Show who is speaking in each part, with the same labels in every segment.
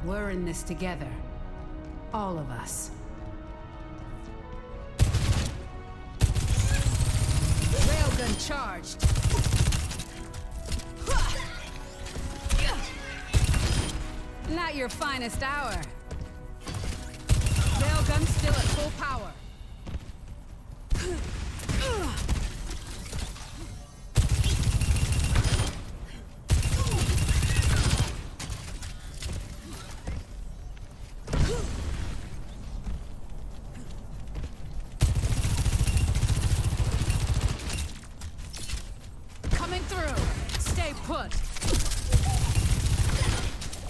Speaker 1: We're in this together. All of us. Railgun charged. Not your finest hour. Railgun still at full power. Coming through. Stay put.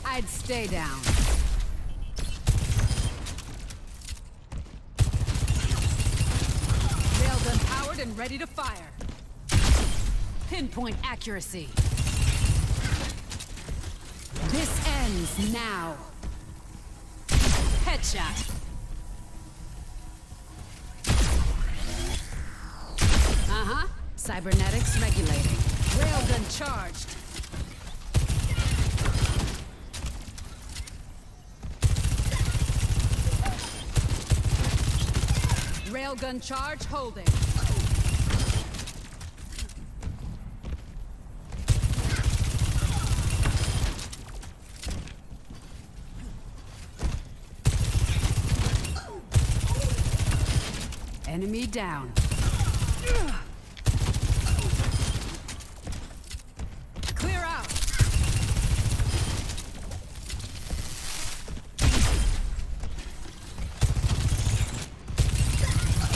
Speaker 1: I'd stay down. Railgun powered and ready to fire. Pinpoint accuracy. This ends now. Headshot. Uh-huh. Cybernetics regulating. Railgun charged. Railgun charge holding. Enemy down. Clear out.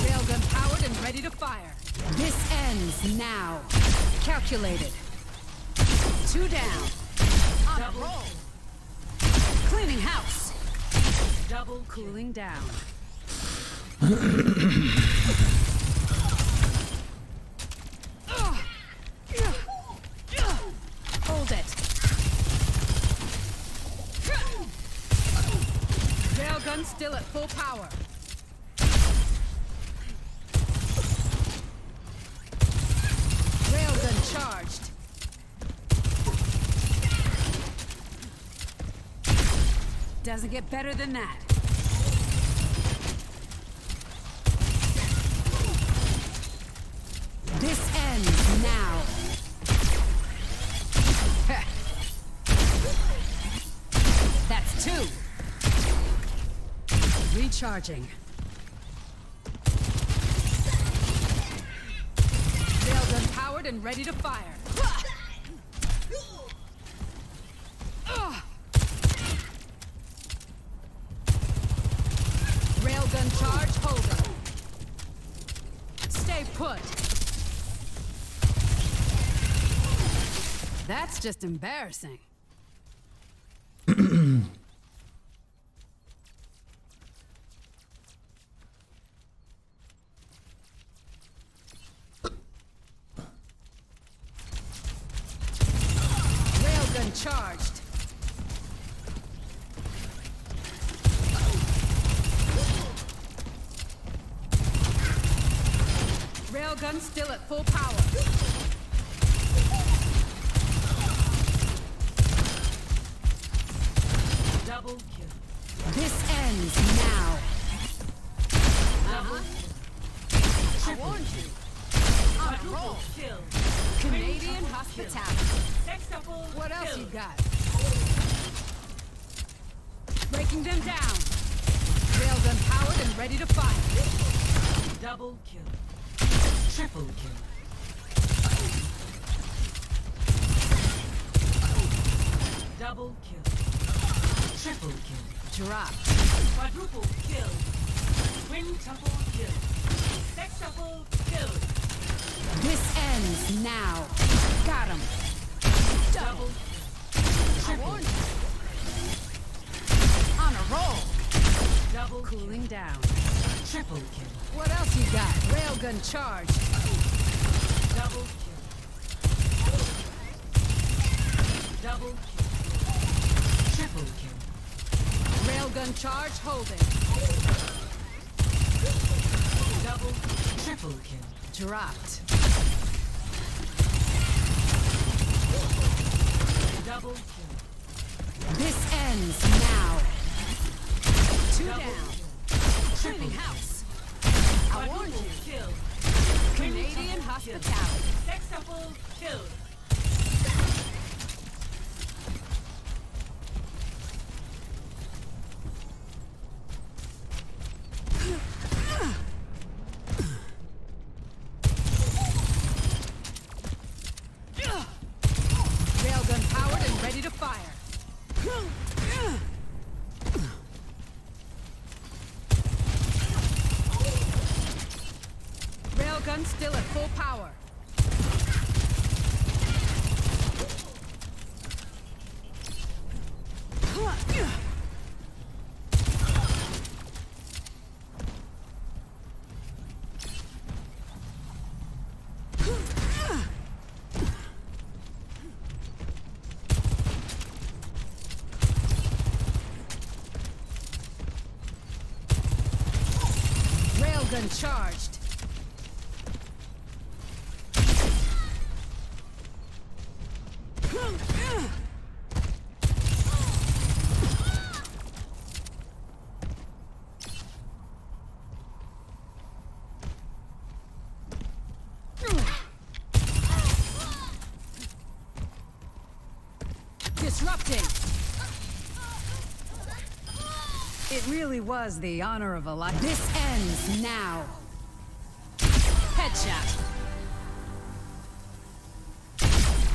Speaker 1: Railgun powered and ready to fire. This ends now. Calculated. 2 down. On a roll. Cleaning house. Double cooling down. Hold it. Railgun still at full power. Railgun charged. Doesn't get better than that. This ends now. That's 2. Recharging. Railgun powered and ready to fire. Railgun charge holding. Stay put. That's just embarrassing. Railgun charged. Railgun still at full power. Double kill. This ends now. I warned you. On a roll. Kill. Canadian hospitality. What else you got? Breaking them down. Railgun powered and ready to fire. Double kill. Triple kill. Double kill. Triple kill. Drop. Quadruple kill. Quintuple kill. Sextuple kill. This ends now. Got him. Double kill. I warned you. On a roll. Double cooling down. Triple kill. What else you got? Railgun charge. Double kill. Double kill. Triple kill. Railgun charge holding. Double, triple kill. Dropped. Double kill. This ends now. Cleaning house. I warned you.
Speaker 2: Kill.
Speaker 1: Canadian hospitality.
Speaker 2: Sextuple kill.
Speaker 1: Railgun powered and ready to fire. Railgun still at full power. Railgun charged. Disrupting. It really was the honor of a life. This ends now. Headshot.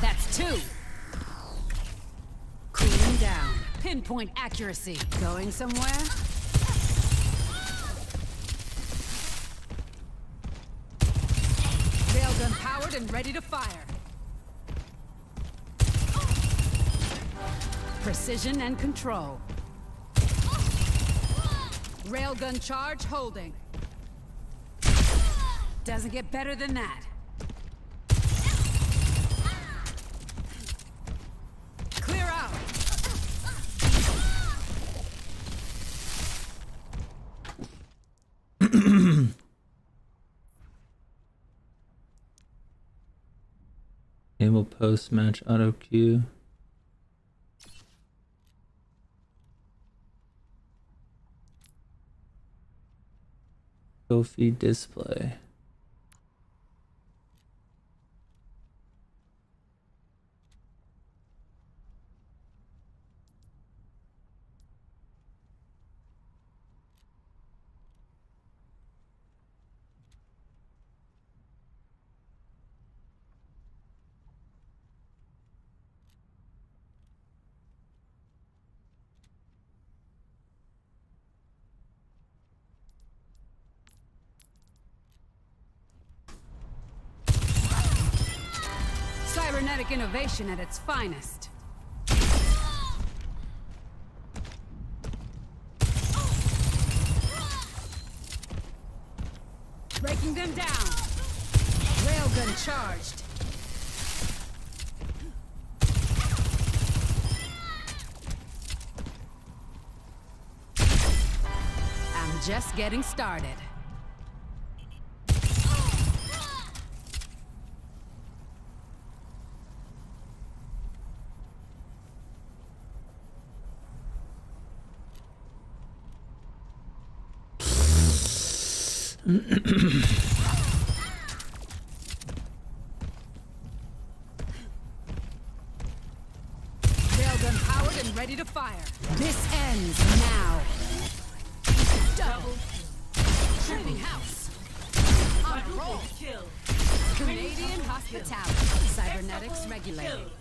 Speaker 1: That's 2. Cooling down. Pinpoint accuracy. Going somewhere? Railgun powered and ready to fire. Precision and control. Railgun charge holding. Doesn't get better than that. Clear out.
Speaker 3: Enable post-match auto queue. Go feed display.
Speaker 1: Cybernetic innovation at its finest. Breaking them down. Railgun charged. I'm just getting started. Railgun powered and ready to fire. This ends now. Double. Cleaning house. On a roll.
Speaker 2: Kill.
Speaker 1: Canadian hospitality. Cybernetics regulated.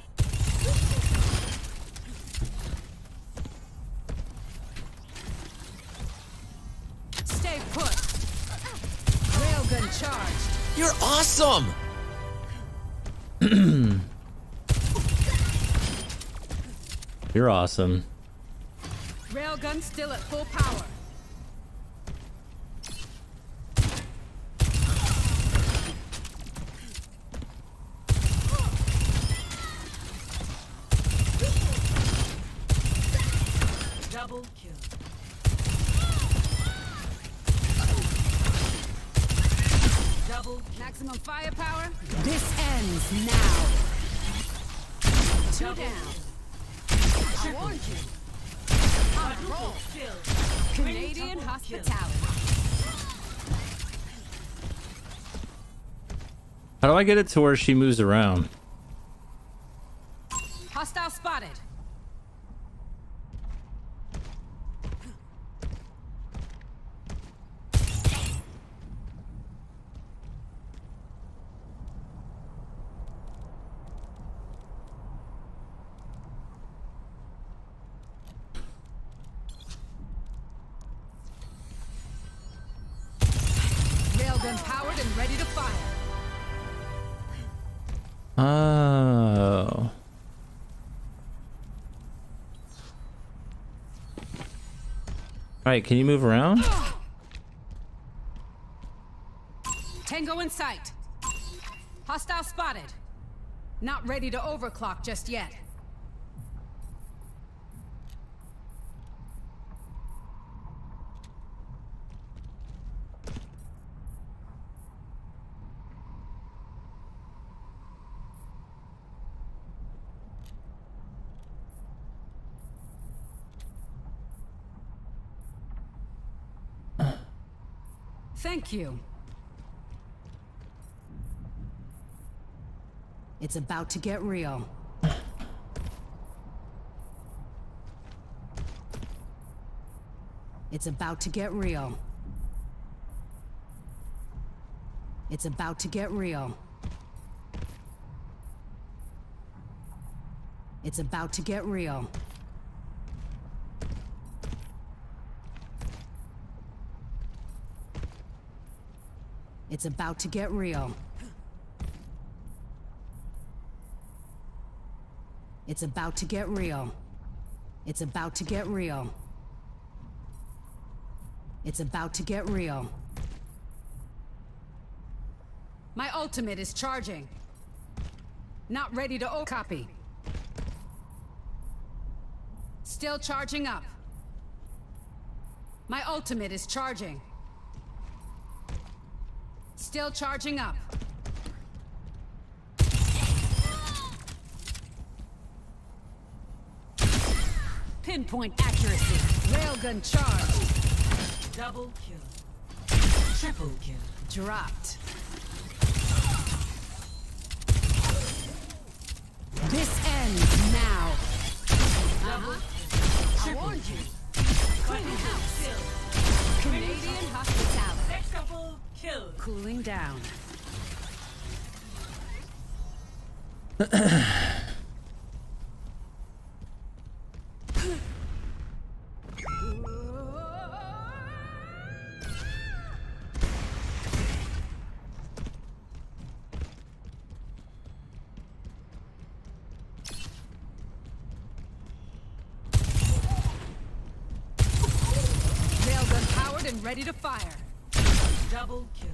Speaker 1: Stay put. Railgun charged.
Speaker 4: You're awesome!
Speaker 3: You're awesome.
Speaker 1: Railgun still at full power.
Speaker 2: Double kill. Double
Speaker 1: Maximum firepower. This ends now. 2 down. I warned you. On a roll.
Speaker 2: kill.
Speaker 1: Canadian hospitality.
Speaker 3: How do I get it to where she moves around?
Speaker 1: Hostile spotted. Railgun powered and ready to fire.
Speaker 3: Oh. Alright, can you move around?
Speaker 1: Tango in sight. Hostile spotted. Not ready to overclock just yet. Thank you. It's about to get real. It's about to get real. It's about to get real. It's about to get real. It's about to get real. It's about to get real. It's about to get real. It's about to get real. My ultimate is charging. Not ready to copy. Still charging up. My ultimate is charging. Still charging up. Pinpoint accuracy. Railgun charge.
Speaker 2: Double kill. Triple kill.
Speaker 1: Dropped. This ends now. I warned you. Cleaning house. Canadian hospitality.
Speaker 2: Sextuple kill.
Speaker 1: Cooling down. Railgun powered and ready to fire.
Speaker 2: Double kill.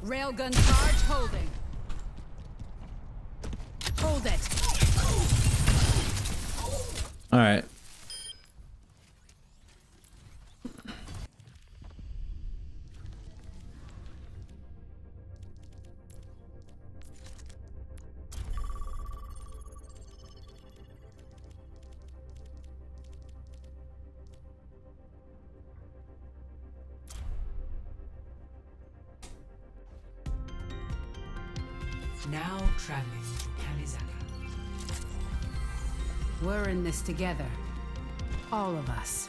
Speaker 1: Railgun charge holding. Hold it.
Speaker 3: All right.
Speaker 2: Now traveling to Kalizaka.
Speaker 1: We're in this together. All of us.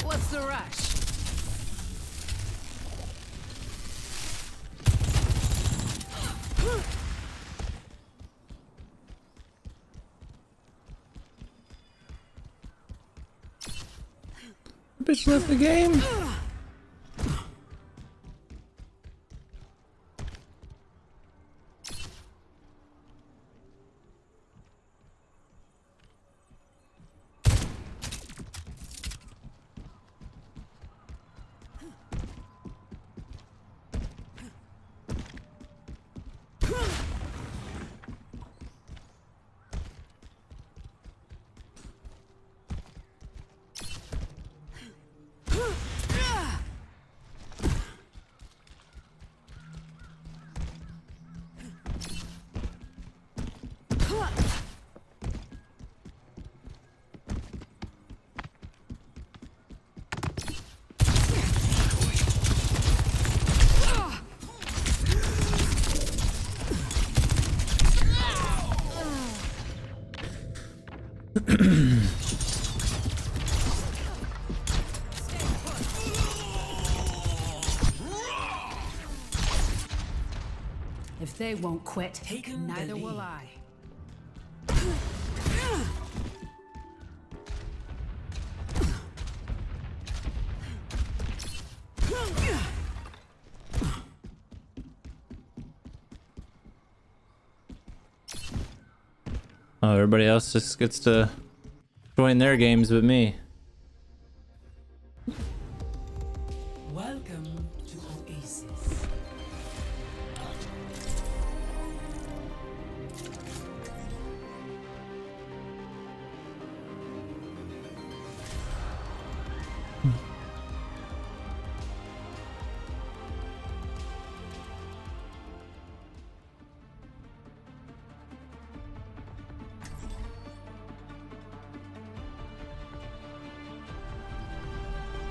Speaker 1: What's the rush?
Speaker 3: Bitch left the game.
Speaker 1: If they won't quit,
Speaker 2: Taken the
Speaker 1: neither will
Speaker 2: lead.
Speaker 1: I.
Speaker 3: Oh, everybody else just gets to join their games with me.
Speaker 2: Welcome to Oasis.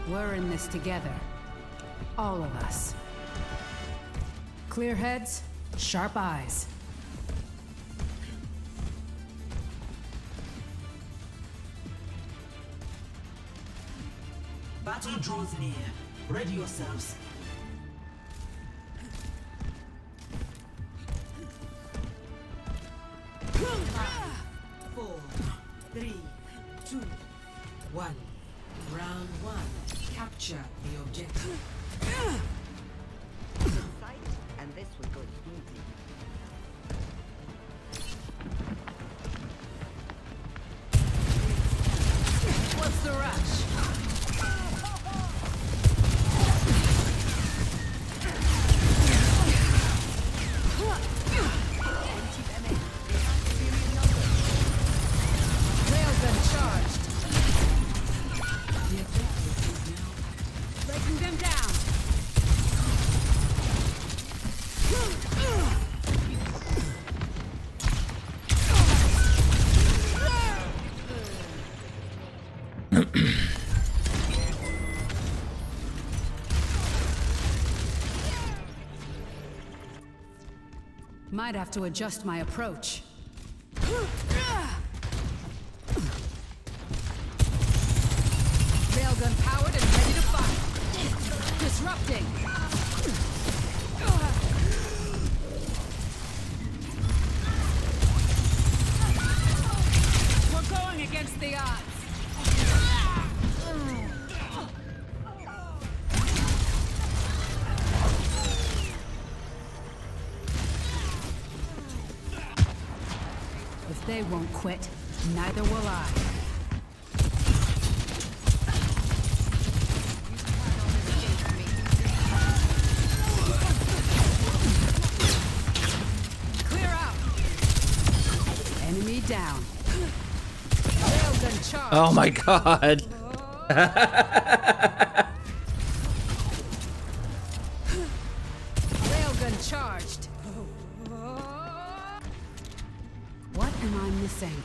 Speaker 1: We're in this together. All of us. Clear heads, sharp eyes.
Speaker 4: Battle draws near. Ready yourselves.
Speaker 2: Four, three, two, one. Round one. Capture the objective.
Speaker 5: Sight, and this will go smoothly.
Speaker 1: What's the rush? Railgun charged.
Speaker 2: The objective is now
Speaker 1: Breaking them down. Might have to adjust my approach. Railgun powered and ready to fire. Disrupting. We're going against the odds. If they won't quit, neither will I. Clear out. Enemy down. Railgun charge.
Speaker 3: Oh my god.
Speaker 1: Railgun charged. What am I missing?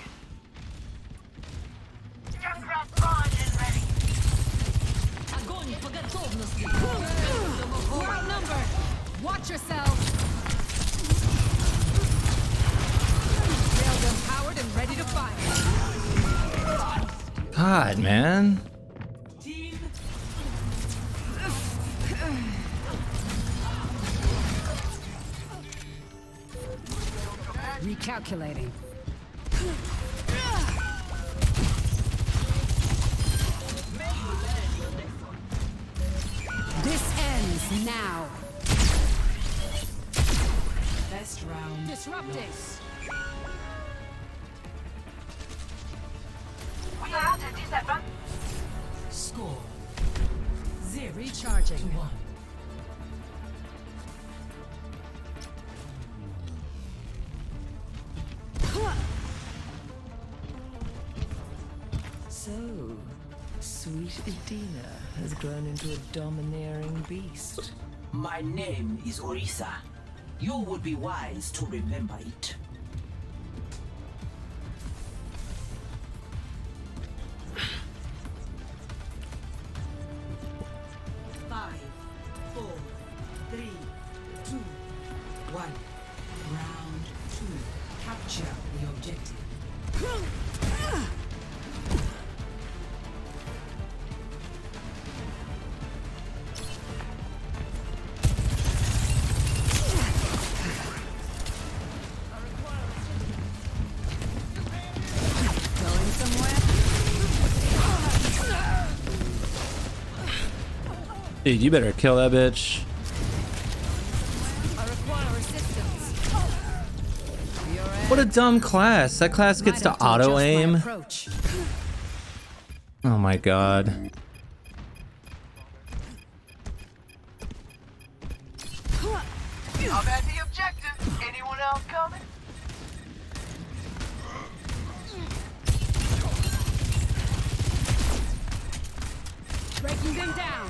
Speaker 1: We're outnumbered. Watch yourself. Railgun powered and ready to fire.
Speaker 3: God, man.
Speaker 2: team.
Speaker 1: Recalculating. This ends now.
Speaker 2: Best round.
Speaker 1: Disrupting.
Speaker 2: Score 0
Speaker 1: Recharging.
Speaker 2: to 1.
Speaker 6: So, sweet Edina has grown into a domineering beast.
Speaker 4: My name is Orisa. You would be wise to remember it.
Speaker 2: Five, four, three, two, one. Round two. Capture the objective.
Speaker 3: Dude, you better kill that bitch.
Speaker 1: I require assistance.
Speaker 3: What a dumb class. That class gets to auto aim. Oh my god.
Speaker 7: I'm at the objective. Anyone else coming?
Speaker 1: Breaking them down.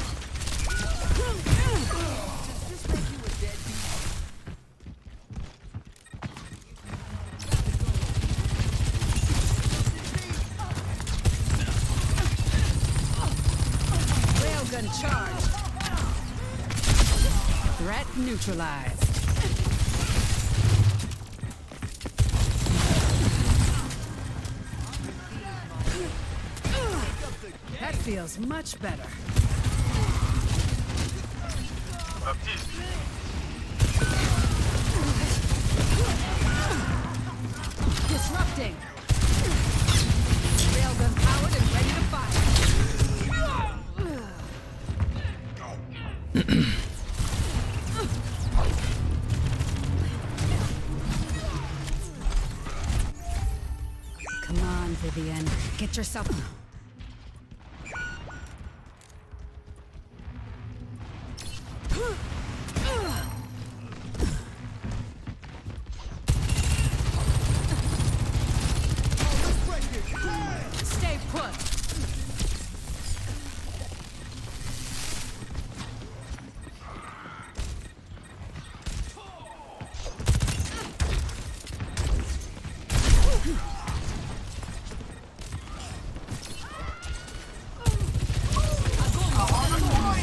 Speaker 1: Railgun charged. Threat neutralized. That feels much better. Disrupting. Railgun powered and ready to fire. Come on, Vivian. Get yourself. Stay put.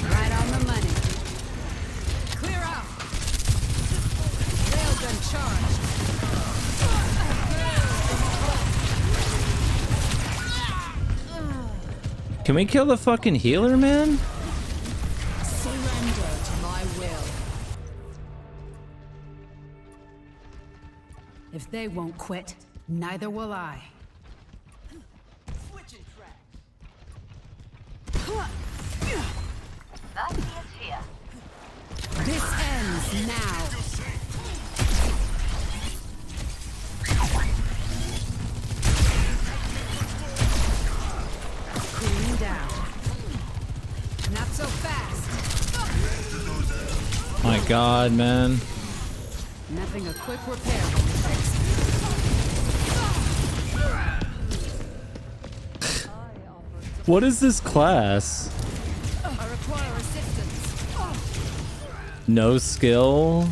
Speaker 1: Right on the money. Clear out. Railgun charged.
Speaker 3: Can we kill the fucking healer, man?
Speaker 1: Surrender to my will. If they won't quit, neither will I.
Speaker 7: Switching tracks.
Speaker 1: This ends now. Cooling down. Not so fast.
Speaker 3: My god, man.
Speaker 1: Nothing a quick repair won't fix.
Speaker 3: What is this class?
Speaker 1: I require assistance.
Speaker 3: No skill?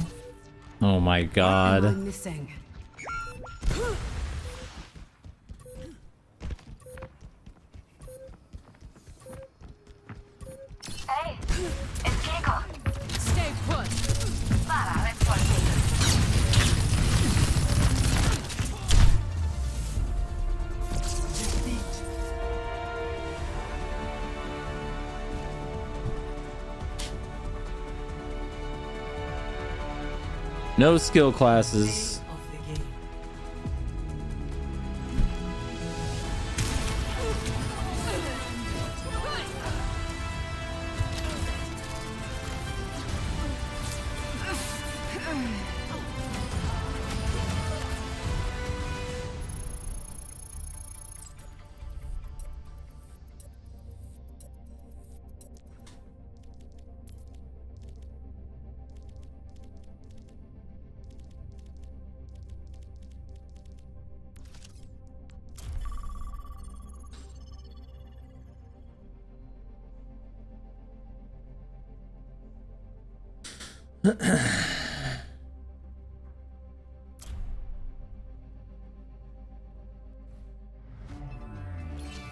Speaker 3: Oh my god.
Speaker 1: I'm missing.
Speaker 8: Hey, it's Keiko.
Speaker 1: Stay put.
Speaker 8: Para, let's go.
Speaker 3: No skill classes.
Speaker 2: Of the game.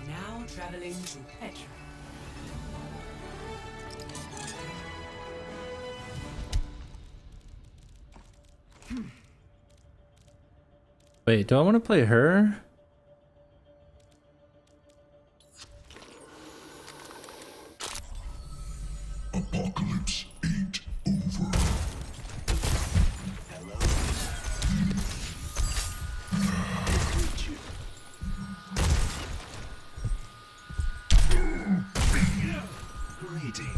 Speaker 2: Now traveling to Petra.
Speaker 3: Wait, do I want to play her?
Speaker 9: Apocalypse ain't over. Greeting.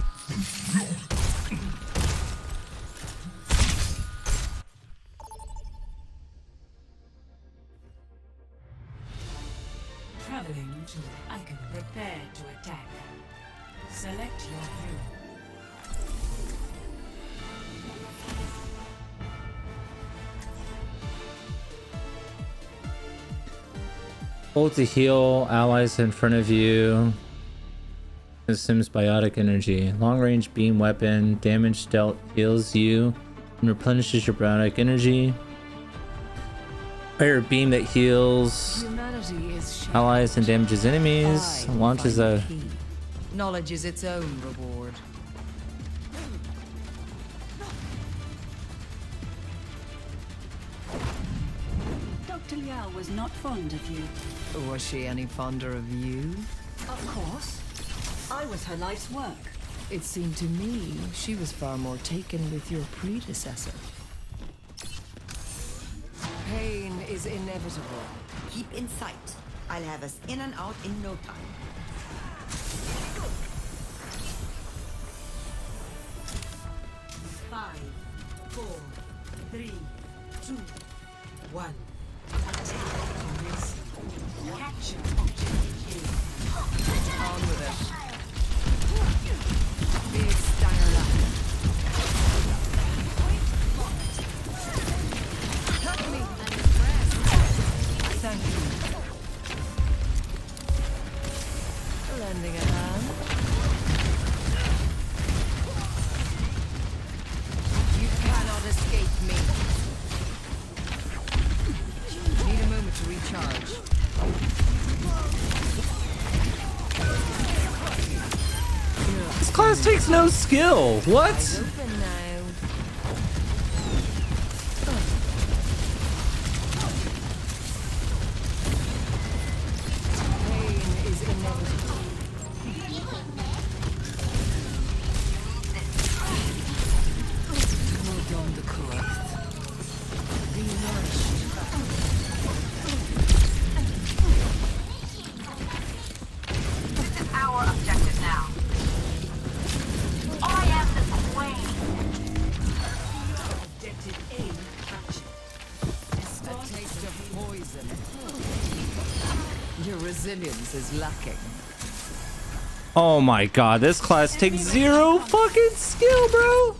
Speaker 2: Traveling to icon. Prepare to attack. Select your hero.
Speaker 3: Hold to heal allies in front of you. Consumes biotic energy. Long range beam weapon. Damage dealt heals you and replenishes your biotic energy. Fire beam that heals
Speaker 6: Humanity is shared.
Speaker 3: allies and damages enemies.
Speaker 6: I
Speaker 3: Launches
Speaker 6: find
Speaker 3: a.
Speaker 6: the key. Knowledge is its own reward.
Speaker 1: Dr. Liao was not fond of you.
Speaker 6: Was she any fonder of you?
Speaker 1: Of course. I was her life's work.
Speaker 6: It seemed to me she was far more taken with your predecessor. Pain is inevitable.
Speaker 5: Keep in sight. I'll have us in and out in no time.
Speaker 2: Five, four, three, two, one. Attack. Capture objective A.
Speaker 6: On with it. Big Stanger Lock. Help me. Thank you. Lending a hand. You cannot escape me. Need a moment to recharge.
Speaker 3: This class takes no skill. What?
Speaker 6: Open now. Pain is inevitable. Hold on the course. Be nourished.
Speaker 8: This is our objective now. I am the queen.
Speaker 2: Objective A captured.
Speaker 6: A taste of poison. Your resilience is lacking.
Speaker 3: Oh my god, this class takes zero fucking skill, bro.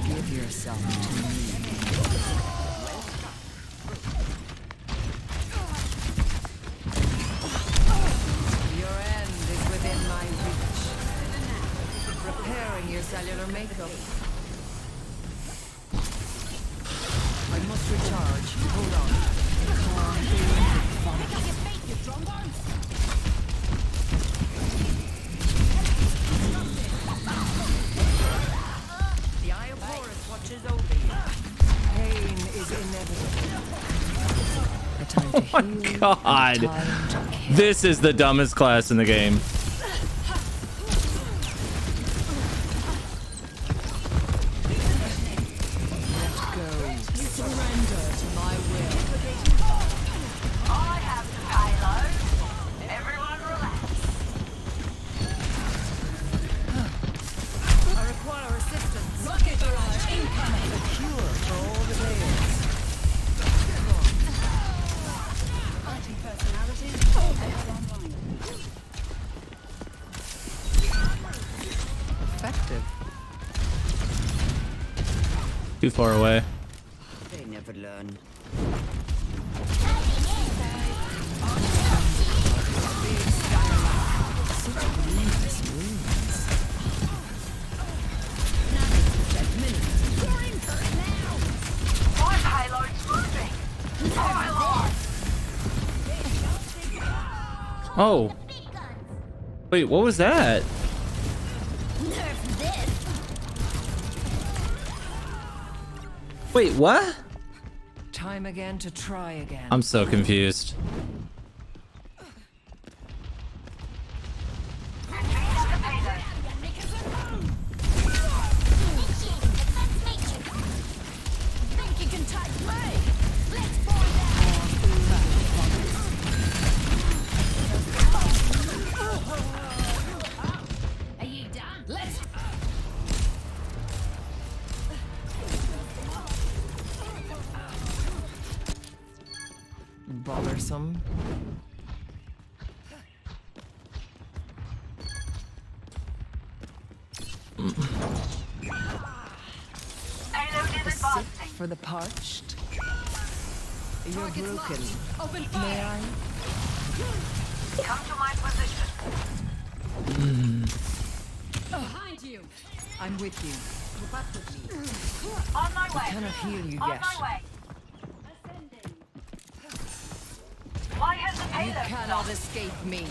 Speaker 6: Give yourself to me. Your end is within my reach. Repairing your cellular makeup. I must recharge. Hold on. The Eye of Horus watches over you. Pain is inevitable. A time to
Speaker 3: Oh
Speaker 6: heal,
Speaker 3: my
Speaker 6: and
Speaker 3: god.
Speaker 6: a time to kill.
Speaker 3: This is the dumbest class in the game.
Speaker 8: I have the payload. Everyone relax.
Speaker 6: I require assistance. Rocket barrage incoming. A cure for all the layers. Effective.
Speaker 3: Too far away.
Speaker 5: They never learn.
Speaker 8: My payload's moving.
Speaker 3: Oh. Wait, what was that? Wait, what?
Speaker 6: Time again to try again.
Speaker 3: I'm so confused.
Speaker 6: Bothersome. Music for the parched. You're
Speaker 1: Target's
Speaker 6: broken.
Speaker 1: locked. Open
Speaker 6: May
Speaker 1: fire.
Speaker 6: I?
Speaker 8: Come to my position.
Speaker 1: Behind you.
Speaker 6: I'm with you.
Speaker 8: On my way.
Speaker 6: Cannot heal you
Speaker 8: On
Speaker 6: yet.
Speaker 8: my way. Why has the
Speaker 6: You
Speaker 8: payload
Speaker 6: cannot
Speaker 8: stopped?
Speaker 6: escape me.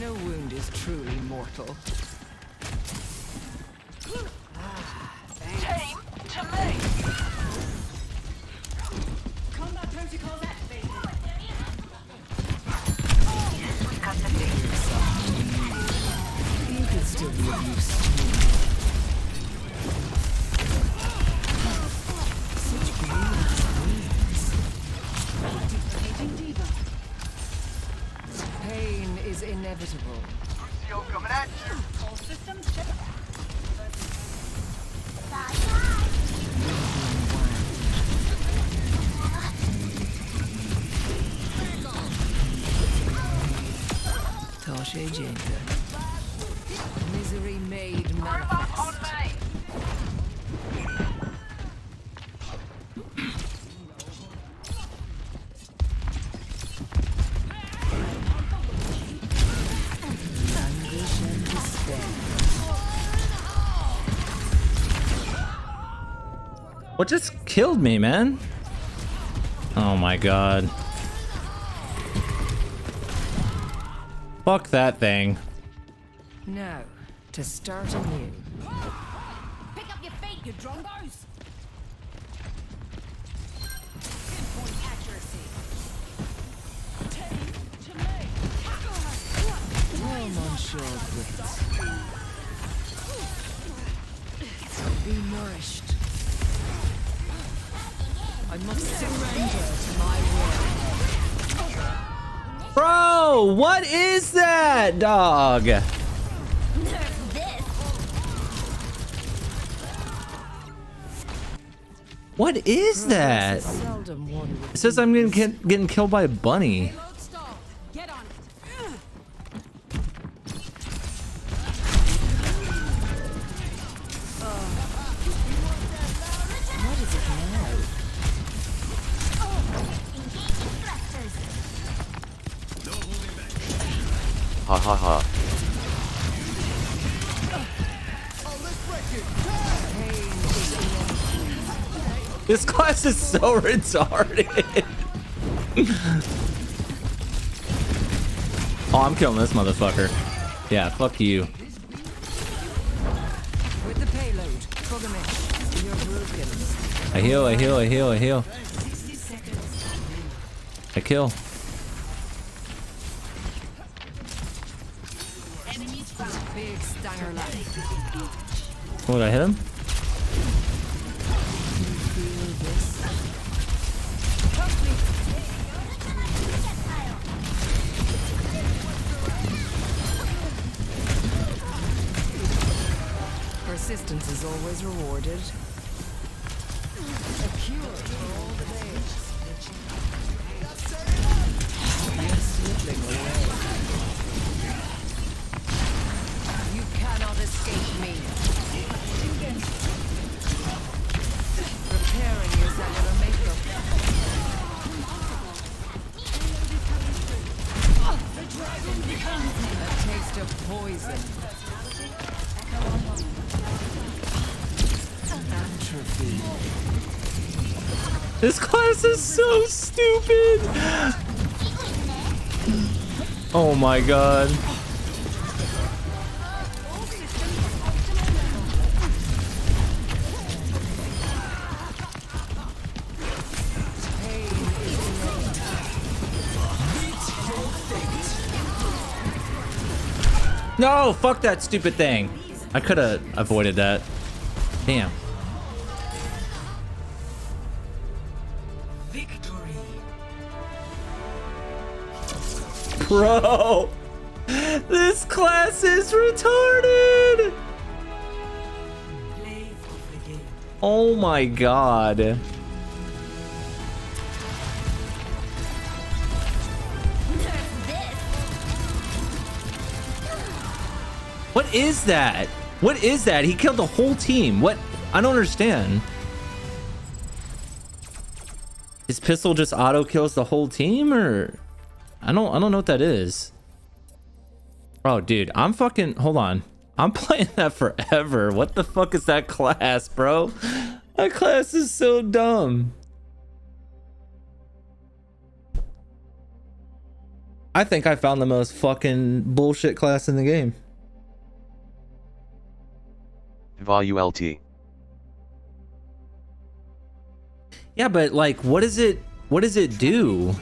Speaker 6: No wound is truly mortal.
Speaker 8: Team to me.
Speaker 1: Combat protocols activated.
Speaker 8: Custody.
Speaker 6: You could still be of use to me. Such grievous wounds.
Speaker 1: Aging diva.
Speaker 6: Pain is inevitable.
Speaker 7: Yo, coming at you.
Speaker 1: All systems check.
Speaker 6: Toshe gente. Misery made
Speaker 8: Move up on
Speaker 6: manifest.
Speaker 8: me.
Speaker 6: Anguish and despair.
Speaker 3: What just killed me, man? Oh my god. Fuck that thing.
Speaker 6: Now, to start anew.
Speaker 1: Pick up your feet, you drongos. Pinpoint accuracy. To me.
Speaker 6: Well, Monsieur Blitz. Be nourished. I must surrender to my will.
Speaker 3: Bro, what is that, dog? What is that?
Speaker 6: Seldom one
Speaker 3: It says I'm getting killed by a bunny.
Speaker 1: Payload stalled. Get on it.
Speaker 6: What is it now?
Speaker 10: Ha ha ha.
Speaker 3: This class is so retarded. Oh, I'm killing this motherfucker. Yeah, fuck you.
Speaker 6: With the payload, Kogamesh, you're broken.
Speaker 3: I heal, I heal, I heal, I heal. I kill.
Speaker 6: Big stanger left.
Speaker 3: What, did I hit him?
Speaker 6: Feel this? Persistence is always rewarded. A cure for all the days. You're slipping away. You cannot escape me. Preparing your cellular makeup. A taste of poison. Atrophy.
Speaker 3: This class is so stupid. Oh my god. No, fuck that stupid thing. I could have avoided that. Damn.
Speaker 2: Victory.
Speaker 3: Bro, this class is retarded.
Speaker 2: Play of the game.
Speaker 3: Oh my god. What is that? What is that? He killed the whole team. What? I don't understand. His pistol just auto kills the whole team, or I don't know what that is. Oh, dude, I'm fucking, hold on. I'm playing that forever. What the fuck is that class, bro? That class is so dumb. I think I found the most fucking bullshit class in the game.
Speaker 10: VAULT.
Speaker 3: Yeah, but like, what does it do?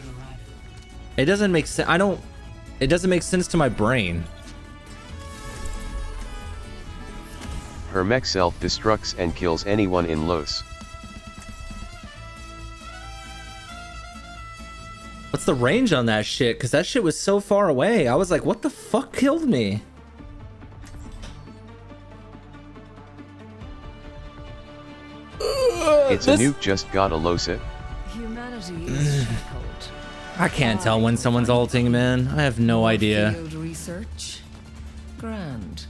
Speaker 3: It doesn't make sense. It doesn't make sense to my brain.
Speaker 10: Her mech self-destructs and kills anyone in Los.
Speaker 3: What's the range on that shit? Because that shit was so far away. I was like, what the fuck killed me?
Speaker 10: It's a nuke just got a Losa.
Speaker 6: Humanity is shackled.
Speaker 3: I can't tell when someone's ulting, man. I have no idea.
Speaker 6: Field research. Grand.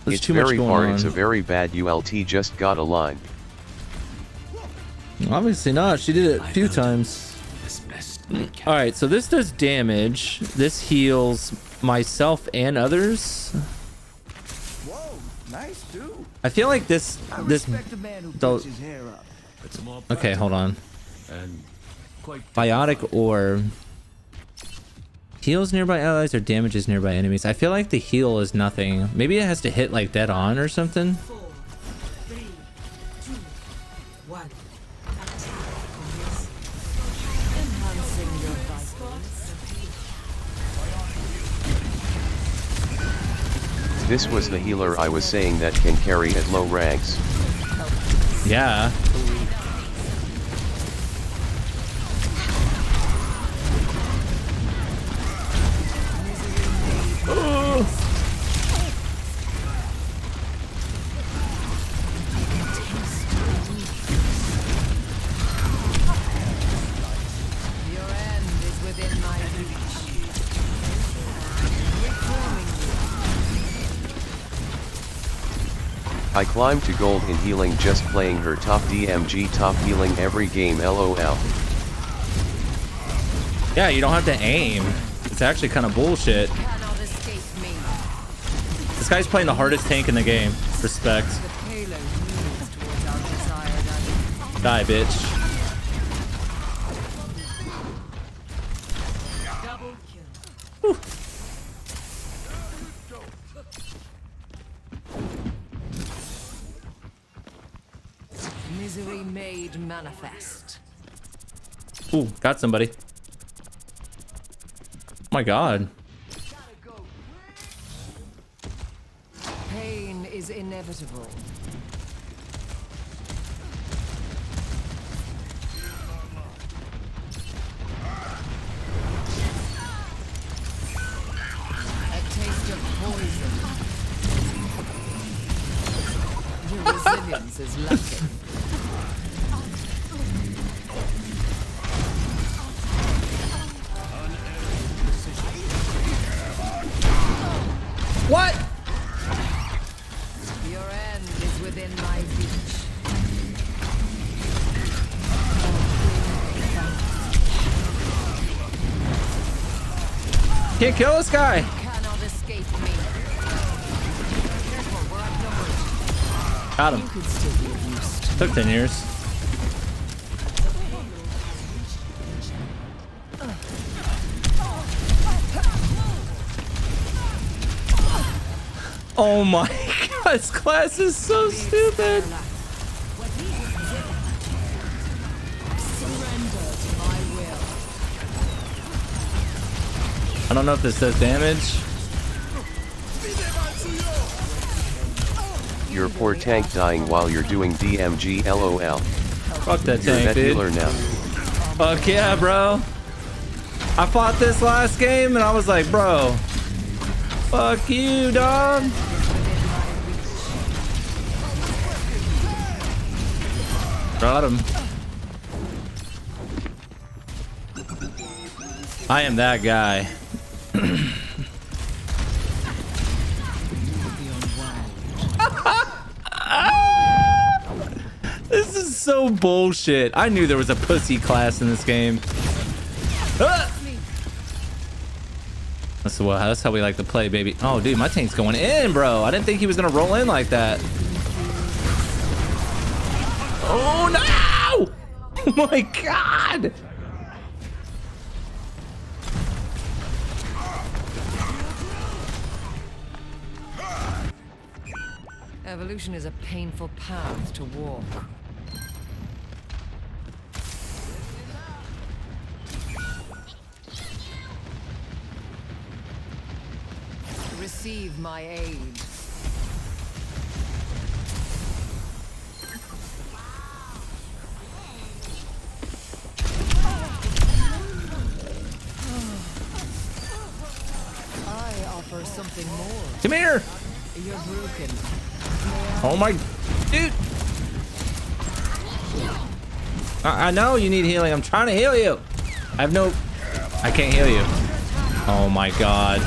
Speaker 3: There's
Speaker 10: It's
Speaker 3: too much
Speaker 10: very
Speaker 3: going
Speaker 10: far,
Speaker 3: on.
Speaker 10: it's a very bad ULT just got a line.
Speaker 3: Obviously not. She did it a few times. All right, so this does damage. This heals myself and others.
Speaker 7: Whoa, nice dude.
Speaker 3: I feel like this.
Speaker 7: Respect the man who
Speaker 3: the-
Speaker 7: puts his hair up.
Speaker 3: Okay, hold on. Biotic orb heals nearby allies or damages nearby enemies. I feel like the heal is nothing. Maybe it has to hit like dead on or something.
Speaker 2: 4, 3, 2, 1.
Speaker 6: Enhancing your vitals.
Speaker 10: This was the healer I was saying that can carry at low ranks.
Speaker 3: Yeah.
Speaker 6: Your end is within my reach.
Speaker 10: I climbed to gold in healing just playing her top DMG top healing every game LOL.
Speaker 3: Yeah, you don't have to aim. It's actually kind of bullshit.
Speaker 6: Cannot escape me.
Speaker 3: This guy's playing the hardest tank in the game. Respect.
Speaker 6: The payload moves towards our desired end.
Speaker 3: Die, bitch.
Speaker 2: Double kill.
Speaker 6: Misery made manifest.
Speaker 3: Ooh, got somebody. Oh my god.
Speaker 6: Pain is inevitable. A taste of poison. Your resilience is lacking.
Speaker 3: What?
Speaker 6: Your end is within my reach.
Speaker 3: Can't kill this guy.
Speaker 6: Cannot escape me. Careful, we're outnumbered.
Speaker 3: Got
Speaker 6: You
Speaker 3: him.
Speaker 6: could still be of use.
Speaker 3: Took 10 years. Oh my god, this class is so stupid.
Speaker 6: Surrender to my will.
Speaker 3: I don't know if this does damage.
Speaker 10: Your poor tank dying while you're doing DMG LOL.
Speaker 3: Fuck that
Speaker 10: You're
Speaker 3: tank,
Speaker 10: that
Speaker 3: dude.
Speaker 10: healer now.
Speaker 3: Fuck yeah, bro. I fought this last game and I was like, bro, fuck you, dog. Got him. I am that guy. so bullshit. I knew there was a pussy class in this game. Ah! That's how we like to play, baby. Oh, dude, my tank's going in, bro. I didn't think he was gonna roll in like that. Oh no! Oh my god!
Speaker 6: Evolution is a painful path to walk. Receive my aid. I offer something more.
Speaker 3: Come here!
Speaker 6: You're broken.
Speaker 3: Oh my, dude! I know you need healing. I'm trying to heal you. I can't heal you. Oh my god.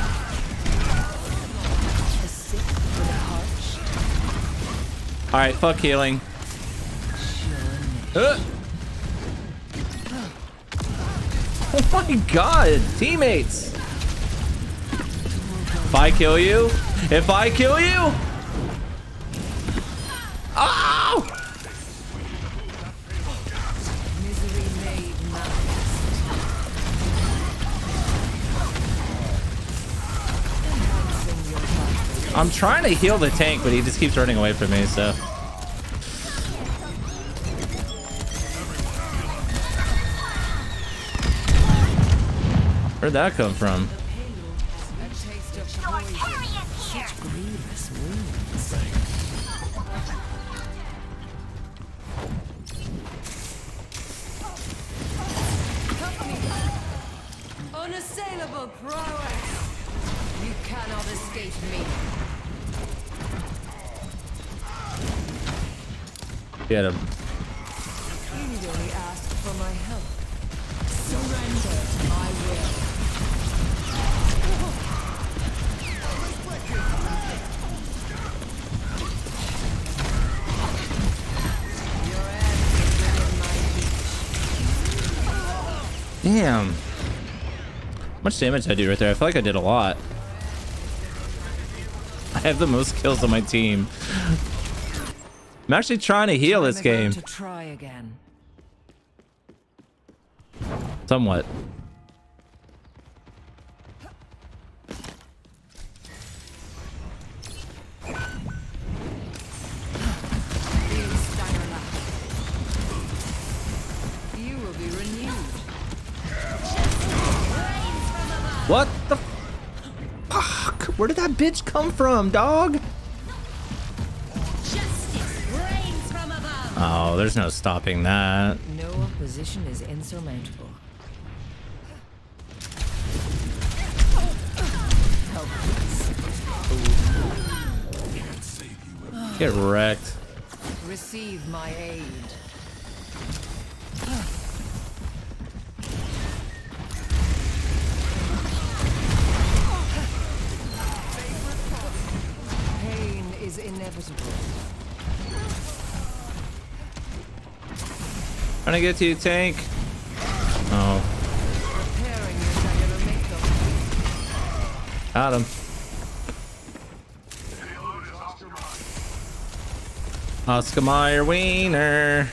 Speaker 3: All right, fuck healing. Oh my god, teammates! If I kill you, oh!
Speaker 6: Misery made manifest.
Speaker 3: I'm trying to heal the tank, but he just keeps running away from me, so. Where'd that come from?
Speaker 6: Unassailable prowess! You cannot escape me.
Speaker 3: Get him.
Speaker 6: You need only ask for my help. Surrender, I will. Your end is within my reach.
Speaker 3: Damn. How much damage did I do right there? I feel like I did a lot. I have the most kills on my team. I'm actually trying to heal this game.
Speaker 6: To try again.
Speaker 3: Somewhat.
Speaker 6: You will be renewed.
Speaker 3: What the fuck? Where did that bitch come from, dog? Oh, there's no stopping that.
Speaker 6: No opposition is insurmountable.
Speaker 3: Get wrecked.
Speaker 6: Receive my aid. Pain is inevitable.
Speaker 3: Trying to get to you, tank. Oh.
Speaker 6: Repairing your dagger will make them.
Speaker 3: Got him. Oscar Mayer Wiener.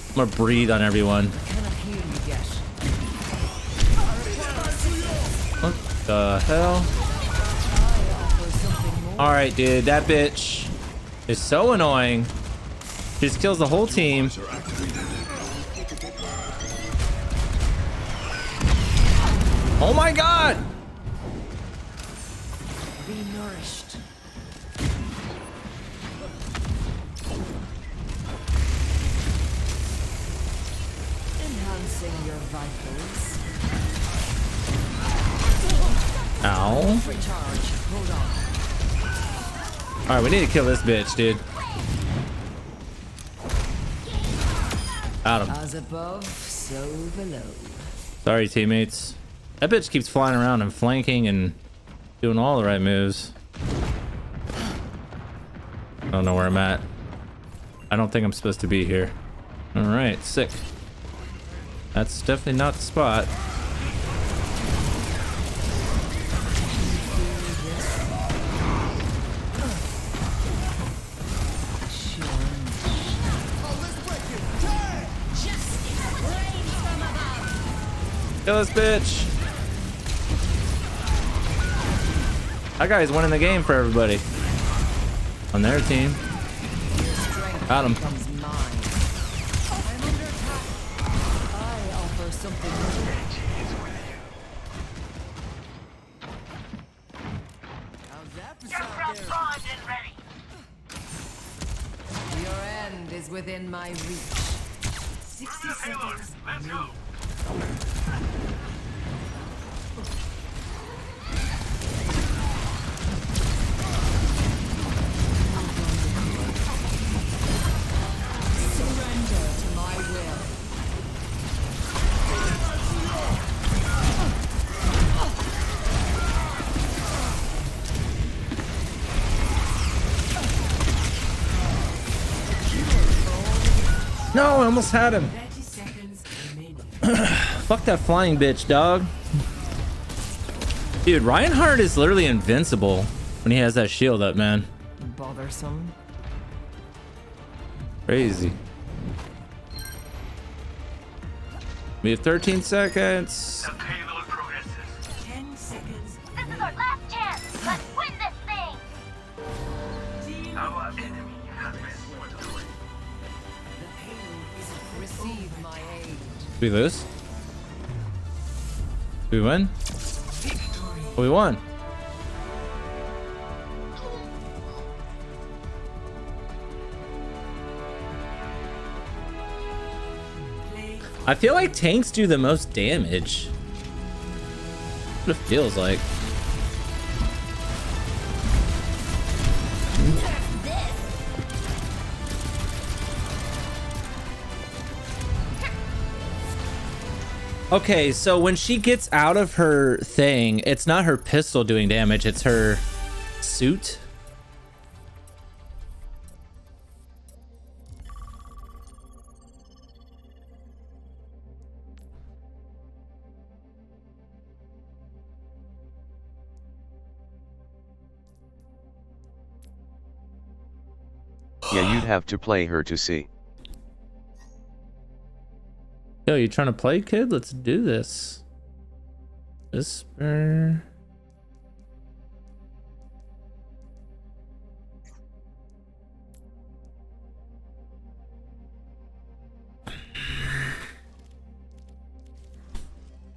Speaker 3: I'm gonna breathe on everyone.
Speaker 6: Cannot hear you yet.
Speaker 3: What the hell? Alright, dude, that bitch is so annoying. Just kills the whole team. Oh my god!
Speaker 6: Be nourished. Enhancing your vitals.
Speaker 3: Ow.
Speaker 6: Recharge. Hold on.
Speaker 3: Alright, we need to kill this bitch, dude. Got him.
Speaker 6: As above, so below.
Speaker 3: Sorry, teammates. That bitch keeps flying around and flanking and doing all the right moves. I don't know where I'm at. I don't think I'm supposed to be here. All right, sick. That's definitely not the spot. Kill this bitch. That guy's winning the game for everybody on their team. Got him.
Speaker 6: Your end is within my reach. 60 seconds.
Speaker 7: Let's go.
Speaker 6: Surrender to my will.
Speaker 3: No, I almost had him.
Speaker 2: 30 seconds remaining.
Speaker 3: Fuck that flying bitch, dog. Dude, Reinhardt is literally invincible when he has that shield up, man.
Speaker 6: Bothersome.
Speaker 3: Crazy. We have 13 seconds.
Speaker 7: The payload progresses.
Speaker 2: 10 seconds.
Speaker 8: This is our last chance. Let's win this thing.
Speaker 2: Team
Speaker 7: Our enemy has been destroyed.
Speaker 2: the payload is
Speaker 6: Receive my aid.
Speaker 3: We lose? We win? We won.
Speaker 2: play.
Speaker 3: I feel like tanks do the most damage. What it feels like. Okay, so when she gets out of her thing, it's not her pistol doing damage, it's her suit.
Speaker 10: Yeah, you'd have to play her to see.
Speaker 3: Yo, you trying to play, kid? Let's do this. Whisper.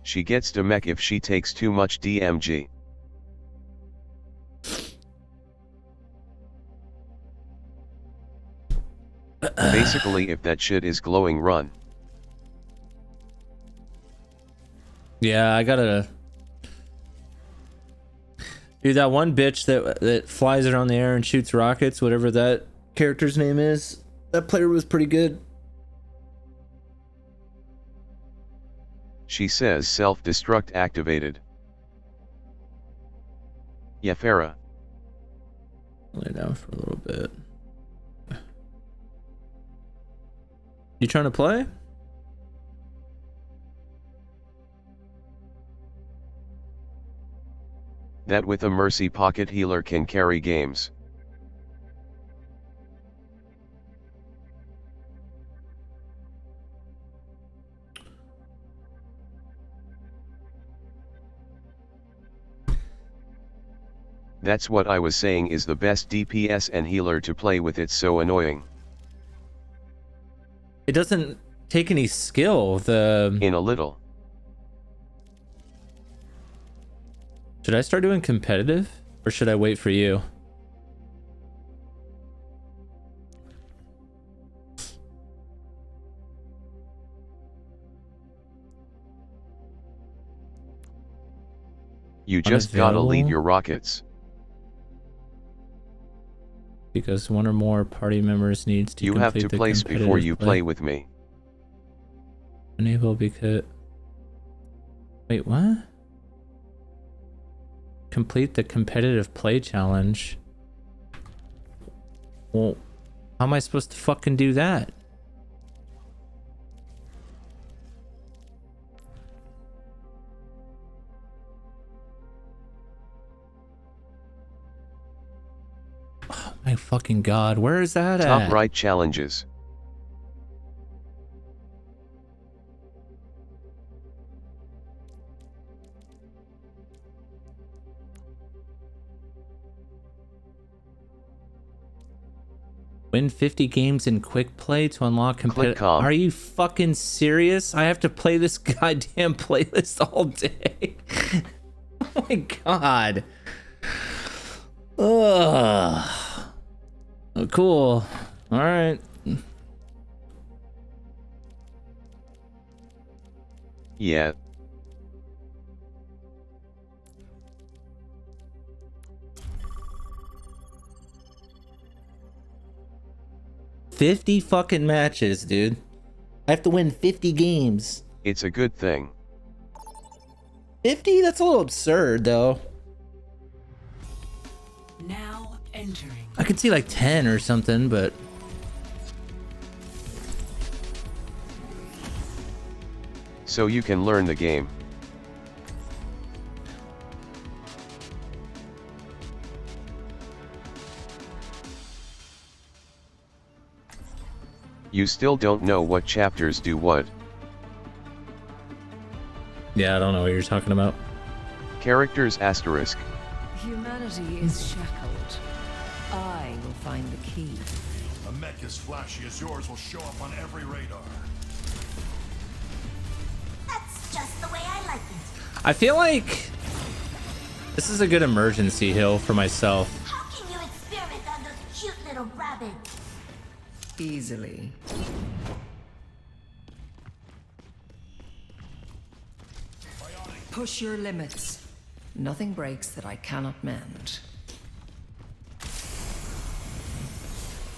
Speaker 10: She gets to mech if she takes too much DMG. Basically, if that shit is glowing, run.
Speaker 3: Yeah, I gotta. Dude, that one bitch that flies around the air and shoots rockets, whatever that character's name is, that player was pretty good.
Speaker 10: She says self-destruct activated. Yeah, Farah.
Speaker 3: Lay down for a little bit. You trying to play?
Speaker 10: That with a Mercy pocket healer can carry games. That's what I was saying is the best DPS and healer to play with, it's so annoying.
Speaker 3: It doesn't take any skill,
Speaker 10: In a little.
Speaker 3: Should I start doing competitive? Or should I wait for you?
Speaker 10: You just gotta lead
Speaker 3: Unavailable?
Speaker 10: your rockets.
Speaker 3: Because one or more party members needs to
Speaker 10: You have
Speaker 3: complete
Speaker 10: to
Speaker 3: the
Speaker 10: place before
Speaker 3: competitive
Speaker 10: you play with me.
Speaker 3: Enable because... Wait, what? Complete the competitive play challenge. Well, How am I supposed to fucking do that? Oh my fucking god, where is that
Speaker 10: Top
Speaker 3: at?
Speaker 10: right challenges.
Speaker 3: Win 50 games in quick play to unlock competitive.
Speaker 10: com.
Speaker 3: Are you fucking serious? I have to play this goddamn playlist all day. Oh my god. Ugh. Oh, cool. All right.
Speaker 10: Yeah.
Speaker 3: $50 fucking matches, dude. I have to win 50 games.
Speaker 10: It's a good thing.
Speaker 3: 50? That's a little absurd, though.
Speaker 2: Now entering.
Speaker 3: I could see like 10 or something, but
Speaker 10: So you can learn the game. You still don't know what chapters do what.
Speaker 3: yeah, I don't know what you're talking about.
Speaker 10: Characters asterisk.
Speaker 6: Humanity is shackled. I will find the key.
Speaker 9: A mech as flashy as yours will show up on every radar.
Speaker 5: That's just the way I like it.
Speaker 3: I feel like this is a good emergency hill for myself.
Speaker 5: How can you experiment on those cute little rabbits?
Speaker 6: Easily. Push your limits. Nothing breaks that I cannot mend.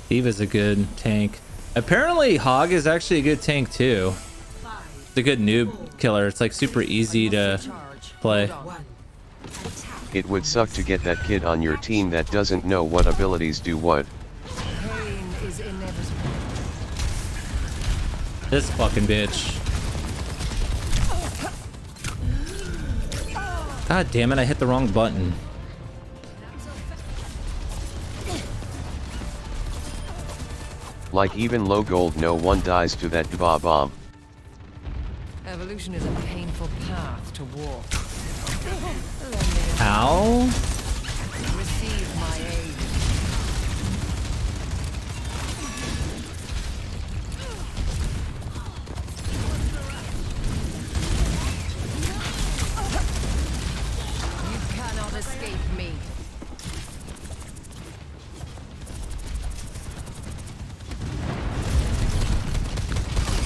Speaker 3: Diva's a good tank. Apparently Hog is actually a good tank too. It's a good noob killer. It's like super easy to play.
Speaker 10: It would suck to get that kid on your team that doesn't know what abilities do what.
Speaker 6: Pain is inevitable.
Speaker 3: This fucking bitch. God damn it, I hit the wrong button.
Speaker 10: Like even low gold no one dies to that Dva bomb.
Speaker 6: Evolution is a painful path to walk.
Speaker 3: Ow.
Speaker 6: Receive my aid. You cannot escape me.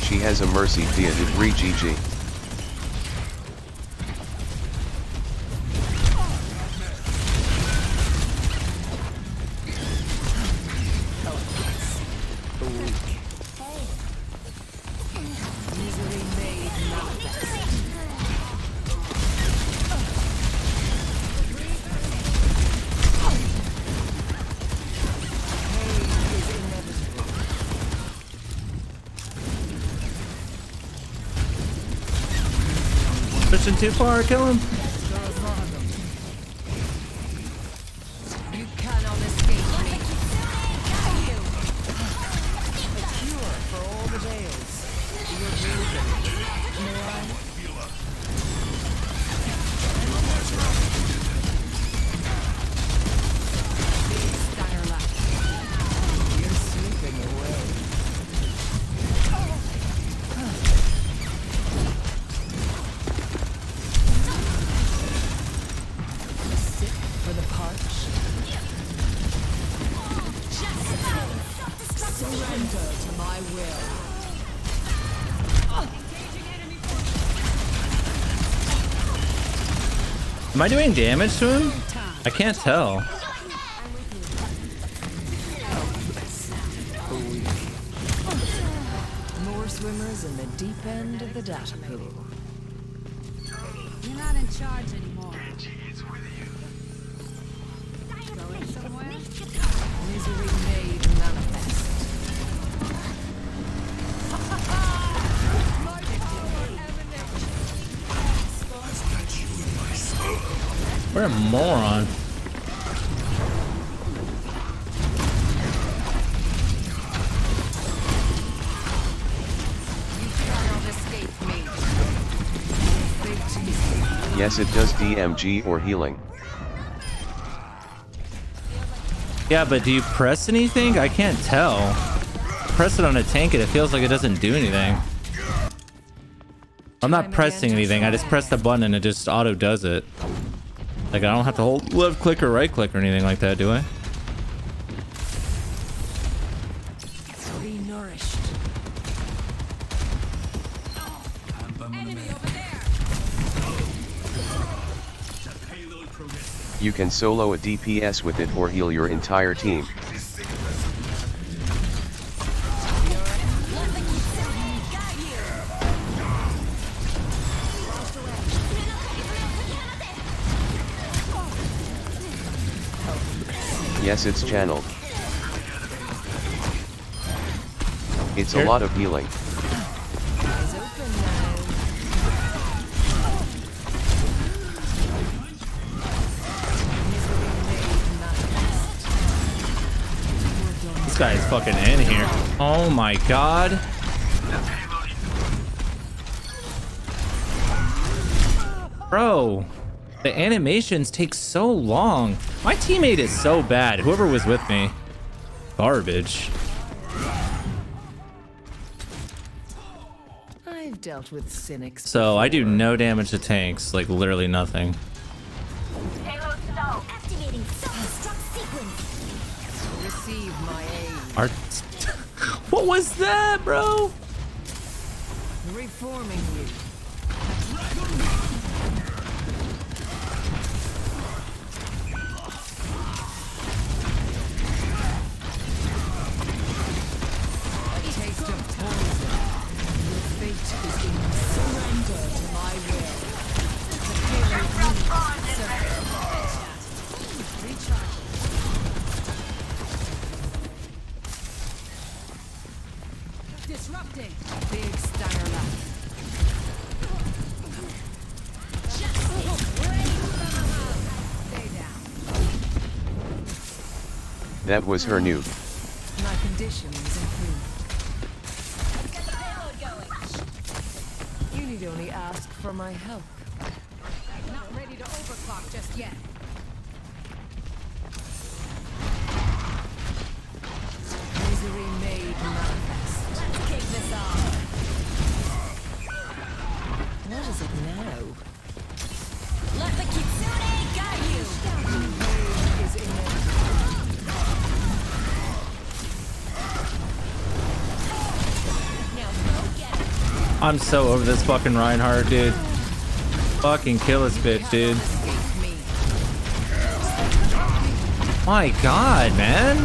Speaker 10: She has a mercy via degree GG.
Speaker 6: Misery made manifest. Pain is inevitable.
Speaker 3: Pushing too far, kill him.
Speaker 6: You cannot escape me. A cure for all the days. You're moving. May I? Starlight. You're slipping away. Sick for the parch. Surrender to my will.
Speaker 3: Am I doing damage to him? I can't tell.
Speaker 6: More swimmers in the deep end of the data pool.
Speaker 1: You're not in charge anymore. Going somewhere?
Speaker 6: Misery made manifest.
Speaker 3: What a moron.
Speaker 10: Yes, it does DMG or healing.
Speaker 3: Yeah, but do you press anything? I can't tell. Press it on a tank and it feels like it doesn't do anything. I'm not pressing anything. I just press the button and it just auto does it. Like I don't have to hold left click or right click or anything like that, do I?
Speaker 6: Be nourished.
Speaker 1: Enemy over there.
Speaker 10: You can solo a DPS with it or heal your entire team. Yes, it's channeled. It's a lot of healing.
Speaker 6: Eyes open now.
Speaker 3: This guy is fucking in here. Oh my god. Bro, the animations take so long. My teammate is so bad. Whoever was with me. Garbage.
Speaker 6: I've dealt with cynics.
Speaker 3: So I do no damage to tanks, like literally nothing.
Speaker 8: Payload stalled. Activating self-destruct sequence.
Speaker 6: Receive my aid.
Speaker 3: Our what was that, bro?
Speaker 6: Reforming you. A taste of poison. Your fate is in surrender to my will.
Speaker 1: Disrupting.
Speaker 6: Big Steiner left.
Speaker 1: Stay down.
Speaker 10: That was her nuke.
Speaker 6: My condition is improved.
Speaker 1: Get the payload going.
Speaker 6: You need only ask for my help.
Speaker 1: Not ready to overclock just yet.
Speaker 6: Misery made manifest.
Speaker 1: Let's kick this off.
Speaker 6: What is it now?
Speaker 1: Let the Kitsune guide you.
Speaker 6: Pain is inevitable.
Speaker 1: Now go get it.
Speaker 3: I'm so over this fucking Reinhardt, dude. Fucking kill this bitch, dude.
Speaker 6: Escape me.
Speaker 3: My god, man.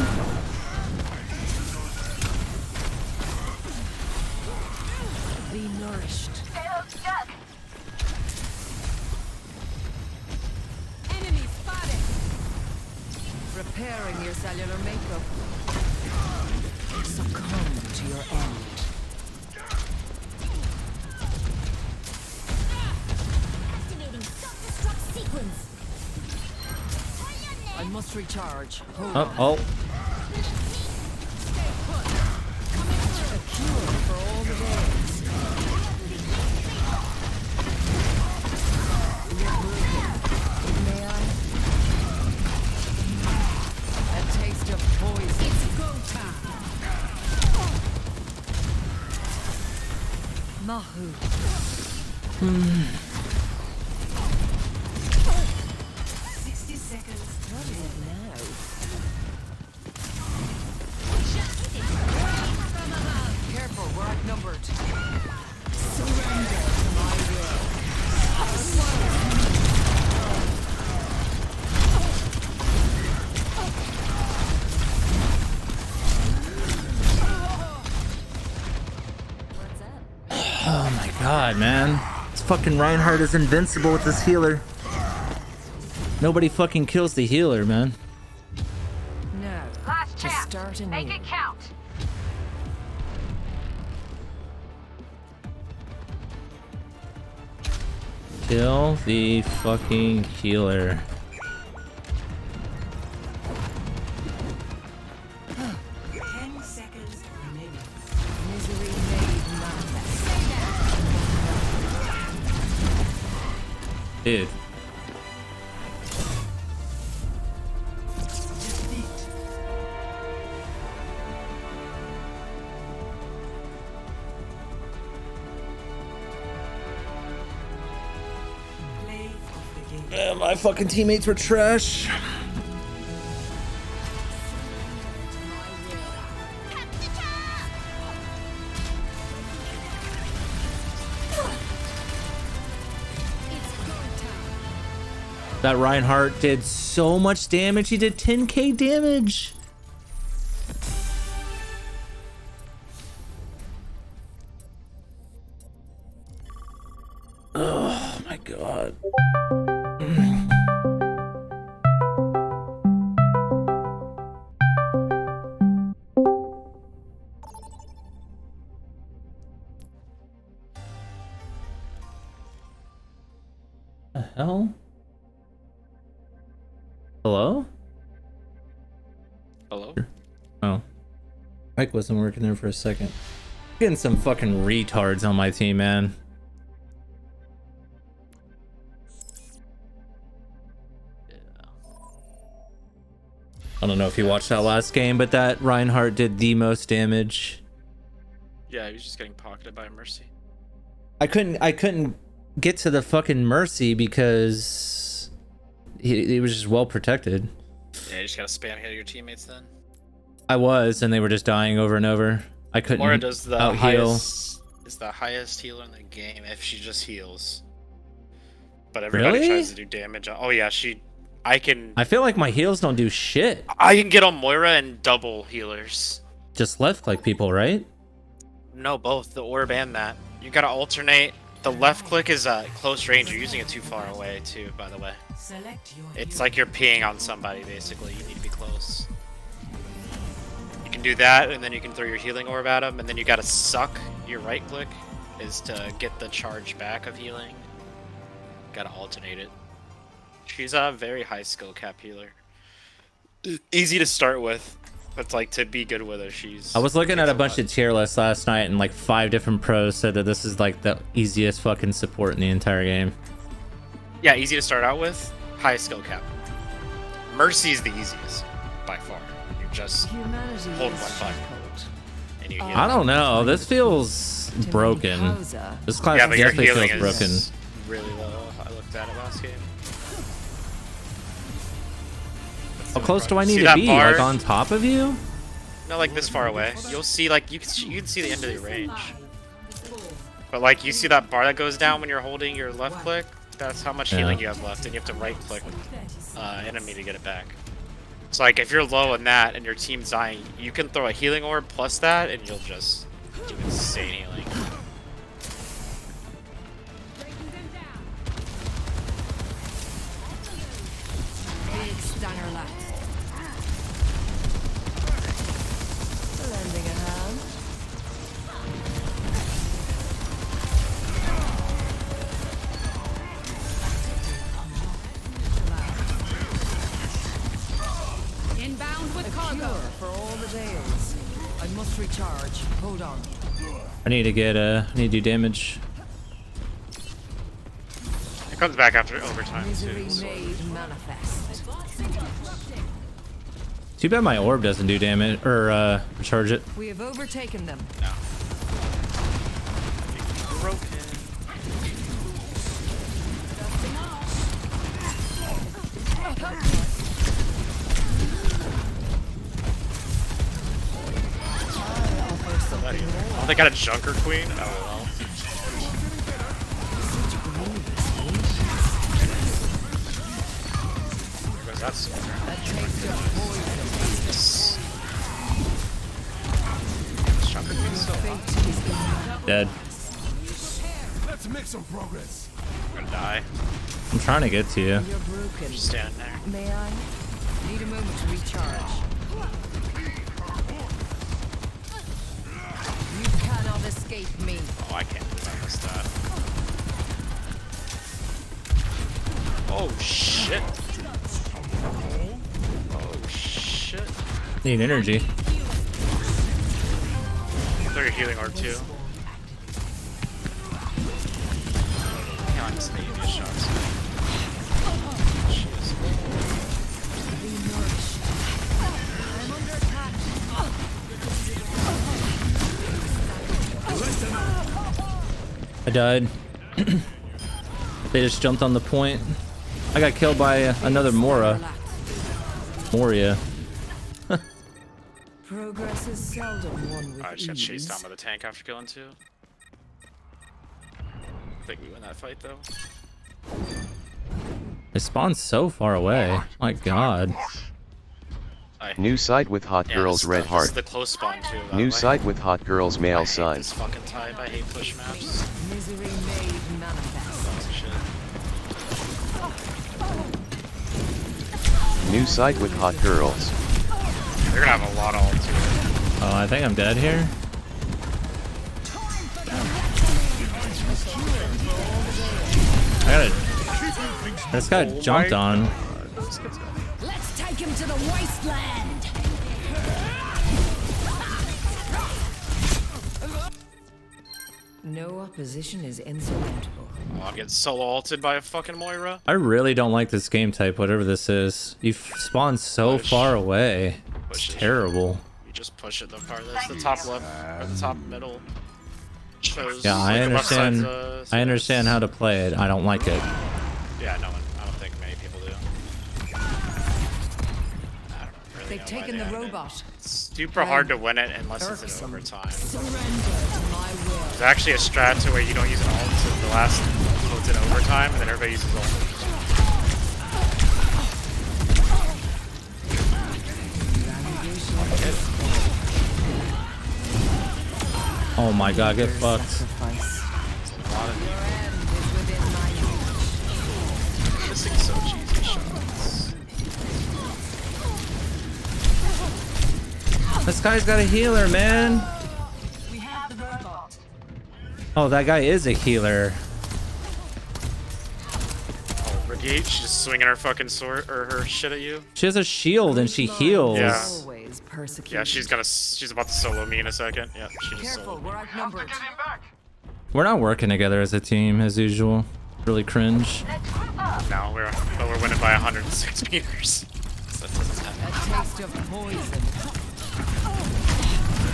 Speaker 6: Be nourished.
Speaker 8: Payload stuck.
Speaker 1: Enemy spotted.
Speaker 6: Repairing your cellular makeup. Succumb to your end.
Speaker 8: Activating self-destruct sequence.
Speaker 6: I must recharge. Hold
Speaker 3: Oh,
Speaker 6: on.
Speaker 3: oh.
Speaker 6: A cure for all the days. You're broken. May I? A taste of poison.
Speaker 1: It's go time.
Speaker 6: Mahu. 60 seconds. What is it now? Careful, we're outnumbered. Surrender to my will.
Speaker 3: Oh my god, man. This fucking Reinhardt is invincible with this healer. Nobody fucking kills the healer, man.
Speaker 6: Now,
Speaker 8: Last
Speaker 6: to
Speaker 8: chance.
Speaker 6: start
Speaker 8: Make
Speaker 6: anew.
Speaker 8: it count.
Speaker 3: Kill the fucking healer. Dude.
Speaker 2: Play of the game.
Speaker 3: My fucking teammates were trash. That Reinhardt did so much damage. He did 10k damage. Oh my god. The hell? Hello?
Speaker 11: Hello?
Speaker 3: Oh. Mike wasn't working there for a second. Getting some fucking retards on my team, man. I don't know if you watched that last game, but that Reinhardt did the most damage.
Speaker 11: Yeah, he was just getting pocketed by Mercy.
Speaker 3: I couldn't get to the fucking Mercy because he was just well protected.
Speaker 11: Yeah, you just gotta spam hit your teammates then.
Speaker 3: I was, and they were just dying over and over. I couldn't
Speaker 11: Moira does the
Speaker 3: out heal.
Speaker 11: highest, is the highest healer in the game if she just heals. But everybody
Speaker 3: Really?
Speaker 11: tries to do damage. Oh yeah, I
Speaker 3: feel like my heals don't do shit.
Speaker 11: I can get on Moira and double healers.
Speaker 3: Just left click people, right?
Speaker 11: No, both the orb and that. You gotta alternate. The left click is close range. You're using it too far away too, by the way.
Speaker 2: Select your
Speaker 11: It's
Speaker 2: hero.
Speaker 11: like you're peeing on somebody basically. You need to be close. You can do that, and then you can throw your healing orb at them, and then you gotta suck. Your right click is to get the charge back of healing. Gotta alternate it. She's a very high skill cap healer. Easy to start with, but like to be good with her, she's.
Speaker 3: I was looking at
Speaker 11: takes
Speaker 3: a bunch
Speaker 11: lot.
Speaker 3: of tier lists last night, and like 5 different pros said that this is like the easiest fucking support in the entire game.
Speaker 11: Yeah, easy to start out with. High skill cap. Mercy is the easiest by far. You just
Speaker 6: Humanity
Speaker 11: hold
Speaker 6: is
Speaker 11: one button
Speaker 6: shackled.
Speaker 11: and you heal.
Speaker 3: I don't know. This feels broken.
Speaker 6: Hauser.
Speaker 3: This class
Speaker 11: Yeah, but your
Speaker 3: definitely
Speaker 11: healing
Speaker 3: feels broken.
Speaker 11: is really low. I looked at it last game.
Speaker 3: How close do I
Speaker 11: See
Speaker 3: need to
Speaker 11: that
Speaker 3: be?
Speaker 11: bar?
Speaker 3: Like on top of you?
Speaker 11: No, like this far away. You'll see, like you can see the end of your range. But like you see that bar that goes down when you're holding your left click. That's how much healing you have left, and you have to right click enemy to get it back. So like if you're low on that and your team's dying, you can throw a healing orb plus that, and you'll just do insane healing.
Speaker 1: Big stunner left.
Speaker 6: Lending a hand.
Speaker 1: Inbound with
Speaker 6: A
Speaker 1: cargo.
Speaker 6: cure for all the tales. I must recharge. Hold on.
Speaker 3: I need to get I need to do damage.
Speaker 11: It comes back after overtime
Speaker 6: Misery
Speaker 11: too. So.
Speaker 6: made manifest.
Speaker 3: Too bad my orb doesn't do damage or recharge it.
Speaker 6: We have overtaken them.
Speaker 11: Broken. Oh, they got a Junker Queen? Oh well. There goes that sword. This Junker Queen's still alive.
Speaker 3: Dead.
Speaker 9: Let's make some progress.
Speaker 11: I'm gonna die.
Speaker 3: I'm trying to get to you.
Speaker 6: You're broken.
Speaker 11: Just standing there.
Speaker 6: May I? Need a moment to recharge. You cannot escape me.
Speaker 11: Oh, I can't believe I missed that. Oh shit. Oh shit.
Speaker 3: Need energy.
Speaker 11: Throw your healing orb too. Hang on, just need these shots.
Speaker 3: I died. They just jumped on the point. I got killed by another Moria.
Speaker 6: Progress is seldom won with
Speaker 11: I just got chased
Speaker 6: ease.
Speaker 11: down by the tank after killing 2. I think we win that fight though.
Speaker 3: They spawned so far away. My god.
Speaker 10: New site with hot girls red
Speaker 11: This
Speaker 10: heart.
Speaker 11: is the close spawn too. by the
Speaker 10: New
Speaker 11: way.
Speaker 10: site with hot girls
Speaker 11: I
Speaker 10: male
Speaker 11: hate
Speaker 10: sign.
Speaker 11: this fucking type. I hate push maps.
Speaker 6: Misery made manifest.
Speaker 11: Shit.
Speaker 10: New site with hot girls.
Speaker 11: They're gonna have a lot of ult too.
Speaker 3: Oh, I think I'm dead here. I just got jumped on.
Speaker 1: Let's take him to the wasteland.
Speaker 6: No opposition is insurmountable.
Speaker 11: Oh, I'm getting solo ulted by a fucking Moira.
Speaker 3: I really don't like this game type, whatever this is. You spawn so
Speaker 11: Push.
Speaker 3: far away.
Speaker 11: Push
Speaker 3: It's
Speaker 11: it.
Speaker 3: terrible.
Speaker 11: You just push it the part that's the top left or the top middle. Shows
Speaker 3: Yeah, I
Speaker 11: like, the left side's,
Speaker 3: understand. I understand how to play it. I don't like it.
Speaker 11: Yeah, no one. I don't think many people do. I don't really
Speaker 6: They've
Speaker 11: know
Speaker 6: taken
Speaker 11: why
Speaker 6: the
Speaker 11: they have it.
Speaker 6: robot.
Speaker 11: It's super hard to win it unless it's in
Speaker 6: Irksome.
Speaker 11: overtime.
Speaker 1: Surrender to my will.
Speaker 11: There's actually a strat to where you don't use an ult until the last ult's in overtime, and then everybody uses ult.
Speaker 3: Oh my god, get fucked.
Speaker 6: Sacrifice.
Speaker 11: A lot of
Speaker 6: Your end is within my reach.
Speaker 11: this thing's so cheesy shots.
Speaker 3: This guy's got a healer, man.
Speaker 8: We have the robot.
Speaker 3: Oh, that guy is a healer.
Speaker 11: Oh, Brigitte, she's just swinging her fucking sword or her shit at you.
Speaker 3: She has a shield and she heals.
Speaker 11: Yeah.
Speaker 6: Always persecuted.
Speaker 11: Yeah, she's about to solo me in a second. Yeah, she just
Speaker 6: Careful,
Speaker 11: soloed.
Speaker 6: we're outnumbered.
Speaker 7: Get him back.
Speaker 3: We're not working together as a team as usual. Really cringe.
Speaker 11: No, but we're winning by 106 meters. So that doesn't
Speaker 6: A
Speaker 11: happen.
Speaker 6: taste of poison.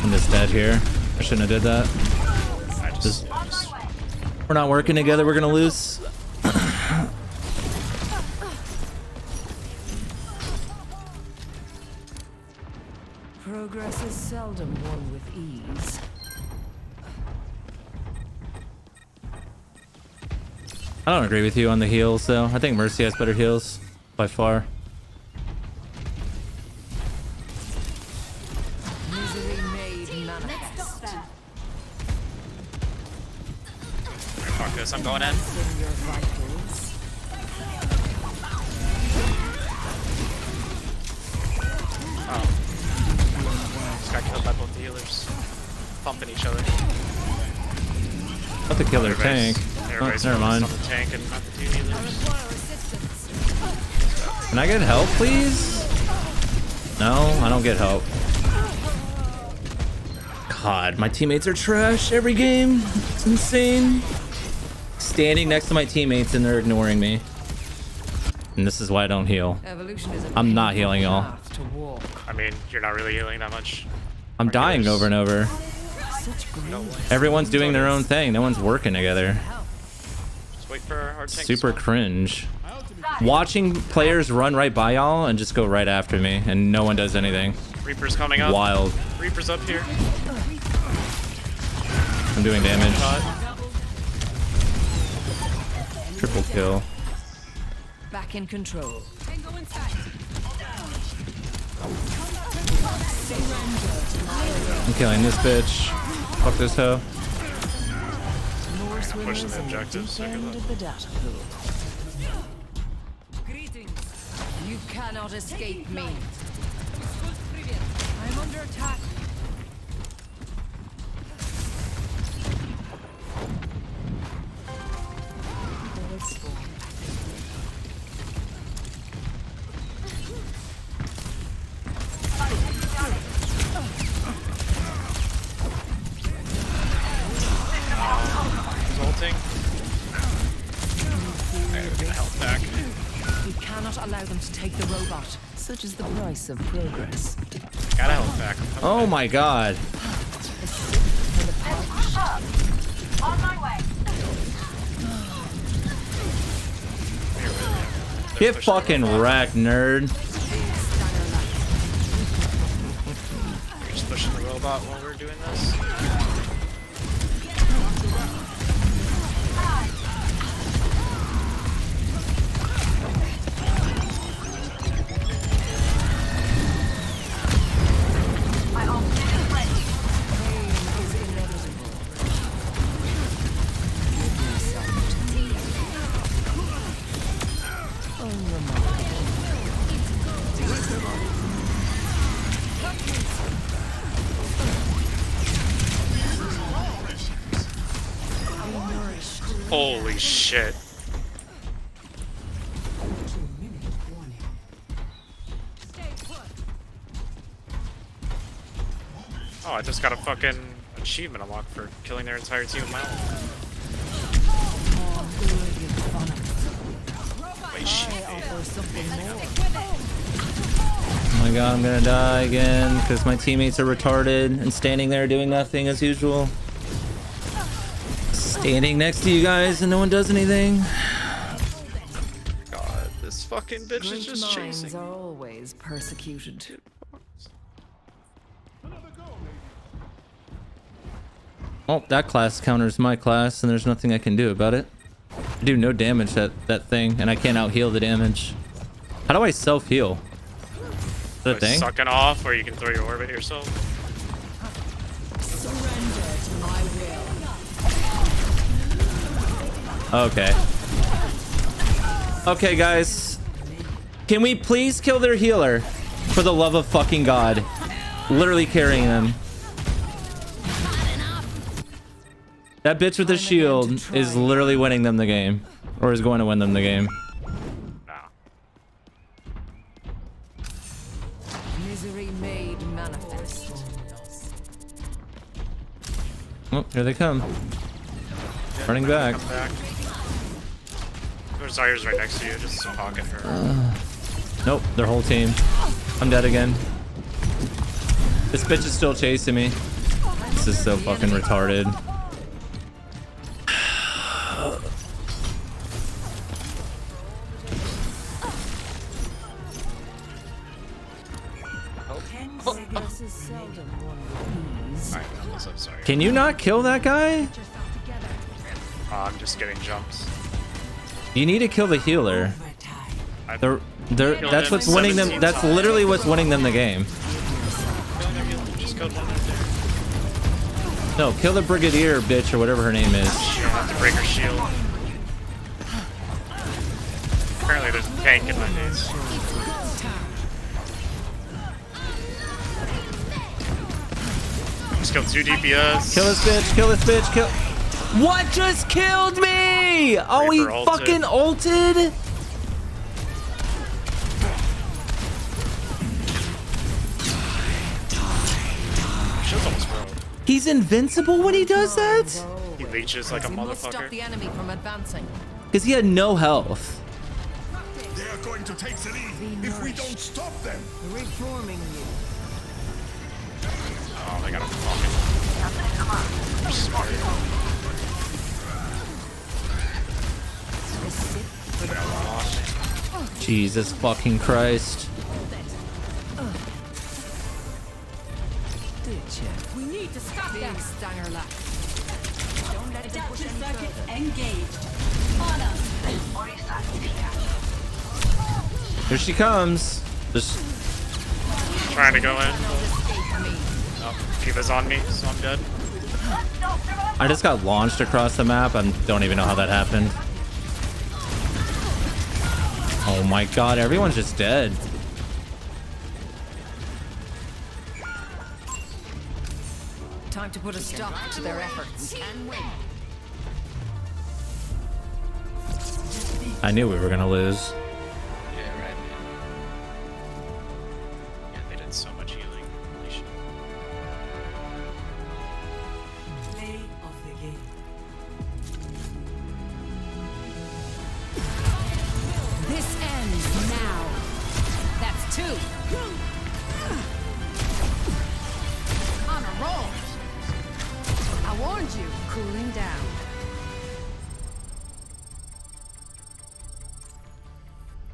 Speaker 3: I'm just dead here. I shouldn't have did that.
Speaker 11: I just
Speaker 3: We're not working together. We're gonna lose.
Speaker 6: Progress is seldom won with ease.
Speaker 3: I don't agree with you on the heals though. I think Mercy has better heals by far.
Speaker 6: Misery made manifest.
Speaker 11: fuck this. I'm going in.
Speaker 6: In your vitals.
Speaker 11: Just got killed by both the healers. Bumping each other.
Speaker 3: Not to kill their tank. Oh,
Speaker 11: Everybody's
Speaker 3: never
Speaker 11: focused
Speaker 3: mind.
Speaker 11: on the tank and not the two healers.
Speaker 3: Can I get help, please? No, I don't get help. God, my teammates are trash every game. It's insane. Standing next to my teammates and they're ignoring me. And this is why I don't heal.
Speaker 6: Evolution is a
Speaker 3: I'm not
Speaker 6: painful
Speaker 3: healing y'all.
Speaker 6: path to walk.
Speaker 11: I mean, you're not really healing that much.
Speaker 3: I'm dying
Speaker 11: healers.
Speaker 3: over and over.
Speaker 6: Such grief.
Speaker 3: Everyone's doing their own thing. No one's working together.
Speaker 11: Just wait for our tank.
Speaker 3: Super cringe. Watching players run right by y'all and just go right after me and no one does anything.
Speaker 11: Reaper's coming up.
Speaker 3: Wild.
Speaker 11: Reaper's up here.
Speaker 3: I'm doing damage. Triple kill.
Speaker 6: Back in control.
Speaker 1: Tango in sight.
Speaker 3: I'm killing this bitch. Fuck this hoe.
Speaker 6: More swimmers
Speaker 11: pushing the
Speaker 6: in the
Speaker 11: objectives, so
Speaker 6: deep
Speaker 11: good
Speaker 6: end
Speaker 11: luck.
Speaker 6: of the data pool.
Speaker 1: Greetings.
Speaker 6: You cannot escape me.
Speaker 1: I'm under attack.
Speaker 11: Ulting. Alright, we're gonna help back.
Speaker 6: We cannot allow them to take the robot. Such is the price of progress.
Speaker 11: Got a health back. I'm coming
Speaker 3: Oh
Speaker 11: back.
Speaker 3: my god.
Speaker 8: On my way.
Speaker 11: Here, really.
Speaker 3: Get fucking wrecked, nerd.
Speaker 11: You're just pushing the robot while we're doing this.
Speaker 8: My ultimate is ready.
Speaker 6: Pain is inevitable.
Speaker 11: Holy shit. Oh, I just got a fucking achievement unlocked for killing their entire team of my own. Wait, shit.
Speaker 3: Oh my god, I'm gonna die again because my teammates are retarded and standing there doing nothing as usual. Standing next to you guys and no one does anything.
Speaker 11: God, this fucking bitch is
Speaker 6: Great
Speaker 11: just
Speaker 6: minds
Speaker 11: chasing.
Speaker 6: are always persecuted.
Speaker 3: Oh, that class counters my class and there's nothing I can do about it. I do no damage at that thing and I can't out heal the damage. How do I self heal? Is that a
Speaker 11: By
Speaker 3: thing?
Speaker 11: sucking off, or you can throw your orb at yourself.
Speaker 3: Okay. Okay, guys. Can we please kill their healer? For the love of fucking God. Literally carrying them. That bitch with the shield is literally winning them the game. Or is going to win them the game.
Speaker 11: Nah.
Speaker 6: Misery made manifest.
Speaker 3: Oh, here they come. Running back.
Speaker 11: Come back. There's Zaya's right next to you, just pocket her.
Speaker 3: Nope, their whole team. I'm dead again. This bitch is still chasing me. This is so fucking retarded.
Speaker 6: This is seldom one with ease.
Speaker 11: Alright, I'm sorry.
Speaker 3: Can you not kill that guy?
Speaker 11: I'm just getting jumped.
Speaker 3: You need to kill the healer. That's what's winning them. That's literally what's winning them the game.
Speaker 11: Just killed one right there.
Speaker 3: No, kill the brigadier bitch or whatever her name is.
Speaker 11: She'll have to break her shield. Apparently there's a tank in my base. Just killed 2 DPS.
Speaker 3: Kill this bitch. Kill this bitch. Kill. What just killed me? Oh, he
Speaker 11: Reaper ulted.
Speaker 3: fucking ulted.
Speaker 11: Shield's almost broke.
Speaker 3: He's invincible when he does that?
Speaker 11: He leeches like a
Speaker 6: We must stop
Speaker 11: motherfucker.
Speaker 6: the enemy from advancing.
Speaker 3: Because he had no health.
Speaker 9: They are going to take the lead if we don't stop them.
Speaker 6: Reforming you.
Speaker 11: Oh, they got a fucking. They're smart. They got lost.
Speaker 3: Jesus fucking Christ.
Speaker 6: Did you?
Speaker 1: We need to stop
Speaker 6: Big
Speaker 1: them.
Speaker 6: stanger lap.
Speaker 1: Don't let them push any further. Engaged. On us.
Speaker 8: Orisa is here.
Speaker 3: Here she comes. Just
Speaker 11: Trying to go in. Oh, Kiva's on me, so I'm dead.
Speaker 3: I just got launched across the map. I don't even know how that happened. Oh my god, everyone's just dead.
Speaker 6: Time to put a stop to their efforts.
Speaker 3: I knew we were gonna lose.
Speaker 11: Yeah, right. Yeah, they did so much healing. Holy shit.
Speaker 2: Play of the game.
Speaker 1: This ends now. That's 2. I warned you. Cooling down.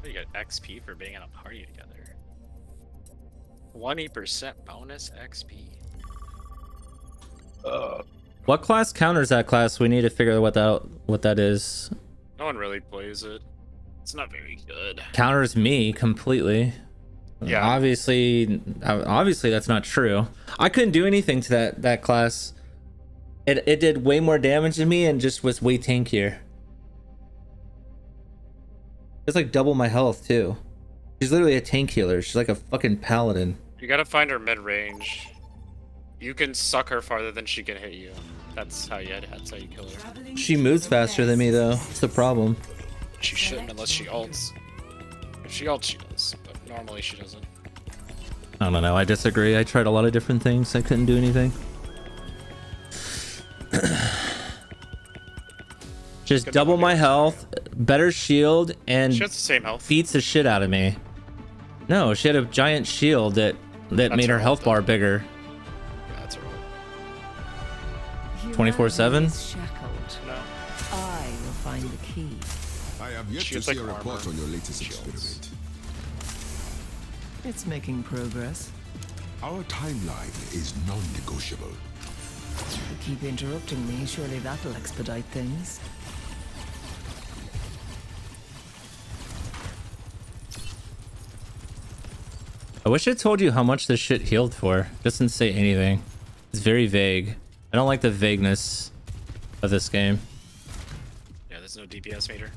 Speaker 11: You get XP for being in a party together. 20% bonus XP.
Speaker 3: What class counters that class? We need to figure out what that is.
Speaker 11: No one really plays it. It's not very good.
Speaker 3: Counters me completely.
Speaker 11: Yeah.
Speaker 3: Obviously that's not true. I couldn't do anything to that class. It did way more damage than me and just was way tankier. It's like double my health too. She's literally a tank healer. She's like a fucking paladin.
Speaker 11: You gotta find her mid-range. You can suck her farther than she can hit you. That's how you kill her.
Speaker 3: She moves faster than me though. It's the problem.
Speaker 11: She shouldn't unless she ults. If she ults, she does, but normally she doesn't.
Speaker 3: I don't know. I disagree. I tried a lot of different things. I couldn't do anything. Just double my health, better shield, and
Speaker 11: She has the same health.
Speaker 3: beats the shit out of me. No, she had a giant shield that made her health bar bigger.
Speaker 11: Yeah, that's her ult.
Speaker 3: 24/7?
Speaker 6: Shackled.
Speaker 11: No.
Speaker 6: I will find the key.
Speaker 9: I have yet
Speaker 11: She
Speaker 9: to
Speaker 11: has,
Speaker 9: see
Speaker 11: like,
Speaker 9: a report
Speaker 11: armor.
Speaker 9: on your latest
Speaker 11: Shields.
Speaker 9: experiment.
Speaker 6: It's making progress.
Speaker 9: Our timeline is non-negotiable.
Speaker 6: You keep interrupting me, surely that'll expedite things.
Speaker 3: I wish it told you how much this shit healed for. It doesn't say anything. It's very vague. I don't like the vagueness of this game.
Speaker 11: Yeah, there's no DPS meter.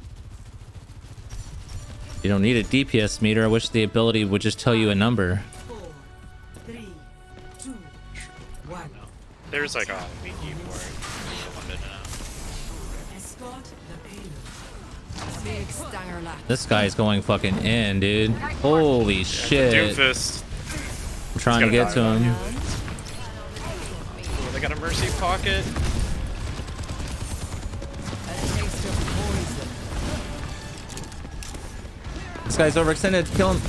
Speaker 3: You don't need a DPS meter. I wish the ability would just tell you a number.
Speaker 2: 4, 3, 2, 1.
Speaker 11: There's like a wiki for it. Limited now.
Speaker 2: Escort the payload.
Speaker 1: Big stanger lap.
Speaker 3: This guy's going fucking in, dude. Holy shit.
Speaker 11: Doomfist.
Speaker 3: I'm trying to get to him.
Speaker 11: Ooh, they got a mercy pocket.
Speaker 6: A taste of poison.
Speaker 3: This guy's overextended. Kill him.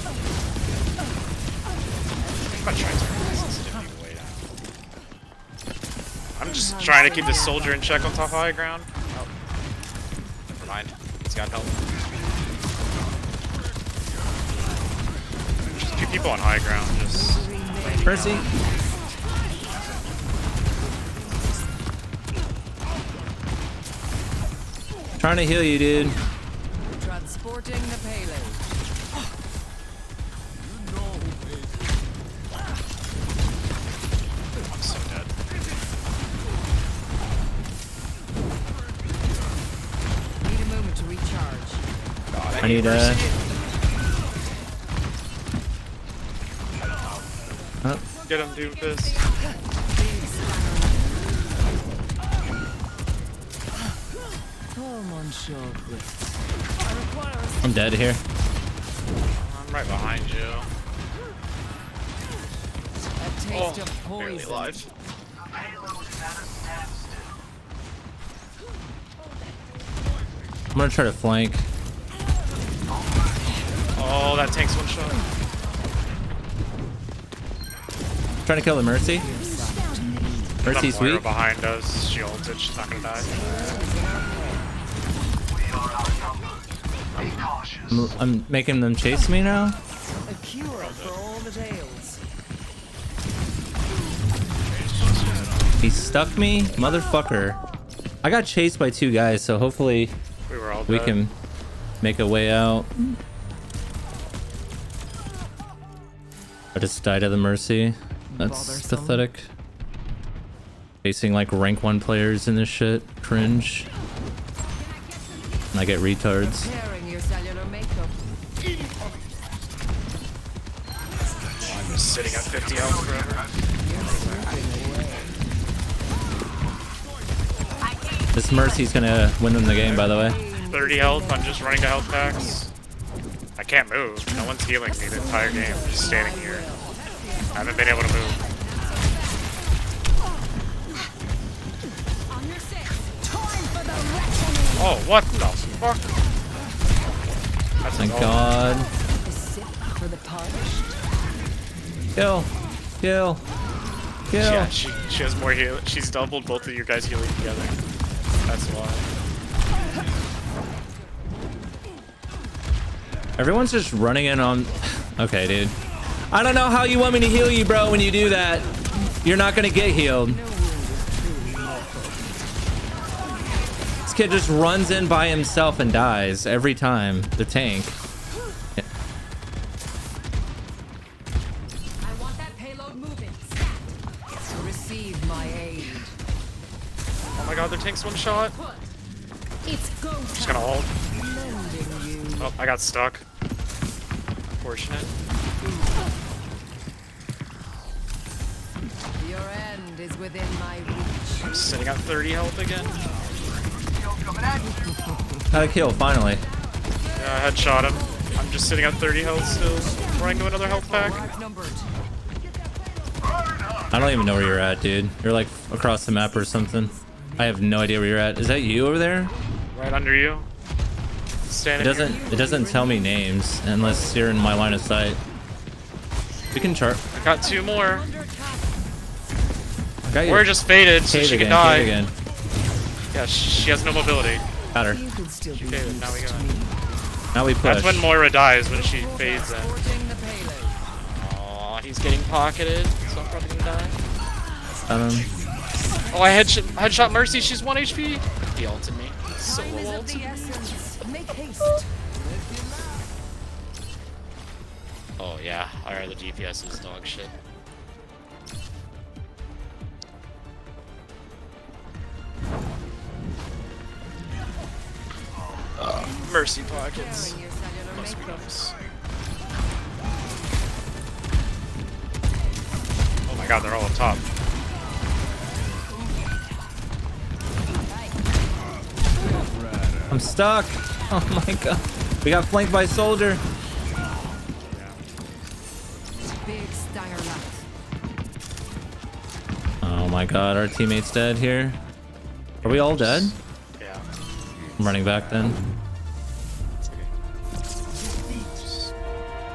Speaker 11: I'm not trying to sensitivity way down. I'm just trying to keep this soldier in check on top of high ground. Oh. Never mind. He's got help. Just keep people on high ground. Just
Speaker 3: Mercy. Trying to heal you, dude.
Speaker 6: Transporting the payload.
Speaker 11: I'm so dead.
Speaker 6: Need a moment to recharge.
Speaker 11: God,
Speaker 3: I need a.
Speaker 11: Get him, Doomfist.
Speaker 6: Come on, Shawkwood.
Speaker 3: I'm dead here.
Speaker 11: I'm right behind you.
Speaker 6: A taste of
Speaker 11: Barely
Speaker 6: poison.
Speaker 11: alive.
Speaker 3: I'm gonna try to flank.
Speaker 11: Oh, that tank's one shot.
Speaker 3: Trying to kill the Mercy. Mercy's
Speaker 11: Moira
Speaker 3: weak.
Speaker 11: behind us. She ulted. She's not gonna die.
Speaker 3: I'm making them chase me now.
Speaker 6: A cure for all the tales.
Speaker 3: He stuck me, motherfucker. I got chased by two guys, so hopefully
Speaker 11: We were all
Speaker 3: we
Speaker 11: dead.
Speaker 3: can make a way out. I just died of the Mercy. That's
Speaker 6: Bothersome.
Speaker 3: pathetic. Facing like rank 1 players in this shit. Cringe. And I get retards.
Speaker 6: Tearing your cellular makeup.
Speaker 11: I'm just sitting at 50 health forever.
Speaker 3: This Mercy's gonna win them the game, by the way.
Speaker 11: 30 health. I'm just running to health packs. I can't move. No one's healing me the entire game. I'm just standing here. I haven't been able to move. Oh, what the fuck? That's
Speaker 3: Thank
Speaker 11: all.
Speaker 3: God.
Speaker 6: A sip for the polished.
Speaker 3: Kill. Kill. Kill.
Speaker 11: Yeah, she has more heal. She's doubled both of you guys healing together. That's why.
Speaker 3: Everyone's just running in on... Okay, dude. I don't know how you want me to heal you, bro, when you do that. You're not gonna get healed. This kid just runs in by himself and dies every time. The tank.
Speaker 1: I want that payload moving.
Speaker 6: Receive my aid.
Speaker 11: Oh my god, their tank's one shot.
Speaker 1: It's go time.
Speaker 11: Just gonna hold. Oh, I got stuck. Unfortunate.
Speaker 6: Your end is within my reach.
Speaker 11: I'm sitting at 30 health again.
Speaker 3: Got a kill, finally.
Speaker 11: Yeah, I headshot him. I'm just sitting at 30 health still. Running to another health pack.
Speaker 3: I don't even know where you're at, dude. You're like across the map or something. I have no idea where you're at. Is that you over there?
Speaker 11: Right under you. Standing
Speaker 3: It doesn't tell me names unless you're in my line of sight. We can chart.
Speaker 11: I got 2 more.
Speaker 3: I got you.
Speaker 11: We're just faded, so
Speaker 3: Cave
Speaker 11: she
Speaker 3: again,
Speaker 11: can die.
Speaker 3: cave again.
Speaker 11: Yeah, she has no mobility.
Speaker 3: Got her.
Speaker 6: You can still
Speaker 11: She
Speaker 6: be
Speaker 11: faded. Now we go.
Speaker 3: Now we push.
Speaker 11: That's when Moira dies, when she fades in.
Speaker 6: transporting the payload.
Speaker 11: Aw, he's getting pocketed, so I'm probably gonna die. Oh, I headshot Mercy. She's 1 HP. He ulted me. So
Speaker 6: Time is of
Speaker 11: ulted
Speaker 6: the
Speaker 11: me.
Speaker 6: essence. Make haste.
Speaker 11: Oh yeah, alright, the GPS is dog shit. Mercy pockets.
Speaker 6: Your cellular
Speaker 11: Must be
Speaker 6: matrix.
Speaker 11: nice. Oh my god, they're all up top.
Speaker 3: I'm stuck. Oh my god. We got flanked by soldier.
Speaker 6: Big stanger left.
Speaker 3: Oh my god, our teammate's dead here. Are we all dead?
Speaker 11: Yeah.
Speaker 3: I'm running back then.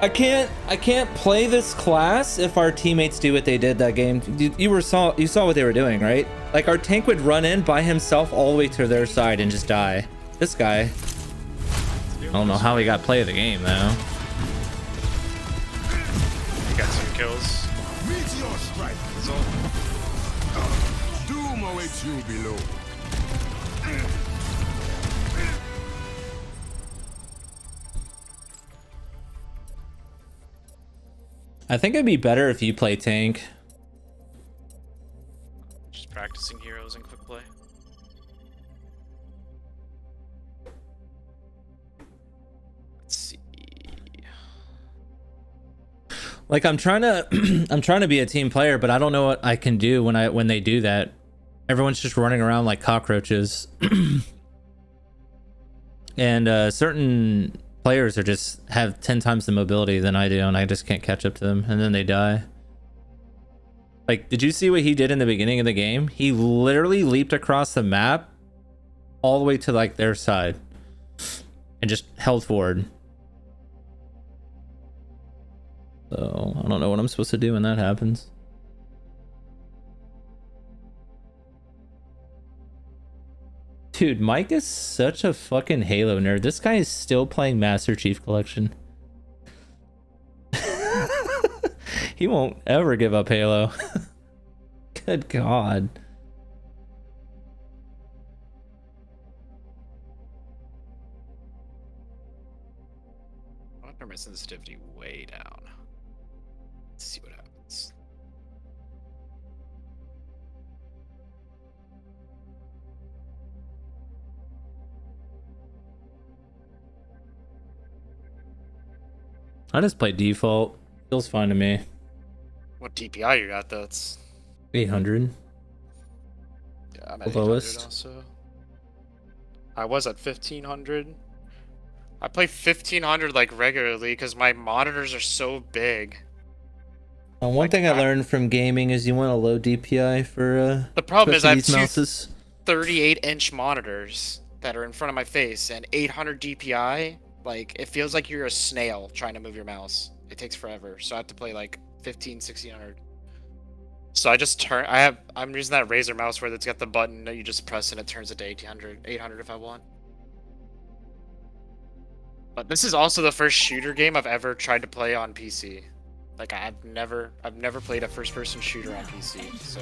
Speaker 3: I can't play this class if our teammates do what they did that game. You saw what they were doing, right? Like our tank would run in by himself all the way to their side and just die. This guy, I don't know how he got play of the game though.
Speaker 11: You got 2 kills.
Speaker 9: Meteor strike.
Speaker 11: So,
Speaker 9: Doom awaits you below.
Speaker 3: I think it'd be better if you play tank.
Speaker 11: just practicing heroes and quick play. Let's see.
Speaker 3: Like I'm trying to be a team player, but I don't know what I can do when they do that. Everyone's just running around like cockroaches. And certain players are just have 10 times the mobility than I do, and I just can't catch up to them, and then they die. Like, did you see what he did in the beginning of the game? He literally leaped across the map all the way to like their side and just held forward. So I don't know what I'm supposed to do when that happens. Dude, Mike is such a fucking Halo nerd. This guy is still playing Master Chief Collection. He won't ever give up Halo. Good God.
Speaker 11: I want to turn my sensitivity way down. Let's see what happens.
Speaker 3: I just play default. Feels fine to me.
Speaker 11: What DPI you got? That's
Speaker 3: 800.
Speaker 11: yeah, I'm at
Speaker 3: The
Speaker 11: 800
Speaker 3: lowest.
Speaker 11: also. I was at 1500. I play 1500 like regularly because my monitors are so big.
Speaker 3: One thing I learned from gaming is you want a low DPI for
Speaker 11: The problem is I have
Speaker 3: especially these
Speaker 11: two
Speaker 3: mouses.
Speaker 11: 38-inch monitors that are in front of my face, and 800 DPI. Like, it feels like you're a snail trying to move your mouse. It takes forever, so I have to play like 1600. So I just turn. I'm using that Razer mouse where it's got the button that you just press and it turns it to 800 if I want. But this is also the first shooter game I've ever tried to play on PC. Like I've never played a first-person shooter on PC. So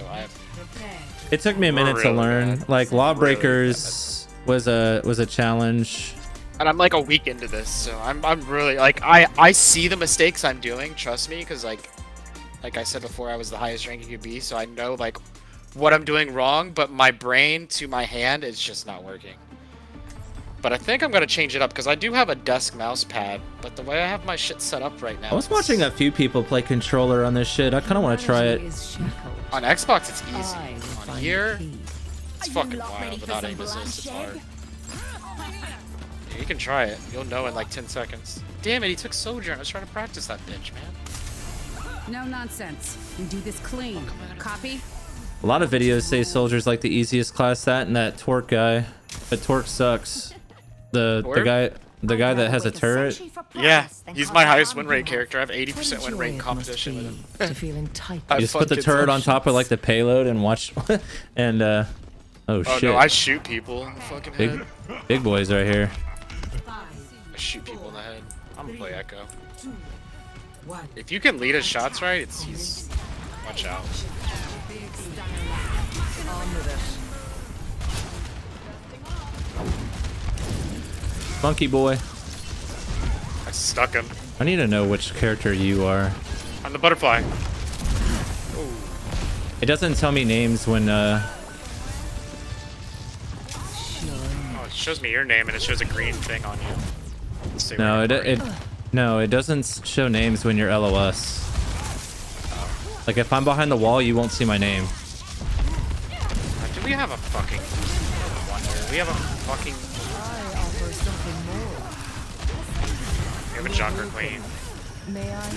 Speaker 3: It took me a minute to learn. Like Lawbreakers was a challenge.
Speaker 11: And I'm like a week into this, so I'm really like I see the mistakes I'm doing. Trust me, because like I said before, I was the highest rank you could be, so I know like what I'm doing wrong. But my brain to my hand is just not working. But I think I'm gonna change it up because I do have a desk mouse pad, but the way I have my shit set up right now.
Speaker 3: I was watching a few people play controller on this shit. I kind of want to try it.
Speaker 11: On Xbox, it's easy. On here, it's fucking wild. Without aim assist, it's hard. Yeah, you can try it. You'll know in like 10 seconds. Damn it, he took Sojourn. I was trying to practice that bitch, man.
Speaker 1: No nonsense. We do this clean. Copy?
Speaker 3: A lot of videos say Soldier's like the easiest class, that and that Torque guy. But Torque sucks. The guy that has a turret.
Speaker 11: Yeah, he's my highest win rate character. I have 80% win rate in competition with him.
Speaker 3: You just put the turret on top of like the payload and watch and oh shit.
Speaker 11: No, I shoot people in the fucking head.
Speaker 3: Big boys right here.
Speaker 11: I shoot people in the head. I'm gonna play Echo. If you can lead his shots right, he's watch out.
Speaker 3: Monkey boy.
Speaker 11: I stuck him.
Speaker 3: I need to know which character you are.
Speaker 11: I'm the butterfly. Ooh.
Speaker 3: It doesn't tell me names when
Speaker 11: Oh, it shows me your name and it shows a green thing on you.
Speaker 3: No, it doesn't show names when you're LOS. Like if I'm behind the wall, you won't see my name.
Speaker 11: Do we have a fucking wonder? We have a fucking We have a Junker Queen.
Speaker 6: May I?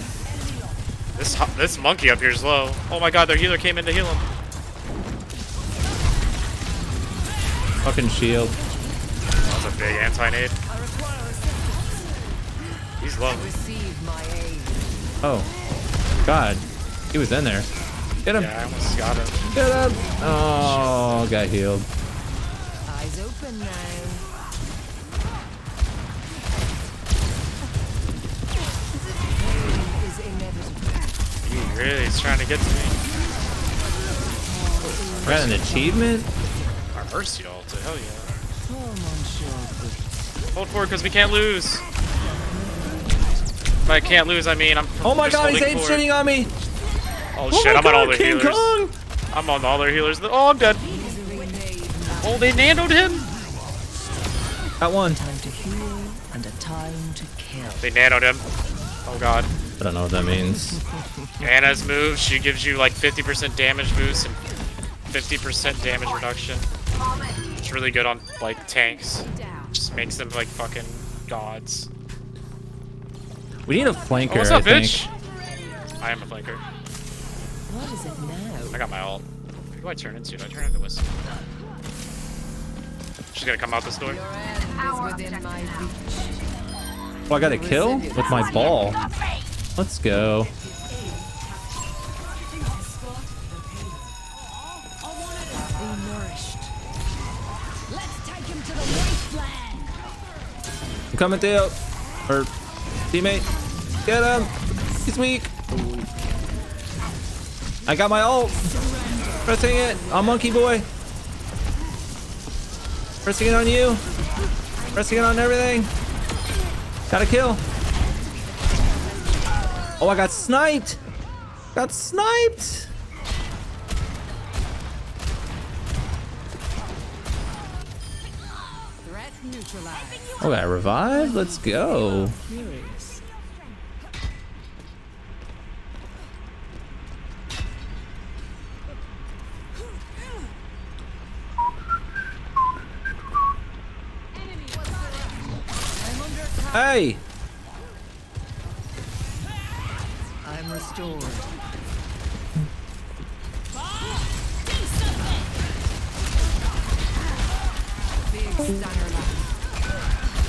Speaker 11: This monkey up here is low. Oh my god, their healer came in to heal him.
Speaker 3: Fucking shield.
Speaker 11: That was a big anti-nade. He's low.
Speaker 3: Oh. God. He was in there. Get him.
Speaker 11: Yeah, I almost got him.
Speaker 3: Get him. Oh, got healed.
Speaker 6: Eyes open now.
Speaker 11: Really, he's trying to get to me.
Speaker 3: Got an achievement?
Speaker 11: Our Mercy ult, hell yeah. Hold forward because we can't lose. If I can't lose, I mean I'm.
Speaker 3: Oh my god, he's ape shitting on me!
Speaker 11: Oh shit, I'm on all their
Speaker 3: King
Speaker 11: healers.
Speaker 3: Kong!
Speaker 11: I'm on all their healers. Oh, I'm dead. Oh, they nanoed him.
Speaker 3: Got one.
Speaker 6: Time to heal and a time to kill.
Speaker 11: They nanoed him. Oh god.
Speaker 3: I don't know what that means.
Speaker 11: Anna's move, she gives you like 50% damage boost and 50% damage reduction. It's really good on like tanks. Just makes them like fucking gods.
Speaker 3: We need a flanker,
Speaker 11: Oh, what's up,
Speaker 3: I think.
Speaker 11: bitch? I am a flanker.
Speaker 6: What is it now?
Speaker 11: I got my ult. Who do I turn into? Do I turn into Whistle? She's gonna come out this door.
Speaker 6: Within my reach.
Speaker 3: Oh, I got a kill with my ball. Let's go.
Speaker 6: Be nourished.
Speaker 1: Let's take him to the wasteland.
Speaker 3: I'm coming through. Or teammate. Get him. He's weak. I got my ult. Pressing it on Monkey Boy. Pressing it on you. Pressing it on everything. Got a kill. Oh, I got sniped. Got sniped.
Speaker 1: Threat neutralized.
Speaker 3: Oh, got revived. Let's go. Hey.
Speaker 6: I'm restored.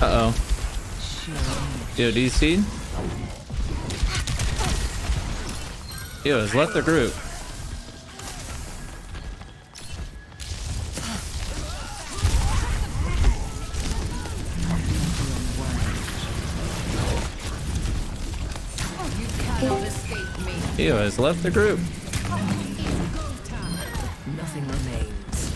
Speaker 3: Uh-oh. Yo, do you see? Yo, has left the group. Theo has left the group.
Speaker 6: Nothing remains.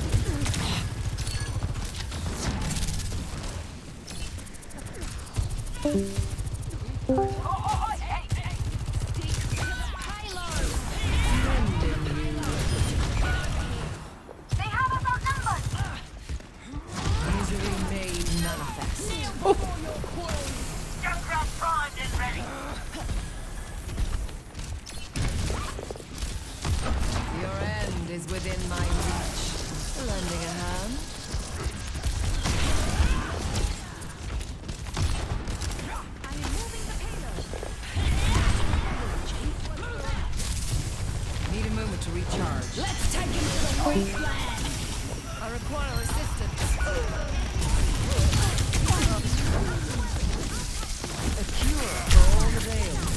Speaker 8: They have us outnumbered.
Speaker 6: Misery made manifest.
Speaker 8: Junkrat primed and ready.
Speaker 6: Your end is within my reach. Lending a hand. Need a moment to recharge.
Speaker 1: Let's take him to the wasteland.
Speaker 6: I require assistance. A cure for all the veils.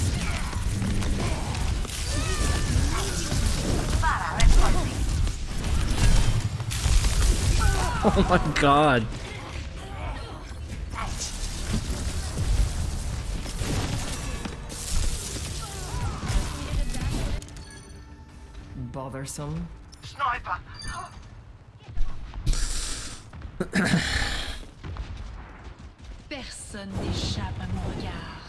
Speaker 3: Oh my god.
Speaker 6: Bothersome.
Speaker 7: Sniper!
Speaker 2: Personne n'échappe à mon regard.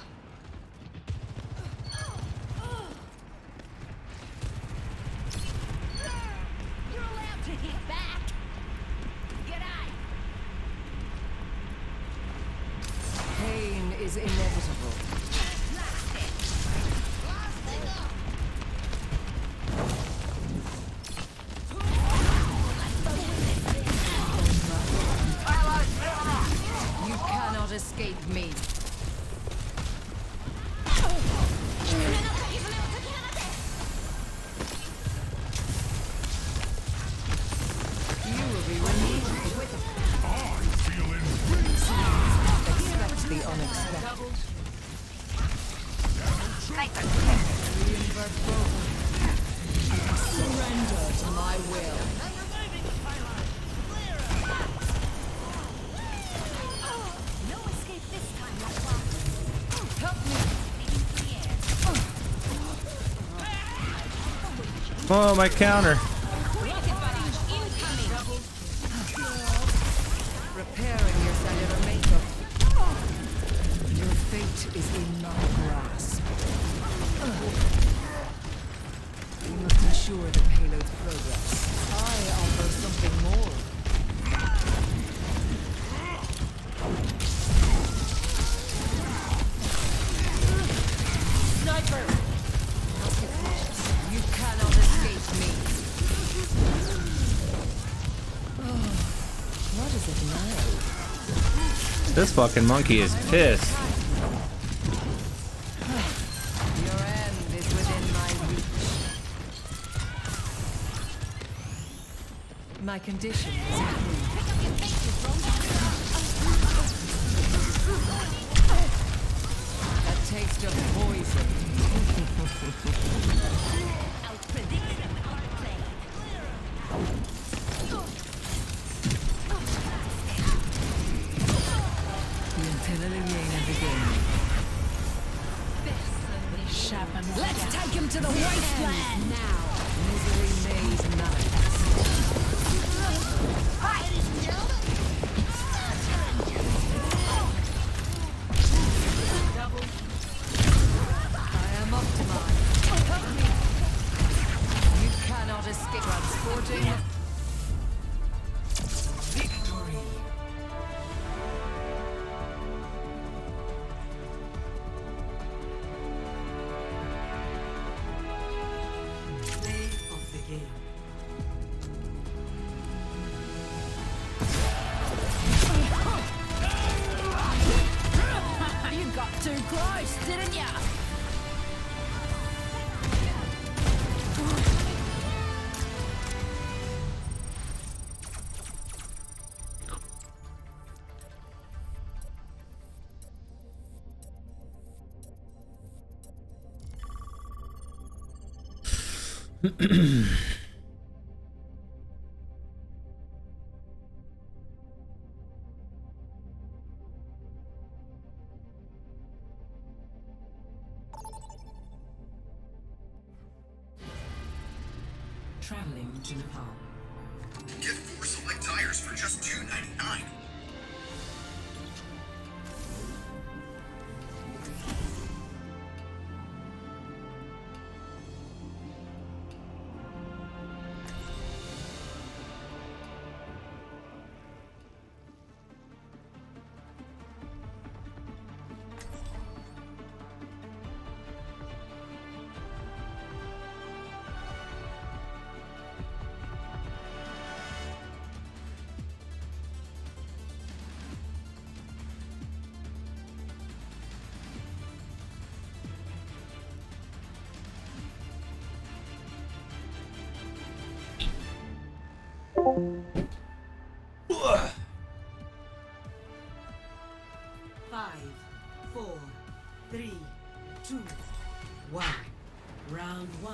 Speaker 1: You're allowed to hit back. G'day.
Speaker 6: Pain is inevitable. You cannot escape me. You will be removed.
Speaker 9: I'm feeling
Speaker 6: Expect the unexpected. Surrender to my will.
Speaker 1: No escape this time, my father.
Speaker 6: Help me.
Speaker 3: Oh, my counter.
Speaker 1: Rocket barrage incoming.
Speaker 6: Repairing your cellular makeup. Your fate is in my grasp. We must ensure the payload's progress. I offer something more. Sniper! You cannot escape me. What is it now?
Speaker 3: This fucking monkey is pissed.
Speaker 6: Your end is within my reach. My condition is improved.
Speaker 1: Pick up your paces,
Speaker 6: A taste of poison.
Speaker 1: Out-predicted and outplayed.
Speaker 6: L'intérêt begin.
Speaker 2: Personne n'échappe à mon
Speaker 1: Let's
Speaker 2: regard.
Speaker 1: take him to the wasteland now.
Speaker 6: Misery made manifest. I am optimized. Help me. You cannot escape transporting. Victory.
Speaker 2: Play of the game.
Speaker 1: You got too close, didn't ya?
Speaker 2: traveling to Nepal.
Speaker 9: Get 4 select tires for just $2.99.
Speaker 2: Five, 4, 3, 2, 1. Round 1.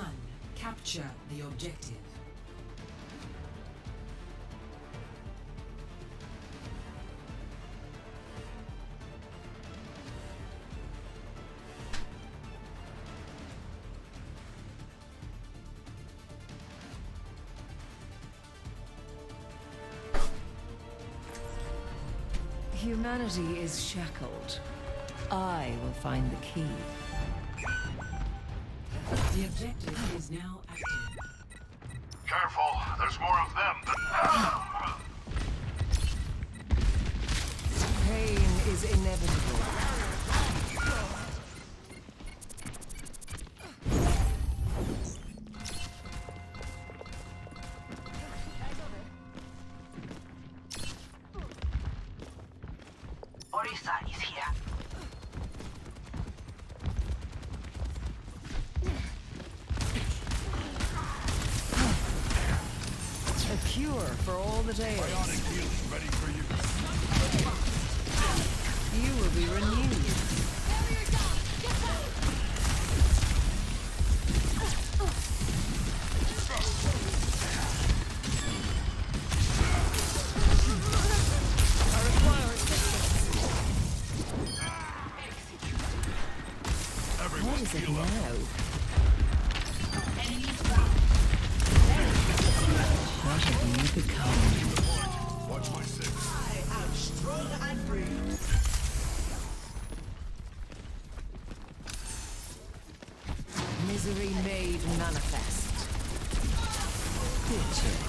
Speaker 2: Capture the objective.
Speaker 6: Humanity is shackled. I will find the key.
Speaker 2: The objective is now active.
Speaker 9: Careful, there's more of them than...
Speaker 6: Pain is inevitable.
Speaker 8: Orisa is here.
Speaker 6: A cure for all that ails.
Speaker 9: Bionic healing ready for you.
Speaker 6: You will be renewed. What is it now? What have you become?
Speaker 9: Watch my six.
Speaker 5: I am strong and free.
Speaker 6: Misery made manifest. Bitchin'.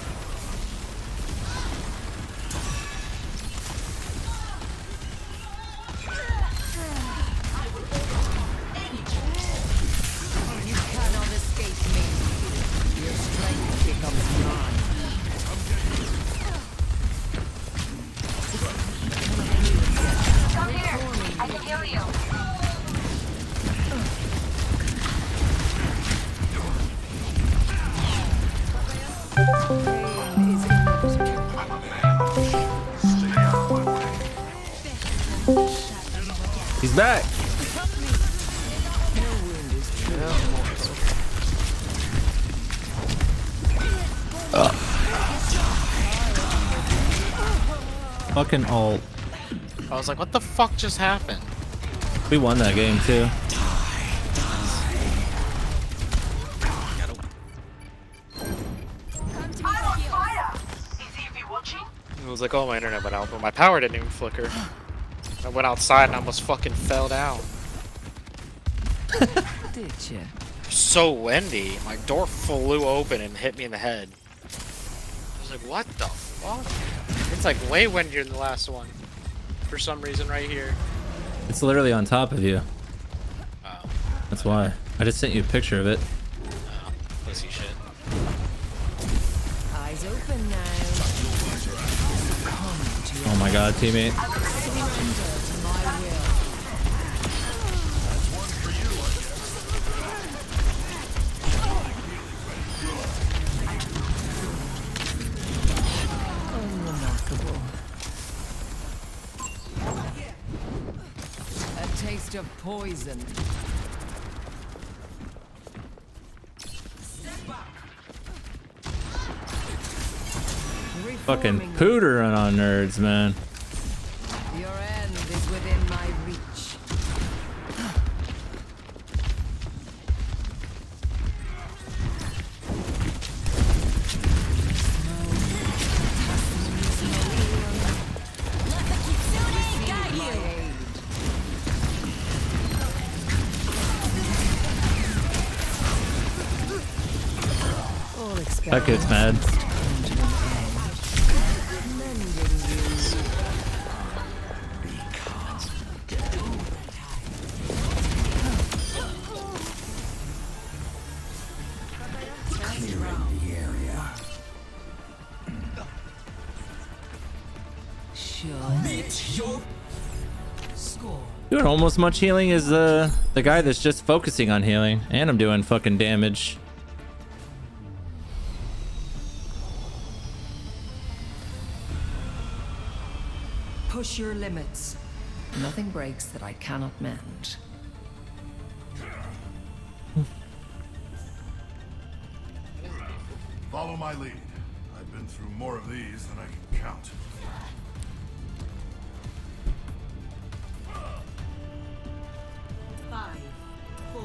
Speaker 6: You cannot escape me. Your strength becomes mine.
Speaker 8: Come here. I can heal you.
Speaker 6: Pain is inevitable.
Speaker 3: He's back.
Speaker 6: No wound is true.
Speaker 3: Fucking ult.
Speaker 11: I was like, what the fuck just happened?
Speaker 3: We won that game too.
Speaker 8: I'm on fire. Is he watching?
Speaker 11: It was like, oh, my internet went out, but my power didn't even flicker. I went outside and I almost fucking fell down.
Speaker 6: Did you?
Speaker 11: So windy. My door flew open and hit me in the head. I was like, what the fuck? It's like way windier than the last one. For some reason right here.
Speaker 3: It's literally on top of you.
Speaker 11: Oh.
Speaker 3: That's why. I just sent you a picture of it.
Speaker 11: Oh, pussy shit.
Speaker 6: Eyes open now.
Speaker 3: Oh my god, teammate.
Speaker 6: Surrender to my will. Unremarkable. A taste of poison.
Speaker 3: Fucking
Speaker 6: Reforming.
Speaker 3: pooter on nerds, man.
Speaker 6: Your end is within my reach.
Speaker 3: That kid's mad. Doing almost much healing as the guy that's just focusing on healing, and I'm doing fucking damage.
Speaker 6: Push your limits. Nothing breaks that I cannot mend.
Speaker 9: Follow my lead. I've been through more of these than I can count.
Speaker 2: Five, 4,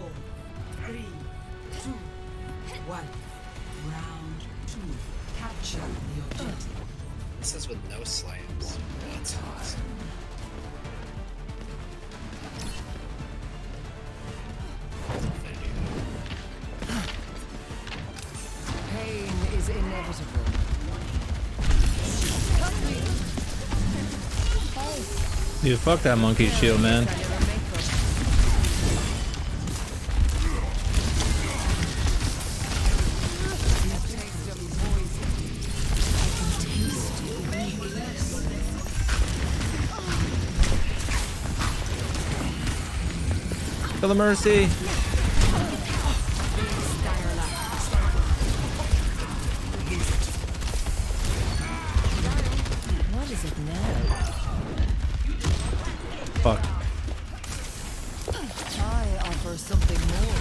Speaker 2: 3, 2, 1. Round 2. Capture the objective.
Speaker 11: This is with no slams. That's awesome.
Speaker 6: Pain is inevitable.
Speaker 3: Dude, fuck that monkey shield, man. Kill the Mercy.
Speaker 6: What is it now?
Speaker 3: Fuck.
Speaker 6: I offer something more.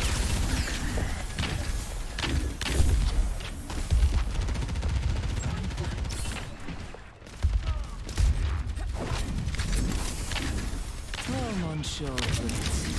Speaker 6: Come on, shoulders.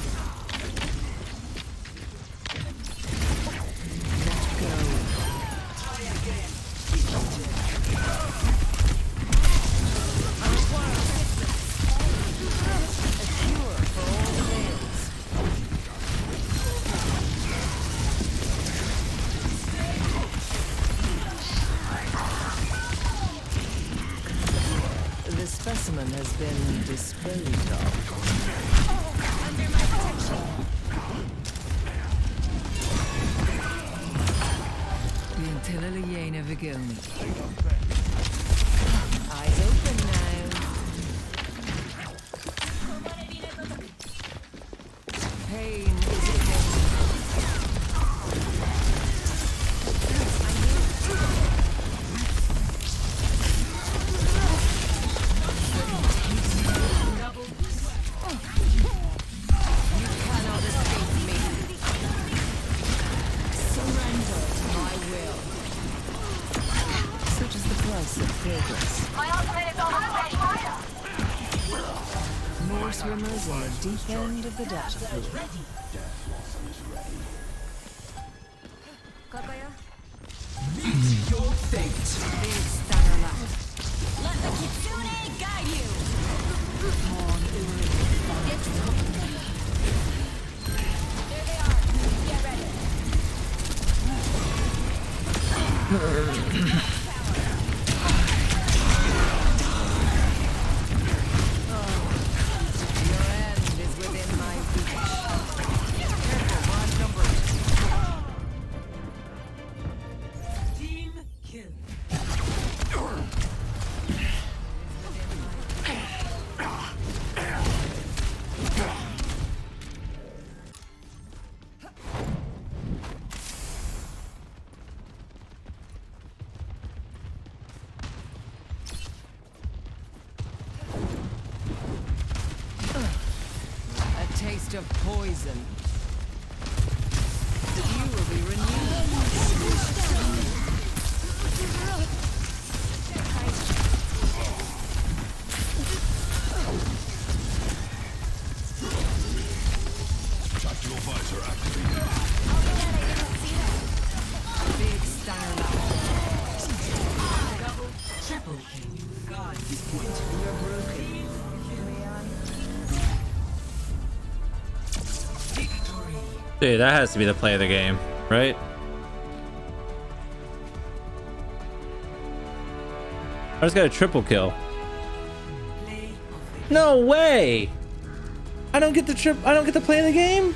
Speaker 6: The specimen has been disposed of. L'intella Liena Vigoni. Eyes open now. Pain is inevitable. You cannot escape me. Surrender to my will. Such is the price of progress.
Speaker 8: My ultimate is almost ready.
Speaker 6: More swimmers in the deep end of the data pool. Big Starlight.
Speaker 1: Let the Kitsune guide you.
Speaker 6: Come on,
Speaker 1: There they are. Get ready.
Speaker 6: your end is within my reach. Careful, odd number.
Speaker 2: Team kill.
Speaker 6: A taste of poison. You will be renewed.
Speaker 9: Tactical visor activated.
Speaker 6: Big Starlight.
Speaker 2: Triple kill. God's
Speaker 6: You're broken.
Speaker 2: victory.
Speaker 3: Dude, that has to be the play of the game, right? I just got a triple kill. No way! I don't get the I don't get to play the game?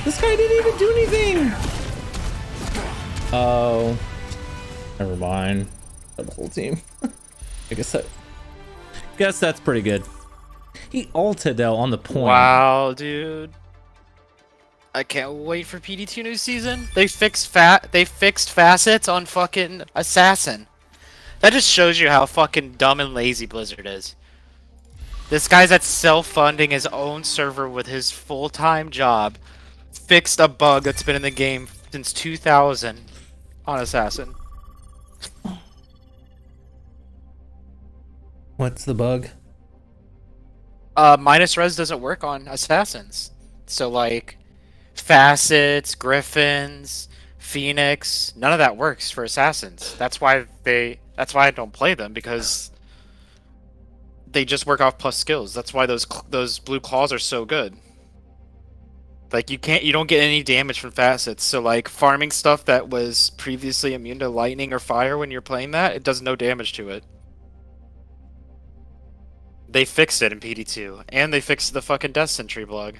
Speaker 3: This guy didn't even do anything! Oh. Never mind. The whole team. I guess that's pretty good. He ulted though on the point.
Speaker 11: Wow, dude. I can't wait for PD2 new season. They fixed facets on fucking Assassin. That just shows you how fucking dumb and lazy Blizzard is. This guy's at self-funding his own server with his full-time job. Fixed a bug that's been in the game since 2000 on Assassin.
Speaker 3: What's the bug?
Speaker 11: Minus res doesn't work on Assassins. So like facets, griffins, phoenix, none of that works for Assassins. That's why I don't play them, because they just work off plus skills. That's why those blue claws are so good. Like you don't get any damage from facets. So like farming stuff that was previously immune to lightning or fire when you're playing that, it does no damage to it. They fixed it in PD2, and they fixed the fucking Death Sentry bug.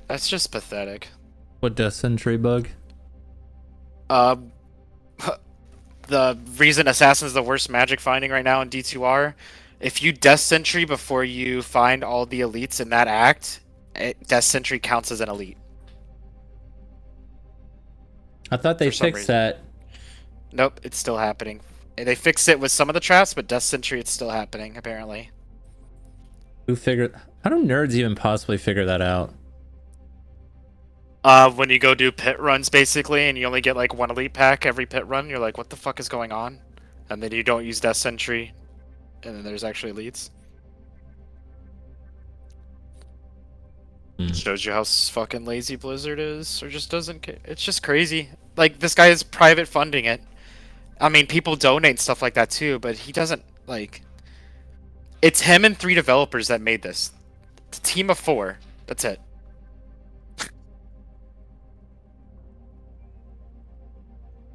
Speaker 11: That's just pathetic.
Speaker 3: What Death Sentry bug?
Speaker 11: The reason Assassin's the worst magic finding right now in D2R, if you Death Sentry before you find all the elites in that act, Death Sentry counts as an elite.
Speaker 3: I thought they fixed that.
Speaker 11: Nope, it's still happening. They fixed it with some of the traps, but Death Sentry, it's still happening, apparently.
Speaker 3: Who figured... How do nerds even possibly figure that out?
Speaker 11: When you go do pit runs, basically, and you only get like one elite pack every pit run, you're like, what the fuck is going on? And then you don't use Death Sentry, and then there's actually elites. Shows you how fucking lazy Blizzard is, or just doesn't care. It's just crazy. Like, this guy is private funding it. I mean, people donate stuff like that too, but he doesn't, like... It's him and 3 developers that made this. It's a team of 4. That's it.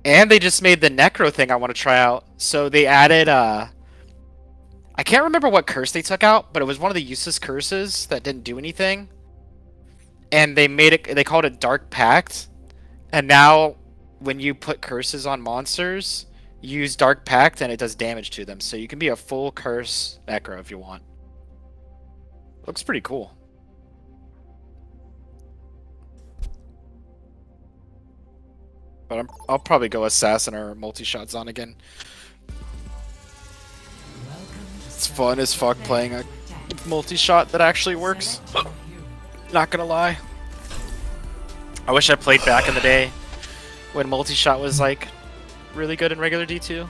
Speaker 11: And they just made the Necro thing I want to try out. So they added, I can't remember what curse they took out, but it was one of the useless curses that didn't do anything. And they made it, they called it Dark Pact. And now, when you put curses on monsters, you use Dark Pact and it does damage to them. So you can be a full curse Necro if you want. Looks pretty cool. But I'll probably go Assassin or multi-shot Zon again. It's fun as fuck playing a multi-shot that actually works. Not gonna lie. I wish I played back in the day when multi-shot was like really good in regular D2.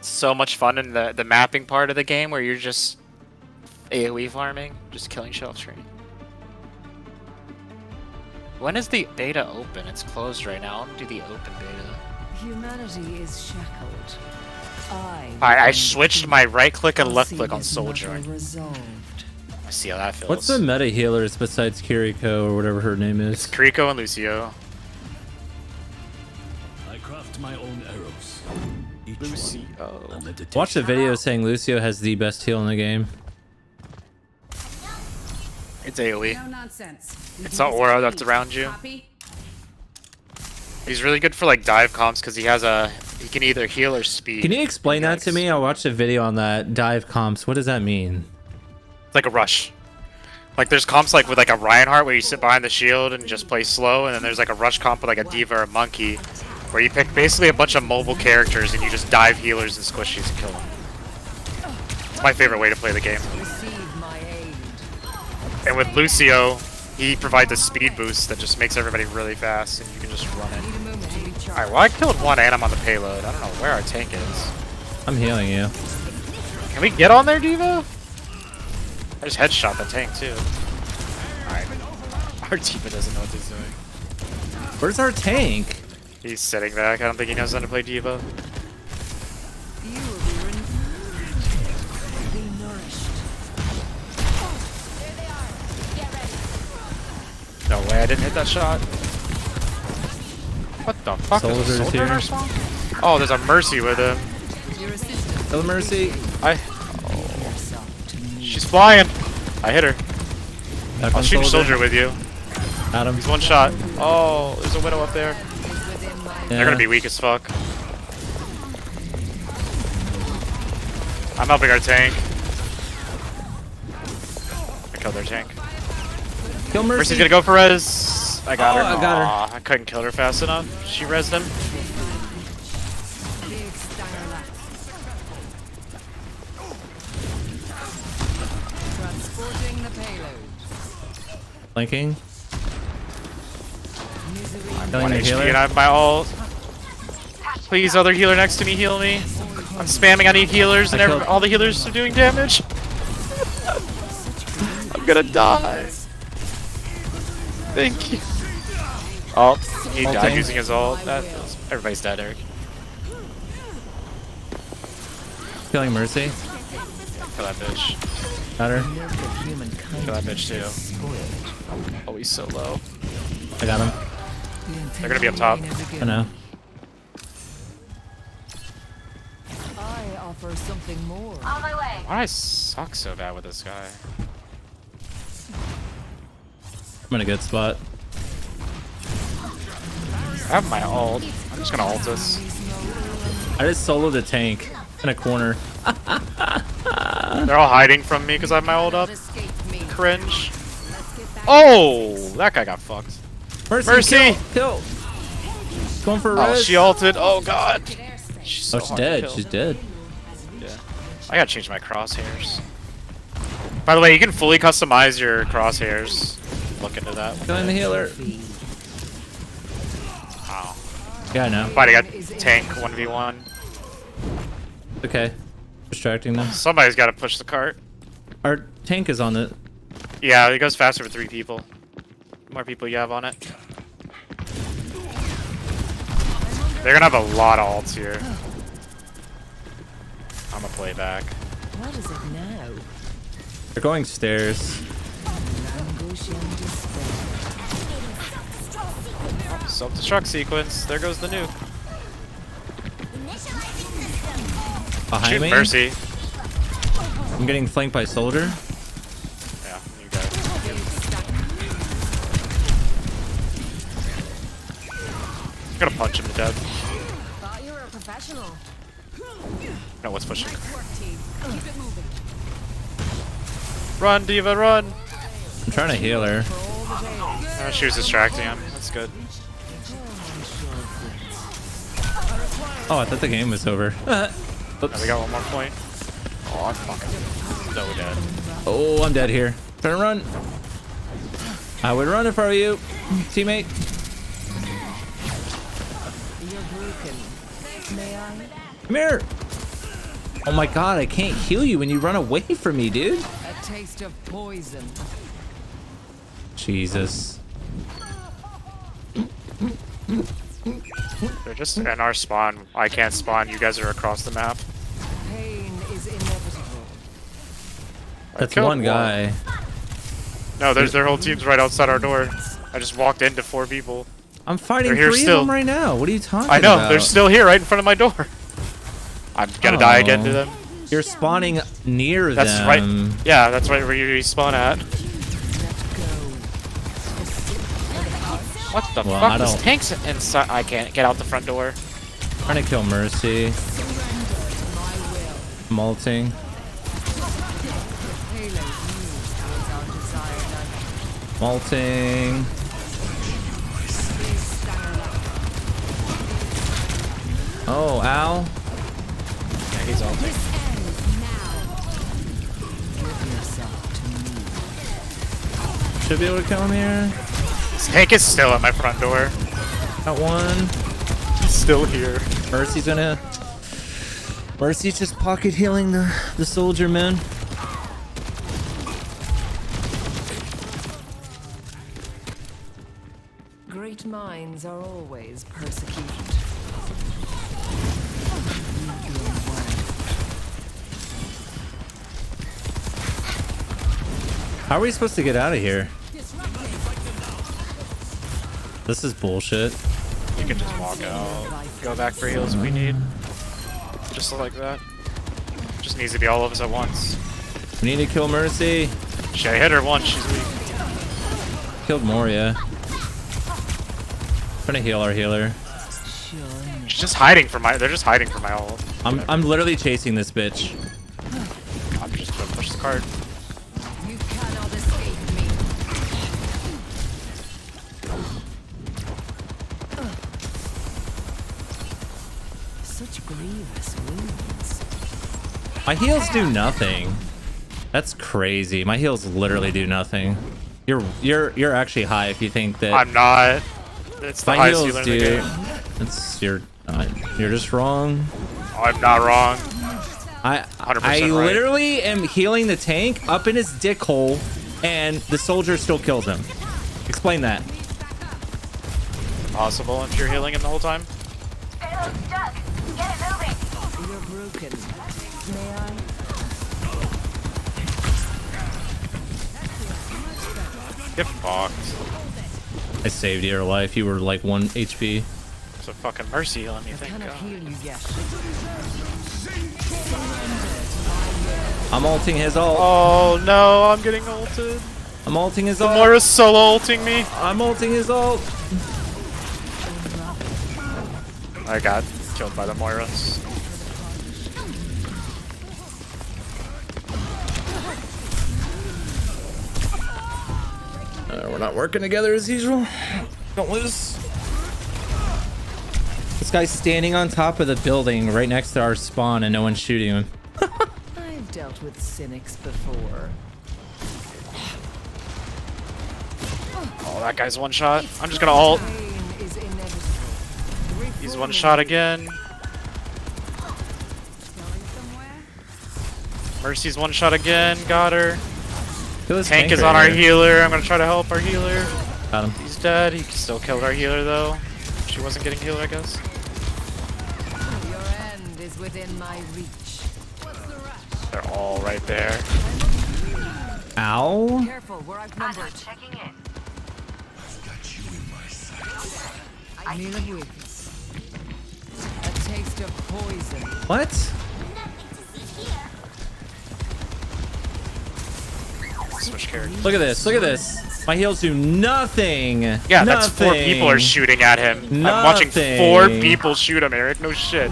Speaker 11: So much fun in the mapping part of the game where you're just AoE farming, just killing Shelf Train. When is the beta open? It's closed right now. I want to do the open beta.
Speaker 6: Humanity is shackled.
Speaker 11: I switched my right click and left click on Soldier. I see how that feels.
Speaker 3: What's the meta healers besides Kiriko or whatever her name is?
Speaker 11: It's Kiriko and Lucio.
Speaker 12: I craft my own arrows.
Speaker 11: Lucio.
Speaker 3: Watch the video saying Lucio has the best heal in the game.
Speaker 11: It's AoE.
Speaker 1: No nonsense.
Speaker 11: It's not aura that's around you. He's really good for like dive comps because he can either heal or speed.
Speaker 3: Can you explain that to me? I watched a video on that. Dive comps. What does that mean?
Speaker 11: It's like a rush. Like there's comps like with like a Reinhardt where you sit behind the shield and just play slow, and then there's like a rush comp with like a D.Va or a Monkey where you pick basically a bunch of mobile characters and you just dive healers and squishies and kill them. It's my favorite way to play the game. And with Lucio, he provides a speed boost that just makes everybody really fast, and you can just run it. Alright, well I killed one and I'm on the payload. I don't know where our tank is.
Speaker 3: I'm healing you.
Speaker 11: Can we get on there, D.Va? I just headshot the tank too. Alright. Our D.Va doesn't know what he's doing.
Speaker 3: Where's our tank?
Speaker 11: He's sitting back. I don't think he knows how to play D.Va.
Speaker 13: No way, I didn't hit that shot. What the fuck? There's a
Speaker 3: Soldier's
Speaker 13: soldier in
Speaker 3: here.
Speaker 13: our spawn? Oh, there's a Mercy with him.
Speaker 3: Kill Mercy.
Speaker 13: She's flying. I hit her.
Speaker 3: Back
Speaker 13: I'll
Speaker 3: on
Speaker 13: shoot soldier with you.
Speaker 3: Got him.
Speaker 13: He's one shot. Oh, there's a Widow up there. They're gonna
Speaker 3: Yeah.
Speaker 13: be weak as fuck. I'm helping our tank. I killed their tank.
Speaker 3: Kill Mercy.
Speaker 13: Mercy's gonna go for res. I got her.
Speaker 3: I got her.
Speaker 13: Aw, I couldn't kill her fast enough. She rezzed him.
Speaker 6: Transporting the payload.
Speaker 3: Flanking.
Speaker 13: I'm
Speaker 3: Killing
Speaker 13: 1
Speaker 3: the
Speaker 13: HP
Speaker 3: healer.
Speaker 13: and I have my ult. Please, other healer next to me, heal me. I'm spamming. I need healers, and
Speaker 3: I killed-
Speaker 13: all the healers are doing damage. I'm gonna die. Thank you. Oh, he died
Speaker 3: Ulting.
Speaker 13: using his ult. Everybody's dead, Eric.
Speaker 3: Killing Mercy.
Speaker 13: Kill that bitch.
Speaker 3: Got her.
Speaker 13: Kill that bitch too. Oh, he's so low.
Speaker 3: I got him.
Speaker 13: They're gonna be up top.
Speaker 3: I know.
Speaker 6: I offer something more.
Speaker 8: On my way.
Speaker 13: Why do I suck so bad with this guy?
Speaker 3: I'm in a good spot.
Speaker 13: I have my ult. I'm just gonna ult this.
Speaker 3: I just soloed a tank in a corner.
Speaker 13: They're all hiding from me because I have my ult up. Cringe. Oh, that guy got fucked.
Speaker 3: Mercy! Kill! Going for a
Speaker 13: Oh,
Speaker 3: res.
Speaker 13: she ulted. Oh god. She's so
Speaker 3: Oh, she's
Speaker 13: hard to
Speaker 3: dead.
Speaker 13: kill.
Speaker 3: She's dead.
Speaker 13: Yeah. I gotta change my crosshairs. By the way, you can fully customize your crosshairs. Look into that.
Speaker 3: Killing the healer.
Speaker 13: Wow.
Speaker 3: Yeah, I know.
Speaker 13: Fighting a tank 1v1.
Speaker 3: Okay. Distracting them.
Speaker 13: Somebody's gotta push the cart.
Speaker 3: Our tank is on it.
Speaker 13: Yeah, it goes faster with 3 people. The more people you have on it. They're gonna have a lot of ults here. I'm gonna play back.
Speaker 6: What is it now?
Speaker 3: They're going stairs.
Speaker 6: Ambush and despair.
Speaker 13: Self-destruct sequence. There goes the nuke.
Speaker 3: Behind
Speaker 13: Shoot
Speaker 3: me.
Speaker 13: Mercy.
Speaker 3: I'm getting flanked by soldier.
Speaker 13: Yeah, you got it. I'm gonna punch him to death.
Speaker 6: Thought you were a professional.
Speaker 13: No, what's pushing?
Speaker 1: Nice work, team. Keep it moving.
Speaker 13: Run, Diva, run!
Speaker 3: I'm trying to heal her.
Speaker 13: She was distracting him. That's good.
Speaker 3: Oh, I thought the game was over.
Speaker 13: Now we got one more point. Oh, I'm fucking so dead.
Speaker 3: Oh, I'm dead here. Trying to run. I would run if I were you, teammate.
Speaker 6: You're broken. May I?
Speaker 3: Come here. Oh my god, I can't heal you when you run away from me, dude.
Speaker 6: A taste of poison.
Speaker 3: Jesus.
Speaker 13: They're just in our spawn. I can't spawn. You guys are across the map.
Speaker 6: Pain is inevitable.
Speaker 3: That's
Speaker 13: killed
Speaker 3: one guy.
Speaker 13: No, their whole team's right outside our door. I just walked into 4 people.
Speaker 3: I'm fighting
Speaker 13: They're here
Speaker 3: 3
Speaker 13: still.
Speaker 3: of them right now. What are you talking
Speaker 13: I know,
Speaker 3: about?
Speaker 13: they're still here right in front of my door. I'm gonna die again to
Speaker 3: Oh.
Speaker 13: them.
Speaker 3: You're spawning near
Speaker 13: That's
Speaker 3: them.
Speaker 13: right. Yeah, that's right where you respawn at. What the
Speaker 3: Well,
Speaker 13: fuck?
Speaker 3: I
Speaker 13: This
Speaker 3: don't-
Speaker 13: tank's inside. I can't get out the front door.
Speaker 3: Trying to kill Mercy. Molting. Molting. Oh, ow.
Speaker 13: Yeah, he's ulting.
Speaker 3: Should be able to kill him here.
Speaker 13: This tank is still at my front door.
Speaker 3: Got one.
Speaker 13: He's still here.
Speaker 3: Mercy's gonna. Mercy's just pocket healing the soldier, man.
Speaker 6: Great minds are always persecuted.
Speaker 3: How are we supposed to get out of here? This is bullshit.
Speaker 13: You can just walk out, go back for heals if we need. Just like that. Just needs to be all of us at once.
Speaker 3: We need to kill Mercy.
Speaker 13: Shit, I hit her once, she's weak.
Speaker 3: Killed Moria. Trying to heal our healer.
Speaker 13: She's just hiding from my. They're just hiding from my ult.
Speaker 3: I'm literally chasing this bitch.
Speaker 13: I'm just gonna push the card.
Speaker 1: You cannot escape me.
Speaker 6: Such grievous wounds.
Speaker 3: My heals do nothing. That's crazy. My heals literally do nothing. You're actually high if you think that.
Speaker 13: I'm not. It's the
Speaker 3: my
Speaker 13: highest
Speaker 3: heals
Speaker 13: healer in the
Speaker 3: do.
Speaker 13: game.
Speaker 3: It's you're just wrong.
Speaker 13: I'm not wrong.
Speaker 3: I
Speaker 13: 100%
Speaker 3: I
Speaker 13: right.
Speaker 3: literally am healing the tank up in his dick hole, and the soldier still kills him. Explain that.
Speaker 13: Possible if you're healing him the whole time.
Speaker 6: You're broken. May I?
Speaker 13: Get fucked.
Speaker 3: I saved your life. You were like 1 HP.
Speaker 13: So fucking mercy healing me, thank
Speaker 6: Cannot
Speaker 13: God.
Speaker 6: heal you yet.
Speaker 3: I'm ulting his ult.
Speaker 13: Oh no, I'm getting ulted.
Speaker 3: I'm ulting his
Speaker 13: The
Speaker 3: ult.
Speaker 13: Moira's solo ulting me.
Speaker 3: I'm ulting his ult.
Speaker 13: I got killed by the Moiras.
Speaker 3: We're not working together as usual. Don't lose. This guy's standing on top of the building right next to our spawn and no one's shooting him.
Speaker 6: I've dealt with cynics before.
Speaker 13: Oh, that guy's one shot. I'm just gonna ult.
Speaker 6: Pain is inevitable.
Speaker 13: He's one shot again. Mercy's one shot again. Got her. Tank is on our healer. I'm gonna try to help our healer.
Speaker 3: Got him.
Speaker 13: He's dead. He still killed our healer though. She wasn't getting healed, I guess.
Speaker 6: Your end is within my reach.
Speaker 13: They're all right there.
Speaker 3: Ow.
Speaker 6: Careful, we're outnumbered.
Speaker 8: Checking in.
Speaker 6: I mean a weakness. A taste of poison.
Speaker 3: What?
Speaker 13: Switch characters.
Speaker 3: Look at this. Look at this. My heals do nothing.
Speaker 13: Yeah, that's 4 people are shooting at him.
Speaker 3: Nothing.
Speaker 13: I'm watching 4 people shoot him, Eric. No shit.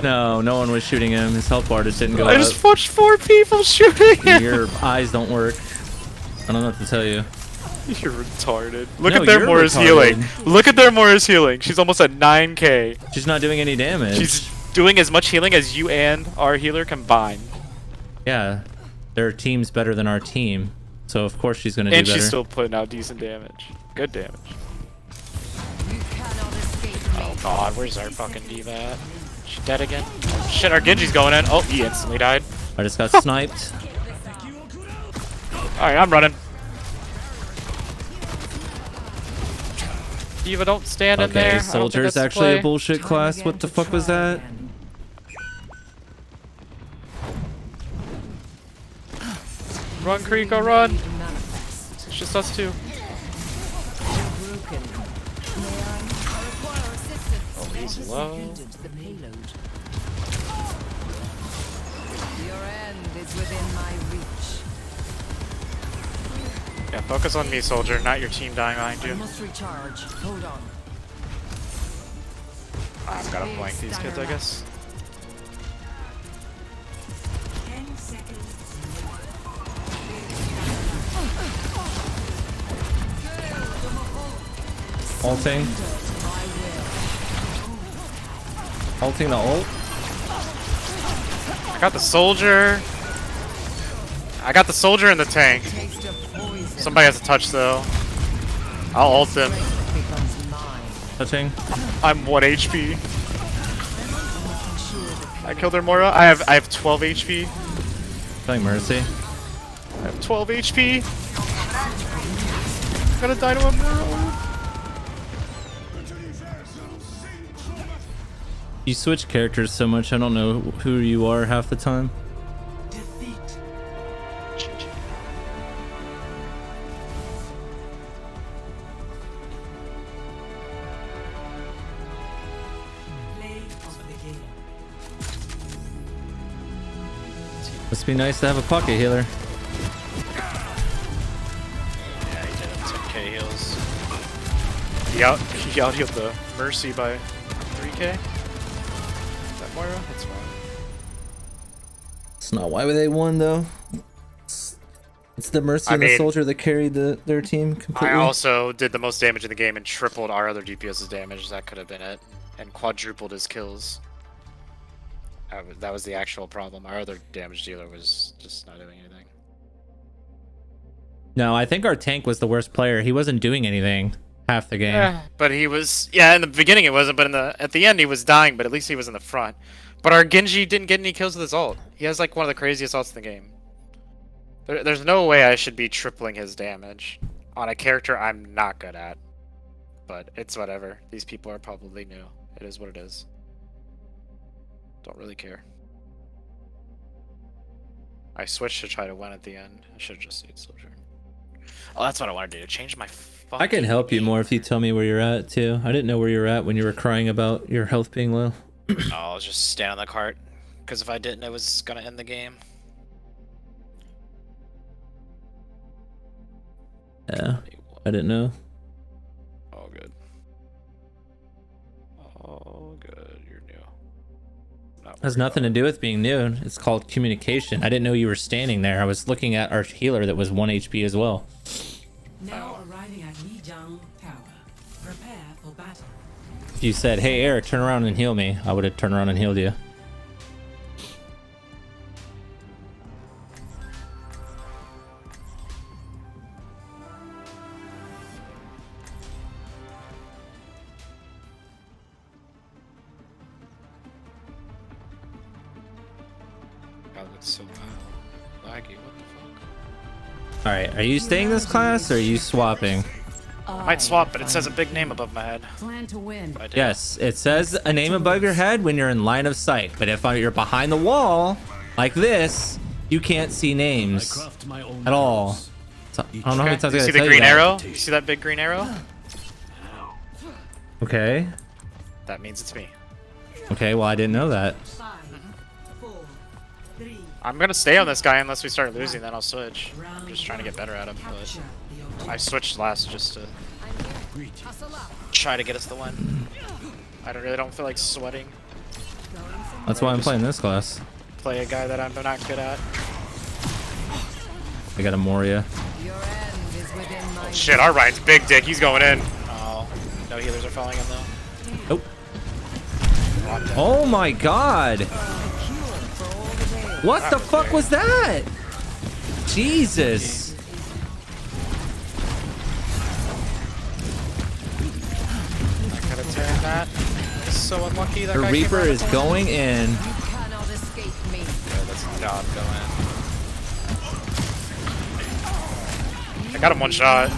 Speaker 3: No, no one was shooting him. His health bar just didn't go
Speaker 13: I
Speaker 3: up.
Speaker 13: just watched 4 people shooting him.
Speaker 3: Your eyes don't work. I don't know what to tell you.
Speaker 13: You're retarded. Look
Speaker 3: No,
Speaker 13: at their
Speaker 3: you're
Speaker 13: Moira's
Speaker 3: retarded.
Speaker 13: healing. Look at their Moira's healing. She's almost at 9k.
Speaker 3: She's not doing any damage.
Speaker 13: She's doing as much healing as you and our healer combined.
Speaker 3: Yeah, their team's better than our team, so of course she's gonna do
Speaker 13: And
Speaker 3: better.
Speaker 13: she's still putting out decent damage. Good damage.
Speaker 1: You cannot escape me.
Speaker 13: Oh god, where's our fucking diva at? She dead again? Shit, our Genji's going in. Oh, he instantly died.
Speaker 3: I just got sniped.
Speaker 13: Alright, I'm running. Diva, don't stand in there.
Speaker 3: Okay,
Speaker 13: I don't think
Speaker 3: soldier's
Speaker 13: that's the
Speaker 3: actually a
Speaker 13: play.
Speaker 3: bullshit class. What the fuck was that?
Speaker 13: Run, Kriko, run! It's just us two. Oh, he's low.
Speaker 6: The payload. Your end is within my reach.
Speaker 13: Yeah, focus on me, soldier, not your team dying behind
Speaker 6: I
Speaker 13: you.
Speaker 6: must recharge. Hold on.
Speaker 13: I'm gonna flank these kids, I guess.
Speaker 2: 10 seconds.
Speaker 3: Ulting. Ulting the ult.
Speaker 13: I got the soldier. I got the soldier in the tank. Somebody has to touch though. I'll ult him.
Speaker 3: Touching.
Speaker 13: I'm 1 HP. I killed their Moira. I have 12 HP.
Speaker 3: Playing Mercy.
Speaker 13: I have 12 HP. I'm gonna die to a Moira.
Speaker 3: You switch characters so much, I don't know who you are half the time. Must be nice to have a pocket healer.
Speaker 11: Yeah, he did have 10k heals. He out-healed the Mercy by 3k. Is that Moira? That's fine.
Speaker 3: It's not why they won though. It's the Mercy and the Soldier that carried their team completely.
Speaker 11: I also did the most damage in the game and tripled our other DPS's damage. That could have been it. And quadrupled his kills. That was the actual problem. Our other damage dealer was just not doing anything.
Speaker 3: No, I think our tank was the worst player. He wasn't doing anything half the game.
Speaker 11: Yeah, but he was... Yeah, in the beginning it wasn't, but at the end he was dying, but at least he was in the front. But our Genji didn't get any kills with his ult. He has like one of the craziest ults in the game. There's no way I should be tripling his damage on a character I'm not good at. But it's whatever. These people are probably new. It is what it is. Don't really care. I switched to try to win at the end. I should have just stayed Soldier. Oh, that's what I want to do. Change my fucking...
Speaker 3: I can help you more if you tell me where you're at too. I didn't know where you were at when you were crying about your health being low.
Speaker 11: Oh, I'll just stand on the cart. Because if I didn't, it was going to end the game.
Speaker 3: Yeah, I didn't know.
Speaker 11: Oh, good. Oh, good. You're new.
Speaker 3: Has nothing to do with being new. It's called communication. I didn't know you were standing there. I was looking at our healer that was 1 HP as well.
Speaker 2: Now arriving at Lijiang Tower. Prepare for battle.
Speaker 3: If you said, hey Eric, turn around and heal me, I would have turned around and healed you.
Speaker 11: God, that's so laggy. What the fuck?
Speaker 3: Alright, are you staying this class or are you swapping?
Speaker 11: I might swap, but it says a big name above my head.
Speaker 1: Plan to win.
Speaker 3: Yes, it says a name above your head when you're in line of sight, but if you're behind the wall, like this, you can't see names at all. So, I don't know how many times I
Speaker 11: You
Speaker 3: gotta
Speaker 11: see the
Speaker 3: tell
Speaker 11: green
Speaker 3: you that.
Speaker 11: arrow? You see that big green arrow?
Speaker 3: Okay.
Speaker 11: That means it's me.
Speaker 3: Okay, well I didn't know that.
Speaker 11: I'm gonna stay on this guy unless we start losing, then I'll switch. I'm just trying to get better at him, but I switched last just to try to get us the win. I really don't feel like sweating.
Speaker 3: That's why I'm playing this class.
Speaker 11: Play a guy that I'm not good at.
Speaker 3: I got a Moria.
Speaker 11: Oh, shit, our Ryan's big dick. He's going in. Oh, no healers are following him though.
Speaker 3: Nope. Oh my god! What the fuck was that? Jesus!
Speaker 11: I could have turned that. So unlucky that
Speaker 3: The
Speaker 11: guy
Speaker 3: Reaper
Speaker 11: came
Speaker 3: is going in.
Speaker 1: You cannot escape me.
Speaker 11: Yeah, let's not go in. I got him one shot.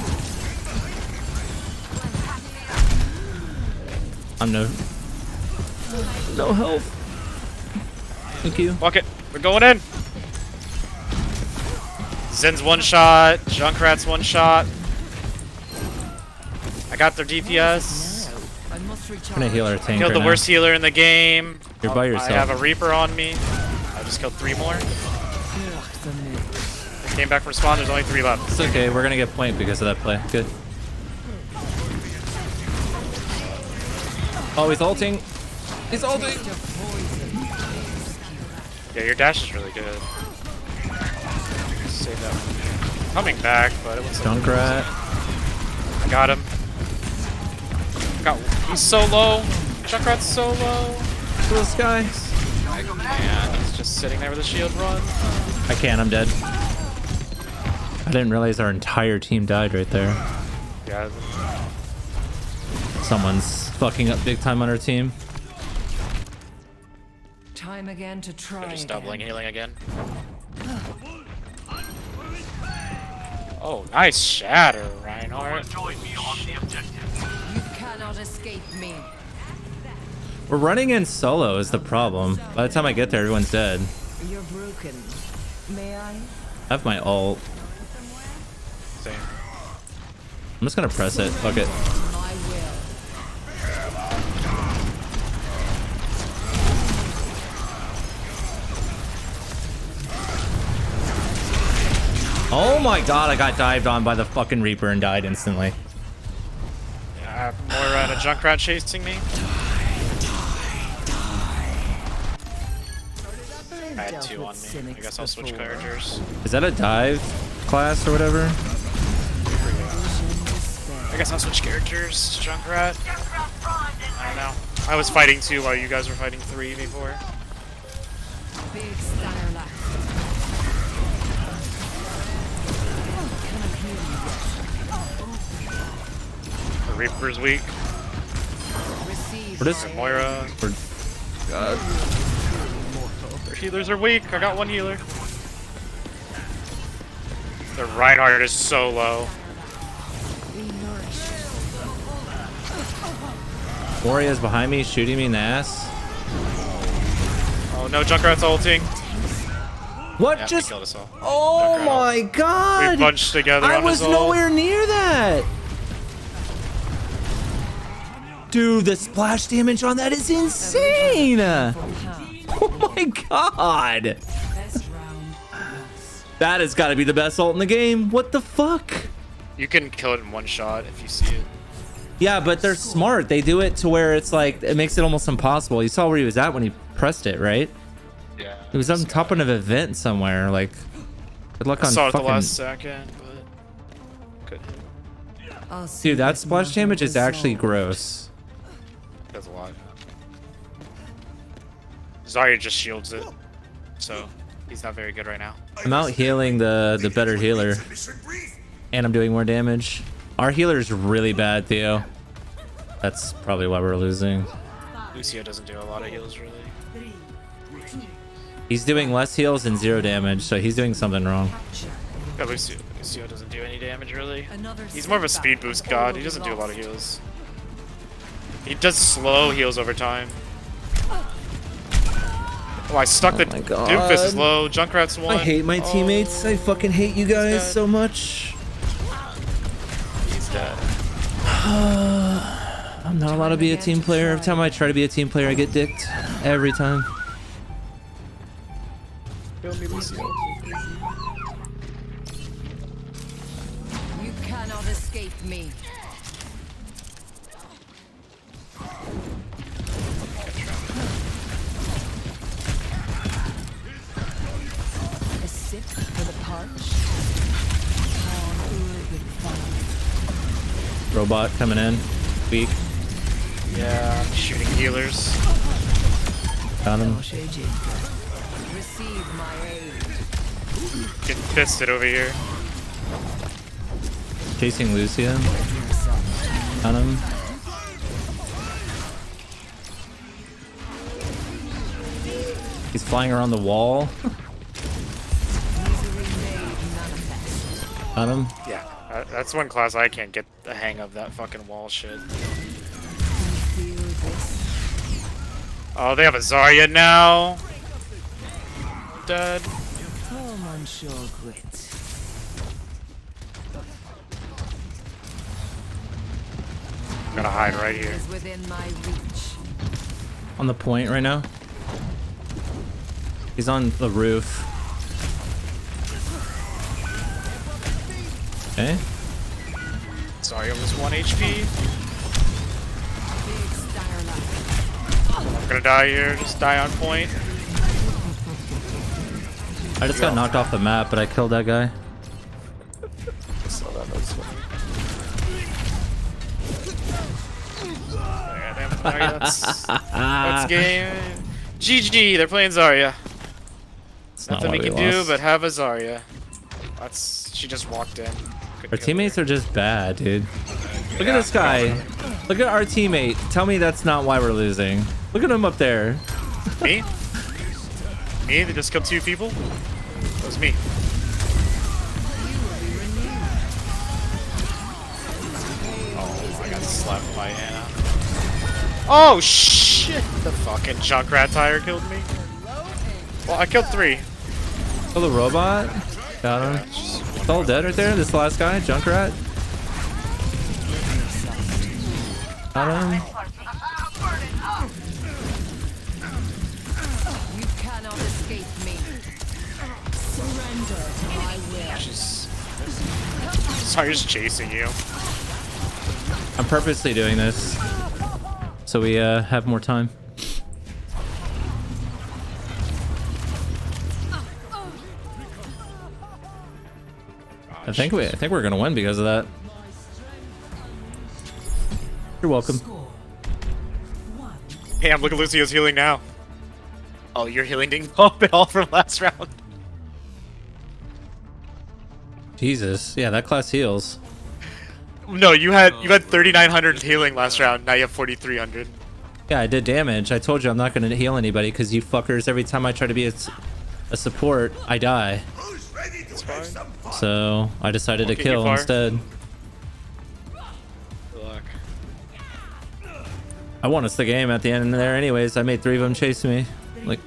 Speaker 3: I'm no help. Thank you.
Speaker 11: Fuck it. We're going in. Zen's one shot. Junkrat's one shot. I got their DPS.
Speaker 3: I'm gonna heal our tank
Speaker 11: Killed
Speaker 3: right
Speaker 11: the worst healer in the game.
Speaker 3: You're by yourself.
Speaker 11: I have a Reaper on me. I just killed 3 more. I came back from spawn. There's only 3 left.
Speaker 3: It's okay. We're gonna get point because of that play. Good. Oh, he's ulting. He's ulting.
Speaker 11: Yeah, your dash is really good. Save that. Coming back, but it looks like
Speaker 3: Junkrat.
Speaker 11: I got him. He's so low. Junkrat's so low.
Speaker 3: This guy.
Speaker 11: Man, he's just sitting there with a shield run.
Speaker 3: I can't. I'm dead. I didn't realize our entire team died right there.
Speaker 11: Yeah.
Speaker 3: Someone's fucking up big time on our team.
Speaker 6: Time again to try.
Speaker 11: They're just doubling healing again. Oh, nice shatter, Reinhardt.
Speaker 7: Join me on the objective.
Speaker 1: You cannot escape me.
Speaker 3: We're running in solo is the problem. By the time I get there, everyone's dead.
Speaker 6: You're broken. May I?
Speaker 3: I have my ult.
Speaker 11: Same.
Speaker 3: I'm just gonna press it. Fuck it.
Speaker 1: My will.
Speaker 3: Oh my god, I got dived on by the fucking Reaper and died instantly.
Speaker 11: Yeah, Moira and a Junkrat chasing me. I had 2 on me. I guess I'll switch characters.
Speaker 3: Is that a dive class or whatever?
Speaker 11: I guess I'll switch characters. Junkrat. I don't know. I was fighting 2 while you guys were fighting 3 before.
Speaker 1: Big Starla.
Speaker 11: The Reaper's weak.
Speaker 3: What is
Speaker 11: Moira.
Speaker 3: God.
Speaker 11: Their healers are weak. I got 1 healer. The Reinhardt is so low.
Speaker 3: Warrior's behind me, shooting me in the ass.
Speaker 11: Oh no, Junkrat's ulting.
Speaker 3: What
Speaker 11: Yeah,
Speaker 3: just?
Speaker 11: he killed us all.
Speaker 3: Oh my god!
Speaker 11: We bunched together
Speaker 3: I
Speaker 11: on
Speaker 3: was
Speaker 11: his ult.
Speaker 3: nowhere near that. Dude, the splash damage on that is insane! Oh my god! That has got to be the best ult in the game. What the fuck?
Speaker 11: You can kill it in 1 shot if you see it.
Speaker 3: Yeah, but they're smart. They do it to where it's like, it makes it almost impossible. You saw where he was at when he pressed it, right?
Speaker 11: Yeah.
Speaker 3: He was on top of an event somewhere. Like, good luck
Speaker 11: I
Speaker 3: on
Speaker 11: saw it
Speaker 3: fucking...
Speaker 11: the last second, but good.
Speaker 3: Dude, that splash damage is actually gross.
Speaker 11: Does a lot. Zarya just shields it, so he's not very good right now.
Speaker 3: I'm out healing the better healer, and I'm doing more damage. Our healer's really bad, Theo. That's probably why we're losing.
Speaker 11: Lucio doesn't do a lot of heals, really.
Speaker 3: He's doing less heals and 0 damage, so he's doing something wrong.
Speaker 11: Yeah, Lucio doesn't do any damage, really. He's more of a speed boost god. He doesn't do a lot of heals. He does slow heals over time. Oh, I stuck the Doomfist is low. Junkrat's 1.
Speaker 3: I hate my teammates. I fucking hate you guys so much.
Speaker 11: He's dead.
Speaker 3: I'm not allowed to be a team player. Every time I try to be a team player, I get dicked. Every time.
Speaker 11: Kill me, Lucio.
Speaker 6: You cannot escape me. A sip for the parched.
Speaker 3: Robot coming in. Weak.
Speaker 11: Yeah, I'm shooting healers.
Speaker 3: Got him.
Speaker 6: Receive my aid.
Speaker 11: Getting fisted over here.
Speaker 3: Chasing Lucio. Got him. He's flying around the wall. Got him.
Speaker 11: Yeah, that's one class I can't get the hang of, that fucking wall shit. Oh, they have a Zarya now. Dead.
Speaker 6: Oh, Monsieur Grit.
Speaker 11: Gotta hide right here.
Speaker 6: Is within my reach.
Speaker 3: On the point right now. He's on the roof. Okay.
Speaker 11: Zarya was 1 HP. I'm gonna die here. Just die on point.
Speaker 3: I just got knocked off the map, but I killed that guy.
Speaker 11: That's game. GG, they're playing Zarya. Nothing we can do but have a Zarya. She just walked in.
Speaker 3: Our teammates are just bad, dude. Look at this guy. Look at our teammate. Tell me that's not why we're losing. Look at him up there.
Speaker 11: Me? Me? They just killed 2 people? That was me. Oh, I got slapped by Anna. Oh shit! The fucking Junkrat tire killed me. Well, I killed 3.
Speaker 3: Oh, the robot. Got him. It's all dead right there. This last guy, Junkrat. Got him.
Speaker 6: You cannot escape me. Surrender to my will.
Speaker 11: She's
Speaker 13: Sorry, just chasing you.
Speaker 3: I'm purposely doing this so we have more time. I think we're gonna win because of that. You're welcome.
Speaker 13: Damn, look at Lucio's healing now. Oh, you're healing didn't go up at all from last round.
Speaker 3: Jesus, yeah, that class heals.
Speaker 13: No, you had 3,900 healing last round. Now you have 4,300.
Speaker 3: Yeah, I did damage. I told you I'm not gonna heal anybody because you fuckers. Every time I try to be a support, I die. So I decided to kill instead.
Speaker 13: Good luck.
Speaker 3: I won us the game at the end there anyways. I made 3 of them chase me. Like,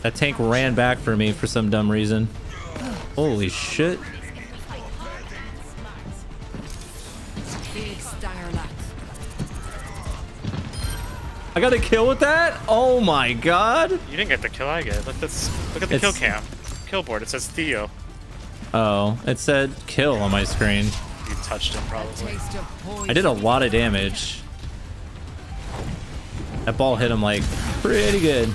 Speaker 3: that tank ran back for me for some dumb reason. Holy shit. I got a kill with that? Oh my god.
Speaker 13: You didn't get the kill I get. Look at the kill cam. Kill board. It says Theo.
Speaker 3: Oh, it said kill on my screen.
Speaker 13: You touched him probably.
Speaker 3: I did a lot of damage. That ball hit him like pretty good.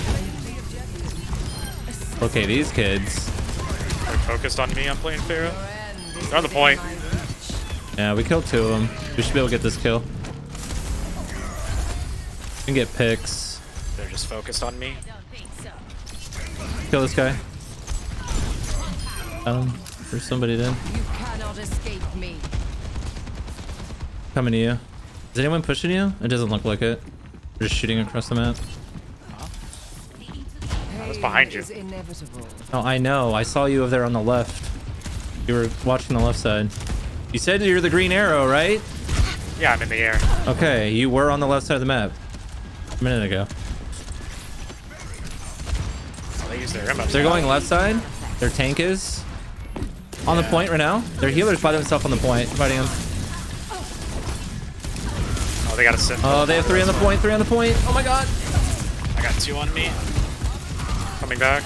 Speaker 3: Okay, these kids.
Speaker 13: They're focused on me. I'm playing Pharaoh. They're on the point.
Speaker 3: Yeah, we killed 2 of them. We should be able to get this kill. We can get picks.
Speaker 13: They're just focused on me.
Speaker 3: Kill this guy. There's somebody then.
Speaker 6: You cannot escape me.
Speaker 3: Coming to you. Is anyone pushing you? It doesn't look like it. They're just shooting across the map.
Speaker 13: I was behind you.
Speaker 3: Oh, I know. I saw you over there on the left. You were watching the left side. You said you're the green arrow, right?
Speaker 13: Yeah, I'm in the air.
Speaker 3: Okay, you were on the left side of the map a minute ago.
Speaker 13: Oh, they use their MF.
Speaker 3: They're going left side. Their tank is on the point right now. Their healer's by themselves on the point, fighting them.
Speaker 13: Oh, they got a sit.
Speaker 3: Oh, they have 3 on the point. 3 on the point. Oh my god.
Speaker 13: I got 2 on me. Coming back.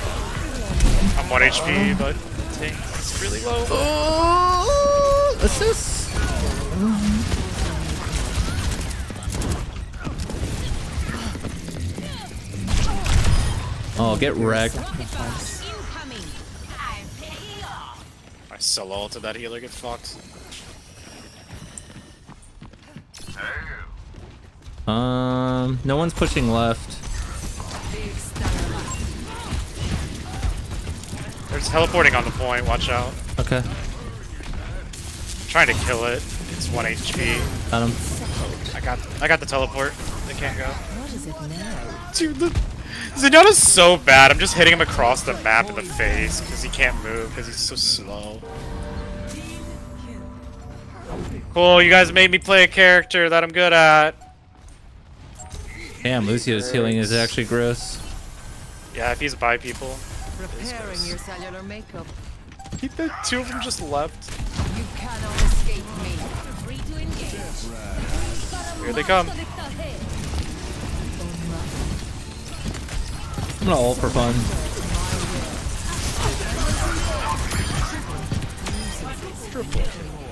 Speaker 13: I'm 1 HP, but the tank is really low.
Speaker 3: Oh, assist. Oh, get wrecked.
Speaker 13: I solo ulted that healer, get fucked.
Speaker 3: No one's pushing left.
Speaker 13: They're just teleporting on the point, watch out.
Speaker 3: Okay.
Speaker 13: I'm trying to kill it. It's 1 HP.
Speaker 3: Got him.
Speaker 13: I got the teleport. They can't go.
Speaker 6: What is it now?
Speaker 13: Dude, the Zenyatta's so bad. I'm just hitting him across the map in the face because he can't move because he's so slow. Cool, you guys made me play a character that I'm good at.
Speaker 3: Damn, Lucio's healing is actually gross.
Speaker 13: Yeah, if he's by people.
Speaker 6: Repairing your cellular makeup.
Speaker 13: He did 2 of them just left.
Speaker 6: You cannot escape me.
Speaker 1: Free to engage.
Speaker 13: Here they come.
Speaker 3: I'm gonna ult for fun.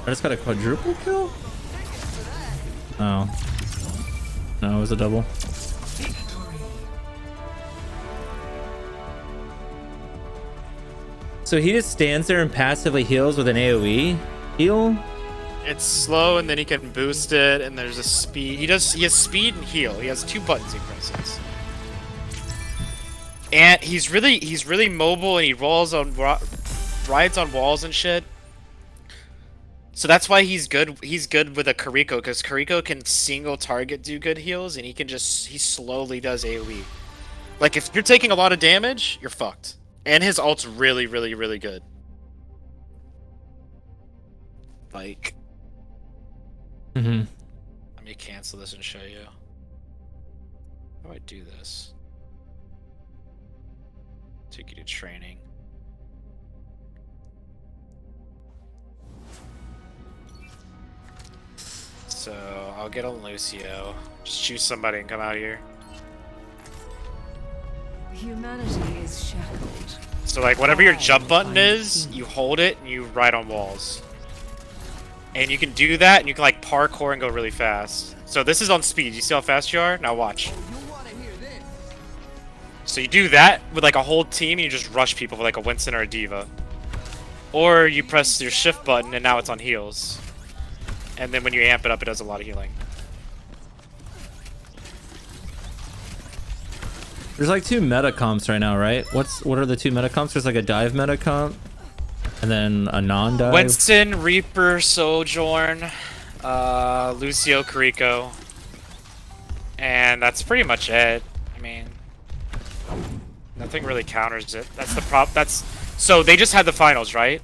Speaker 3: I just got a quadruple kill? Oh. No, it was a double. So he just stands there and passively heals with an AoE heal?
Speaker 13: It's slow and then he can boost it and there's a speed. He has speed and heal. He has 2 buttons he presses. And he's really mobile and he rides on walls and shit. So that's why he's good. He's good with a Kiriko because Kiriko can single target do good heals and he slowly does AoE. Like if you're taking a lot of damage, you're fucked. And his ult's really good. Like.
Speaker 3: Mm-hmm.
Speaker 13: Let me cancel this and show you. How do I do this? Take you to training. So I'll get on Lucio. Just choose somebody and come out here.
Speaker 6: Humanity is shackled.
Speaker 13: So like whatever your jump button is, you hold it and you ride on walls. And you can do that and you can like parkour and go really fast. So this is on speed. You see how fast you are? Now watch. So you do that with like a whole team and you just rush people with like a Winston or a Diva. Or you press your shift button and now it's on heals. And then when you amp it up, it does a lot of healing.
Speaker 3: There's like 2 meta comps right now, right? What are the 2 meta comps? There's like a dive meta comp, and then a non-dive.
Speaker 13: Winston, Reaper, Sojourn, Lucio, Kiriko, and that's pretty much it. I mean, nothing really counters it. That's the prop. So they just had the finals, right?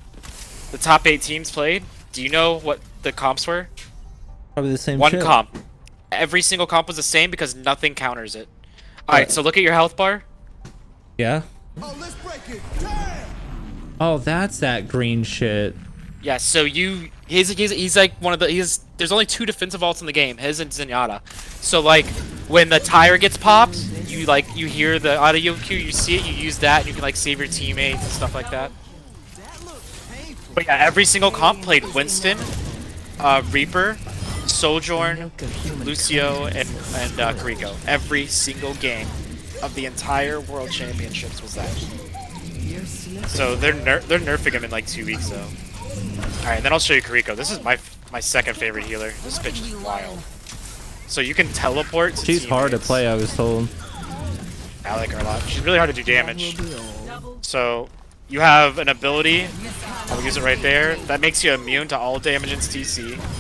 Speaker 13: The top 8 teams played. Do you know what the comps were?
Speaker 3: Probably the same.
Speaker 13: One
Speaker 3: shit.
Speaker 13: comp. Every single comp was the same because nothing counters it. Alright, so look at your health bar.
Speaker 3: Yeah.
Speaker 9: Oh, let's break it. Damn!
Speaker 3: Oh, that's that green shit.
Speaker 13: Yeah, so he's like one of the there's only 2 defensive ults in the game, his and Zenyatta. So like when the tire gets popped, you hear the audio cue, you see it, you use that, and you can like save your teammates and stuff like that. But yeah, every single comp played Winston, Reaper, Sojourn, Lucio, and Kiriko. Every single game of the entire World Championships was that. So they're nerfing him in like 2 weeks though. Alright, then I'll show you Kiriko. This is my second favorite healer. This bitch is wild. So you can teleport to
Speaker 3: She's
Speaker 13: teammates.
Speaker 3: hard to play, I was told.
Speaker 13: I like her a lot. She's really hard to do damage. So you have an ability, I'll use it right there, that makes you immune to all damage in TC.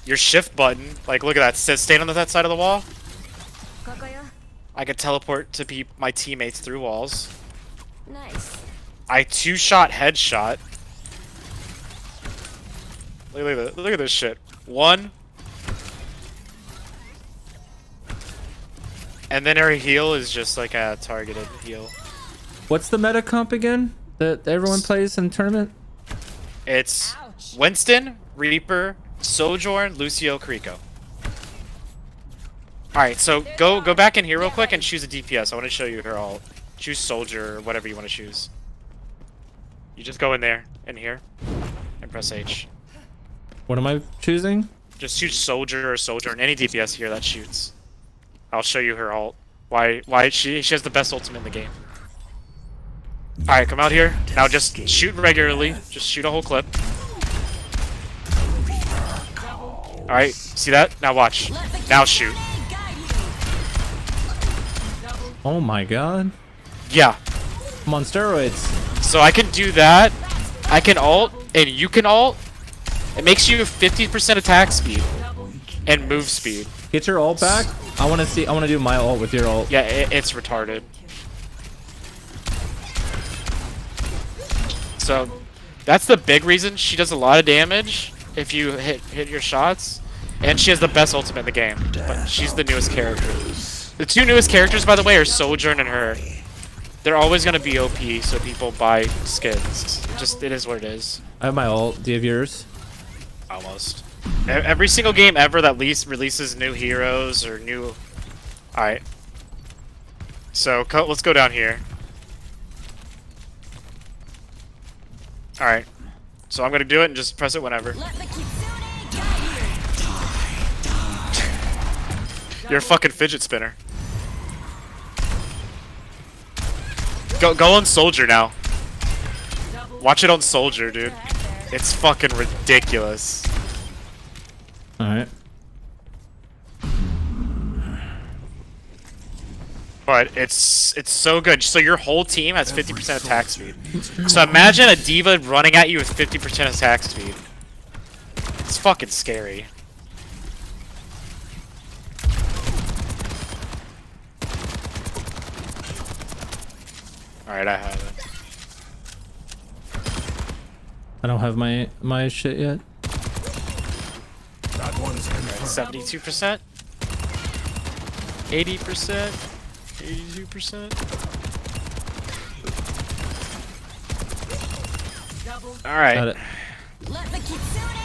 Speaker 13: Your shift button, like look at that, says stand on that side of the wall. I can teleport to my teammates through walls.
Speaker 6: Nice.
Speaker 13: I 2-shot headshot. Look at this shit. 1. And then her heal is just like a targeted heal.
Speaker 3: What's the meta comp again that everyone plays in tournament?
Speaker 13: It's Winston, Reaper, Sojourn, Lucio, Kiriko. Alright, so go back in here real quick and choose a DPS. I want to show you her ult. Choose Soldier or whatever you want to choose. You just go in there, in here, and press H.
Speaker 3: What am I choosing?
Speaker 13: Just choose Soldier or Sojourn, any DPS here that shoots. I'll show you her ult. Why she has the best ultimate in the game. Alright, come out here. Now just shoot regularly. Just shoot a whole clip. Alright, see that? Now watch. Now shoot.
Speaker 3: Oh my god.
Speaker 13: Yeah.
Speaker 3: I'm on steroids.
Speaker 13: So I can do that. I can ult, and you can ult. It makes you 50% attack speed and move speed.
Speaker 3: Get your ult back. I want to do my ult with your ult.
Speaker 13: Yeah, it's retarded. So that's the big reason she does a lot of damage if you hit your shots, and she has the best ultimate in the game. But she's the newest character. The 2 newest characters, by the way, are Sojourn and her. They're always gonna be OP, so people buy skins. It is what it is.
Speaker 3: I have my ult. Do you have yours?
Speaker 13: Almost. Every single game ever that releases new heroes or new... Alright. So, let's go down here. Alright. So I'm gonna do it and just press it whenever. You're a fucking fidget spinner. Go on Soldier now. Watch it on Soldier, dude. It's fucking ridiculous.
Speaker 3: Alright.
Speaker 13: But it's so good. So your whole team has 50% attack speed. So imagine a diva running at you with 50% attack speed. It's fucking scary. Alright, I have it.
Speaker 3: I don't have my shit yet.
Speaker 9: That one's
Speaker 13: 72%? 80%? 82%? Alright.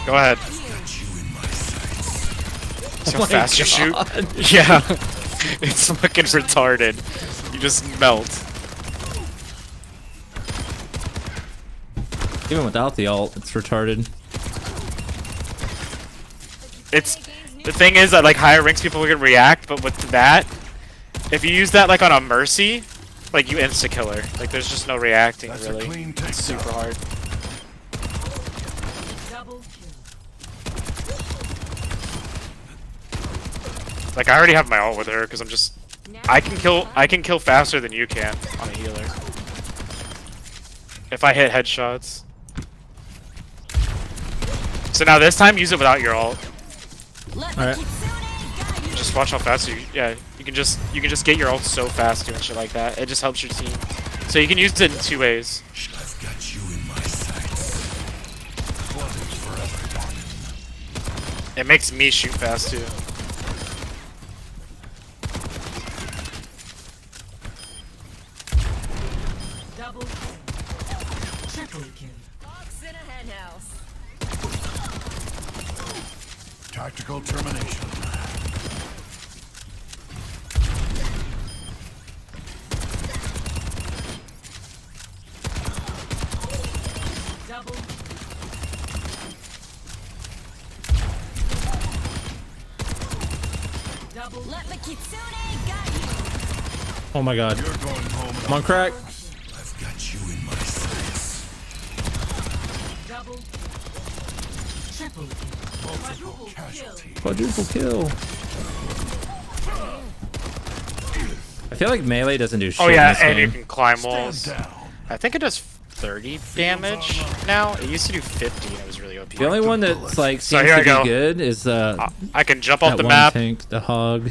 Speaker 13: Go ahead. See how fast you shoot? Yeah. It's fucking retarded. You just melt.
Speaker 3: Even without the ult, it's retarded.
Speaker 13: It's the thing is that like higher ranks people can react, but with that, if you use that like on a Mercy, like you insta kill her. Like there's just no reacting really. It's super hard. Like I already have my ult with her because I'm just I can kill faster than you can on a healer. If I hit headshots. So now this time use it without your ult.
Speaker 3: Alright.
Speaker 13: Just watch how fast you can just get your ult so fast doing shit like that. It just helps your team. So you can use it in two ways.
Speaker 9: I've got you in my sights.
Speaker 13: It makes me shoot fast too.
Speaker 2: Double triple kill.
Speaker 6: Box in a henhouse.
Speaker 9: Tactical termination.
Speaker 2: Double. Double.
Speaker 6: Let the kitsune guide you.
Speaker 3: Oh my god.
Speaker 9: You're going home.
Speaker 3: I'm on crack.
Speaker 9: I've got you in my sights.
Speaker 2: Double. Triple kill.
Speaker 9: Multiple casualties.
Speaker 3: Quadruple kill. I feel like melee doesn't do shit.
Speaker 13: Oh yeah,
Speaker 3: in this
Speaker 13: and you
Speaker 3: game.
Speaker 13: can climb
Speaker 9: Stand
Speaker 13: walls.
Speaker 9: down.
Speaker 13: I think it does 30 damage now. It used to do 50 and it was really OP.
Speaker 3: The only one that's like
Speaker 13: So
Speaker 3: seems
Speaker 13: here
Speaker 3: to
Speaker 13: I go.
Speaker 3: be good is
Speaker 13: I can jump off
Speaker 3: that
Speaker 13: the
Speaker 3: one
Speaker 13: map,
Speaker 3: tank, the hog.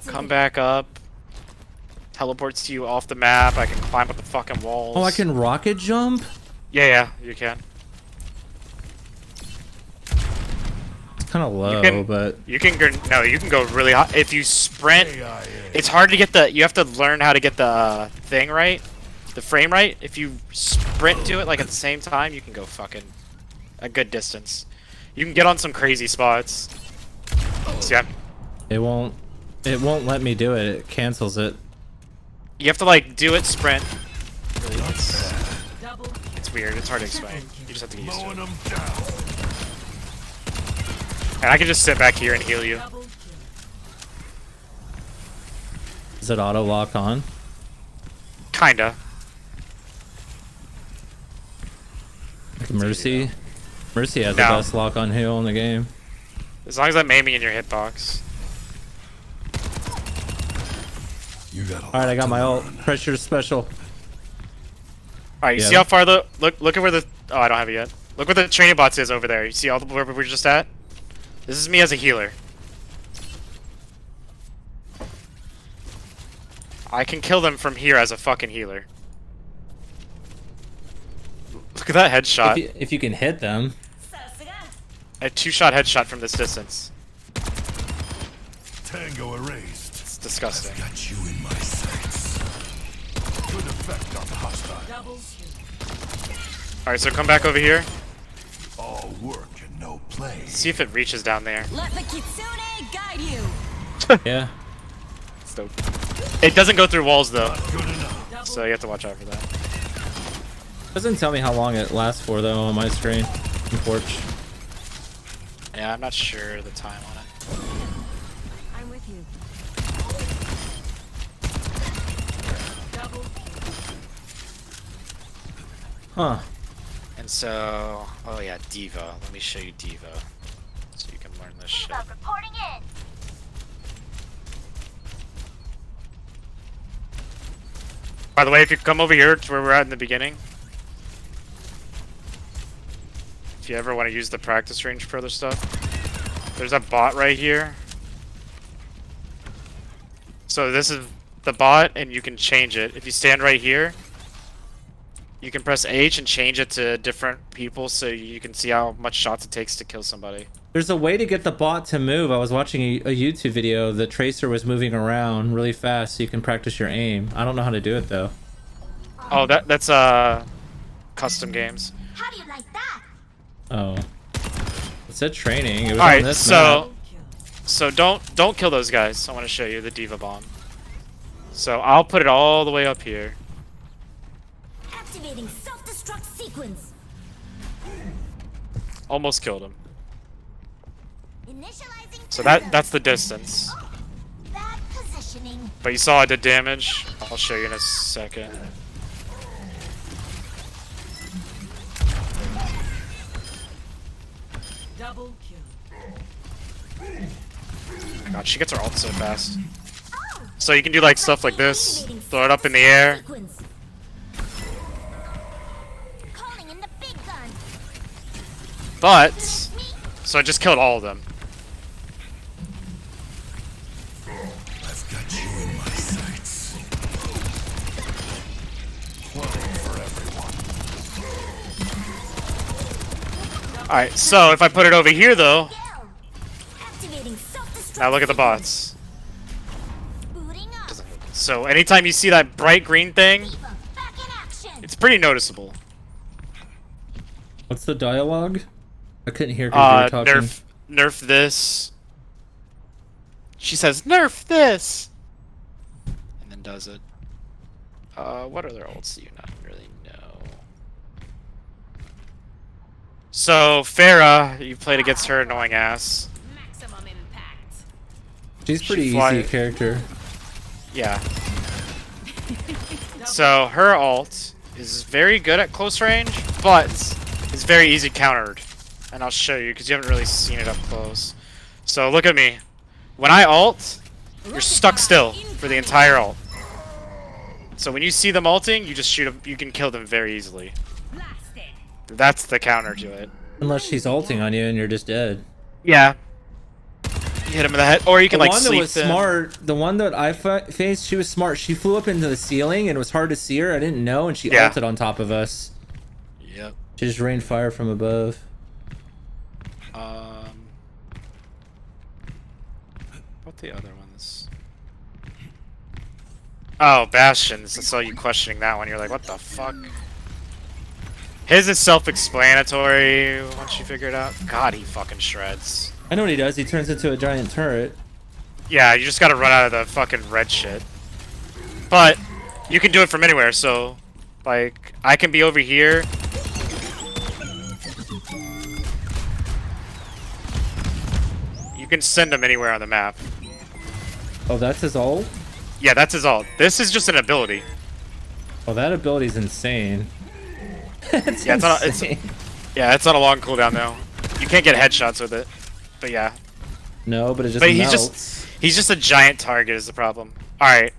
Speaker 13: come back up, teleports to you off the map. I can climb up the fucking walls.
Speaker 3: Oh, I can rocket jump?
Speaker 13: Yeah, you can.
Speaker 3: It's kind of low, but
Speaker 13: You can go, no, you can go really high. If you sprint, it's hard to get the, you have to learn how to get the thing right, the frame right. If you sprint to it like at the same time, you can go fucking a good distance. You can get on some crazy spots. See,
Speaker 3: it won't let me do it. It cancels it.
Speaker 13: you have to like do it, sprint. Really, it's weird. It's hard to explain. You just have to get used to it.
Speaker 9: Mowing them down.
Speaker 13: And I can just sit back here and heal you.
Speaker 3: Is it auto lock on?
Speaker 13: Kinda.
Speaker 3: Like Mercy? Mercy has the
Speaker 13: No.
Speaker 3: best lock on heal in the game.
Speaker 13: As long as I'm aiming in your hitbox.
Speaker 9: You got
Speaker 3: Alright, I got my ult. Pressure special.
Speaker 13: Alright, you
Speaker 3: Yeah.
Speaker 13: see how far the look at where the oh I don't have it yet. Look where the training bots is over there. You see all the where we're just at? This is me as a healer. I can kill them from here as a fucking healer. Look at that headshot.
Speaker 3: If you can hit them.
Speaker 13: A 2-shot headshot from this distance.
Speaker 9: Tango erased.
Speaker 13: It's disgusting.
Speaker 9: Got you in my sights. Good effect on the hostile.
Speaker 13: Alright, so come back over here.
Speaker 9: All work and no play.
Speaker 13: See if it reaches down there.
Speaker 6: Let the kitsune guide you.
Speaker 3: Yeah.
Speaker 13: It's dope. It doesn't go through walls though.
Speaker 9: Good enough.
Speaker 13: So you have to watch out for that.
Speaker 3: Doesn't tell me how long it lasts for though on my screen. In Porch.
Speaker 13: Yeah, I'm not sure the time on it.
Speaker 6: I'm with you.
Speaker 3: Huh.
Speaker 13: And so, oh yeah, Diva. Let me show you Diva, so you can learn this shit.
Speaker 8: Reporting in.
Speaker 13: By the way, if you come over here to where we're at in the beginning, if you ever want to use the practice range for other stuff, there's a bot right here. So this is the bot, and you can change it. If you stand right here, you can press H and change it to different people so you can see how much shots it takes to kill somebody.
Speaker 3: There's a way to get the bot to move. I was watching a YouTube video. The Tracer was moving around really fast so you can practice your aim. I don't know how to do it though.
Speaker 13: Oh, that's custom games.
Speaker 8: How do you like that?
Speaker 3: Oh. It said training. It was on
Speaker 13: Alright,
Speaker 3: this
Speaker 13: so don't kill those guys. I want to show you the Diva Bomb. So I'll put it all the way up here.
Speaker 8: Activating self-destruct sequence.
Speaker 13: Almost killed him. So that's the distance. But you saw I did damage. I'll show you in a second.
Speaker 2: Double kill.
Speaker 13: God, she gets her ult so fast. So you can do like stuff like this. Throw it up in the air. But, so I just killed all of them.
Speaker 9: I've got you in my sights. One for everyone.
Speaker 13: Alright, so if I put it over here though, now look at the bots. So anytime you see that bright green thing, it's pretty noticeable.
Speaker 3: What's the dialogue? I couldn't hear because you were talking.
Speaker 13: Nerf this. She says, nerf this! And then does it. What other ults do you not really know? So, Pharah, you played against her annoying ass.
Speaker 3: She's pretty easy character.
Speaker 13: Yeah. So, her ult is very good at close range, but it's very easy countered. And I'll show you, because you haven't really seen it up close. So, look at me. When I ult, you're stuck still for the entire ult. So when you see them ulting, you just shoot them, you can kill them very easily. That's the counter to it.
Speaker 3: Unless she's ulting on you and you're just dead.
Speaker 13: Yeah. You hit him in the head, or you can like sleep
Speaker 3: was
Speaker 13: them.
Speaker 3: Smart. The one that I faced, she was smart. She flew up into the ceiling and it was hard to see her. I didn't know, and she ulted on top of us.
Speaker 13: Yep.
Speaker 3: She just rained fire from above.
Speaker 13: What the other ones? Oh, Bastions. I saw you questioning that one. You're like, what the fuck? His is self-explanatory once you figure it out. God, he fucking shreds.
Speaker 3: I know what he does. He turns into a giant turret.
Speaker 13: Yeah, you just gotta run out of the fucking red shit. But you can do it from anywhere, so like I can be over here. You can send him anywhere on the map.
Speaker 3: Oh, that's his ult?
Speaker 13: Yeah, that's his ult. This is just an ability.
Speaker 3: Oh, that ability's insane.
Speaker 13: It's on a long cooldown though. You can't get headshots with it. But yeah.
Speaker 3: No, but it just
Speaker 13: But
Speaker 3: melts.
Speaker 13: he's just a giant target is the problem. Alright,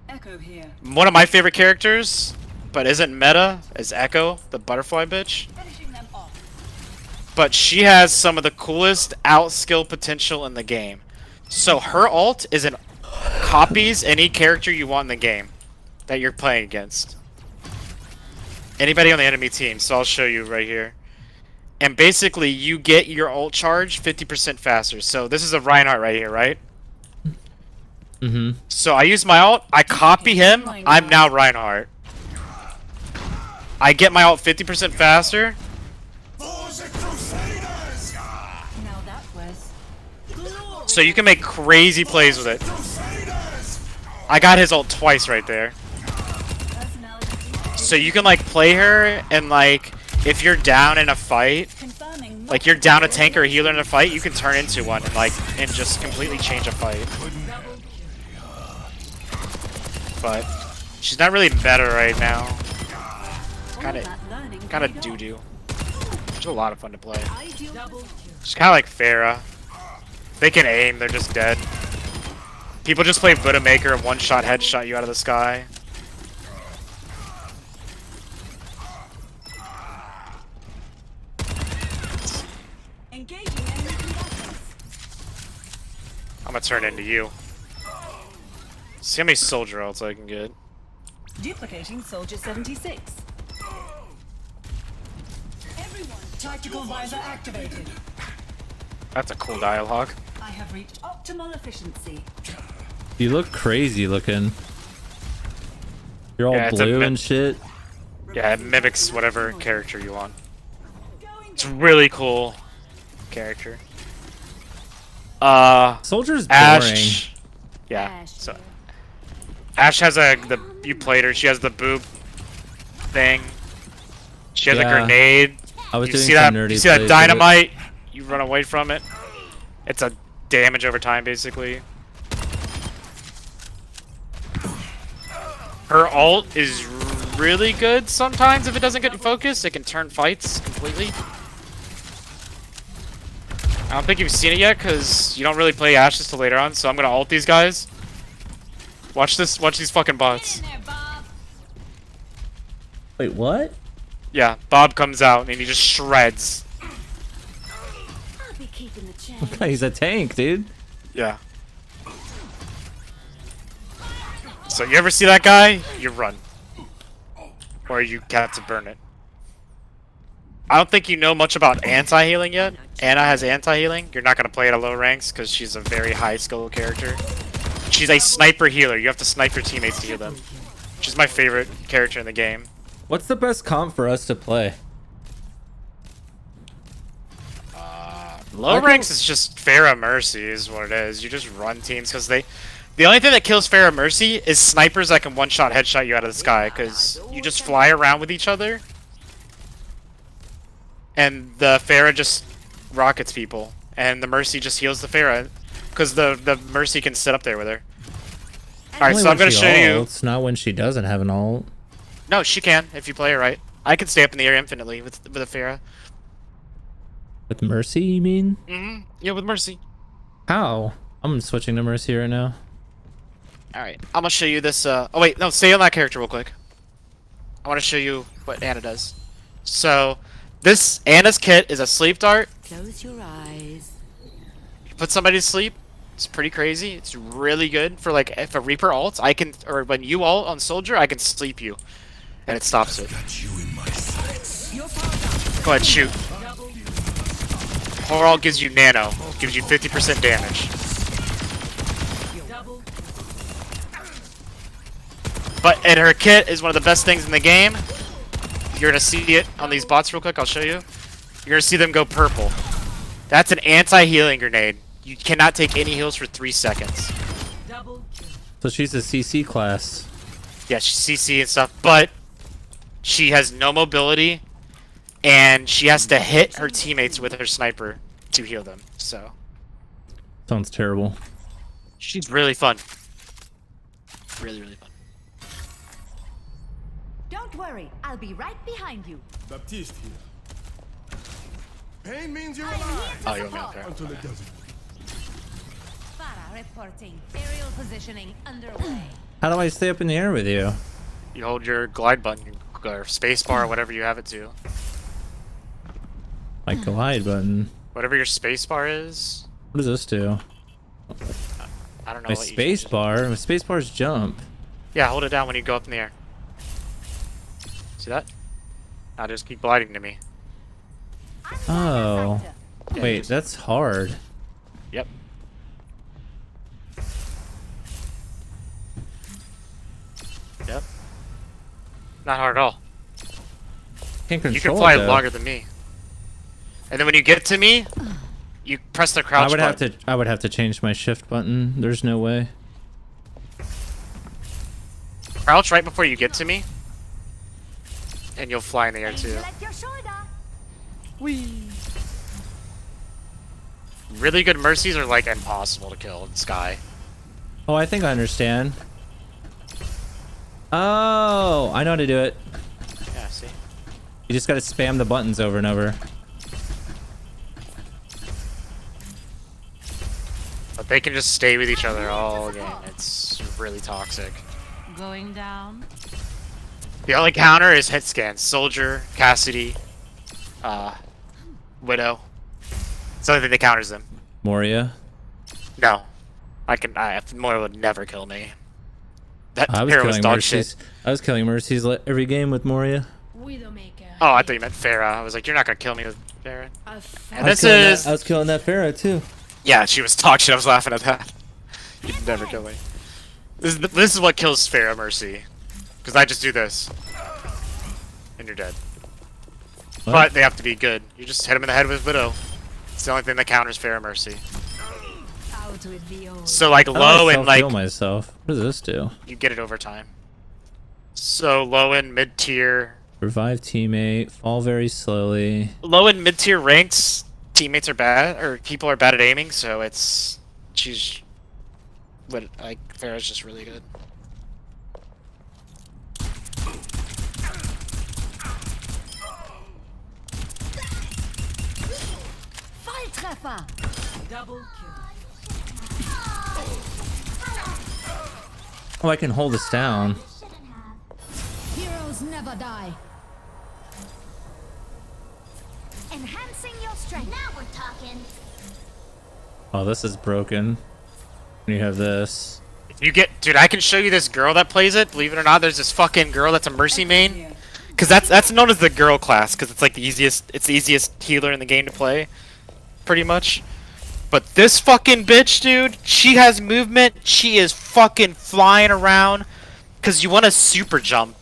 Speaker 2: Echo here.
Speaker 13: one of my favorite characters, but isn't meta, is Echo, the butterfly bitch. But she has some of the coolest out skill potential in the game. So her ult is an copies any character you want in the game that you're playing against. Anybody on the enemy team, so I'll show you right here. And basically you get your ult charge 50% faster. So this is a Reinhardt right here, right?
Speaker 3: Mm-hmm.
Speaker 13: So I use my ult, I copy him, I'm now Reinhardt. I get my ult 50% faster. So you can make crazy plays with it. I got his ult twice right there. So you can like play her and like if you're down in a fight, like you're down a tank or a healer in a fight, you can turn into one and just completely change a fight. But she's not really better right now. Kinda doo-doo. She's a lot of fun to play. She's kinda like Pharah. They can aim, they're just dead. People just play Widowmaker and one-shot headshot you out of the sky. I'm gonna turn into you. See how many soldier ults I can get.
Speaker 2: Duplicating Soldier 76. Everyone, tactical visor activated.
Speaker 13: That's a cool dialogue.
Speaker 2: I have reached optimal efficiency.
Speaker 3: You look crazy looking. You're all blue and shit.
Speaker 13: Yeah, it mimics whatever character you want. It's a really cool character.
Speaker 3: Soldier's boring.
Speaker 13: Ashe. Yeah. So Ashe has you played her. She has the boob thing. She has a grenade.
Speaker 3: I was
Speaker 13: You
Speaker 3: doing
Speaker 13: see
Speaker 3: some
Speaker 13: that?
Speaker 3: nerdy
Speaker 13: You see that
Speaker 3: plays with it.
Speaker 13: dynamite? You run away from it. It's a damage over time, basically. Her ult is really good sometimes if it doesn't get in focus. It can turn fights completely. I don't think you've seen it yet because you don't really play Ashes till later on, so I'm gonna ult these guys. Watch this, watch these fucking bots.
Speaker 3: Wait, what?
Speaker 13: Yeah, Bob comes out and he just shreds.
Speaker 1: I'll be keeping the change.
Speaker 3: He's a tank, dude.
Speaker 13: Yeah. So you ever see that guy, you run. Or you have to burn it. I don't think you know much about anti-healing yet. Anna has anti-healing. You're not going to play it at low ranks because she's a very high skill character. She's a sniper healer. You have to snipe your teammates to heal them. She's my favorite character in the game.
Speaker 3: What's the best comp for us to play?
Speaker 13: Low ranks is just Pharah Mercy is what it is. You just run teams because they... The only thing that kills Pharah Mercy is snipers that can one-shot headshot you out of the sky because you just fly around with each other. And the Pharah just rockets people. And the Mercy just heals the Pharah because the Mercy can sit up there with her. Alright, so I'm going to show you...
Speaker 3: It's not when she doesn't have an ult.
Speaker 13: No, she can if you play her right. I can stay up in the air infinitely with a Pharah.
Speaker 3: With Mercy, you mean?
Speaker 13: Mm-hmm. Yeah, with Mercy.
Speaker 3: How? I'm switching to Mercy right now.
Speaker 13: Alright, I'm gonna show you this, oh wait, no, stay on that character real quick. I want to show you what Anna does. So, this Anna's kit is a sleep dart.
Speaker 1: Close your eyes.
Speaker 13: You put somebody to sleep, it's pretty crazy. It's really good for like, if a Reaper ults, I can, or when you ult on Soldier, I can sleep you. And it stops it. Go ahead, shoot. Horror ult gives you nano, gives you 50% damage. But and her kit is one of the best things in the game. You're gonna see it on these bots real quick. I'll show you. You're gonna see them go purple. That's an anti-healing grenade. You cannot take any heals for 3 seconds.
Speaker 3: So she's a CC class.
Speaker 13: Yeah, she's CC and stuff, but she has no mobility, and she has to hit her teammates with her sniper to heal them. So
Speaker 3: Sounds terrible.
Speaker 13: she's really fun. Really, really fun.
Speaker 1: Don't worry, I'll be right behind you.
Speaker 9: Baptiste here. Pain means you're
Speaker 1: I'm here
Speaker 9: alive.
Speaker 1: to
Speaker 13: Oh, you want me up
Speaker 1: support.
Speaker 13: there?
Speaker 9: Until it doesn't.
Speaker 1: Farah reporting. Aerial positioning underway.
Speaker 3: How do I stay up in the air with you?
Speaker 13: You hold your glide button or space bar or whatever you have it to.
Speaker 3: My glide button.
Speaker 13: Whatever your space bar is.
Speaker 3: What does this do?
Speaker 13: I don't know
Speaker 3: My
Speaker 13: what you
Speaker 3: space
Speaker 13: changed it.
Speaker 3: bar? My space bar's jump.
Speaker 13: Yeah, hold it down when you go up in the air. See that? Now just keep gliding to me.
Speaker 3: Oh.
Speaker 13: Yeah,
Speaker 3: Wait,
Speaker 13: just-
Speaker 3: that's hard.
Speaker 13: Yep. Yep. Not hard at all.
Speaker 3: Can't control
Speaker 13: You can fly
Speaker 3: it, though.
Speaker 13: longer than me. And then when you get to me, you press the crouch button.
Speaker 3: I would have to change my shift button. There's no way.
Speaker 13: Crouch right before you get to me. And you'll fly in the air too.
Speaker 1: Whee!
Speaker 13: Really good Mercies are like impossible to kill in Sky.
Speaker 3: Oh, I think I understand. Oh, I know how to do it.
Speaker 13: Yeah, see?
Speaker 3: You just gotta spam the buttons over and over.
Speaker 13: But they can just stay with each other all game. It's really toxic.
Speaker 1: Going down.
Speaker 13: The only counter is hit scans. Soldier, Cassidy, Widow. It's the only thing that counters them.
Speaker 3: Moria.
Speaker 13: No. Moira would never kill me. That
Speaker 3: I was
Speaker 13: hero was
Speaker 3: killing
Speaker 13: dog
Speaker 3: Mercies.
Speaker 13: shit.
Speaker 3: I was killing Mercies every game with Moria.
Speaker 13: Oh, I thought you meant Pharah. I was like, you're not gonna kill me with Pharah. And
Speaker 3: I was killing that Pharah too.
Speaker 13: Yeah, she was dog shit. I was laughing at that. You'd never kill me. This is what kills Pharah Mercy. Because I just do this. And you're dead.
Speaker 3: What?
Speaker 13: But they have to be good. You just hit him in the head with Widow. It's the only thing that counters Pharah Mercy.
Speaker 1: Out with the old.
Speaker 13: So like low and like...
Speaker 3: Kill myself. What does this do?
Speaker 13: You get it over time. So low and mid tier
Speaker 3: Revive teammate. Fall very slowly.
Speaker 13: Low and mid tier ranks, teammates are bad, or people are bad at aiming, so it's she's what like Pharah's just really good.
Speaker 1: Volltreffer.
Speaker 2: Double kill.
Speaker 3: Oh, I can hold this down.
Speaker 1: Heroes never die. Enhancing your strength.
Speaker 14: Now we're talking.
Speaker 3: Oh, this is broken. You have this.
Speaker 13: If you get, dude, I can show you this girl that plays it. Believe it or not, there's this fucking girl that's a Mercy main. Cause that's known as the girl class, cause it's like the easiest healer in the game to play, pretty much. But this fucking bitch, dude, she has movement. She is fucking flying around. Cause you want to super jump.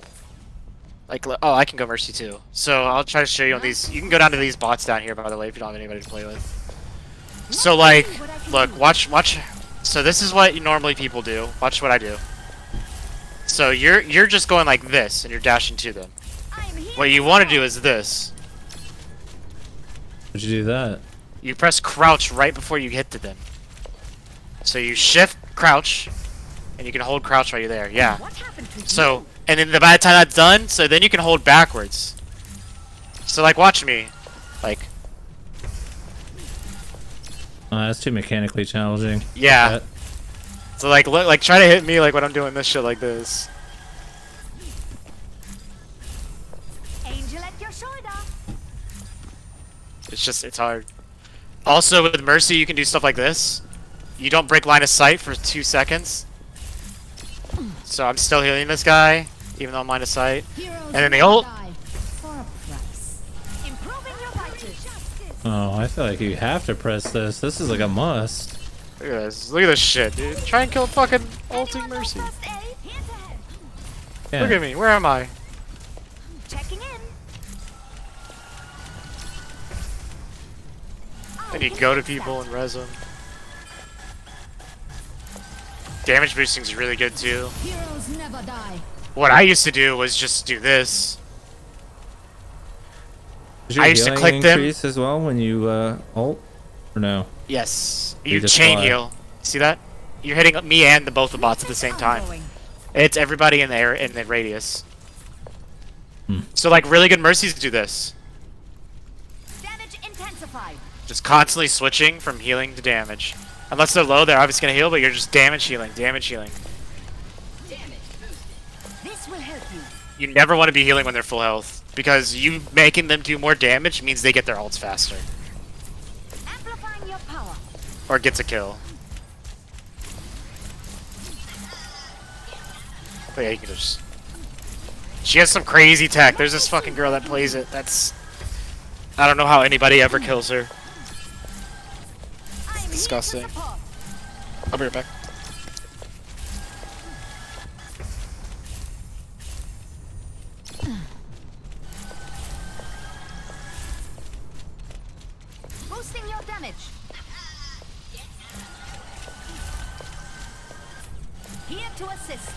Speaker 13: Like, oh, I can go Mercy too. So I'll try to show you on these. You can go down to these bots down here, by the way, if you don't have anybody to play with. So like, look, watch. So this is what normally people do. Watch what I do. So you're just going like this, and you're dashing to them. What you want to do is this.
Speaker 3: How'd you do that?
Speaker 13: You press crouch right before you hit to them. So you shift crouch, and you can hold crouch while you're there. Yeah. So, and then by the time that's done, so then you can hold backwards. So like, watch me, like.
Speaker 3: That's too mechanically challenging.
Speaker 13: Yeah. So like, look, like try to hit me like when I'm doing this shit like this.
Speaker 1: Angel at your shoulder.
Speaker 13: It's hard. Also with Mercy, you can do stuff like this. You don't break line of sight for 2 seconds. So I'm still healing this guy, even though I'm line of sight. And then the ult.
Speaker 3: Oh, I feel like you have to press this. This is like a must.
Speaker 13: Look at this. Look at this shit, dude. Try and kill fucking ulting Mercy.
Speaker 3: Yeah.
Speaker 13: Look at me. Where am I?
Speaker 1: Checking in.
Speaker 13: Then you go to people and res them. Damage boosting is really good too.
Speaker 1: Heroes never die.
Speaker 13: What I used to do was just do this.
Speaker 3: Does your
Speaker 13: I used to
Speaker 3: healing
Speaker 13: click them.
Speaker 3: increase as well when you ult, or no?
Speaker 13: Yes.
Speaker 3: You
Speaker 13: You
Speaker 3: just
Speaker 13: chain
Speaker 3: fly.
Speaker 13: heal. See that? You're hitting me and both the bots at the same time. It's everybody in there in the radius. So like really good Mercies do this.
Speaker 1: Damage intensified.
Speaker 13: Just constantly switching from healing to damage. Unless they're low, they're obviously gonna heal, but you're just damage healing, damage healing.
Speaker 1: This will help you.
Speaker 13: You never want to be healing when they're full health, because you making them do more damage means they get their ults faster.
Speaker 1: Amplifying your power.
Speaker 13: Or gets a kill. But yeah, you can just... She has some crazy tech. There's this fucking girl that plays it. That's... I don't know how anybody ever kills her. It's disgusting. I'll be right back.
Speaker 1: Boosting your damage. Here to assist.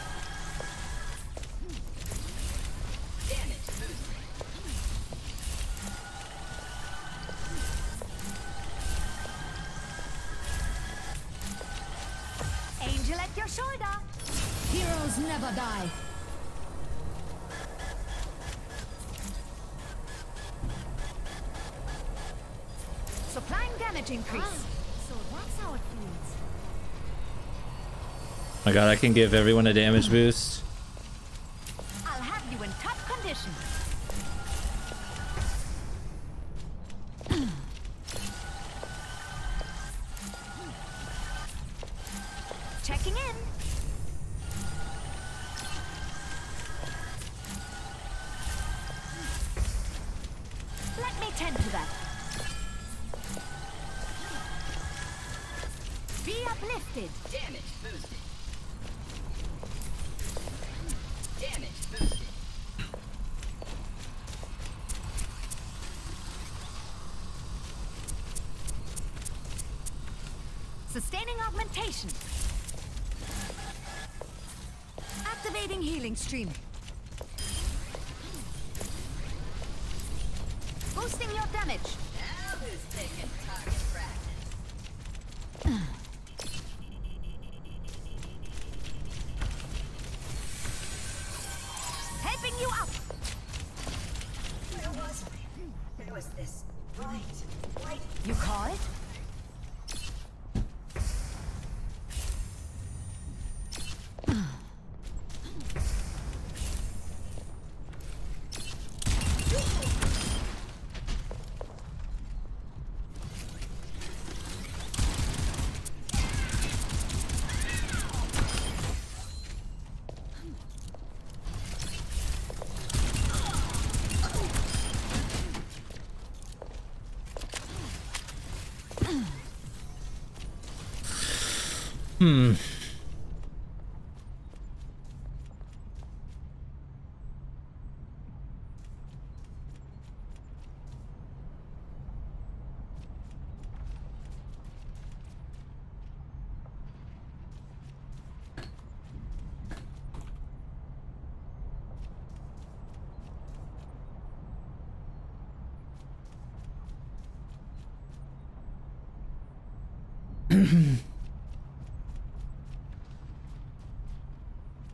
Speaker 1: Angel at your shoulder. Heroes never die. Supplying damage increase. So that's how it feels.
Speaker 3: My god, I can give everyone a damage boost.
Speaker 1: I'll have you in top condition. Checking in. Let me tend to that. Be uplifted. Damage boosted. Damage boosted. Sustaining augmentation. Activating healing stream.
Speaker 8: Boosting your damage. Now who's taking target practice? Helping you up.
Speaker 5: Where was I? There was this bright.
Speaker 8: You call it?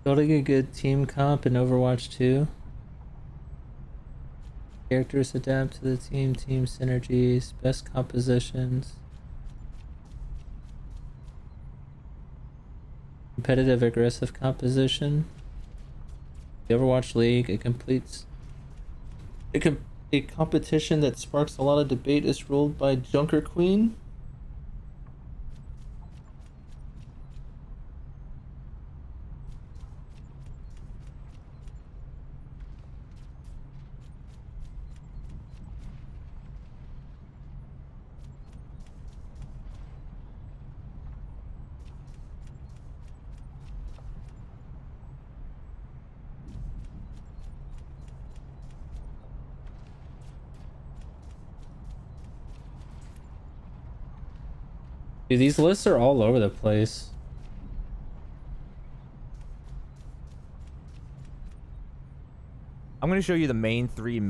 Speaker 3: Building a good team comp in Overwatch 2. Characters adapt to the team synergies, best compositions. Competitive aggressive composition. The Overwatch League, a competition that sparks a lot of debate, is ruled by Junker Queen. Dude, these lists are all over the place.
Speaker 14: I'm going to show you the main three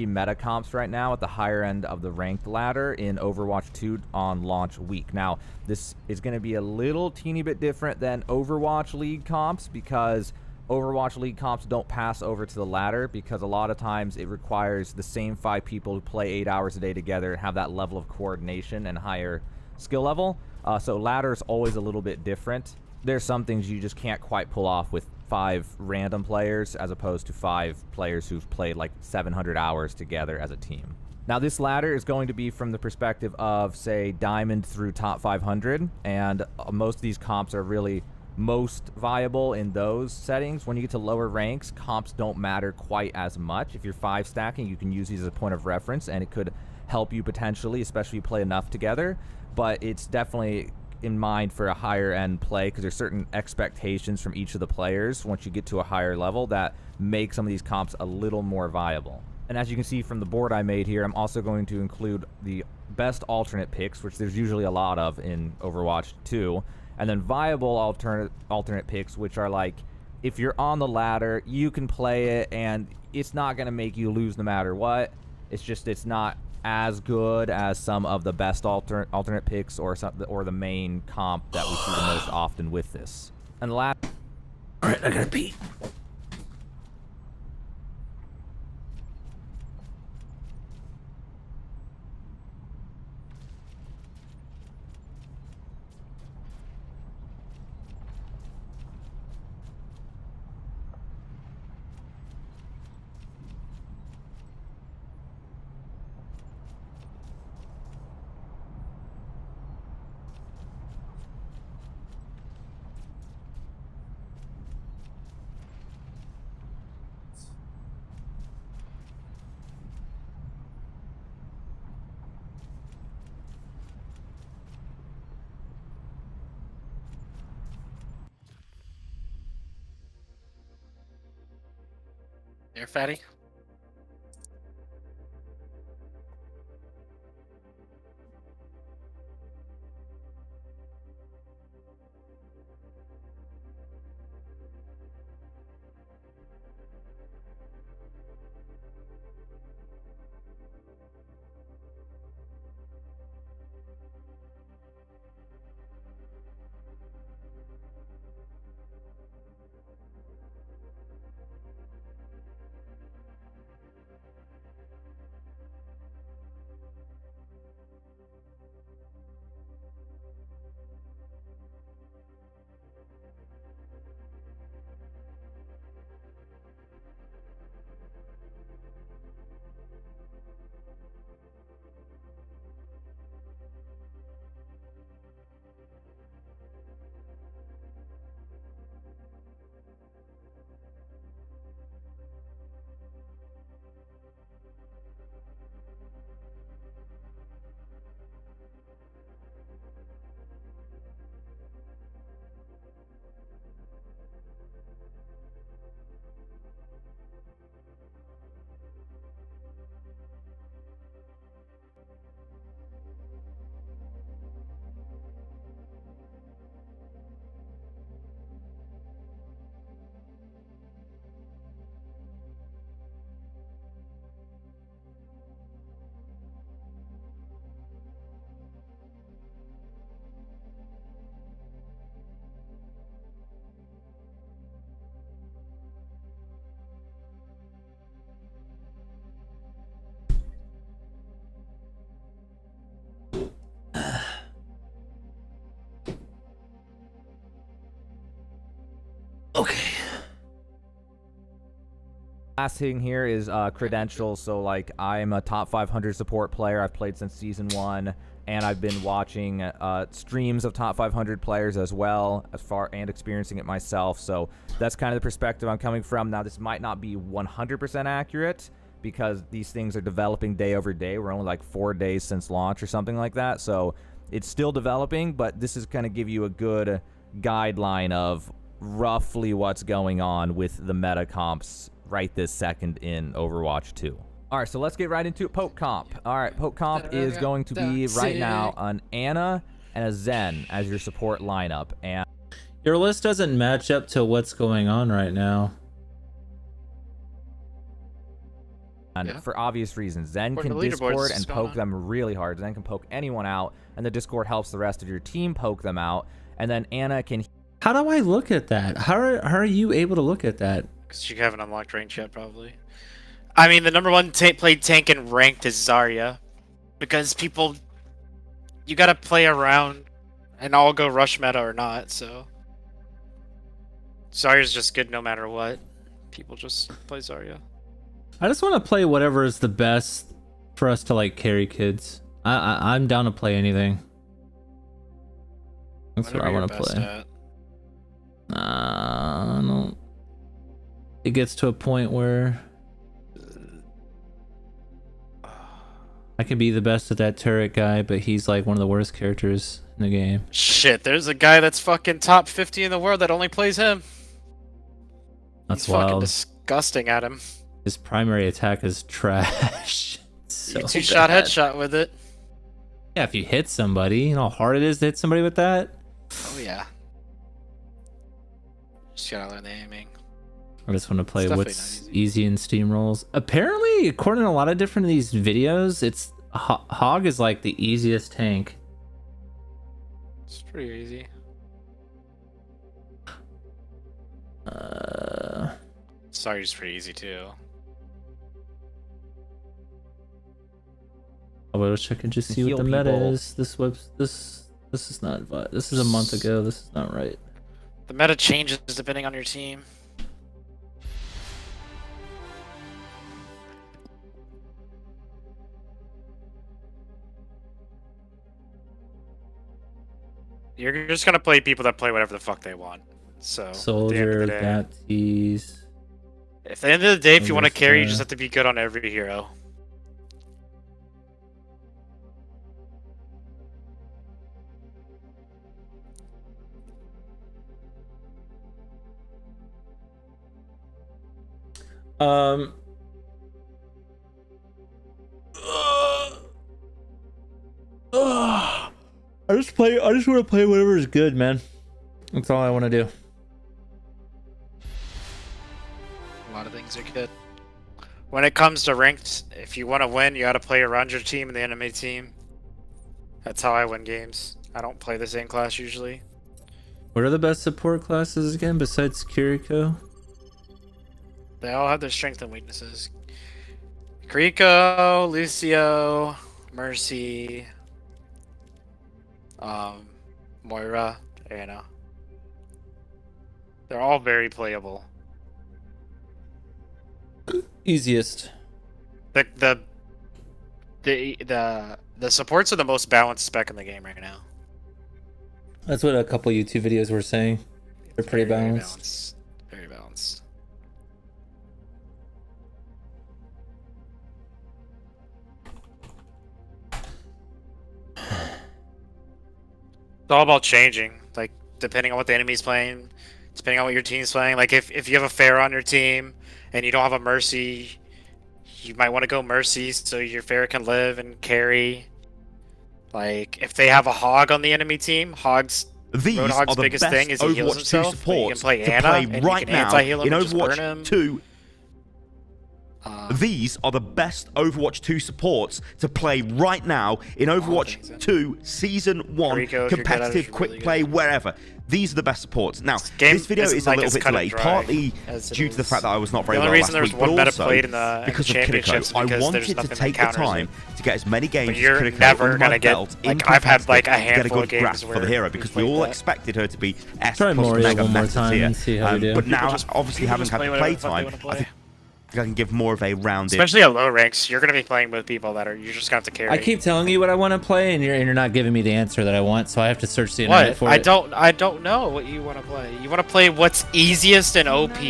Speaker 14: meta comps right now at the higher end of the ranked ladder in Overwatch 2 on launch week. Now, this is going to be a little teeny bit different than Overwatch League comps because Overwatch League comps don't pass over to the ladder because a lot of times it requires the same 5 people to play 8 hours a day together and have that level of coordination and higher skill level. So ladder is always a little bit different. There's some things you just can't quite pull off with 5 random players as opposed to 5 players who've played like 700 hours together as a team. Now this ladder is going to be from the perspective of, say, Diamond through top 500, and most of these comps are really most viable in those settings. When you get to lower ranks, comps don't matter quite as much. If you're 5 stacking, you can use these as a point of reference, and it could help you potentially, especially if you play enough together. But it's definitely in mind for a higher end play because there's certain expectations from each of the players once you get to a higher level that make some of these comps a little more viable. And as you can see from the board I made here, I'm also going to include the best alternate picks, which there's usually a lot of in Overwatch 2, and then viable alternate picks, which are like, if you're on the ladder, you can play it, and it's not going to make you lose no matter what. It's just it's not as good as some of the best alternate picks or the main comp that we see the most often with this. And the last...
Speaker 3: Alright, I gotta pee.
Speaker 11: There, fatty.
Speaker 14: Last thing here is credentials. So like I'm a top 500 support player. I've played since season 1, and I've been watching streams of top 500 players as well, and experiencing it myself. So that's kind of the perspective I'm coming from. Now this might not be 100% accurate because these things are developing day over day. We're only like 4 days since launch or something like that. So it's still developing, but this is going to give you a good guideline of roughly what's going on with the meta comps right this second in Overwatch 2. All right, so let's get right into it. Poke comp. All right, Poke comp is going to be right now an Ana and a Zen as your support lineup. And
Speaker 3: your list doesn't match up to what's going on right now.
Speaker 14: And for obvious reasons, Zen can Discord and poke them really hard. Zen can poke anyone out, and the Discord helps the rest of your team poke them out. And then Ana can...
Speaker 3: How do I look at that? How are you able to look at that?
Speaker 13: Because you haven't unlocked range yet, probably. I mean, the number one played tank and ranked is Zarya. Because people... You gotta play around and all go rush meta or not, so... Zarya's just good no matter what. People just play Zarya.
Speaker 3: I just want to play whatever is the best for us to like carry kids. I'm down to play anything. That's what I want to play. I don't. It gets to a point where I can be the best at that turret guy, but he's like one of the worst characters in the game.
Speaker 13: Shit, there's a guy that's fucking top 50 in the world that only plays him.
Speaker 3: That's
Speaker 13: He's
Speaker 3: wild.
Speaker 13: Fucking disgusting at him.
Speaker 3: His primary attack is trash. So
Speaker 13: you two-shot headshot with it.
Speaker 3: Yeah, if you hit somebody, you know how hard it is to hit somebody with that?
Speaker 13: Oh yeah. Just gotta learn the aiming.
Speaker 3: I just want to play what's easy in Steam rolls. Apparently, according to a lot of different of these videos, it's Hog is like the easiest tank.
Speaker 13: It's pretty easy. Zarya's pretty easy too.
Speaker 3: I wish I could just see what the meta is. This is not. This is a month ago. This is not right.
Speaker 13: The meta changes depending on your team. You're just gonna play people that play whatever the fuck they want. So
Speaker 3: Soldier, Baptiste.
Speaker 13: At the end of the day, if you want to carry, you just have to be good on every hero.
Speaker 3: I just want to play whatever is good, man. That's all I want to do.
Speaker 13: A lot of things are good. When it comes to ranked, if you want to win, you got to play around your team and the enemy team. That's how I win games. I don't play the same class usually.
Speaker 3: What are the best support classes again besides Kiriko?
Speaker 13: They all have their strengths and weaknesses. Kiriko, Lucio, Mercy, Moira, Ana. They're all very playable.
Speaker 3: Easiest.
Speaker 13: The supports are the most balanced spec in the game right now.
Speaker 3: That's what a couple YouTube videos were saying. They're pretty balanced.
Speaker 13: Very balanced. It's all about changing, like depending on what the enemy's playing, depending on what your team's playing. Like if you have a Pharah on your team and you don't have a Mercy, you might want to go Mercy so your Pharah can live and carry. Like if they have a Hog on the enemy team, Roadhog's biggest thing is he heals himself. You can play Ana and you can anti-heal him and just burn him.
Speaker 15: 2. These are the best Overwatch 2 supports to play right now in Overwatch 2 Season 1, competitive, quick play, wherever. These are the best supports. Now, this video is a little bit delayed, partly due to the fact that I was not very well last week, but also because of Kiriko. I wanted to take the time to get as many games as Kiriko under my belt in competitive to get a good grasp for the hero, because we all expected her to be S plus mega meta tier. But now, obviously having had the play time, I think I can give more of a rounded.
Speaker 13: Especially at low ranks, you're gonna be playing with people that are you're just gonna have to carry.
Speaker 3: I keep telling you what I want to play, and you're not giving me the answer that I want, so I have to search the internet for it.
Speaker 13: I don't know what you want to play. You want to play what's easiest and OP.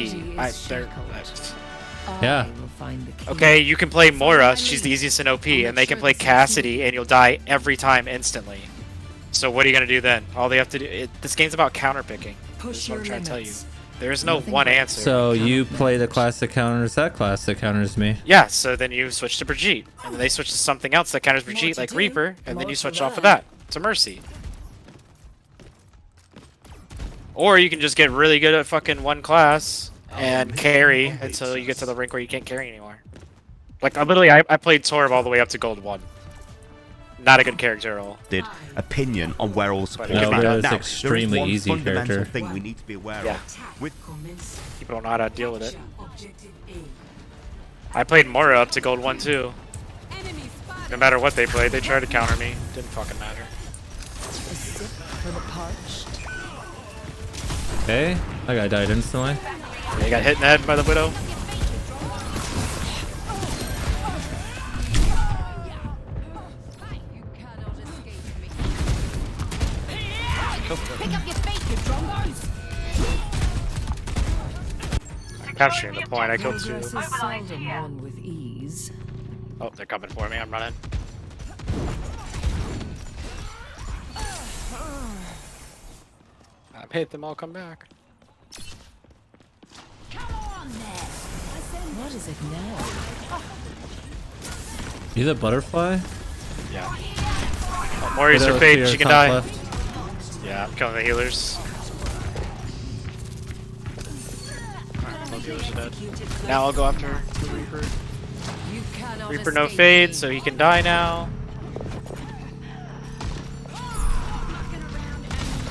Speaker 3: Yeah.
Speaker 13: Okay, you can play Moira. She's the easiest in OP, and they can play Cassidy, and you'll die every time instantly. So what are you gonna do then? All they have to do. This game's about counter picking. That's what I'm trying to tell you. There's no one answer.
Speaker 3: So you play the class that counters that class that counters me.
Speaker 13: Yeah, so then you switch to Brigitte. And then they switch to something else that counters Brigitte, like Reaper, and then you switch off of that to Mercy. Or you can just get really good at fucking one class and carry until you get to the rank where you can't carry anymore. Like, I played Torb all the way up to Gold 1. Not a good character at all.
Speaker 15: Opinion on where all support
Speaker 3: no,
Speaker 15: is.
Speaker 3: Now, extremely
Speaker 15: there is one
Speaker 3: easy
Speaker 15: fundamental
Speaker 3: character.
Speaker 15: thing we need to be aware of.
Speaker 13: People don't know how to deal with it. I played Moira up to Gold 1 too. No matter what they played, they tried to counter me. Didn't fucking matter.
Speaker 3: Okay, that guy died instantly.
Speaker 13: They got hit in the head by the Widow.
Speaker 1: Pick up your feet, you drongos!
Speaker 13: Capturing the point, I killed 2.
Speaker 6: With ease.
Speaker 13: Oh, they're coming for me, I'm running. I've hit them all, come back.
Speaker 6: What is it now?
Speaker 3: You the butterfly?
Speaker 13: Yeah. Oh, Mori's her fate, she can die. Left. Yeah, I'm killing the healers. Alright, both healers are dead. Now I'll go after the Reaper. Reaper no fade, so he can die now.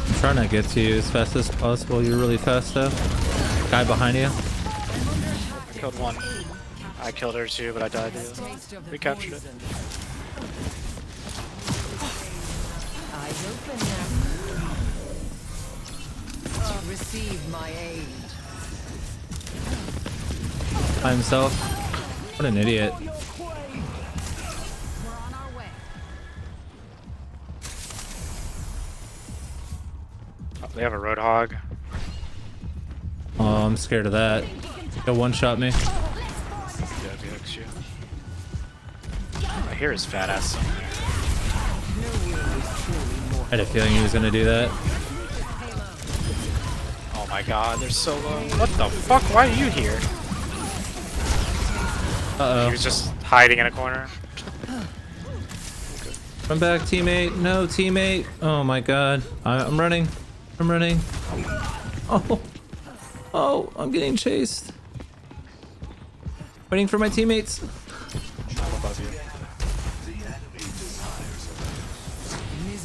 Speaker 3: I'm trying to get to you as fast as possible. You're really fast though. Guy behind you.
Speaker 13: I killed one. I killed her too, but I died too. We captured it.
Speaker 6: Eyes open now. Receive my aid.
Speaker 3: By himself. What an idiot.
Speaker 13: Oh, they have a Roadhog.
Speaker 3: Oh, I'm scared of that. He'll one-shot me.
Speaker 13: Yeah, if he hooks you. I hear his fat ass somewhere.
Speaker 3: I had a feeling he was gonna do that.
Speaker 13: Oh my god, they're so low. What the fuck? Why are you here?
Speaker 3: Uh-oh.
Speaker 13: He was just hiding in a corner.
Speaker 3: Run back, teammate. No, teammate. Oh my god. I'm running. I'm running. Oh. Oh, I'm getting chased. Waiting for my teammates.
Speaker 13: I'm above you.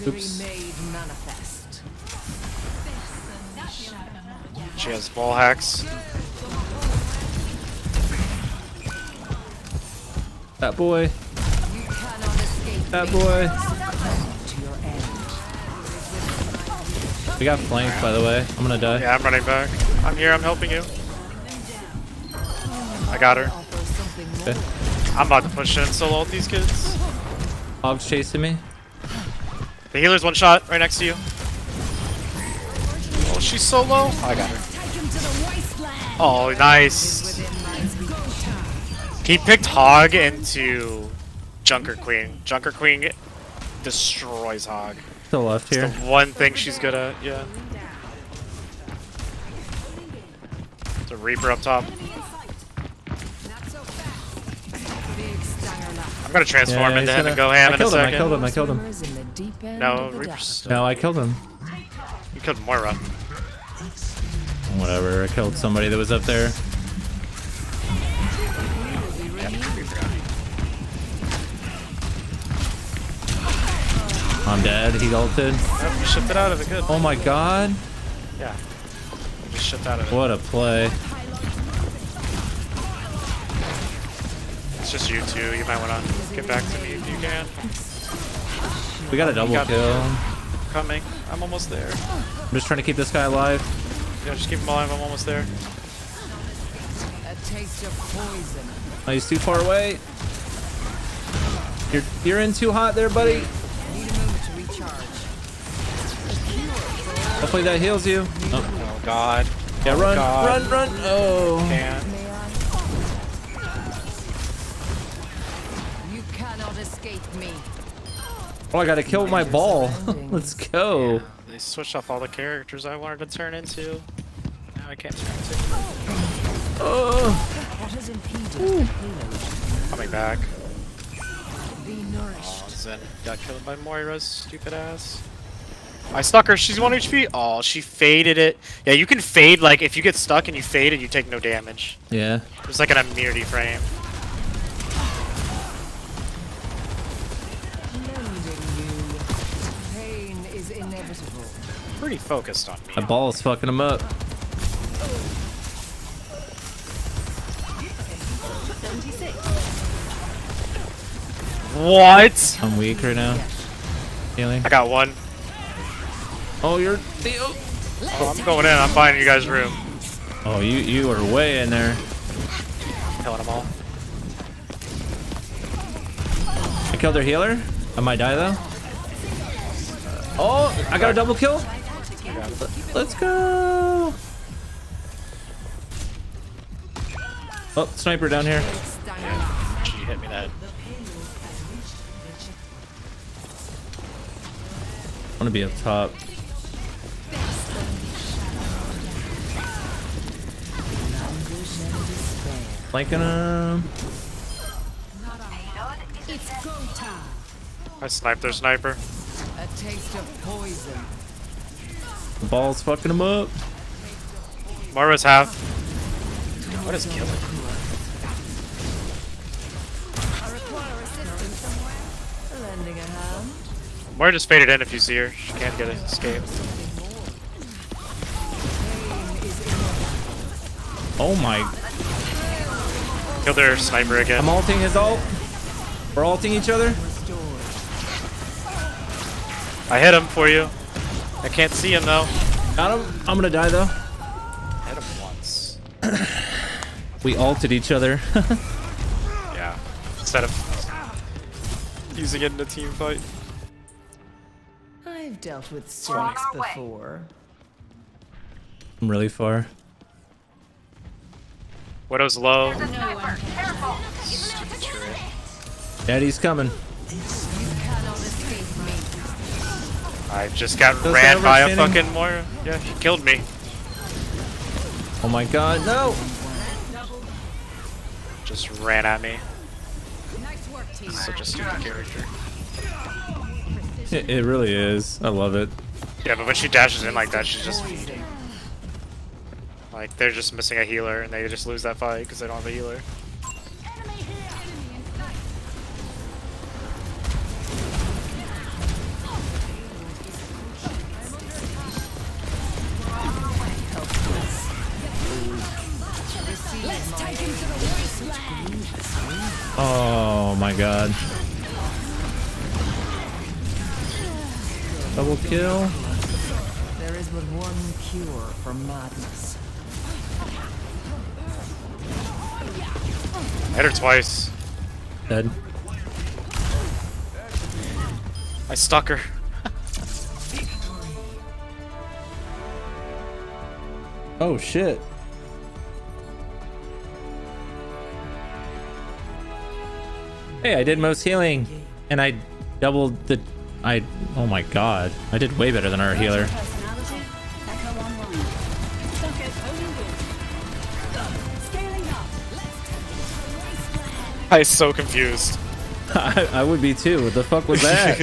Speaker 3: Oops.
Speaker 6: Made manifest.
Speaker 13: She has ball hacks.
Speaker 3: That boy. That boy. We got flanked, by the way. I'm gonna die.
Speaker 13: Yeah, I'm running back. I'm here, I'm helping you. I got her.
Speaker 3: Okay.
Speaker 13: I'm about to push in solo with these kids.
Speaker 3: Hog's chasing me.
Speaker 13: The healer's one shot right next to you. Oh, she's so low. Oh, I got her. Oh, nice. He picked Hog into Junker Queen. Junker Queen destroys Hog.
Speaker 3: Still left here.
Speaker 13: It's the one thing she's good at, yeah. The Reaper up top. I'm gonna transform into him and go ham in a second.
Speaker 3: I killed him.
Speaker 13: No, Reaper's...
Speaker 3: No, I killed him.
Speaker 13: You killed Moira.
Speaker 3: Whatever, I killed somebody that was up there. I'm dead, he ulted.
Speaker 13: Oh, you shipped it out of it, good.
Speaker 3: Oh my god.
Speaker 13: Yeah. You just shipped out of it.
Speaker 3: What a play.
Speaker 13: It's just you two, you might want to get back to me if you can.
Speaker 3: We got a double kill.
Speaker 13: Coming, I'm almost there.
Speaker 3: I'm just trying to keep this guy alive.
Speaker 13: Yeah, just keep him alive, I'm almost there.
Speaker 6: taste of poison.
Speaker 3: Oh, he's too far away. You're in too hot there, buddy.
Speaker 6: Need a moment to recharge.
Speaker 3: Hopefully that heals you.
Speaker 13: Oh God.
Speaker 3: Yeah,
Speaker 13: Oh,
Speaker 3: run,
Speaker 13: God.
Speaker 3: run. Oh.
Speaker 13: Can't.
Speaker 6: You cannot escape me.
Speaker 3: Oh, I gotta kill my ball. Let's go.
Speaker 13: Yeah, they switched off all the characters I wanted to turn into. Now I can't turn into.
Speaker 3: Oh.
Speaker 6: What has impeded the payload?
Speaker 13: Coming back.
Speaker 6: Be nourished.
Speaker 13: Oh, Zen got killed by Moira's stupid ass. I stuck her. She's 1 HP. Oh, she faded it. Yeah, you can fade, like, if you get stuck and you fade it, you take no damage.
Speaker 3: Yeah.
Speaker 13: There's like an immunity frame.
Speaker 6: Pain is inevitable.
Speaker 13: Pretty focused on me.
Speaker 3: My ball's fucking him up.
Speaker 13: What?
Speaker 3: I'm weak right now. Healing.
Speaker 13: I got one.
Speaker 3: Oh, you're.
Speaker 13: Oh, I'm going in. I'm buying you guys room.
Speaker 3: Oh, you are way in there.
Speaker 13: Killing them all.
Speaker 3: I killed their healer. I might die though. Oh, I got a double kill. Let's go. Oh, sniper down here.
Speaker 13: Yeah, she hit me that.
Speaker 3: I want to be up top. Flanking him.
Speaker 1: It's go time.
Speaker 13: I sniped their sniper.
Speaker 6: A taste of poison.
Speaker 3: The ball's fucking him up.
Speaker 13: Moira's half. What is killing?
Speaker 6: I require assistance somewhere. Lending a hand.
Speaker 13: Moira just faded in if you see her. She can't get an escape.
Speaker 3: Oh my.
Speaker 13: Killed their sniper again.
Speaker 3: I'm ulting his ult. We're ulting each other.
Speaker 13: I hit him for you. I can't see him though.
Speaker 3: Got him. I'm gonna die though.
Speaker 13: Hit him once.
Speaker 3: We ulted each other.
Speaker 13: Yeah. Instead of using it in a team fight.
Speaker 6: I've dealt with strikes before.
Speaker 3: I'm really far.
Speaker 13: Widow's low.
Speaker 3: Daddy's coming.
Speaker 13: I just got
Speaker 3: Does
Speaker 13: ran
Speaker 3: that
Speaker 13: by a
Speaker 3: overspinning?
Speaker 13: fucking Moira. Yeah, he killed me.
Speaker 3: Oh my god, no!
Speaker 13: Just ran at me.
Speaker 1: Nice work, team.
Speaker 13: Such a stupid character.
Speaker 3: It really is. I love it.
Speaker 13: Yeah, but when she dashes in like that, she's just feeding. Like, they're just missing a healer, and they just lose that fight because they don't have a healer.
Speaker 1: Let's take him to the wasteland.
Speaker 3: Oh my god. Double kill.
Speaker 6: There is but one cure for madness.
Speaker 13: I hit her twice.
Speaker 3: Dead.
Speaker 13: I stuck her.
Speaker 3: Oh shit. Hey, I did most healing, and I doubled the. Oh my god, I did way better than our healer.
Speaker 13: I was so confused.
Speaker 3: I would be too. What the fuck was that?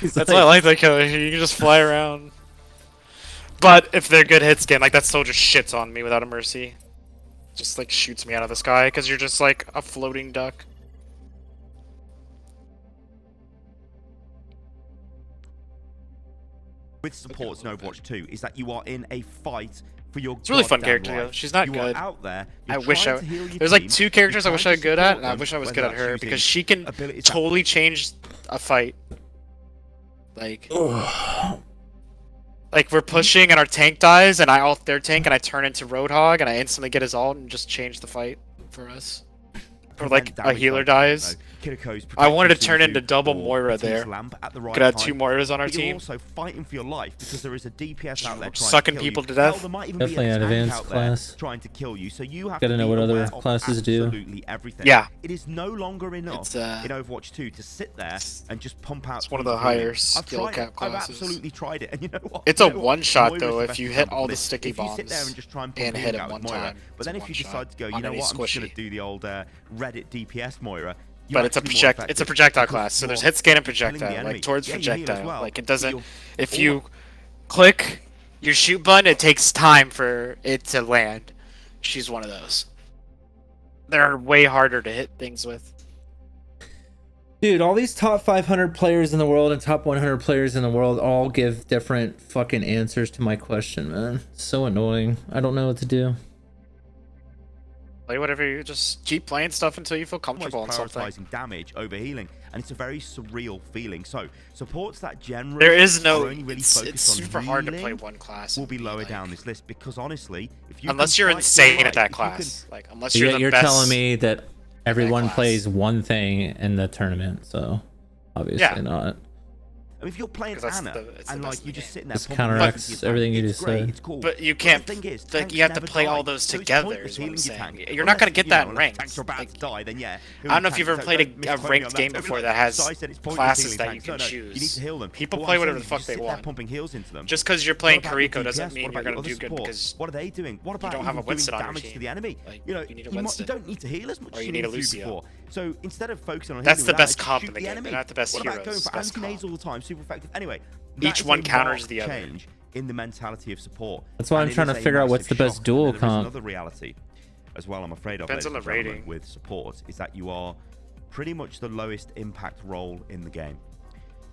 Speaker 13: That's why I like that killer. You can just fly around. But if they're good hit scan, like that soldier shits on me without a mercy. Just like shoots me out of the sky because you're just like a floating duck.
Speaker 15: With supports in Overwatch 2 is that you are in a fight for your.
Speaker 13: It's a really fun
Speaker 15: goddamn
Speaker 13: character
Speaker 15: life.
Speaker 13: though. She's not
Speaker 15: you
Speaker 13: good.
Speaker 15: Are out there.
Speaker 13: I
Speaker 15: You're
Speaker 13: wish
Speaker 15: trying to heal your
Speaker 13: there's like
Speaker 15: team,
Speaker 13: 2 characters I
Speaker 15: you're
Speaker 13: wish I
Speaker 15: trying
Speaker 13: was
Speaker 15: to
Speaker 13: good at,
Speaker 15: support
Speaker 13: and I
Speaker 15: them,
Speaker 13: wish I was
Speaker 15: whether
Speaker 13: good at
Speaker 15: that's
Speaker 13: her
Speaker 15: using
Speaker 13: because she can
Speaker 15: abilities-
Speaker 13: totally change a fight. Like Like, we're pushing and our tank dies, and I ult their tank, and I turn into Roadhog, and I instantly get his ult and just change the fight for us. Or like a healer dies. I wanted to turn into double Moira there. Could have 2 Moiras on our team.
Speaker 15: You're also fighting for your life because there is a DPS out there
Speaker 13: sucking people to death.
Speaker 3: Definitely an advanced class.
Speaker 15: Trying to kill you, so you have
Speaker 3: gotta know what other classes do.
Speaker 15: Absolutely everything.
Speaker 13: Yeah.
Speaker 15: It is no longer enough in Overwatch 2 to sit there and just pump out.
Speaker 13: It's one of the higher skill cap classes.
Speaker 15: I've absolutely tried it, and you know what?
Speaker 13: It's a one-shot though if you hit all the sticky bombs.
Speaker 15: If you sit there and just try and
Speaker 13: hit it one time.
Speaker 15: But then if you decide to go, you know what? I'm just gonna do the old Reddit DPS Moira.
Speaker 13: But it's a projectile class, so there's hit scan and projectile, like towards projectile. Like it doesn't. If you click your shoot button, it takes time for it to land. She's one of those. They're way harder to hit things with.
Speaker 3: Dude, all these top 500 players in the world and top 100 players in the world all give different fucking answers to my question, man. It's so annoying. I don't know what to do.
Speaker 13: Play whatever, you just keep playing stuff until you feel comfortable in something.
Speaker 15: Prioritizing damage over healing, and it's a very surreal feeling. So supports that generally
Speaker 13: there is no.
Speaker 15: Only really
Speaker 13: it's super hard to play one class.
Speaker 15: Will be lower down this list because honestly, if you
Speaker 13: unless you're insane at that class, like unless you're the best.
Speaker 3: Telling me that everyone plays one thing in the tournament, so obviously not.
Speaker 15: I mean, if you're playing Ana and like you're just sitting there,
Speaker 3: this counteracts everything you just said.
Speaker 15: It's cool.
Speaker 13: But you can't. Like, you have to play all those together. Is what I'm saying. You're not gonna get that in ranked. Like, I don't know if you've ever played a ranked game before that has classes that you can choose. People play whatever the fuck they want. Just because you're playing Kiriko doesn't mean you're gonna do good because
Speaker 15: what are they doing? What about
Speaker 13: you don't have a Winston on your
Speaker 15: team? To the enemy?
Speaker 13: You know, you need a Winston.
Speaker 15: You don't need to heal as much.
Speaker 13: Or you need a Lucio.
Speaker 15: So instead of focusing on
Speaker 13: that's the best comp in the game. They're not the best heroes.
Speaker 15: Going for anti-nades all the time, super effective. Anyway,
Speaker 13: each one counters the other.
Speaker 15: Change in the mentality of support.
Speaker 3: That's why I'm trying to figure out what's the best dual comp.
Speaker 15: Another reality, as well, I'm afraid of.
Speaker 13: Depends on the rating.
Speaker 15: With support, is that you are pretty much the lowest impact role in the game.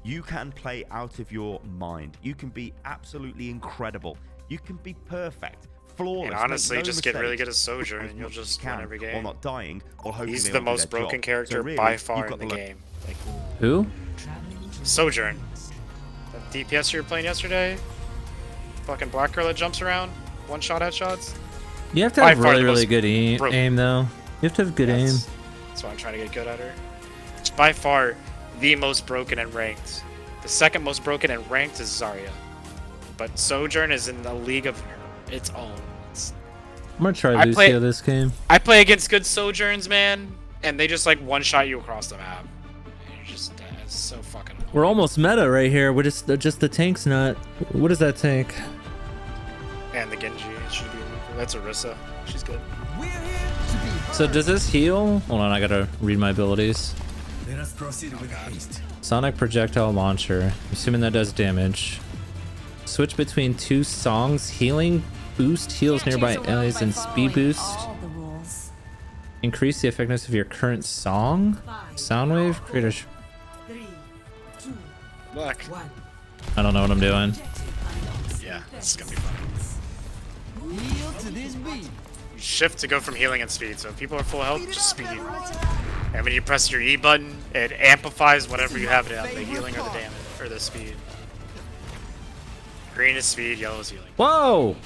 Speaker 15: You can play out of your mind. You can be absolutely incredible. You can be perfect. Flawless,
Speaker 13: and honestly,
Speaker 15: no
Speaker 13: just
Speaker 15: mistakes.
Speaker 13: get really good at Sojourn, and you'll just win every game.
Speaker 15: While not dying, or hoping
Speaker 13: he's the most broken character
Speaker 15: so really,
Speaker 13: by far in the game. Like,
Speaker 3: who?
Speaker 13: Sojourn. The DPS you were playing yesterday. Fucking black girl that jumps around, one-shot headshots.
Speaker 3: You have to have really good aim, though. You have to have good aim.
Speaker 13: That's why I'm trying to get good at her. It's by far the most broken and ranked. The second most broken and ranked is Zarya. But Sojourn is in the league of its own.
Speaker 3: I'm gonna try Lucio this game.
Speaker 13: I play against good Sojourns, man, and they just like one-shot you across the map. And you're just it's so fucking annoying.
Speaker 3: We're almost meta right here. We're just the tank's not. What is that tank?
Speaker 13: And the Genji should be. That's Orisa. She's good.
Speaker 3: So does this heal? Hold on, I gotta read my abilities.
Speaker 12: Let us proceed with haste.
Speaker 3: Sonic projectile launcher. I'm assuming that does damage. Switch between 2 songs. Healing boost heals nearby allies and speed boost. Increase the effectiveness of your current song. Soundwave. Create a.
Speaker 6: 3, 2,
Speaker 13: Look.
Speaker 6: 1.
Speaker 3: I don't know what I'm doing.
Speaker 13: Yeah, this is gonna be fun.
Speaker 6: Heal to this beat.
Speaker 13: You shift to go from healing and speed. So if people are full health, just speed. And when you press your E button, it amplifies whatever you have it on, the healing or the damage or the speed. Green is speed, yellow is healing.
Speaker 3: Whoa!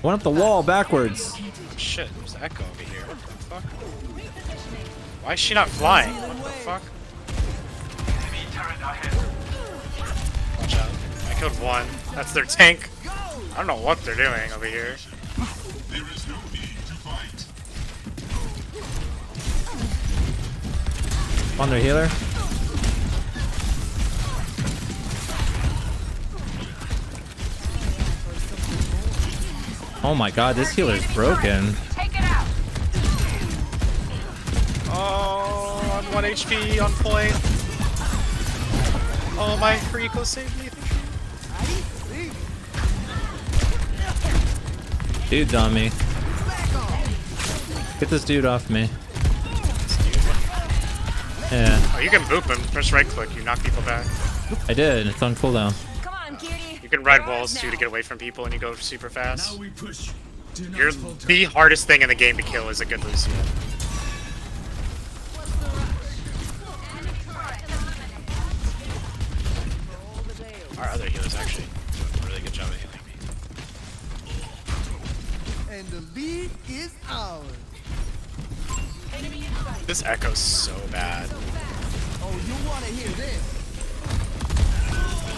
Speaker 3: Went up the wall backwards.
Speaker 13: Shit, there's Echo over here. What the fuck? Why is she not flying? What the fuck? Watch out. I killed one. That's their tank. I don't know what they're doing over here.
Speaker 9: There is no need to fight.
Speaker 3: On their healer. Oh my god, this healer's broken.
Speaker 8: Take it out.
Speaker 13: Oh, I'm 1 HP on point. Oh, my Kiriko saved me.
Speaker 3: Dude's on me. Get this dude off me. Yeah.
Speaker 13: Oh, you can boop him. Press right click. You knock people back.
Speaker 3: I did. It's on cooldown.
Speaker 6: Come on, cutie.
Speaker 13: You can ride walls too to get away from people, and you go super fast.
Speaker 12: Now we push.
Speaker 13: You're the hardest thing in the game to kill is a good Lucio. Our other healers actually doing a really good job of healing me.
Speaker 12: And the lead is ours.
Speaker 11: This echo's so bad.
Speaker 12: Oh, you want to hear this?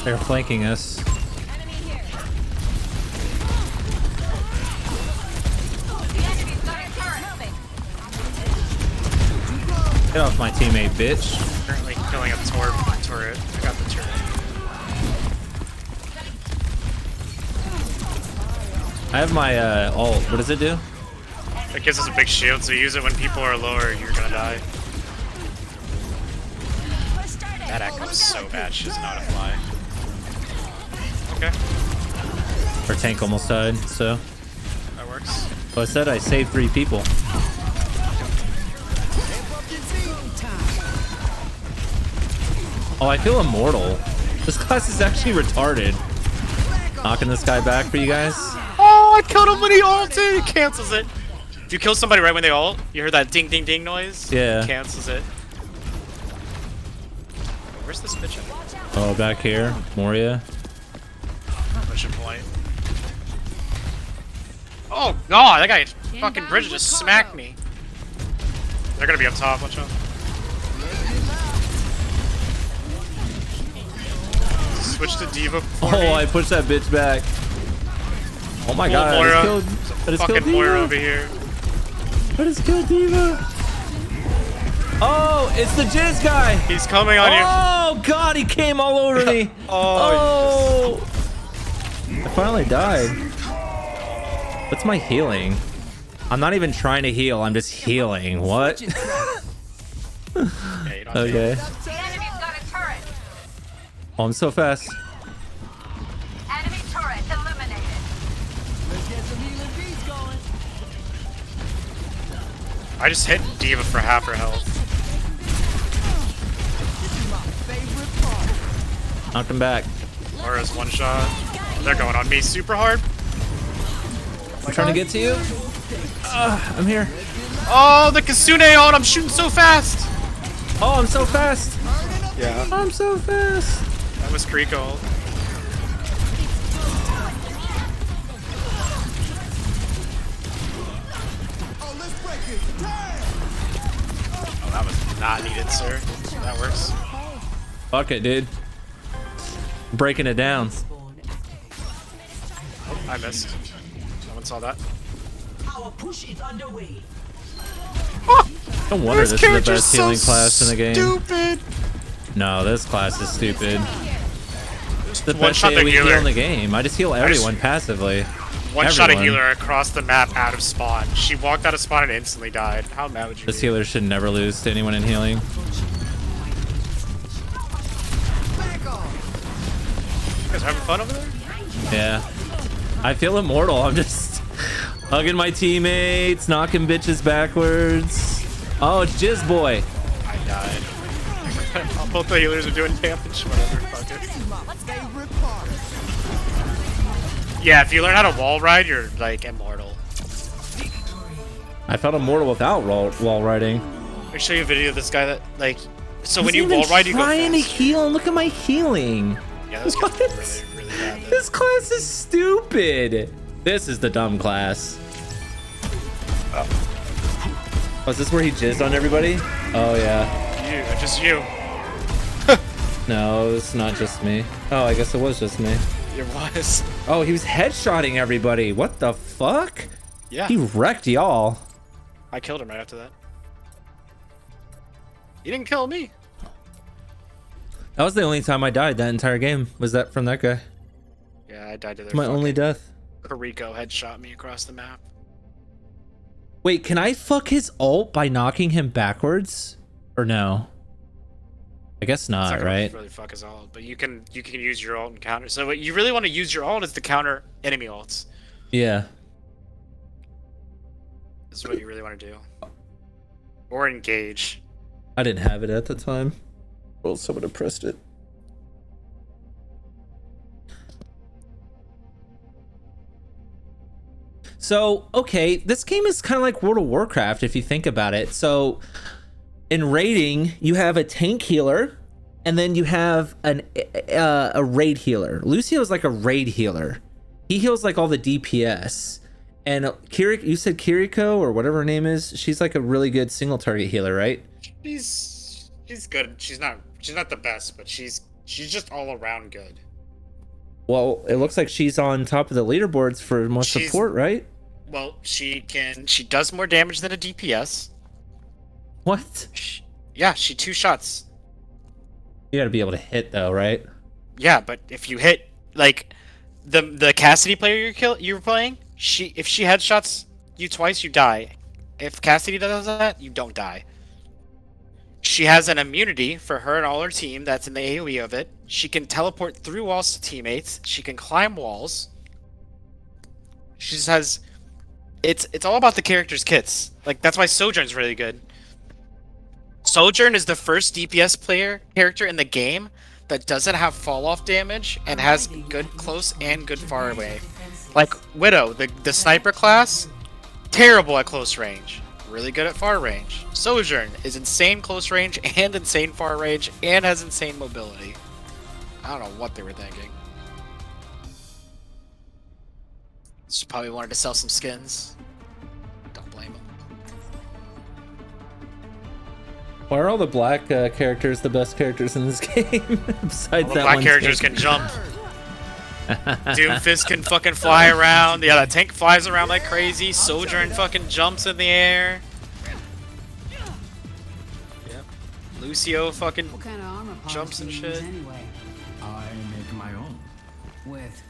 Speaker 3: They're flanking us. Get off my teammate, bitch.
Speaker 11: Currently killing a turret. I got the turret.
Speaker 3: I have my ult. What does it do?
Speaker 11: It gives us a big shield, so use it when people are lower, you're gonna die. That echo's so bad, she doesn't know how to fly. Okay.
Speaker 3: Our tank almost died, so.
Speaker 11: That works.
Speaker 3: Well, I said I saved 3 people. Oh, I feel immortal. This class is actually retarded. Knocking this guy back for you guys.
Speaker 11: Oh, I killed him when he ulted! It cancels it. If you kill somebody right when they ult, you heard that ding ding ding noise?
Speaker 3: Yeah.
Speaker 11: It cancels it. Where's this bitch at?
Speaker 3: Oh, back here. Moria.
Speaker 11: Pushing point. Oh god, that guy fucking Bridget just smacked me. They're gonna be up top, watch out. Switch to D.Va for me.
Speaker 3: Oh, I pushed that bitch back. Oh my god,
Speaker 11: Moira.
Speaker 3: I just
Speaker 11: Fucking
Speaker 3: killed
Speaker 11: Moira
Speaker 3: D.Va.
Speaker 11: over here.
Speaker 3: I just killed D.Va. Oh, it's the Jizz guy.
Speaker 11: He's coming on you.
Speaker 3: Oh god, he came all over me. Oh. I finally died. What's my healing? I'm not even trying to heal, I'm just healing. What?
Speaker 11: Yeah, you don't
Speaker 3: Okay.
Speaker 8: The enemy's got a turret.
Speaker 3: Oh, I'm so fast.
Speaker 8: Enemy turret eliminated.
Speaker 12: Let's get some healing beats going.
Speaker 11: I just hit D.Va for half her health.
Speaker 3: Knocked him back.
Speaker 11: Moira's one shot. They're going on me super hard.
Speaker 3: I'm trying to get to you. I'm here.
Speaker 11: Oh, the Kasune ult! I'm shooting so fast!
Speaker 3: Oh, I'm so fast.
Speaker 11: Yeah.
Speaker 3: I'm so fast.
Speaker 11: That was Kriko ult. Oh, that was not needed, sir. That works.
Speaker 3: Fuck it, dude. Breaking it down.
Speaker 11: Oh, I missed. No one saw that.
Speaker 4: Our push is underway.
Speaker 3: No wonder this is the best healing class in the game.
Speaker 11: Stupid.
Speaker 3: No, this class is stupid. It's the
Speaker 11: One
Speaker 3: best
Speaker 11: shot the
Speaker 3: AoE heal
Speaker 11: healer.
Speaker 3: in the game. I just heal everyone passively.
Speaker 11: One shot a
Speaker 3: Everyone.
Speaker 11: healer across the map out of spawn. She walked out of spawn and instantly died. How mad would you
Speaker 3: This
Speaker 11: be?
Speaker 3: healer should never lose to anyone in healing.
Speaker 11: You guys having fun over there?
Speaker 3: Yeah. I feel immortal. I'm just hugging my teammates, knocking bitches backwards. Oh, it's Jizz Boy.
Speaker 11: I died. Both the healers are doing damage. Whatever. Fuck it. Yeah, if you learn how to wall ride, you're like immortal.
Speaker 3: I felt immortal without wall riding.
Speaker 11: I'll show you a video of this guy that like. So when
Speaker 3: Wasn't
Speaker 11: you
Speaker 3: even
Speaker 11: wall ride, you go
Speaker 3: trying to
Speaker 11: fast.
Speaker 3: heal. Look at my healing.
Speaker 11: Yeah, this guy's really, really bad. Though.
Speaker 3: This class is stupid. This is the dumb class. Oh, is this where he jizzed on everybody? Oh yeah.
Speaker 11: You, just you.
Speaker 3: No, it's not just me. Oh, I guess it was just me.
Speaker 11: It was.
Speaker 3: Oh, he was headshotting everybody. What the fuck?
Speaker 11: Yeah.
Speaker 3: He wrecked y'all.
Speaker 11: I killed him right after that. You didn't kill me.
Speaker 3: That was the only time I died that entire game. Was that from that guy?
Speaker 11: Yeah, I died to their
Speaker 3: It's my only death.
Speaker 11: Kariko headshot me across the map.
Speaker 3: Wait, can I fuck his ult by knocking him backwards? Or no? I guess
Speaker 11: It's
Speaker 3: not,
Speaker 11: gonna
Speaker 3: right?
Speaker 11: really fuck his ult, but you can use your ult and counter. So what you really want to use your ult is to counter enemy ults.
Speaker 3: Yeah.
Speaker 11: This is what you really want to do. Or engage.
Speaker 3: I didn't have it at the time. Well, someone have pressed it. So, okay, this game is kind of like World of Warcraft if you think about it. So, in raiding, you have a tank healer, and then you have a raid healer. Lucio is like a raid healer. He heals like all the DPS. And you said Kiriko or whatever her name is. She's like a really good single target healer, right?
Speaker 13: She's good. She's not the best, but she's just all around good.
Speaker 3: Well, it looks like she's on top of the leaderboards for most support, right?
Speaker 13: Well, she does more damage than a DPS.
Speaker 3: What?
Speaker 13: Yeah, she 2 shots.
Speaker 3: You gotta be able to hit though, right?
Speaker 13: Yeah, but if you hit like the Cassidy player you were playing, if she headshots you twice, you die. If Cassidy does that, you don't die. She has an immunity for her and all her team that's in the AoE of it. She can teleport through walls to teammates. She can climb walls. She just has... It's all about the character's kits. Like, that's why Sojourn's really good. Sojourn is the first DPS character in the game that doesn't have fall-off damage and has good close and good far away. Like, Widow, the sniper class, terrible at close range. Really good at far range. Sojourn is insane close range and insane far range and has insane mobility. I don't know what they were thinking. Just probably wanted to sell some skins. Don't blame them.
Speaker 3: Why are all the black characters the best characters in this game? Besides
Speaker 13: all the
Speaker 3: that
Speaker 13: black
Speaker 3: one
Speaker 13: characters
Speaker 3: tank.
Speaker 13: can jump. Doomfist can fucking fly around. Yeah, that tank flies around like crazy. Sojourn fucking jumps in the air. Yep. Lucio fucking
Speaker 1: What kind of armor parts
Speaker 13: jumps and
Speaker 1: do you
Speaker 13: shit.
Speaker 1: use anyway?
Speaker 4: I make my own.
Speaker 1: With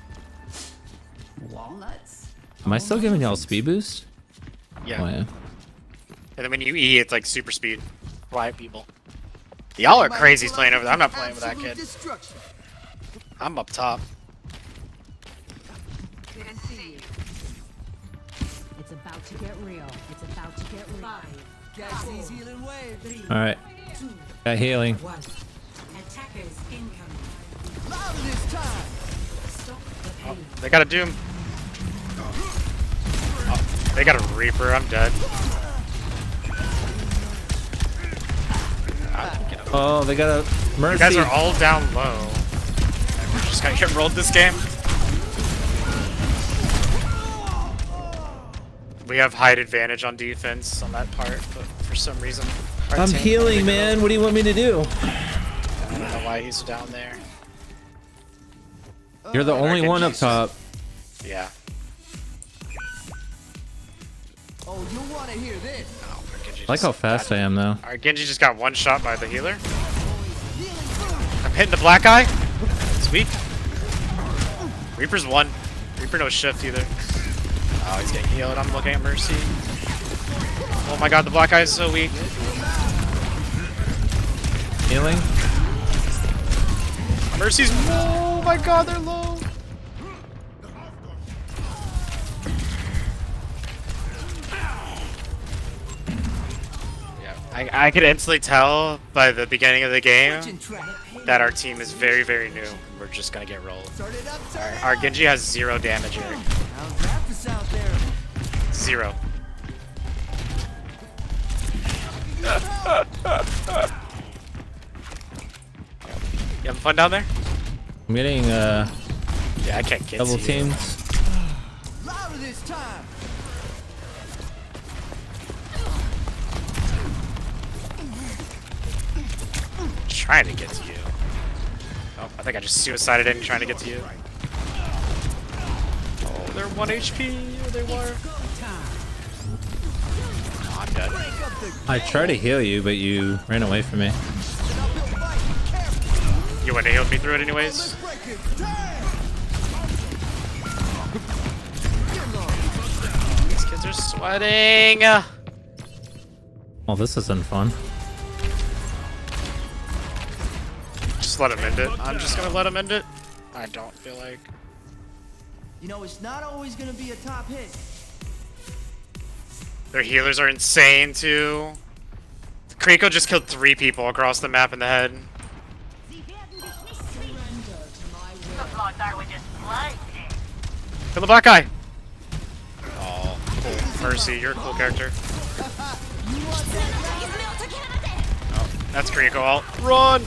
Speaker 1: walnuts?
Speaker 3: Am I still giving y'all speed boost?
Speaker 13: Yeah.
Speaker 3: Oh, yeah.
Speaker 13: And then when you E, it's like super speed. Fly people. Y'all are crazy playing over there. I'm not playing with that kid. I'm up top.
Speaker 1: It's about to get real. It's about to get real.
Speaker 12: Catch these healing waves.
Speaker 3: All right. Got healing.
Speaker 2: Attackers incoming.
Speaker 12: Louder this time.
Speaker 2: Stop the
Speaker 13: Oh,
Speaker 2: pain.
Speaker 13: they got a Doom. Oh, they got a Reaper. I'm dead.
Speaker 3: Oh, they got a Mercy.
Speaker 13: You guys are all down low. We're just gonna get rolled this game. We have height advantage on defense on that part, but for some reason... our
Speaker 3: I'm
Speaker 13: tank
Speaker 3: healing, man. What do you want me to do?
Speaker 13: I don't know why he's down there.
Speaker 3: You're the only one up top.
Speaker 13: Yeah.
Speaker 12: Oh, you want to hear this?
Speaker 3: I like how fast I am, though.
Speaker 13: Alright, Genji just got one shot by the healer. I'm hitting the black guy. It's weak. Reaper's one. Reaper no shift either. Oh, he's getting healed. I'm looking at Mercy. Oh my god, the black guy is so weak.
Speaker 3: Healing.
Speaker 13: Mercy's... Oh my god, they're low. Yeah, I could instantly tell by the beginning of the game that our team is very, very new. We're just gonna get rolled. Our Genji has 0 damage here.
Speaker 12: Out there.
Speaker 13: 0. You having fun down there?
Speaker 3: I'm getting
Speaker 13: Yeah, I can't get
Speaker 3: double
Speaker 13: to you.
Speaker 3: teams.
Speaker 12: Louder this time.
Speaker 13: Trying to get to you. Oh, I think I just suicided in trying to get to you. Oh, they're 1 HP. They were. Oh, I'm dead.
Speaker 3: I tried to heal you, but you ran away from me.
Speaker 13: You wouldn't have healed me through it anyways. These kids are sweating.
Speaker 3: Well, this isn't fun.
Speaker 13: Just let him end it. I'm just gonna let him end it. I don't feel like.
Speaker 12: You know, it's not always going to be a top hit.
Speaker 13: Their healers are insane too. Kriko just killed 3 people across the map in the head.
Speaker 8: Looks like they were just playing.
Speaker 13: Kill the black guy. Oh, cool. Mercy, you're a cool character. Oh, that's Kriko ult. Run!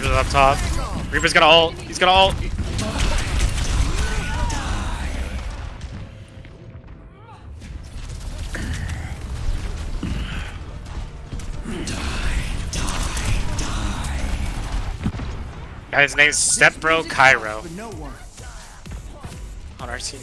Speaker 13: Reaper's up top. Reaper's got ult. He's got ult. His name's Stepbro Cairo. On our team.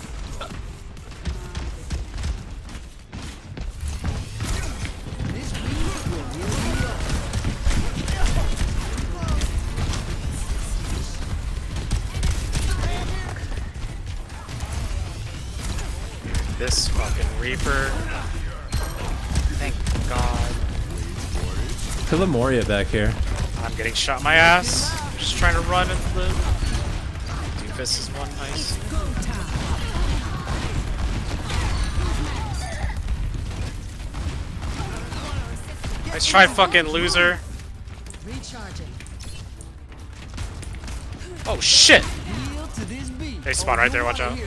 Speaker 13: This fucking Reaper. Thank God.
Speaker 3: Kill a Moria back here.
Speaker 13: I'm getting shot in my ass. Just trying to run and live. Doofus is one, nice. Nice try, fucking loser. Oh shit! They spawn right there, watch out.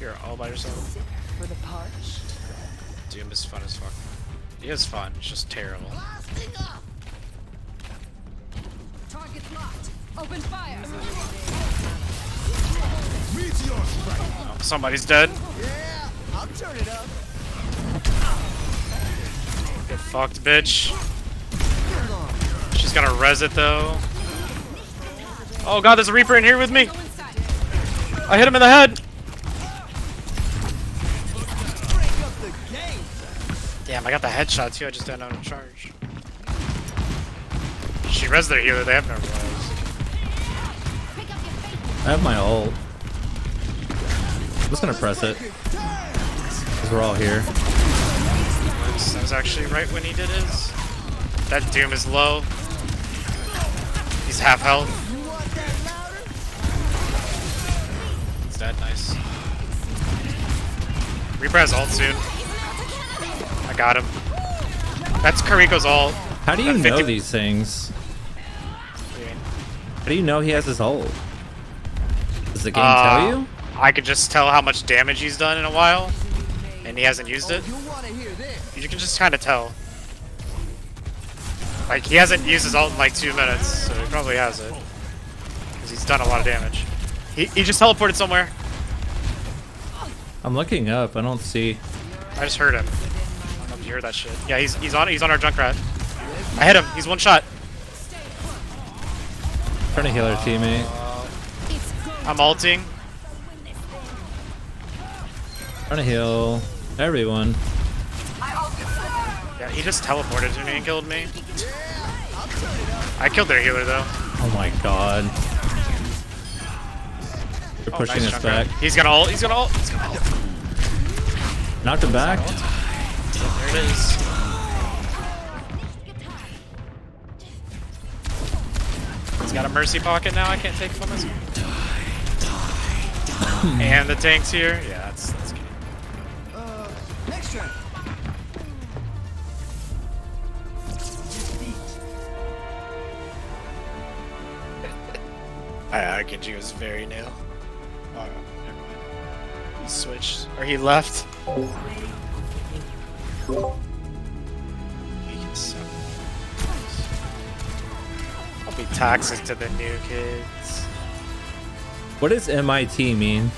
Speaker 13: You're all by yourself. Doom is fun as fuck. He is fun, it's just terrible.
Speaker 1: Target's locked. Open fire.
Speaker 13: Oh, somebody's dead.
Speaker 12: Yeah, I'll turn it up.
Speaker 13: Get fucked, bitch. She's gonna res it though. Oh god, there's a Reaper in here with me. I hit him in the head. Damn, I got the headshot too. I just didn't know to charge. She res their healer. They have no res.
Speaker 3: I have my ult. I'm just gonna press it. Because we're all here.
Speaker 13: That was actually right when he did his. That Doom is low. He's half health. He's dead, nice. Reaper has ult soon. I got him. That's Kariko's ult.
Speaker 3: How do you know these things? How do you know he has his ult? Does the game tell you?
Speaker 13: I could just tell how much damage he's done in a while, and he hasn't used it. You can just kind of tell. Like, he hasn't used his ult in like 2 minutes, so he probably has it. Because he's done a lot of damage. He just teleported somewhere.
Speaker 3: I'm looking up, I don't see.
Speaker 13: I just heard him. I don't know if you heard that shit. Yeah, he's on our Junkrat. I hit him, he's one shot.
Speaker 3: Trying to heal our teammate.
Speaker 13: I'm ulting.
Speaker 3: Trying to heal everyone.
Speaker 13: Yeah, he just teleported to me and killed me. I killed their healer though.
Speaker 3: Oh my god. They're pushing
Speaker 13: nice
Speaker 3: us back.
Speaker 13: He's gonna ult, he's gonna ult, he's gonna ult.
Speaker 3: Knocked him back.
Speaker 13: There it is. He's got a mercy pocket now, I can't take from his. And the tank's here. Yeah, that's good.
Speaker 12: Next turn.
Speaker 13: Genji was very new. Oh, never mind. He switched, or he left. I'll be toxic to the new kids.
Speaker 3: What does MIT mean?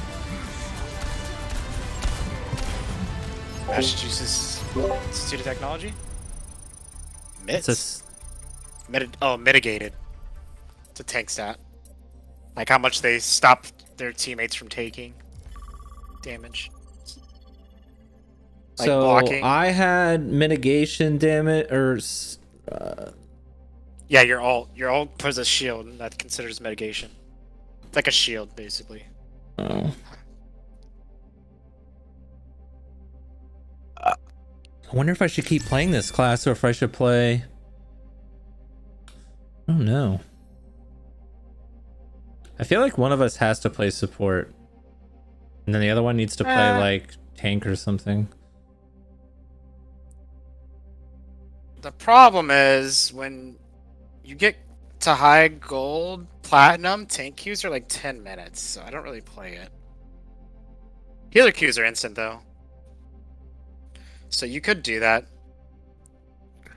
Speaker 13: Massachusetts Institute of Technology?
Speaker 3: It's
Speaker 13: mitigated. It's a tank stat. Like how much they stop their teammates from taking damage. Like
Speaker 3: so
Speaker 13: blocking.
Speaker 3: I had mitigation damage, or
Speaker 13: yeah, your ult puts a shield, and that considers mitigation. It's like a shield, basically.
Speaker 3: Oh. I wonder if I should keep playing this class or if I should play. I don't know. I feel like one of us has to play support, and then the other one needs to play like tank or something.
Speaker 13: The problem is when you get to high gold, platinum, tank queues are like 10 minutes, so I don't really play it. Healer queues are instant though. So you could do that.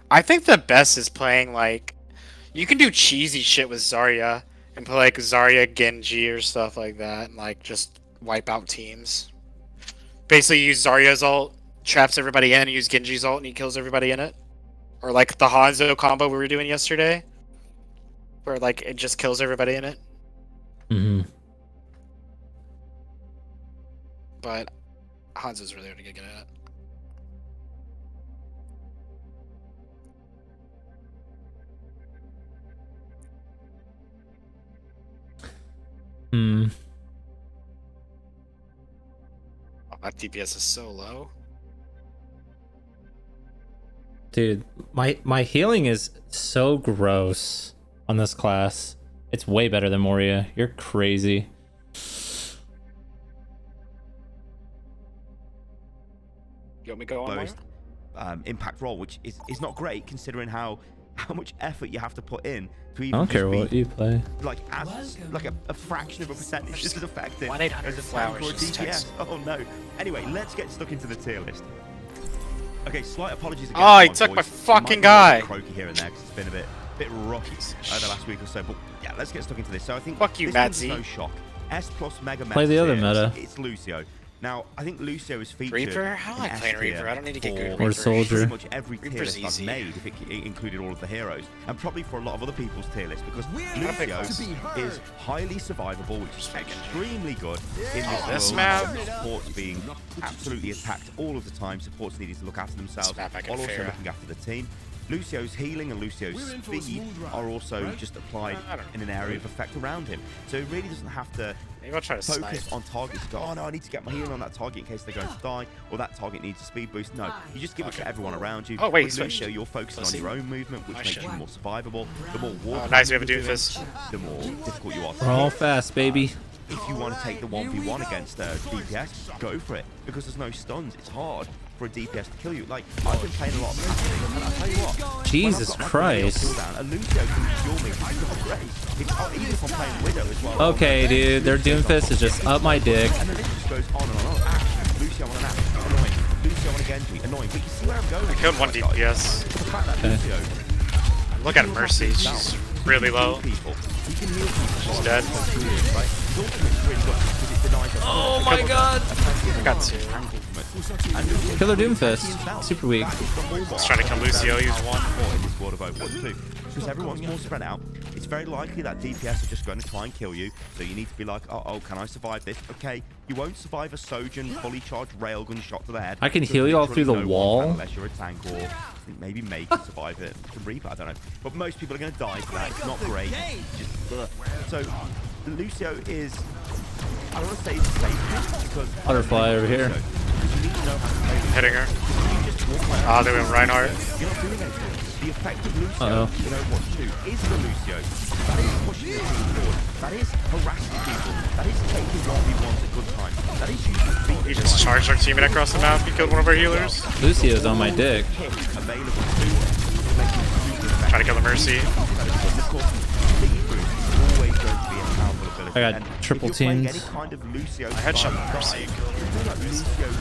Speaker 13: I think the best is playing like You can do cheesy shit with Zarya and put like Zarya, Genji, or stuff like that, and like just wipe out teams. Basically, use Zarya's ult, traps everybody in, use Genji's ult, and he kills everybody in it. Or like the Hanzo combo we were doing yesterday, where like it just kills everybody in it.
Speaker 3: Mm-hmm.
Speaker 13: But Hanzo's really hard to get good at.
Speaker 3: Hmm.
Speaker 13: Oh, my DPS is so low.
Speaker 3: Dude, my healing is so gross on this class. It's way better than Moria. You're crazy.
Speaker 13: You want me to go on
Speaker 15: Most impact role, which is not great considering how much effort you have to put in to even
Speaker 3: I don't care
Speaker 15: just be,
Speaker 3: what you play.
Speaker 15: like as like a fraction of a percentage just as effective
Speaker 13: 1-800
Speaker 15: as a
Speaker 13: flowers,
Speaker 15: tank or a
Speaker 13: just
Speaker 15: DPS.
Speaker 13: text.
Speaker 15: Oh no. Anyway, let's get stuck into the tier list. Okay, slight apologies again.
Speaker 13: Oh, he
Speaker 15: to
Speaker 13: took
Speaker 15: voice.
Speaker 13: my
Speaker 15: It
Speaker 13: fucking
Speaker 15: might be a
Speaker 13: guy.
Speaker 15: little croaky here and there 'cause it's been a bit rocky the last week or so. But yeah, let's get stuck into this. So I think
Speaker 13: Fuck you,
Speaker 15: this
Speaker 13: Matt
Speaker 15: one's
Speaker 13: Z.
Speaker 15: no shock. S plus Mega
Speaker 3: Play the other meta.
Speaker 15: It's Lucio. Now, I think Lucio is featured
Speaker 13: Reaper? How
Speaker 15: in
Speaker 13: do I play
Speaker 15: S
Speaker 13: Reaper?
Speaker 15: tier
Speaker 13: I don't need to get good at
Speaker 15: for
Speaker 3: Or Soldier.
Speaker 15: pretty much every tier
Speaker 13: Reaper's
Speaker 15: list I've
Speaker 13: easy.
Speaker 15: made, if it included all of the heroes, and probably for a lot of other people's tier lists, because
Speaker 13: pick
Speaker 15: Lucio
Speaker 13: this.
Speaker 15: is highly survivable, which is extremely good in
Speaker 13: This
Speaker 15: this
Speaker 13: map?
Speaker 15: world. Supports being absolutely attacked all of the time, supports needing to look after themselves,
Speaker 13: This map I can
Speaker 15: while also
Speaker 13: Pharah.
Speaker 15: looking after the team. Lucio's healing and Lucio's speed are also just applied in an area of effect around him. So he really doesn't have to
Speaker 13: Maybe I'll try to
Speaker 15: focus
Speaker 13: snipe.
Speaker 15: on targets to go, oh no, I need to get my healing on that target in case they're going to die, or that target needs a speed boost. No, you just give it to everyone around you.
Speaker 13: Oh, wait,
Speaker 15: With
Speaker 13: he switched.
Speaker 15: Lucio, you're focusing
Speaker 13: Pussy.
Speaker 15: on your own movement, which
Speaker 13: I
Speaker 15: makes
Speaker 13: should.
Speaker 15: you more survivable. The more water
Speaker 13: Oh, nice, we have a
Speaker 15: you're doing,
Speaker 13: doofus.
Speaker 15: the more difficult you are to
Speaker 3: We're all
Speaker 15: hit.
Speaker 3: fast, baby.
Speaker 15: If you want to take the 1v1 against DPS, go for it, because there's no stuns. It's hard for a DPS to kill you. Like, I've been playing a lot of Passive, and I'll tell you what,
Speaker 3: Jesus
Speaker 15: when I've got my
Speaker 3: Christ.
Speaker 15: cooldown, a Lucio can kill me. It's not great. It's, even if I'm playing Widow as well.
Speaker 3: Okay, dude, their Doomfist is just up my dick.
Speaker 15: And then it just goes on and on. Action, Lucio on an action, annoying. Lucio on a Genji, annoying. But you see where I'm going.
Speaker 13: I killed one DPS.
Speaker 15: The fact that Lucio
Speaker 13: Look at Mercy, she's really low.
Speaker 15: people, he can heal people.
Speaker 13: She's dead.
Speaker 15: Right? His ultimate's really good because it denies us.
Speaker 3: Oh my god!
Speaker 13: I got two.
Speaker 3: Killer Doomfist. Super weak.
Speaker 13: He's trying to kill Lucio, use one.
Speaker 15: In this world of Overwatch 2. Because everyone's more spread out, it's very likely that DPS are just going to try and kill you, so you need to be like, oh, can I survive this? Okay, you won't survive a Sojourn fully charged railgun shot to the head.
Speaker 3: I can
Speaker 15: There's
Speaker 3: heal you all through the
Speaker 15: literally no one
Speaker 3: wall.
Speaker 15: can unless you're a tank, or I think maybe May can survive it. The Reaper, I don't know. But most people are going to die for that. It's not great. Just, ugh. So, Lucio is, I don't want to say it's safe, because
Speaker 3: Butterfly over here.
Speaker 15: you need to know how to play
Speaker 13: I'm hitting her.
Speaker 15: you just walk around.
Speaker 13: Ah, they went Reinhardt.
Speaker 15: You're not doing anything. The effect of Lucio,
Speaker 3: Uh-oh.
Speaker 15: you know what to do, is the Lucio. That is pushing the team forward. That is harassing people. That is taking 1v1s at good times. That is using speed.
Speaker 13: He just charged our teammate across the map. He killed one of our healers.
Speaker 3: Lucio's on my dick.
Speaker 15: Available to
Speaker 13: Trying to kill the Mercy.
Speaker 15: of course, speed boost is always going to be a powerful ability.
Speaker 3: I got
Speaker 15: And
Speaker 3: triple
Speaker 15: if you're playing
Speaker 3: teams.
Speaker 15: any kind of Lucio
Speaker 13: I headshot the Mercy.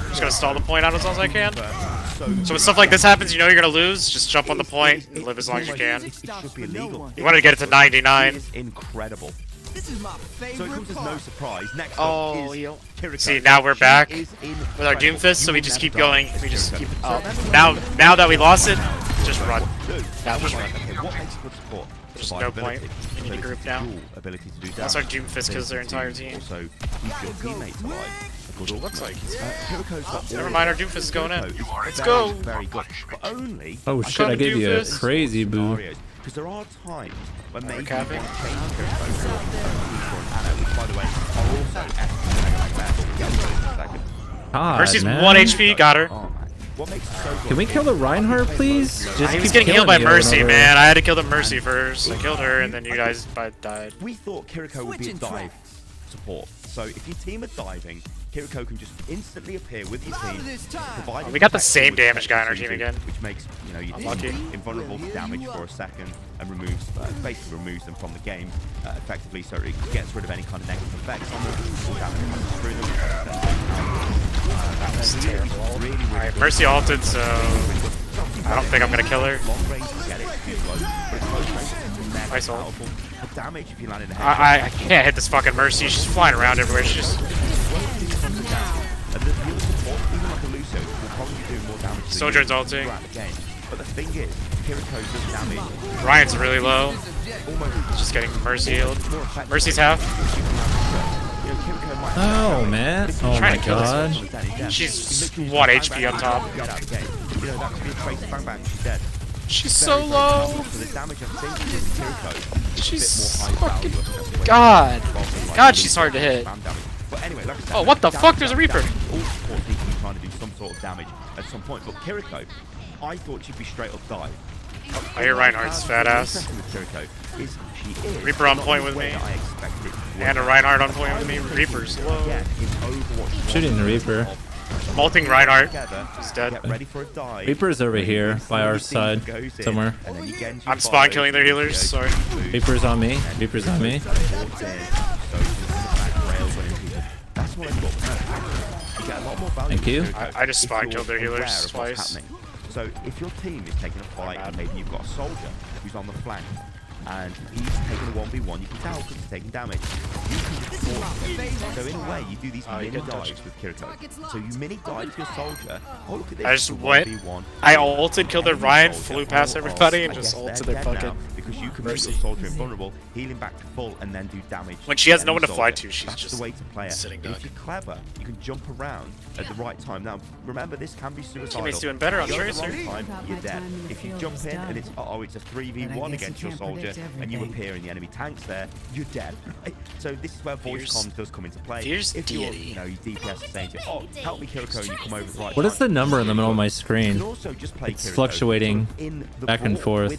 Speaker 13: Just gonna stall the point out as long as I can.
Speaker 15: So
Speaker 13: So when stuff like this happens, you know you're gonna lose. Just jump on the point and live as long as you can.
Speaker 15: It should be illegal.
Speaker 13: You wanted to get it to 99.
Speaker 15: It is incredible.
Speaker 12: This is my
Speaker 15: So it
Speaker 12: favorite
Speaker 15: comes as no
Speaker 12: part.
Speaker 15: surprise. Next
Speaker 13: Oh,
Speaker 15: up is
Speaker 13: yo.
Speaker 15: Kiriko.
Speaker 13: See, now we're
Speaker 15: She
Speaker 13: back
Speaker 15: is
Speaker 13: with our
Speaker 15: incredible.
Speaker 13: Doomfist, so
Speaker 15: You
Speaker 13: we
Speaker 15: will
Speaker 13: just
Speaker 15: never
Speaker 13: keep
Speaker 15: die
Speaker 13: going.
Speaker 15: with
Speaker 13: We just
Speaker 15: Kiriko.
Speaker 13: keep
Speaker 15: So
Speaker 13: up.
Speaker 15: remember
Speaker 13: Now that we lost it, just run.
Speaker 15: Now
Speaker 13: just run.
Speaker 15: Okay, what makes a good support?
Speaker 13: There's no point.
Speaker 15: Survivability,
Speaker 13: You need a group
Speaker 15: ability
Speaker 13: now.
Speaker 15: to duel, ability to do
Speaker 13: That's
Speaker 15: damage,
Speaker 13: our Doomfist kills their entire
Speaker 15: ability to
Speaker 13: team.
Speaker 15: Also, keep your teammates alive. A good
Speaker 13: Looks like he's
Speaker 15: Kiriko's got
Speaker 13: Never
Speaker 15: all
Speaker 13: mind, our
Speaker 15: of it.
Speaker 13: Doomfist is going in.
Speaker 15: Kiriko is
Speaker 13: Let's
Speaker 15: very,
Speaker 13: go.
Speaker 15: Very good. But only
Speaker 3: Oh shit, I gave you a
Speaker 13: Doofus.
Speaker 3: crazy boo.
Speaker 15: because there are times when maybe you want to
Speaker 13: capping.
Speaker 15: change Kiriko for an Anna, which by the way are also second.
Speaker 3: God,
Speaker 13: Mercy's
Speaker 3: man.
Speaker 13: 1 HP, got her.
Speaker 15: Oh, man. What makes it so good?
Speaker 3: Can we kill the Reinhardt, please? Just
Speaker 13: He was
Speaker 3: keep
Speaker 13: getting healed by
Speaker 3: killing me over
Speaker 13: Mercy,
Speaker 3: and over.
Speaker 13: man. I had to kill the Mercy first. I killed her, and then you guys died.
Speaker 15: We thought Kiriko would be a
Speaker 12: Switching
Speaker 15: dive
Speaker 12: tracks.
Speaker 15: support. So if your team are diving, Kiriko can just instantly appear with your team.
Speaker 12: This time.
Speaker 15: Providing
Speaker 13: We got the
Speaker 15: protection,
Speaker 13: same
Speaker 15: which
Speaker 13: damage guy on our
Speaker 15: protects
Speaker 13: team
Speaker 15: you,
Speaker 13: again.
Speaker 15: which makes your
Speaker 13: Unlucky.
Speaker 15: team invulnerable to damage for a second and removes basically removes them from the game effectively, so it gets rid of any kind of negative effects on them. Damage comes through them.
Speaker 13: That was terrible.
Speaker 15: Really
Speaker 13: Alright,
Speaker 15: good.
Speaker 13: Mercy ulted, so I don't think I'm gonna kill her.
Speaker 15: Long range, you get it, too close, but it's close range, it's
Speaker 13: Nice ult.
Speaker 15: powerful. The damage if you land in the
Speaker 13: I can't hit this fucking Mercy. She's flying around everywhere. She's just... Sojourn's ulting.
Speaker 15: But the thing is, Kiriko does damage.
Speaker 13: Ryan's really low. Just getting Mercy healed. Mercy's half.
Speaker 3: Oh man! Oh my god!
Speaker 13: She's 1 HP up top.
Speaker 15: You know, that could be a trace bang bang, she's dead.
Speaker 13: She's so low.
Speaker 15: So the damage I think is Kiriko.
Speaker 13: She's fucking... God. God, she's hard to hit.
Speaker 15: But anyway, like I said,
Speaker 13: Oh, what the fuck? There's a Reaper.
Speaker 15: All supports need to be trying to do some sort of damage at some point. But Kiriko, I thought she'd be straight up die.
Speaker 13: I hear Reinhardt's fat ass. Reaper on point with me. And a Reinhardt on point with me. Reaper's low.
Speaker 3: Shooting the Reaper.
Speaker 13: Molting Reinhardt. He's dead.
Speaker 3: Reaper's over here by our side somewhere.
Speaker 13: I'm spawn killing their healers. Sorry.
Speaker 3: Reaper's on me. Reaper's on me. Thank you.
Speaker 13: I just spawn killed their healers twice.
Speaker 15: So if your team is taking a fight and maybe you've got a soldier who's on the flank and he's taking a 1v1, you can tell because he's taking damage. You can just support him. So in a way, you do these mini dives with Kiriko. So you mini dive to your soldier. Oh, look at this.
Speaker 13: I just went. I ulted, killed their Ryan, flew past everybody, and just ulted their fucking.
Speaker 15: Because you can make your soldier invulnerable, heal him back to full, and then do damage.
Speaker 13: When she has no one to fly to, she's
Speaker 15: That's
Speaker 13: just
Speaker 15: the way to play it.
Speaker 13: sitting
Speaker 15: If you're clever, you can jump around at the right time. Now, remember, this can be suicidal.
Speaker 13: Teammate's doing better on
Speaker 15: If you're at
Speaker 13: Tracer.
Speaker 15: the wrong time, you're dead. If you jump in and it's it's a 3v1 against your soldier, and you appear and the enemy tank's there, you're dead. So this is where voice comms does come into play. If you're, your DPS is saying to you, oh, help me Kiriko, and you come over the right
Speaker 3: What is the number in the middle of my screen?
Speaker 15: It's
Speaker 3: fluctuating back and forth.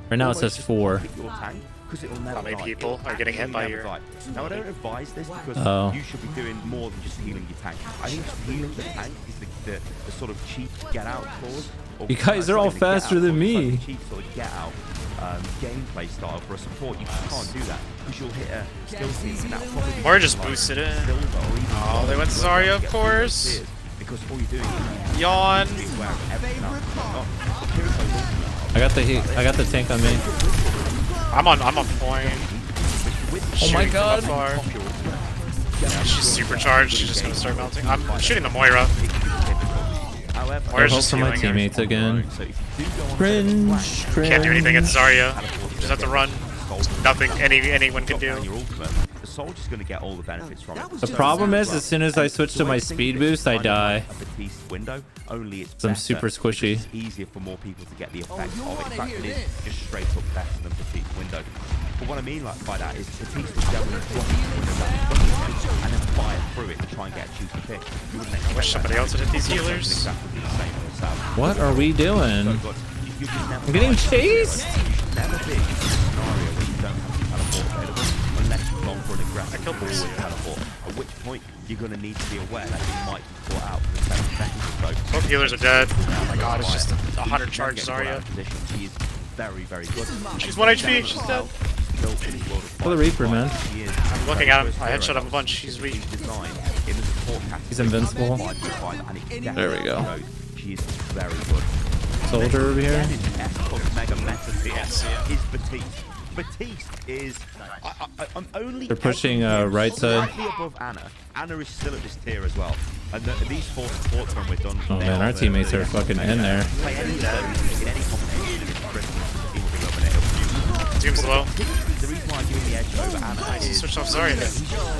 Speaker 3: Right now it says 4.
Speaker 13: How many people are getting hit by your...
Speaker 15: Now I don't advise this because you should be doing more than just healing your tank. I think just healing the tank is the sort of cheap get out clause.
Speaker 3: You guys are all faster than me.
Speaker 15: Cheap sort of get out gameplay style for a support. You can't do that because you'll hit a skill team.
Speaker 13: Or just boost it in. Oh, they went Zarya, of course.
Speaker 15: Because all you're doing is
Speaker 13: yawn.
Speaker 3: I got the heat. I got the tank on me.
Speaker 13: I'm on point.
Speaker 3: Oh my god.
Speaker 13: Yeah, she's supercharged. She's just gonna start melting. I'm shooting the Moira. Moira's just
Speaker 3: for my
Speaker 13: healing
Speaker 3: teammates
Speaker 13: her.
Speaker 3: again. Cringe.
Speaker 13: Can't do anything against Zarya. Just have to run. Nothing anyone can do.
Speaker 15: The soldier's going to get all the benefits from it.
Speaker 3: The problem is, as soon as I switch to my speed boost, I die. I'm super squishy.
Speaker 15: It's easier for more people to get the effect of it. In fact, it is just straight up better than Batiste window. But what I mean by that is Batiste will generally drop and then fire through it to try and get a juicy pick.
Speaker 13: I wish somebody else had hit these healers.
Speaker 3: What are we doing? I'm getting chased?
Speaker 15: Never be a scenario where you don't have to teleport available unless you've gone for an aggressive forward teleport. At which point you're going to need to be aware that you might be caught out for 7 seconds or so.
Speaker 13: Both healers are dead. Oh my god, it's just 100 charge Zarya.
Speaker 15: She is very, very good.
Speaker 13: She's 1 HP, she's dead.
Speaker 3: Oh, the Reaper, man.
Speaker 13: I'm looking at him. I headshot him a bunch. He's weak.
Speaker 3: He's invincible. There we go.
Speaker 15: She is very good.
Speaker 3: Soldier over here.
Speaker 15: Batiste is. I'm only.
Speaker 3: They're pushing right side.
Speaker 15: Slightly above Anna. Anna is still at this tier as well. And these 4 supports when we're done.
Speaker 3: Oh man, our teammates are fucking in there.
Speaker 15: Play any in any combination.
Speaker 13: Doom's low.
Speaker 15: The reason why I'm giving the edge over Anna is
Speaker 13: switch off Zarya then.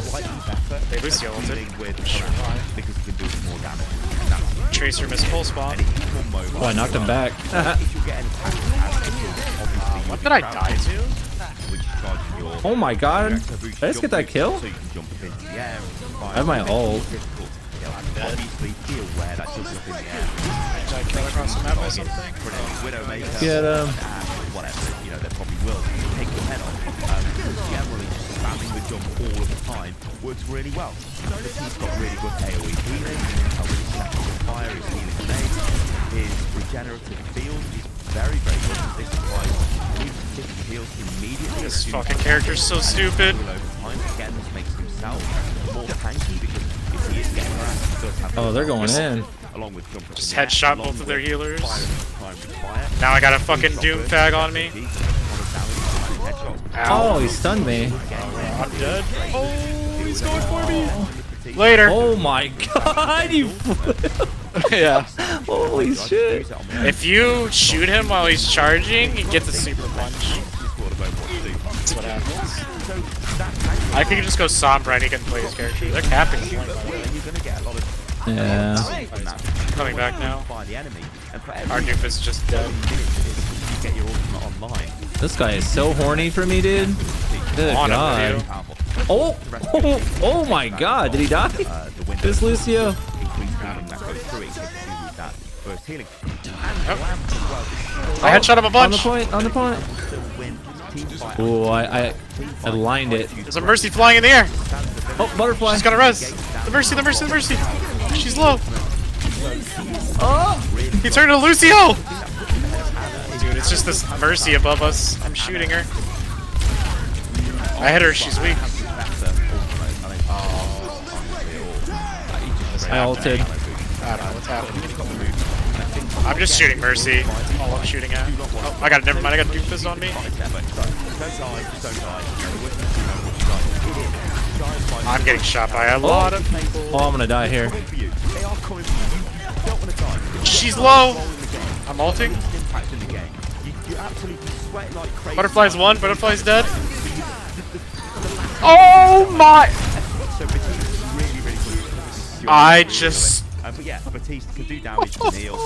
Speaker 15: Slightly better.
Speaker 13: They Lucio ulted.
Speaker 15: Because he can do more damage.
Speaker 13: Tracer missed full spawn.
Speaker 3: Oh, I knocked him back.
Speaker 13: What did I die to?
Speaker 3: Oh my god. Did I just get that kill? I have my ult.
Speaker 15: Obviously, be aware that does up in the air.
Speaker 13: Did I kill across the map or something?
Speaker 15: Widowmaker.
Speaker 3: Get him.
Speaker 15: Whatever, you know, they probably will take your head off. Generally, spamming the jump all of the time works really well. He's got really good AoE healing. With his second fire, his healing grenade, his regenerative field is very, very good. This is why he heals immediately.
Speaker 13: This fucking character's so stupid.
Speaker 15: Again, this makes himself more tanky because if he is getting around, he does have.
Speaker 3: Oh, they're going in.
Speaker 15: Along with jump
Speaker 13: just headshot both of their healers. Now I got a fucking Doom fag on me.
Speaker 3: Oh, he stunned me.
Speaker 13: I'm dead. Oh, he's going for me. Later.
Speaker 3: Oh my god, you
Speaker 13: yeah.
Speaker 3: Holy shit.
Speaker 13: If you shoot him while he's charging, he gets a super punch. That's what happens. I think you just go Sombra and he can play his character. They're capping the point, by the way.
Speaker 3: Yeah.
Speaker 13: Coming back now. Our noob is just dead.
Speaker 3: This guy is so horny for me, dude. Good god. Oh, oh my god, did he die? This Lucio.
Speaker 13: I headshot him a bunch.
Speaker 3: On the point. Oh, I lined it.
Speaker 13: There's a Mercy flying in the air.
Speaker 3: Oh, butterfly.
Speaker 13: She's got a res. The Mercy. She's low.
Speaker 3: Oh!
Speaker 13: He turned to Lucio. Dude, it's just this Mercy above us. I'm shooting her. I hit her. She's weak.
Speaker 3: I ulted.
Speaker 13: I don't know what's happening. I'm just shooting Mercy. All I'm shooting at. Oh, I got it. Never mind. I got Doofus on me. I'm getting shot by a lot of people.
Speaker 3: Oh, I'm gonna die here.
Speaker 13: She's low. I'm ulting. Butterfly's one. Butterfly's dead. Oh my! I just.
Speaker 15: But yeah, Baptiste can do damage to Neil.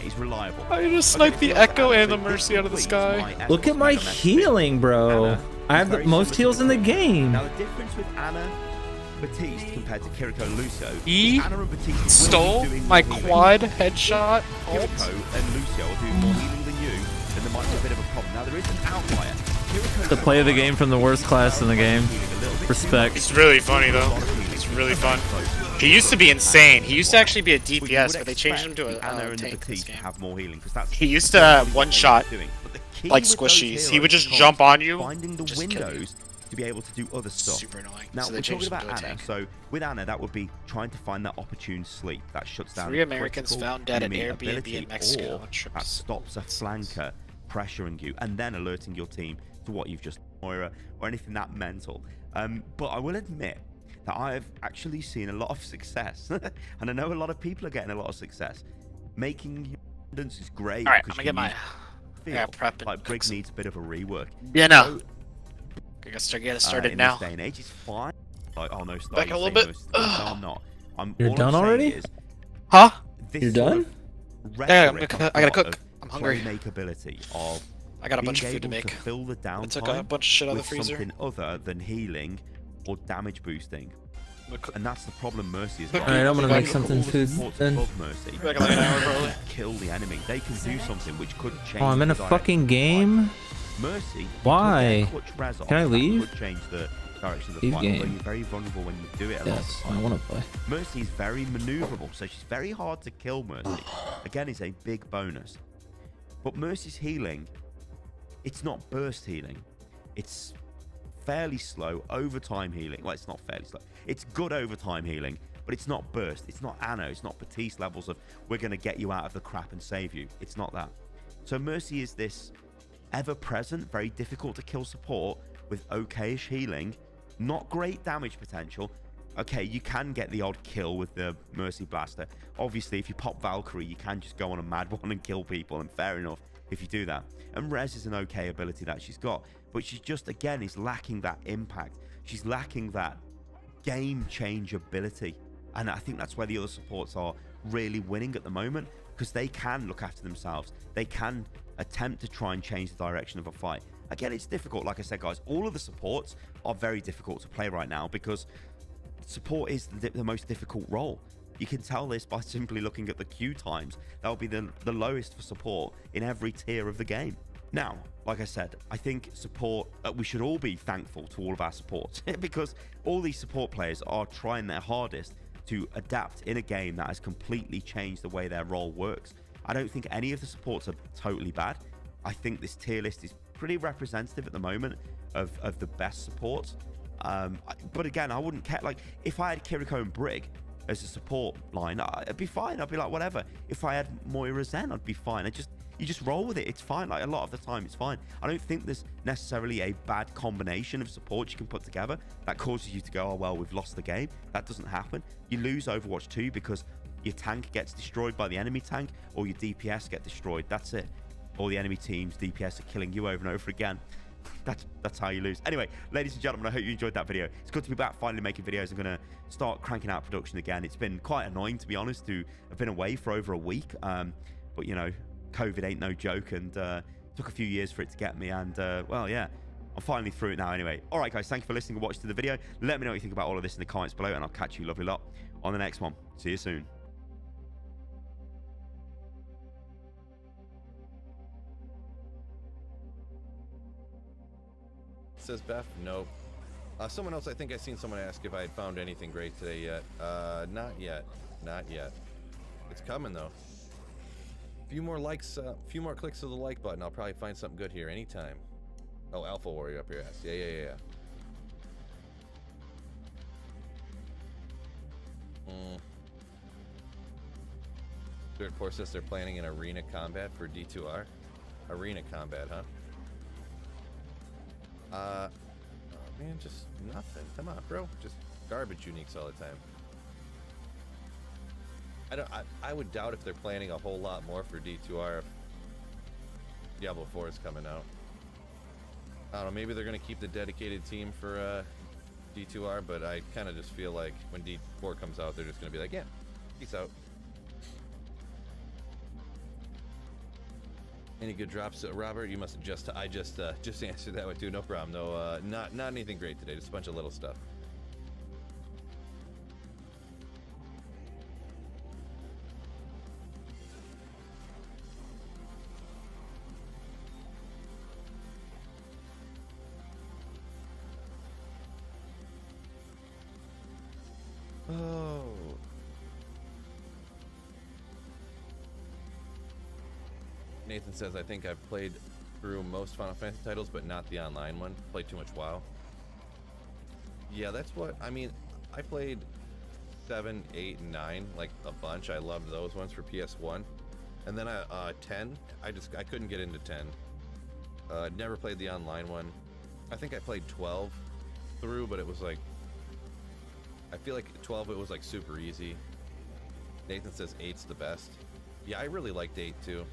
Speaker 15: He's reliable.
Speaker 13: I just sniped the Echo and the Mercy out of the sky.
Speaker 3: Look at my healing, bro. I have the most heals in the game.
Speaker 15: Now the difference with Ana, Baptiste compared to Kiriko Lucio.
Speaker 13: He stole my quad headshot.
Speaker 15: Kiriko and Lucio are doing more healing than you, then there might be a bit of a problem. Now there is an outlier.
Speaker 3: The play of the game from the worst class in the game. Respect.
Speaker 13: It's really funny though. It's really fun. He used to be insane. He used to actually be a DPS, but they changed him to a tank this game.
Speaker 15: Have more healing, that's
Speaker 13: he used to one-shot like squishies. He would just jump on you.
Speaker 15: Finding the windows to be able to do other stuff.
Speaker 13: Super annoying.
Speaker 15: Now
Speaker 13: So
Speaker 15: we're
Speaker 13: they
Speaker 15: talking
Speaker 13: changed him
Speaker 15: about
Speaker 13: to a
Speaker 15: Ana.
Speaker 13: tank.
Speaker 15: So with Ana, that would be trying to find that opportune sleep that shuts down.
Speaker 13: 3 Americans
Speaker 15: critical
Speaker 13: found dead at
Speaker 15: enemy
Speaker 13: Airbnb
Speaker 15: ability,
Speaker 13: in Mexico
Speaker 15: or
Speaker 13: on trips.
Speaker 15: that stops a flanker pressuring you and then alerting your team to what you've just Moira or anything that mental. But I will admit that I have actually seen a lot of success, and I know a lot of people are getting a lot of success. Making redundancy is great.
Speaker 13: All right, I'm gonna get my prep.
Speaker 15: Like Brig needs a bit of a rework.
Speaker 13: Yeah, no. I guess get it started
Speaker 15: in
Speaker 13: now.
Speaker 15: This day and age, it's fine. Like, oh no,
Speaker 13: Back a little bit.
Speaker 15: No, I'm not.
Speaker 3: You're
Speaker 15: all
Speaker 3: done
Speaker 15: I'm saying
Speaker 3: already?
Speaker 15: is,
Speaker 13: Huh?
Speaker 3: You're done?
Speaker 13: Yeah, I gotta cook. I'm hungry.
Speaker 15: Playmakability of
Speaker 13: I got a bunch of food to
Speaker 15: being able
Speaker 13: make.
Speaker 15: fill the downtime
Speaker 13: I took a bunch of shit out of the
Speaker 15: with
Speaker 13: freezer.
Speaker 15: something other than healing or damage boosting. And that's the problem Mercy has got.
Speaker 3: Alright, I'm gonna make something food then.
Speaker 15: Above Mercy,
Speaker 13: Like an hour, probably.
Speaker 15: kill the enemy. They can do something which could change.
Speaker 3: Oh, I'm in
Speaker 15: the
Speaker 3: a
Speaker 15: direction
Speaker 3: fucking
Speaker 15: of the
Speaker 3: game?
Speaker 15: fight. Mercy.
Speaker 3: Why? Can I
Speaker 15: That
Speaker 3: leave?
Speaker 15: could change the direction of the
Speaker 3: Leave
Speaker 15: fight.
Speaker 3: game.
Speaker 15: Although you're very vulnerable when you do it a lot of
Speaker 3: Yes,
Speaker 15: the
Speaker 3: I
Speaker 15: time.
Speaker 3: wanna play.
Speaker 15: Mercy is very maneuverable, so she's very hard to kill. Mercy, again, is a big bonus. But Mercy's healing, it's not burst healing. It's fairly slow overtime healing. Well, it's not fairly slow. It's good overtime healing, but it's not burst. It's not Ana. It's not Baptiste levels of we're going to get you out of the crap and save you. It's not that. So Mercy is this ever-present, very difficult to kill support with okayish healing, not great damage potential. Okay, you can get the odd kill with the Mercy Blaster. Obviously, if you pop Valkyrie, you can just go on a mad one and kill people, and fair enough if you do that. And Rez is an okay ability that she's got, but she just, again, is lacking that impact. She's lacking that game change ability. And I think that's where the other supports are really winning at the moment, because they can look after themselves. They can attempt to try and change the direction of a fight. Again, it's difficult. Like I said, guys, all of the supports are very difficult to play right now because support is the most difficult role. You can tell this by simply looking at the queue times. That'll be the lowest for support in every tier of the game. Now, like I said, I think support, we should all be thankful to all of our supports because all these support players are trying their hardest to adapt in a game that has completely changed the way their role works. I don't think any of the supports are totally bad. I think this tier list is pretty representative at the moment of the best supports. But again, I wouldn't care. Like, if I had Kiriko and Brig, as a support line, I'd be fine. I'd be like, whatever. If I had Moira Zen, I'd be fine. You just roll with it. It's fine. Like, a lot of the time, it's fine. I don't think there's necessarily a bad combination of support you can put together that causes you to go, oh, well, we've lost the game. That doesn't happen. You lose Overwatch 2 because your tank gets destroyed by the enemy tank, or your DPS get destroyed. That's it. Or the enemy team's DPS are killing you over and over again. That's how you lose. Anyway, ladies and gentlemen, I hope you enjoyed that video. It's good to be back finally making videos. I'm going to start cranking out production again. It's been quite annoying, to be honest, to have been away for over a week. But, you know, COVID ain't no joke, and took a few years for it to get me. And, well, yeah, I'm finally through it now anyway. All right, guys, thank you for listening and watching to the video. Let me know what you think about all of this in the comments below, and I'll catch you lovely lot on the next one. See you soon.
Speaker 16: Says Beth, nope. Someone else, I think I seen someone ask if I had found anything great today yet. Not yet. Not yet. It's coming though. Few more likes, few more clicks of the like button. I'll probably find something good here anytime. Oh, Alpha Warrior up here asks. Yeah. Third Force says they're planning an arena combat for D2R. Arena combat, huh? Oh man, just nothing. Come on, bro. Just garbage uniques all the time. I would doubt if they're planning a whole lot more for D2R if Diablo 4 is coming out. I don't know, maybe they're gonna keep the dedicated team for D2R, but I kind of just feel like when D4 comes out, they're just gonna be like, yeah, peace out. Any good drops, Robert? You must have I just answered that one too. No problem. No, not anything great today. Just a bunch of little stuff. Oh. Nathan says, I think I've played through most Final Fantasy titles, but not the online one. Played too much WoW. Yeah, that's what, I mean, I played 7, 8, and 9, like a bunch. I loved those ones for PS1. And then 10, I couldn't get into 10. Never played the online one. I think I played 12 through, but it was like, I feel like 12, it was like super easy. Nathan says 8's the best. Yeah, I really liked 8 too.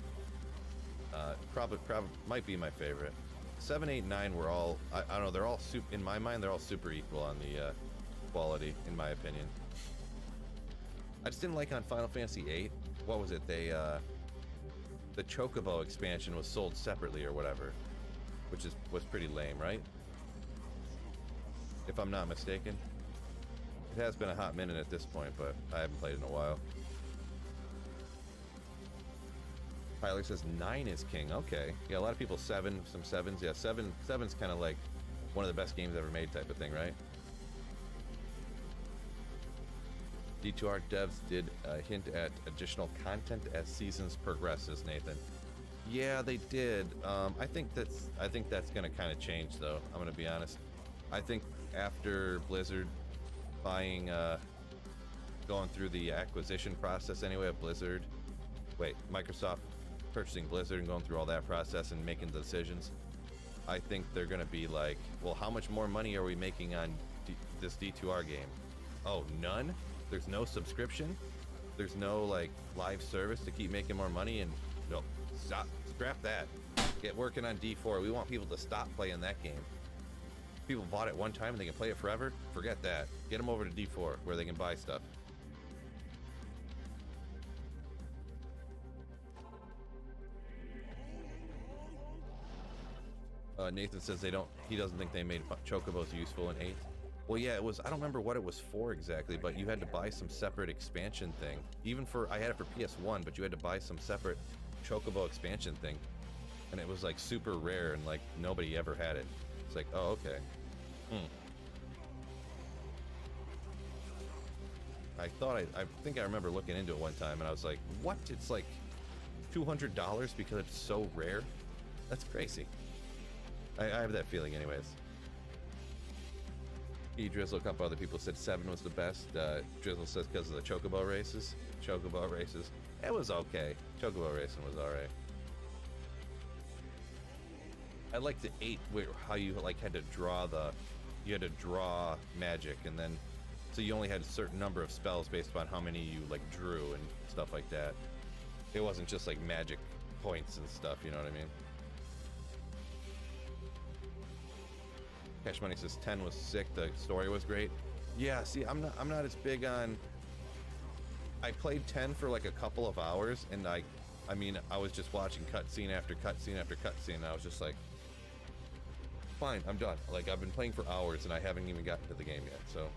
Speaker 16: Probably might be my favorite. 7, 8, 9 were all, I don't know, they're all in my mind, they're all super equal on the quality, in my opinion. I just didn't like on Final Fantasy 8. What was it? They, the Chocobo expansion was sold separately or whatever, which was pretty lame, right? If I'm not mistaken. It has been a hot minute at this point, but I haven't played in a while. Tyler says 9 is king. Okay. Yeah, a lot of people 7, some 7s. Yeah, 7's kind of like one of the best games ever made type of thing, right? D2R devs did hint at additional content as seasons progresses, Nathan. Yeah, they did. I think that's going to kind of change, though. I'm going to be honest. I think after Blizzard buying, going through the acquisition process anyway of Blizzard. Wait, Microsoft purchasing Blizzard and going through all that process and making the decisions. I think they're going to be like, well, how much more money are we making on this D2R game? Oh, none? There's no subscription? There's no, like, live service to keep making more money? And no, stop, scrap that. Get working on D4. We want people to stop playing that game. People bought it one time and they can play it forever. Forget that. Get them over to D4 where they can buy stuff. Nathan says he doesn't think they made Chocobos useful in 8. Well, yeah, it was, I don't remember what it was for exactly, but you had to buy some separate expansion thing. Even I had it for PS1, but you had to buy some separate Chocobo expansion thing. And it was like super rare and like nobody ever had it. It's like, oh, okay. I think I remember looking into it one time and I was like, what? It's like $200 because it's so rare? That's crazy. I have that feeling anyways. Drizzle, a couple other people said 7 was the best. Drizzle says because of the Chocobo races. Chocobo races. It was okay. Chocobo racing was alright. I like the 8 where how you like had to draw you had to draw magic, and then so you only had a certain number of spells based upon how many you like drew and stuff like that. It wasn't just like magic points and stuff, you know what I mean? Cash Money says 10 was sick, the story was great. Yeah, see, I'm not as big on. I played 10 for like a couple of hours, and I mean, I was just watching cutscene after cutscene after cutscene, and I was just like, fine, I'm done. Like, I've been playing for hours, and I haven't even gotten to the game yet, so.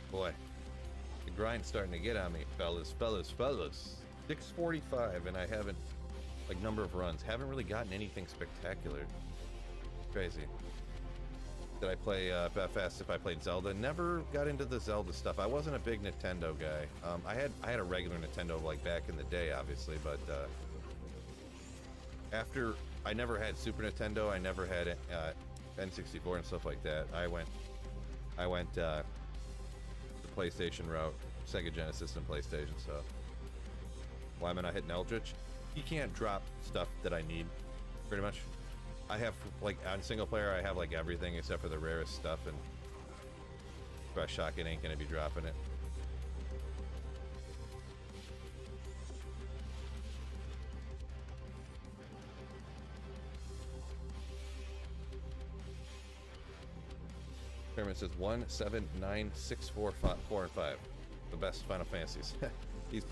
Speaker 16: Boy, the grind's starting to get on me, fellas. 645, and I haven't, like, number of runs. Haven't really gotten anything spectacular. Crazy. Did I play fast if I played Zelda? Never got into the Zelda stuff. I wasn't a big Nintendo guy. I had a regular Nintendo like back in the day, obviously, but after I never had Super Nintendo, I never had N64 and stuff like that. I went the PlayStation route, Sega Genesis and PlayStation. So why am I not hitting Eldritch? You can't drop stuff that I need, pretty much. I have, like, on single player, I have like everything except for the rarest stuff, and Fresh Shotgun ain't gonna be dropping it. Chairman says 1, 7, 9, 6, 4, 5, 4, and 5. The best Final Fantasies. He's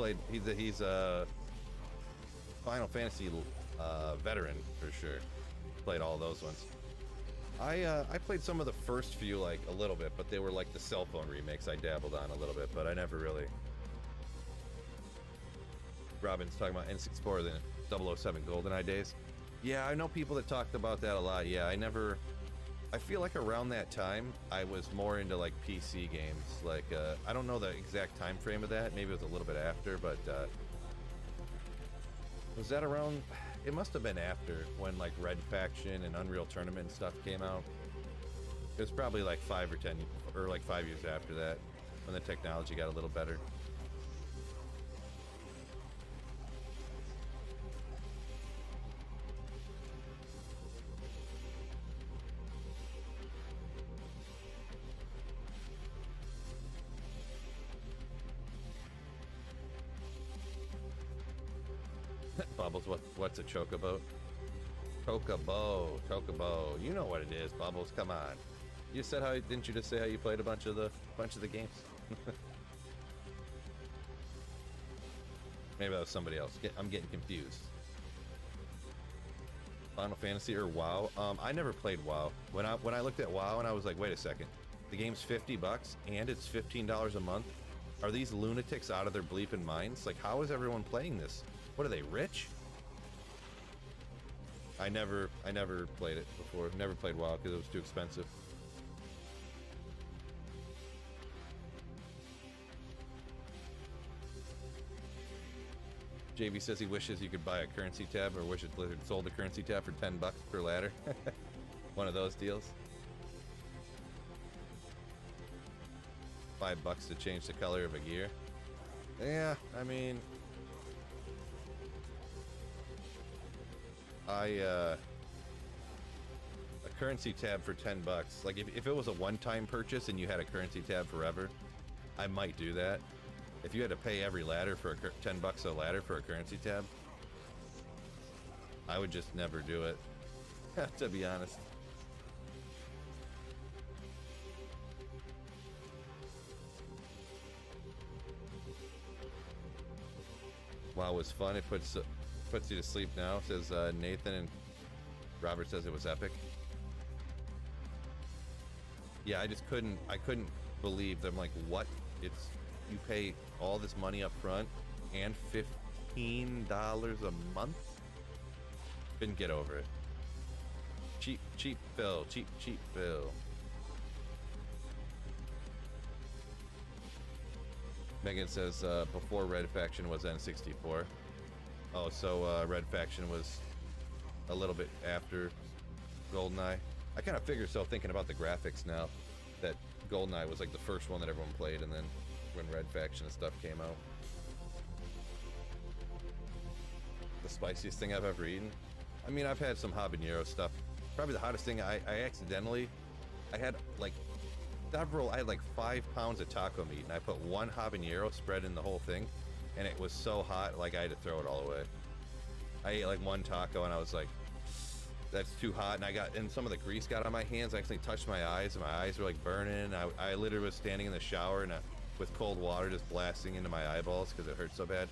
Speaker 16: a Final Fantasy veteran for sure. Played all those ones. I played some of the first few, like, a little bit, but they were like the cell phone remakes I dabbled on a little bit, but I never really. Robin's talking about N64, the 007 GoldenEye days. Yeah, I know people that talked about that a lot. Yeah, I feel like around that time, I was more into, like, PC games. Like, I don't know the exact time frame of that. Maybe it was a little bit after, but was that around? It must have been after when, like, Red Faction and Unreal Tournament and stuff came out. It was probably like 5 years after that, when the technology got a little better. Bubbles, what's a chocobo? Chocobo. You know what it is, Bubbles. Come on. You said didn't you just say how you played a bunch of the games? Maybe that was somebody else. I'm getting confused. Final Fantasy or WoW? I never played WoW. When I looked at WoW and I was like, wait a second, the game's $50 and it's $15 a month. Are these lunatics out of their bleeping minds? Like, how is everyone playing this? What are they, rich? I never played it before. Never played WoW because it was too expensive. JV says he wishes you could buy a currency tab, or wishes Blizzard sold a currency tab for $10 per ladder. One of those deals. $5 to change the color of a gear. Yeah, I mean, a currency tab for $10. Like, if it was a one-time purchase and you had a currency tab forever, I might do that. If you had to pay every ladder for $10 a ladder for a currency tab, I would just never do it, to be honest. WoW was fun. It puts you to sleep now, says Nathan, and Robert says it was epic. Yeah, I couldn't believe them. Like, what? You pay all this money up front and $15 a month Couldn't get over it. Cheap Phil. Cheap Phil. Megan says, before Red Faction was N64. Oh, so Red Faction was a little bit after GoldenEye. I kind of figured so, thinking about the graphics now, that GoldenEye was like the first one that everyone played, and then when Red Faction and stuff came out. The spiciest thing I've ever eaten? I mean, I've had some habanero stuff. Probably the hottest thing, I had like 5 pounds of taco meat, and I put 1 habanero spread in the whole thing, and it was so hot, like I had to throw it all away. I ate like 1 taco, and I was like, that's too hot, and some of the grease got on my hands. I actually touched my eyes, and my eyes were like burning. I literally was standing in the shower and with cold water just blasting into my eyeballs because it hurt so bad.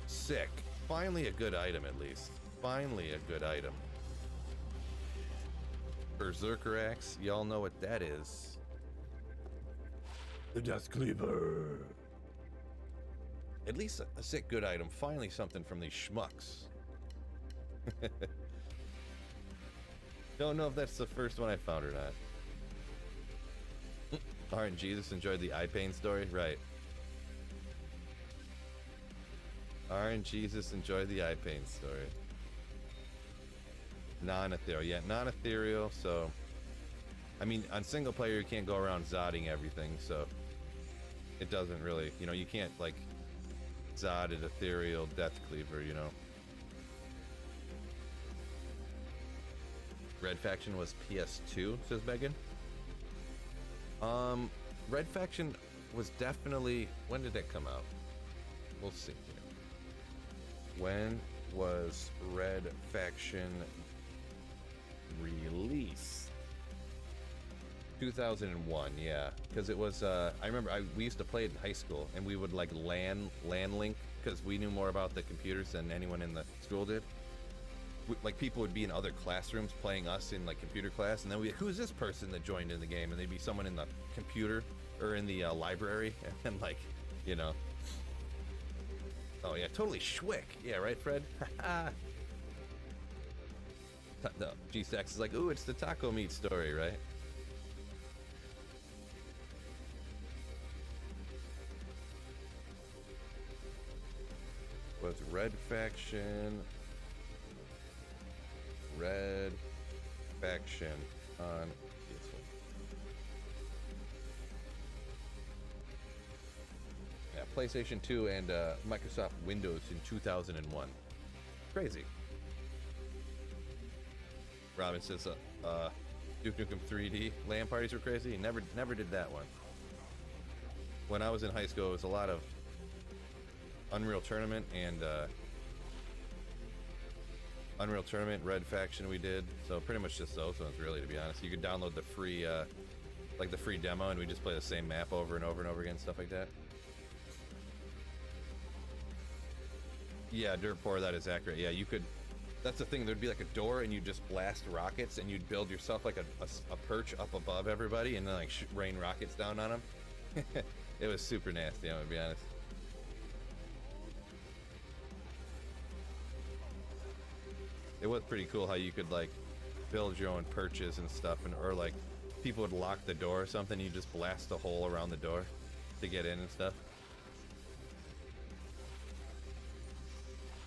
Speaker 16: Sick. Finally a good item, at least. Finally a good item. Berserker Axe, y'all know what that is. The Death Cleaver. At least a sick good item. Finally something from these schmucks. Don't know if that's the first one I found or not. Aren't Jesus enjoyed the eye pain story? Right. Aren't Jesus enjoyed the eye pain story? Non-ethereal. Yeah, non-ethereal, so... I mean, on single player, you can't go around zodding everything, so... It doesn't really... You know, you can't, like... Zod an ethereal Death Cleaver, you know? Red Faction was PS2, says Megan. Red Faction was definitely... When did that come out? We'll see here. When was Red Faction released? 2001, yeah. Because it was, I remember we used to play it in high school, and we would like LAN link, because we knew more about the computers than anyone in the school did. Like people would be in other classrooms playing us in like computer class, and then we, who's this person that joined in the game? And they'd be someone in the computer or in the library, and like, you know. Oh yeah, totally Schwick. Yeah, right, Fred? No, G-Stax is like, ooh, it's the taco meat story, right? Was Red Faction on PS1? Yeah, PlayStation 2 and Microsoft Windows in 2001. Crazy. Robin says, Duke Nukem 3D LAN parties were crazy. Never did that one. When I was in high school, it was a lot of Unreal Tournament and Unreal Tournament, Red Faction we did. So pretty much just those ones, really, to be honest. You could download the free, like the free demo, and we just play the same map over and over and over again, stuff like that. Yeah, Dirt 4, that is accurate. Yeah, you could... That's the thing, there'd be like a door, and you'd just blast rockets, and you'd build yourself like a perch up above everybody, and then like rain rockets down on them. It was super nasty, I'm gonna be honest. It was pretty cool how you could like build your own perches and stuff, and or like people would lock the door or something, you just blast a hole around the door to get in and stuff.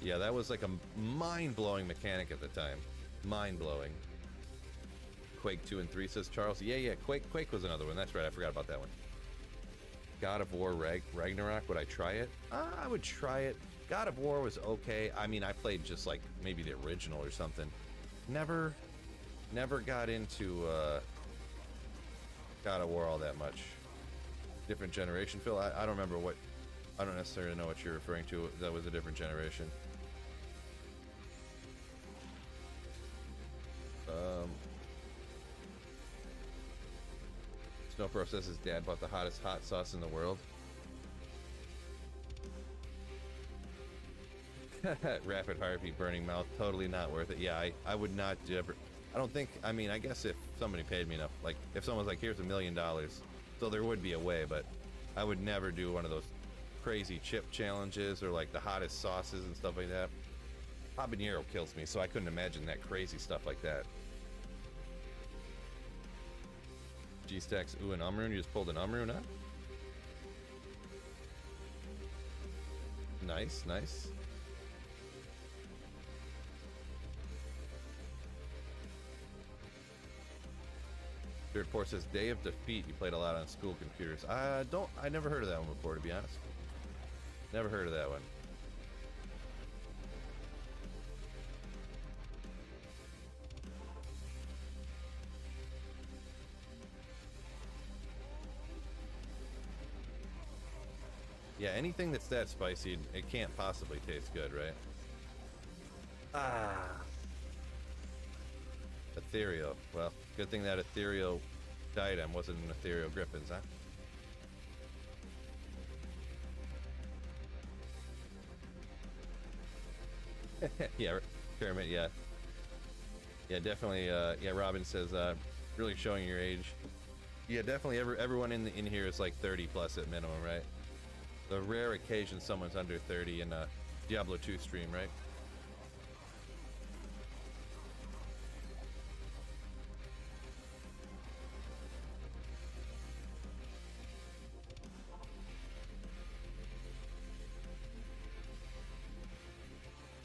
Speaker 16: Yeah, that was like a mind-blowing mechanic at the time. Mind-blowing. Quake 2 and 3, says Charles. Yeah, Quake was another one. That's right, I forgot about that one. God of War Ragnarok, would I try it? I would try it. God of War was okay. I mean, I played just like maybe the original or something. Never got into God of War all that much. Different generation, Phil? I don't remember what... I don't necessarily know what you're referring to. That was a different generation. Snowpro says his dad bought the hottest hot sauce in the world. Rapid heartbeat, burning mouth, totally not worth it. Yeah, I would not ever... I don't think... I mean, I guess if somebody paid me enough, like, if someone was like, here's $1 million, so there would be a way, but I would never do one of those crazy chip challenges or like the hottest sauces and stuff like that. Habanero kills me, so I couldn't imagine that crazy stuff like that. G-Stacks, ooh, an Umrune. You just pulled an Umrune, huh? Nice, nice. The report says Day of Defeat. You played a lot on school computers. I never heard of that one before, to be honest. Never heard of that one. Yeah, anything that's that spicy, it can't possibly taste good, right? Ah. Ethereal. Well, good thing that ethereal diadem wasn't an ethereal griffins, huh? Yeah, Kermit, yeah. Yeah, definitely, yeah, Robin says, really showing your age. Yeah, definitely everyone in here is like 30 plus at minimum, right? The rare occasion someone's under 30 in a Diablo 2 stream, right?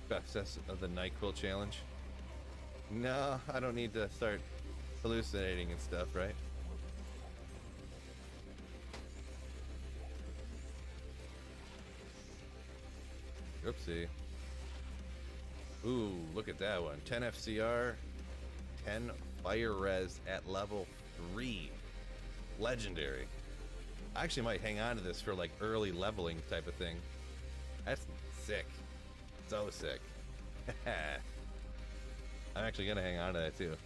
Speaker 16: Beth says of the NyQuil challenge. No, I don't need to start hallucinating and stuff, right? Oopsie. Ooh, look at that one. 10 FCR, 10 Fire Res at level 3. Legendary. I actually might hang on to this for like early leveling type of thing. That's sick. So sick. I'm actually gonna hang on to that too.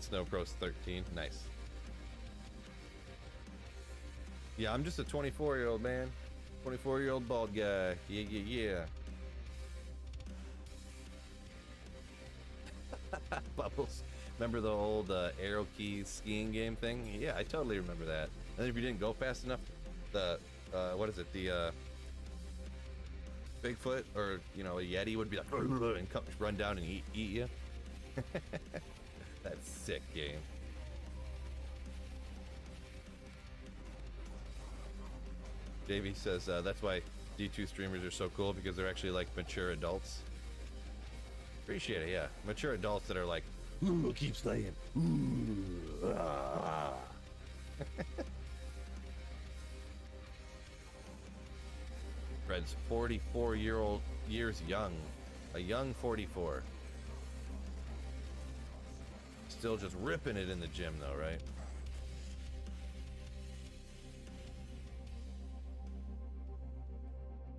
Speaker 16: Snow Pros 13. Nice. Yeah, I'm just a 24-year-old man. 24-year-old bald guy. Yeah, yeah, yeah. Bubbles. Remember the old arrow keys skiing game thing? Yeah, I totally remember that. And then if you didn't go fast enough, the what is it? The Bigfoot or a Yeti would be like and run down and eat you. That's sick game. Davey says that's why D2 streamers are so cool, because they're actually like mature adults. Appreciate it, yeah. Mature adults that are like, ooh, keep slaying. Ooh, ah. Fred's 44 years young. A young 44. Still just ripping it in the gym though, right?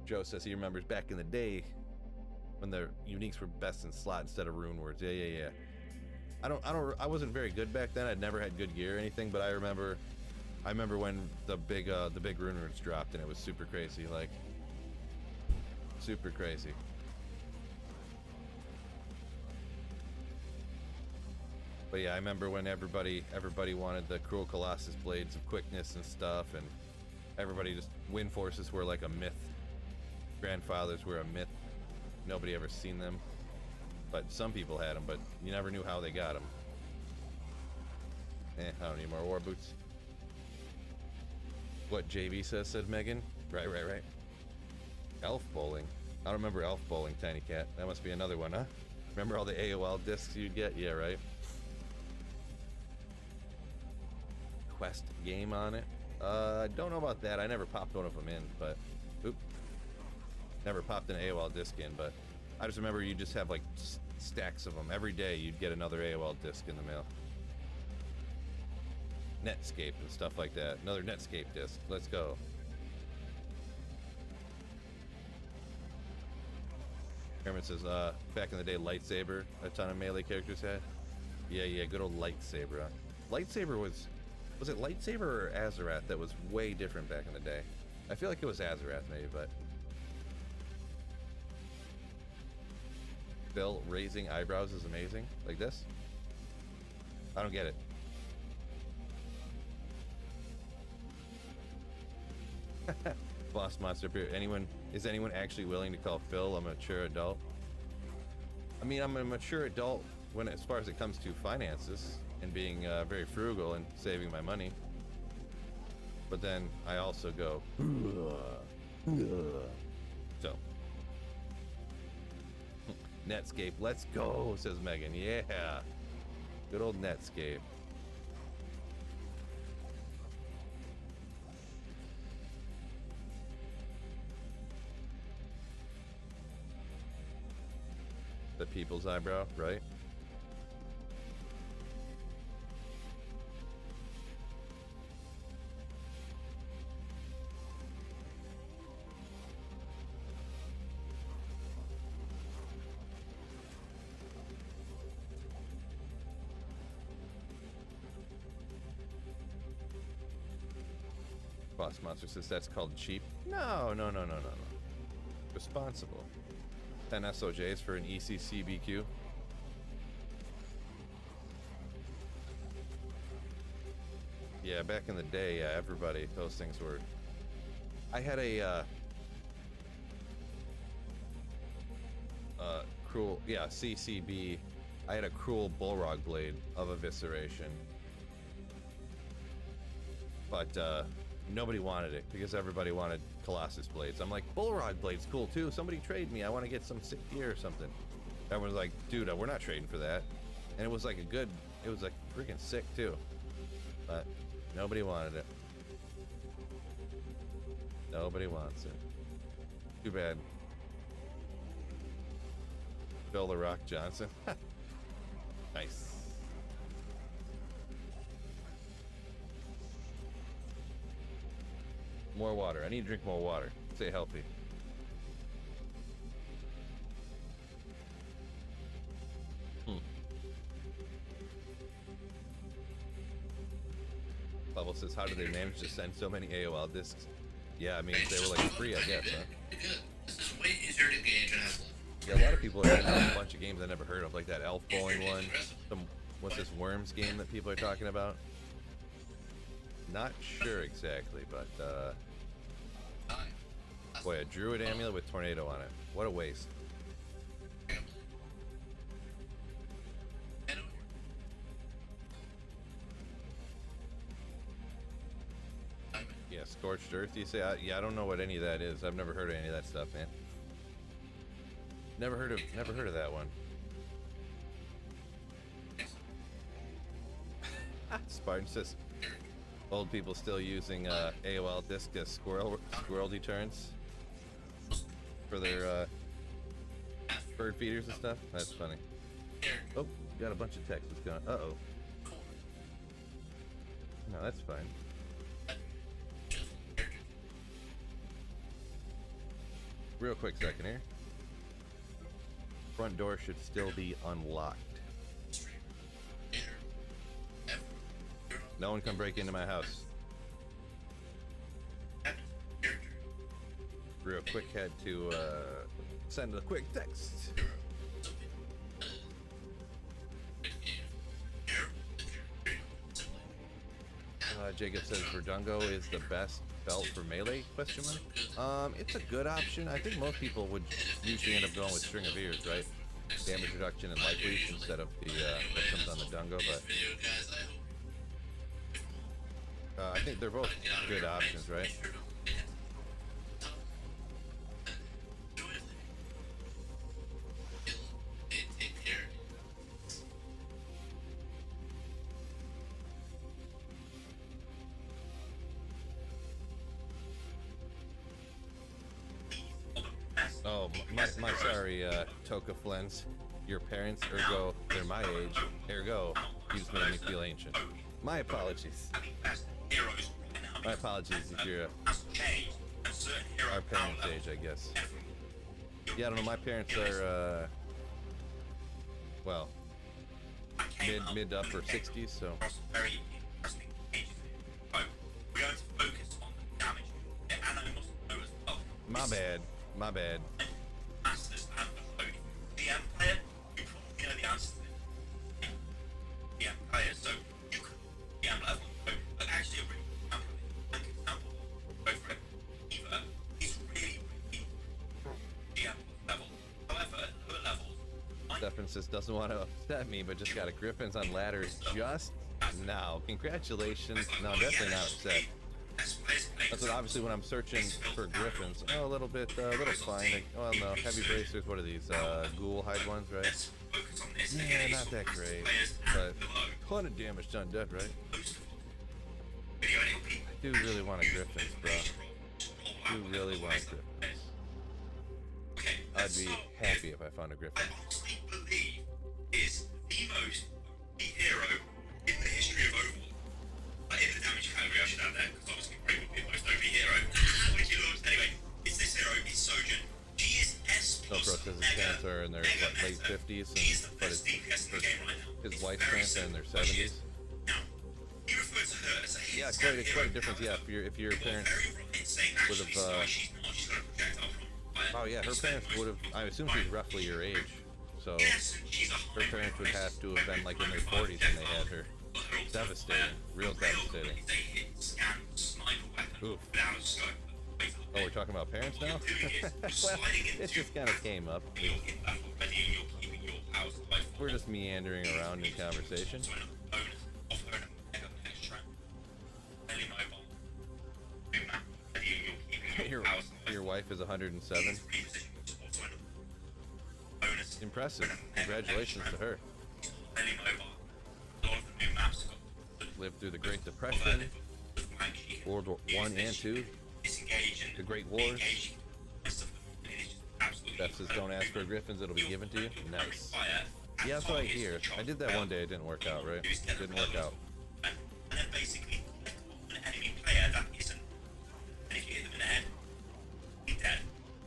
Speaker 16: Joe says he remembers back in the day when the uniques were best in slot instead of rune words. Yeah, yeah, yeah. I wasn't very good back then. I'd never had good gear or anything, but I remember when the big rune words dropped and it was super crazy, like super crazy. But yeah, I remember when everybody wanted the Cruel Colossus blades of quickness and stuff, and everybody just wind forces were like a myth. Grandfathers were a myth. Nobody ever seen them, but some people had them, but you never knew how they got them. I don't need more war boots. What JB said Megan. Right. Elf bowling. I don't remember elf bowling, Tiny Cat. That must be another one, huh? Remember all the AOL discs you'd get? Yeah, right. Quest game on it. I don't know about that. I never popped one of them in, but never popped an AOL disc in, but I just remember you just have like stacks of them. Every day you'd get another AOL disc in the mail. Netscape and stuff like that. Another Netscape disc. Let's go. Herman says, back in the day, lightsaber, a ton of melee characters had. Yeah, good old lightsaber. Huh? Lightsaber was it lightsaber or Azarath that was way different back in the day? I feel like it was Azarath maybe, but Bill raising eyebrows is amazing. Like this? I don't get it. Boss Monster. Is anyone actually willing to call Phil a mature adult? mean, I'm a mature adult when, as far as it comes to finances and being very frugal and saving my money. But then I also go, so. Netscape, let's go, says Megan. Yeah. Good old Netscape. The people's eyebrow, right? Boss Monster says that's called cheap. No. Responsible. 10 SOJs for an ECCBQ. Yeah, back in the day, everybody, those things were... I had a, cruel, CCB. I had a cruel Bullrog blade of evisceration. But, nobody wanted it because everybody wanted Colossus blades. I'm like, Bullrog blade's cool too. Somebody trade me. I want to get some sick gear or something. Everyone's like, dude, we're not trading for that. And it was like it was like freaking sick too. But nobody wanted it. Nobody wants it. Too bad. Bill the Rock Johnson. Nice. More water. I need to drink more water. Stay healthy. Bubble says, how did they manage to send so many AOL discs? Yeah, I mean, they were like free, I guess, huh?
Speaker 17: This is way easier to gauge and have.
Speaker 16: Yeah, a lot of people are getting a bunch of games I never heard of, like that Elf Bowling one. What's this Worms game that people are talking about? Not sure exactly, but boy, a Druid amulet with tornado on it. What a waste. Yeah, Scorched Earth, you say? Yeah, I don't know what any of that is. I've never heard of any of that stuff, man. Never heard of that one. Spartan says, old people still using AOL disc as squirrel deterrents for their bird feeders and stuff. That's funny. Oh, got a bunch of texts going. Uh-oh. No, that's fine. Real quick second here. Front door should still be unlocked. No one can break into my house. Real quick, had to send a quick text. Jacob says Verdungo is the best belt for melee? Question mark. It's a good option. I think most people would usually end up going with String of Ears, right? Damage reduction and life leech instead of the what comes on the Dungo, but I think they're both good options, right? Oh, my sorry, Toka Flens. Your parents, ergo, they're my age, ergo, you just made me feel ancient. My apologies. My apologies if you're our parents' age, I guess. Yeah, I don't know, my parents are, well, mid to upper 60s, so. My bad. Princess doesn't want to upset me, but just got a Griffins on ladders just now. Congratulations. No, I'm definitely not upset. That's what, obviously, when I'm searching for Griffins. Oh, a little fine. Like, well, no, heavy bracers. What are these? Ghoul hide ones, right? Yeah, not that great, but a lot of damage done dead, right? I do really want a Griffins, bro. I do really want a Griffins. I'd be happy if I found a Griffin.
Speaker 17: I honestly believe is the most OP hero in the history of Overwatch. Like, in the damage category, I should have that, because obviously Grey would be the most OP hero. Which you love. Anyway, it's this hero, it's Sojourn. She is S+.
Speaker 16: No, bro says his parents are in their late 50s, and, but his wife's parents are in their 70s. Yeah, quite a difference. Yeah, if your parents would have. Oh yeah, her parents would have. I assume she's roughly your age, so her parents would have to have been like in their 40s when they had her. Devastating, real devastating. Oof. Oh, we're talking about parents now? Well, it just kind of came up. We're just meandering around in conversation. Your wife is 107. Impressive. Congratulations to her. Lived through the Great Depression, World War I and II, the Great Wars. Beth says, don't ask for Griffins, it'll be given to you. Nice. Yeah, that's what I hear. I did that one day, it didn't work out, right? It didn't work out.
Speaker 17: And then basically, an enemy player that isn't, and if you hit them in the head, you're dead.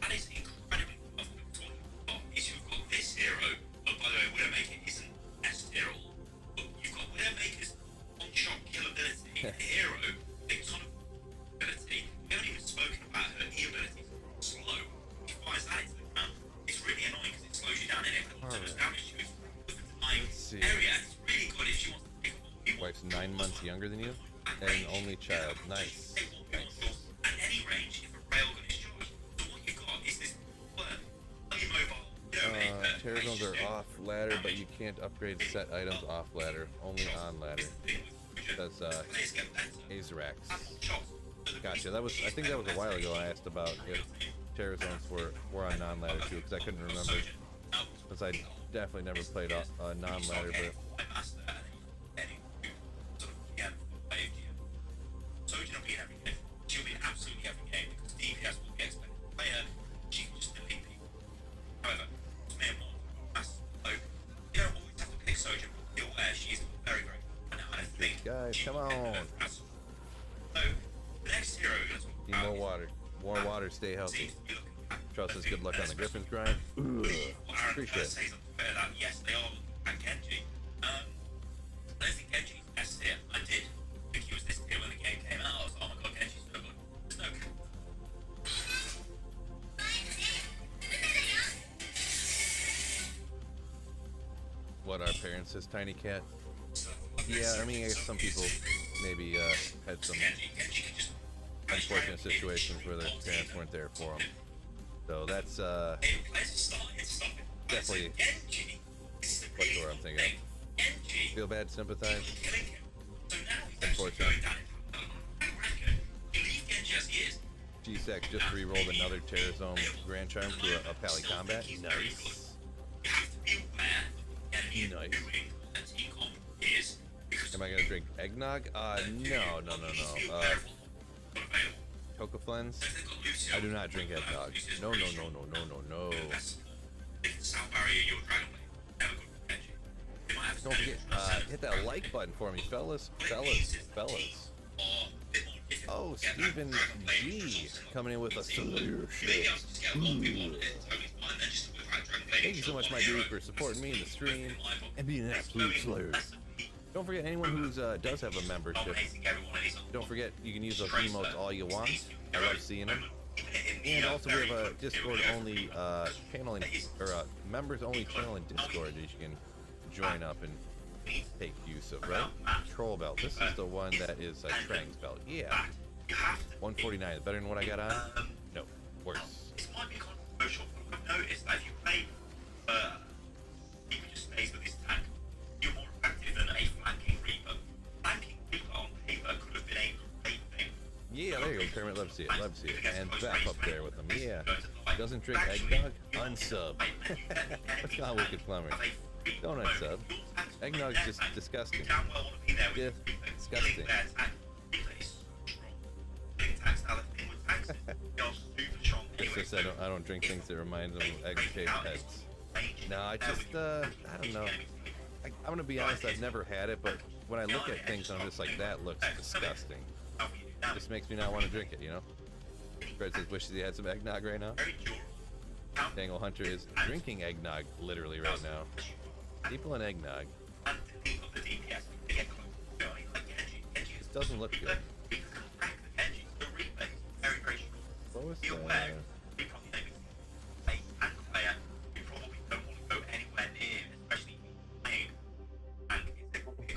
Speaker 17: That is incredibly powerful. What is you've got this hero, but by the way, Widowmaker isn't S tier at all, but you've got Widowmaker's one-shot kill ability, the hero, a ton of ability. We haven't even spoken about her E ability. Slow. She fires that into the ground. It's really annoying because it slows you down in it. But so much damage to it with the dying area. It's really good if she wants to pick up all you want.
Speaker 16: Wife's 9 months younger than you, and only child. Nice. Nice.
Speaker 17: At any range, if a railgun is charged, so what you've got is this mobile.
Speaker 16: Terror zones are off ladder, but you can't upgrade set items off ladder, only on ladder. That's Azrax. Gotcha. That was, I think that was a while ago. I asked about if terror zones were on non-ladder too, because I couldn't remember. Since I definitely never played a non-ladder, but.
Speaker 17: Sojourn will be in every game. She'll be in absolutely every game because DPS will get expected to play her. She can just delete people. However, it's me and more massive. So you don't always have to pick Sojourn, but be aware she's very, very good. And I think
Speaker 16: guys, come on.
Speaker 17: So the next hero we're going to talk
Speaker 16: Need more water. More water, stay healthy. Trust us, good luck on the Griffin's grind. Appreciate it.
Speaker 17: Yes, they are at Genji. I don't think Genji's S tier. I did think he was this tier when the game came out. I was like, oh my god, Genji's so good. There's no.
Speaker 16: What, our parents, his tiny cat? Yeah, I mean, I guess some people maybe had some unfortunate situations where their parents weren't there for them. So that's definitely what door I'm thinking of. Feel bad, sympathize. Unfortunate. G-Sec just re-rolled another Terror Zone Grand Charm to a Pally Combat. Nice. Nice. Am I gonna drink eggnog? No. Cocoflens? I do not drink eggnog. No. Don't forget, hit that like button for me, fellas. Oh, Stephen G coming in with a Slayer shit. Thank you so much, my dude, for supporting me in the stream and being an absolute Slayer. Don't forget, anyone who does have a membership, don't forget you can use those emotes all you want. I love seeing them. And also we have a Discord only channel or members only channel in Discord that you can join up and take use of, right? Troll belt. This is the one that is Trang's belt. Yeah. 149 is better than what I got on? No. Worse.
Speaker 17: This might be controversial, but I've noticed that if you play DPS days with this tank, you're more effective than a flanking Reaper. Flanking Reaper on paper could have been a great thing.
Speaker 16: Yeah, there you go, Kermit. Love to see it. Love to see it. And back up there with him. Yeah. Doesn't drink eggnog? Unsub. What's going on, Wicked Plumber? Don't unsub. Eggnog's just disgusting. Disgusting. It's just I don't drink things that remind them of egg-shaped heads. No, I just I don't know. I'm gonna be honest, I've never had it, but when I look at things, I'm just like, that looks disgusting. It just makes me not want to drink it, you know? Fred says wishes he had some eggnog right now. Dangle Hunter is drinking eggnog literally right now. People in eggnog. This doesn't look good. What was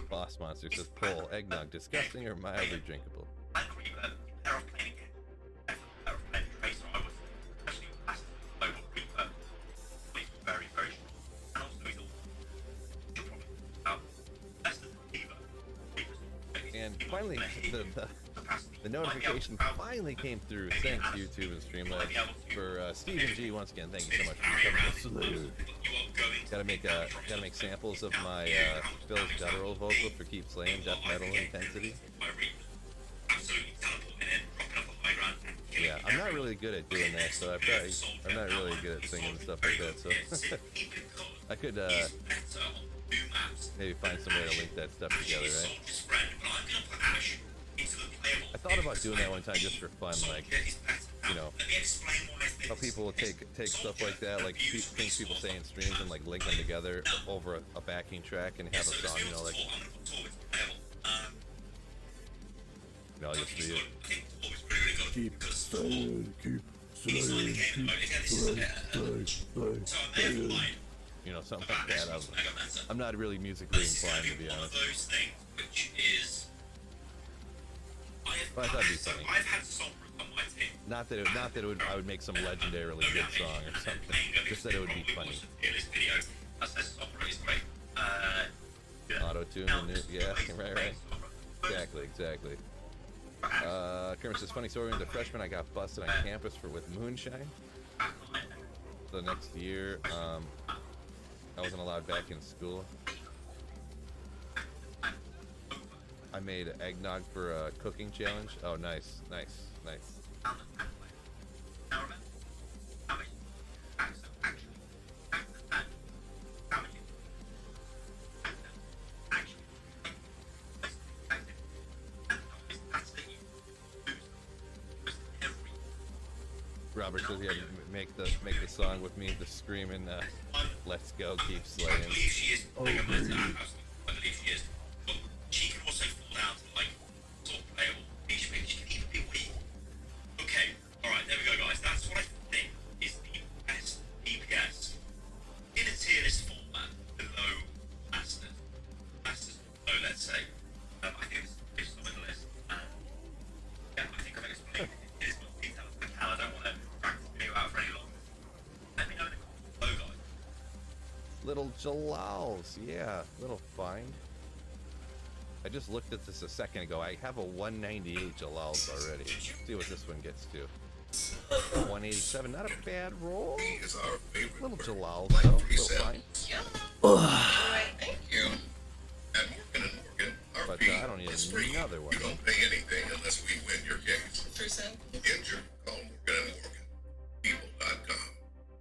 Speaker 16: Boss Monster says pull eggnog disgusting or mildly drinkable. And finally, the notification finally came through. Thanks YouTube and Streamlabs for Stephen G. Once again, thank you so much for coming. Gotta make samples of my Phil's guttural vocal for Keep Slaying Death Metal Intensity. Yeah, I'm not really good at doing that, so I'm not really good at singing and stuff like that. So I could maybe find some way to link that stuff together, right? I thought about doing that one time just for fun, like, you know, how people will take stuff like that, like things people say in streams and like link them together over a backing track and have a song, you know, like. No, I'll just do it.
Speaker 9: Keep slaying, keep slaying, keep slaying.
Speaker 16: You know, something like that. I'm not really musically inclined, to be honest. But I thought it'd be funny. Not that I would make some legendarily good song or something. Just that it would be funny. Auto-tune, yeah, right. Exactly. Kermit says, funny story, as a freshman I got busted on campus with moonshine. The next year, I wasn't allowed back in school. I made eggnog for a cooking challenge. Oh, nice. Robert says, yeah, make the song with me, the screaming, let's go, keep slaying.
Speaker 17: Oh, I believe she is. But she can also fall down to like sort of playable niche mix. She can even be weak. Okay, alright, there we go, guys. That's what I think is the best DPS in a tier list format below Masters. Masters below, let's say. I think it's on the list. Yeah, I think I've explained it is more detailed as I can. I don't want to drag the video out for any longer. Let me know in the comments below, guys.
Speaker 16: Little Jalals, yeah, little find. I just looked at this a second ago. I have a 198 Jalals already. See what this one gets to. 187, not a bad roll. Little Jalals, though, little fine.
Speaker 17: Thank you. At Morgan & Morgan,
Speaker 16: But I don't need another one.
Speaker 17: You don't pay anything unless we win your case. Injured, call Morgan & Morgan. People.com.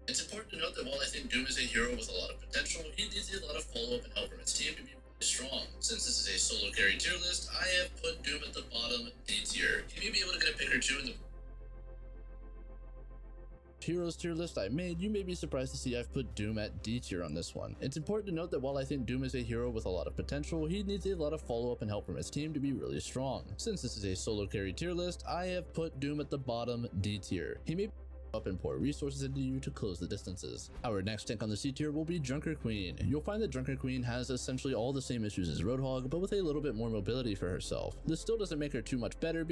Speaker 18: It's important to note that while I think Doom is a hero with a lot of potential, he needs a lot of follow-up and help from his team to be really strong. Since this is a solo carry tier list, I have put Doom at the bottom D tier. He may be able to get a pick or two in the Heroes tier list I made, you may be surprised to see I've put Doom at D tier on this one. It's important to note that while I think Doom is a hero with a lot of potential, he needs a lot of follow-up and help from his team to be really strong. Since this is a solo carry tier list, I have put Doom at the bottom D tier. He may up and pour resources into you to close the distances. Our next tank on the C tier will be Junker Queen. You'll find that Junker Queen has essentially all the same issues as Roadhog, but with a little bit more mobility for herself. This still doesn't make her too much better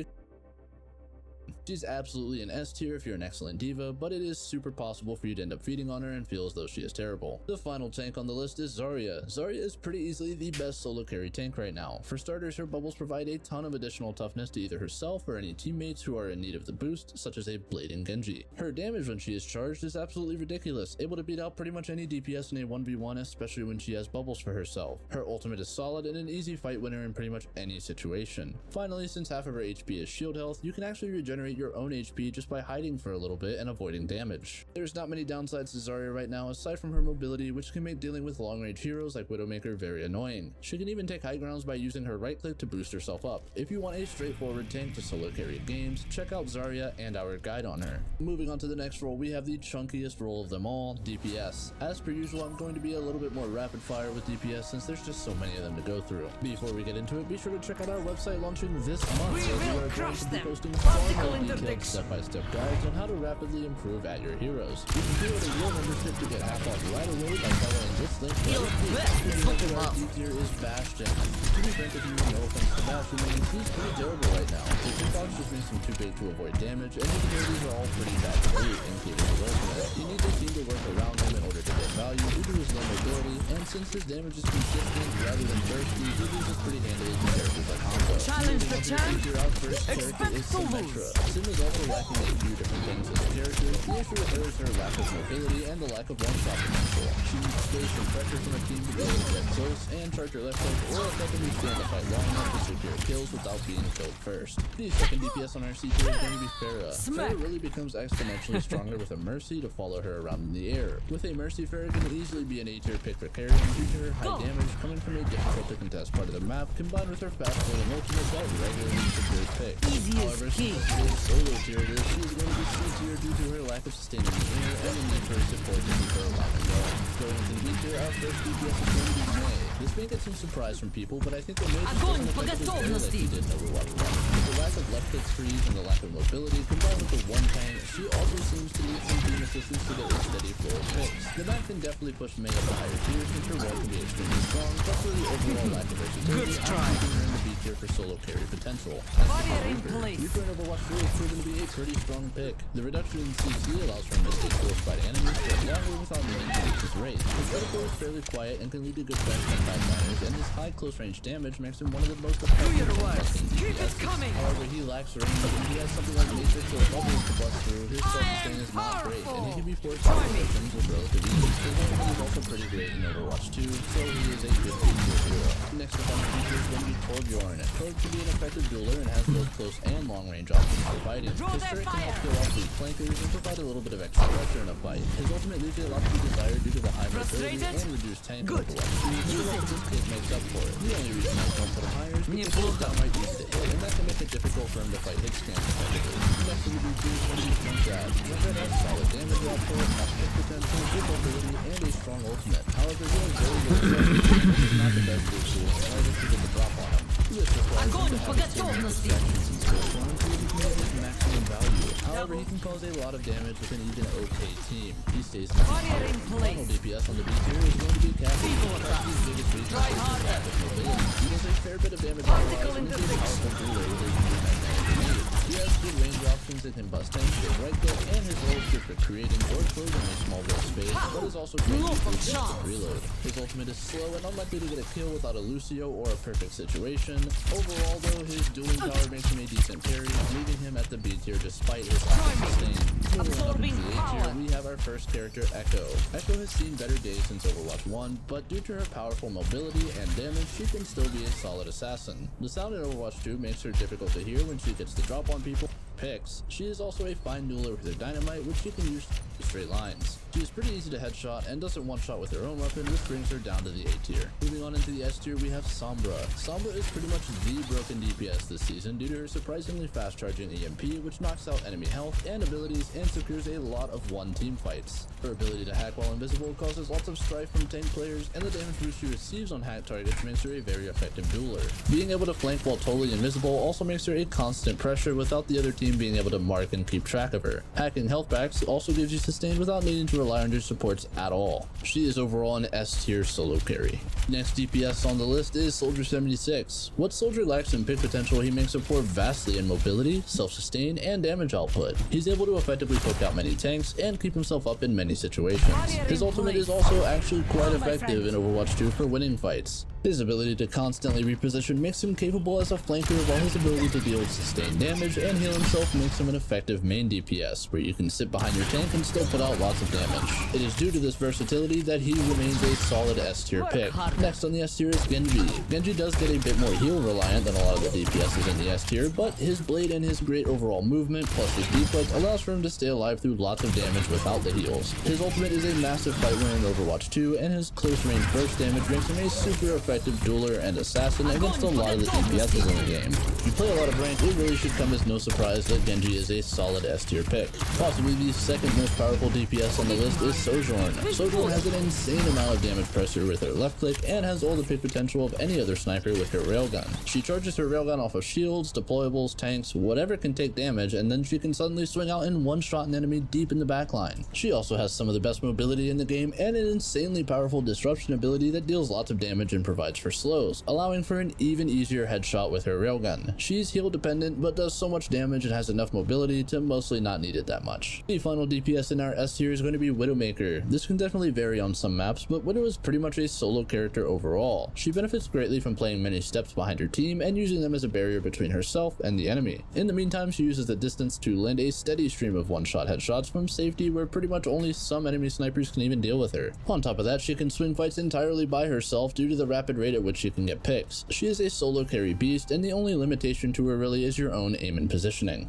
Speaker 18: She's absolutely an S tier if you're an excellent diva, but it is super possible for you to end up feeding on her and feel as though she is terrible. The final tank on the list is Zarya. Zarya is pretty easily the best solo carry tank right now. For starters, her bubbles provide a ton of additional toughness to either herself or any teammates who are in need of the boost, such as a Blading Genji. Her damage when she is charged is absolutely ridiculous, able to beat out pretty much any DPS in a 1v1, especially when she has bubbles for herself. Her ultimate is solid and an easy fight winner in pretty much any situation. Finally, since half of her HP is shield health, you can actually regenerate your own HP just by hiding for a little bit and avoiding damage. There's not many downsides to Zarya right now aside from her mobility, which can make dealing with long range heroes like Widowmaker very annoying. She can even take high grounds by using her right click to boost herself up. If you want a straightforward tank to solo carry games, check out Zarya and our guide on her. Moving on to the next role, we have the chunkiest role of them all, DPS. As per usual, I'm going to be a little bit more rapid fire with DPS since there's just so many of them to go through. Before we get into it, be sure to check out our website launching this month, as we are going to be posting far more detailed step-by-step guides on how to rapidly improve at your heroes. You can do it a real membership to get half off right away by following this link. The tier is Bastion. To be frank with you, no offense to Bastion, he's pretty terrible right now. His hitbox just makes him too big to avoid damage, and his abilities are all pretty bad to loot, including his ultimate. You need a team to work around him in order to get value due to his low mobility, and since his damage is consistent rather than bursty, he loses pretty handily to characters like Hanzo. Challenge the champ! Our first character is Symmetra. Sim is also lacking a few different things as a character. The issue with her is her lack of mobility and the lack of one-shot potential. She needs space and pressure from a team to be able to get close and charge her left hook, or effectively stand the fight long enough to secure kills without being killed first. The second DPS on our C tier is going to be Pharah. Pharah really becomes exponentially stronger with a Mercy to follow her around in the air. With a Mercy, Pharah can easily be an A tier pick for carrying due to her high damage coming from a difficult to contest part of the map, combined with her fast floating ultimate that regularly secures picks. However, since she is solo tier, she is going to be C tier due to her lack of sustain in the air and the need for her support to keep her alive and going. Going into the B tier, our first DPS is going to be Mei. This may get some surprise from people, but I think the Mei just doesn't affect his very like he did in Overwatch 1. With the lack of left click freeze and the lack of mobility, combined with the one tank, she also seems to need some team assistance to get a steady flow of picks. The map can definitely push Mei up to higher tiers since her role can be extremely strong, but for the overall lack of versatility, I'm keeping her in the B tier for solo carry potential. Reaper in Overwatch 3 has proven to be a pretty strong pick. The reduction in CC allows for him to stay close by enemies, but longer without needing to reach his rate. His vertical is fairly quiet and can lead to good flanks and backliners, and his high close range damage makes him one of the most effective DPS. However, he lacks range, and he has something like Matrix or bubbles to bust through. His self-sustain is not great, and he can be forced to positions with relative ease. His ultimate is also pretty great in Overwatch 2, so he is a good hero. Next up on the feature is going to be Torbjorn. Torb can be an effective dueler and has both close and long range options for fighting. His turret can help kill off weak flankers and provide a little bit of extra pressure in a fight. His ultimate leaves a lot to be desired due to the high mobility and reduced tank in Overwatch 2, but this kit makes up for it. The only reason I don't put him higher is because he is downright easy to hit, and that can make it difficult for him to fight hit scans effectively. Next to the B2 is going to be Junkrat. Junkrat has solid damage output, hit potential, good mobility, and a strong ultimate. However, he has very good pressure, which is not the best issue, and harder to get the drop on him. This requires him to have distractions and skill forms so he can get his maximum value. However, he can cause a lot of damage with an even okay team. He stays in the final DPS on the B tier is going to be Cassie. Cassie's biggest weakness is his lack of mobility. He does a fair bit of damage on the rise and is a powerful dueler with a huge magnetic grenade. He has good range options that can bust tanks with right click, and his role is good for creating or closing a small bit of space, but is also great for instant reload. His ultimate is slow and unlikely to get a kill without a Lucio or a perfect situation. Overall, though, his dueling power makes him a decent carry, leaving him at the B tier despite his lack of sustain. Moving on up into the A tier, we have our first character, Echo. Echo has seen better days since Overwatch 1, but due to her powerful mobility and damage, she can still be a solid assassin. The sound in Overwatch 2 makes her difficult to hear when she gets the drop on people. Picks. She is also a fine dueler with her dynamite, which she can use to straight lines. She is pretty easy to headshot and doesn't one-shot with her own weapon, which brings her down to the A tier. Moving on into the S tier, we have Sombra. Sombra is pretty much the broken DPS this season due to her surprisingly fast-charging EMP, which knocks out enemy health and abilities and secures a lot of one-team fights. Her ability to hack while invisible causes lots of strife from tank players, and the damage boost she receives on hack targets makes her a very effective dueler. Being able to flank while totally invisible also makes her a constant pressure without the other team being able to mark and keep track of her. Hacking health packs also gives you self-sustained without needing to rely on your supports at all. She is overall an S tier solo carry. Next DPS on the list is Soldier 76. What Soldier lacks in pick potential, he makes up for vastly in mobility, self-sustain, and damage output. He's able to effectively poke out many tanks and keep himself up in many situations. His ultimate is also actually quite effective in Overwatch 2 for winning fights. His ability to constantly reposition makes him capable as a flanker, while his ability to deal sustained damage and heal himself makes him an effective main DPS, where you can sit behind your tank and still put out lots of damage. It is due to this versatility that he remains a solid S tier pick. Next on the S tier is Genji. Genji does get a bit more heal reliant than a lot of the DPSs in the S tier, but his blade and his great overall movement plus his deflect allows for him to stay alive through lots of damage without the heals. His ultimate is a massive fight winner in Overwatch 2, and his close range burst damage makes him a super effective dueler and assassin against a lot of the DPSs in the game. If you play a lot of rank, it really should come as no surprise that Genji is a solid S tier pick. Possibly the second most powerful DPS on the list is Sojourn. Sojourn has an insane amount of damage pressure with her left click and has all the pick potential of any other sniper with her railgun. She charges her railgun off of shields, deployables, tanks, whatever can take damage, and then she can suddenly swing out and one-shot an enemy deep in the backline. She also has some of the best mobility in the game and an insanely powerful disruption ability that deals lots of damage and provides for slows, allowing for an even easier headshot with her railgun. She's heal dependent but does so much damage and has enough mobility to mostly not need it that much. The final DPS in our S tier is going to be Widowmaker. This can definitely vary on some maps, but Widow is pretty much a solo character overall. She benefits greatly from playing many steps behind her team and using them as a barrier between herself and the enemy. In the meantime, she uses the distance to land a steady stream of one-shot headshots from safety where pretty much only some enemy snipers can even deal with her. On top of that, she can swing fights entirely by herself due to the rapid rate at which she can get picks. She is a solo carry beast, and the only limitation to her really is your own aim and positioning.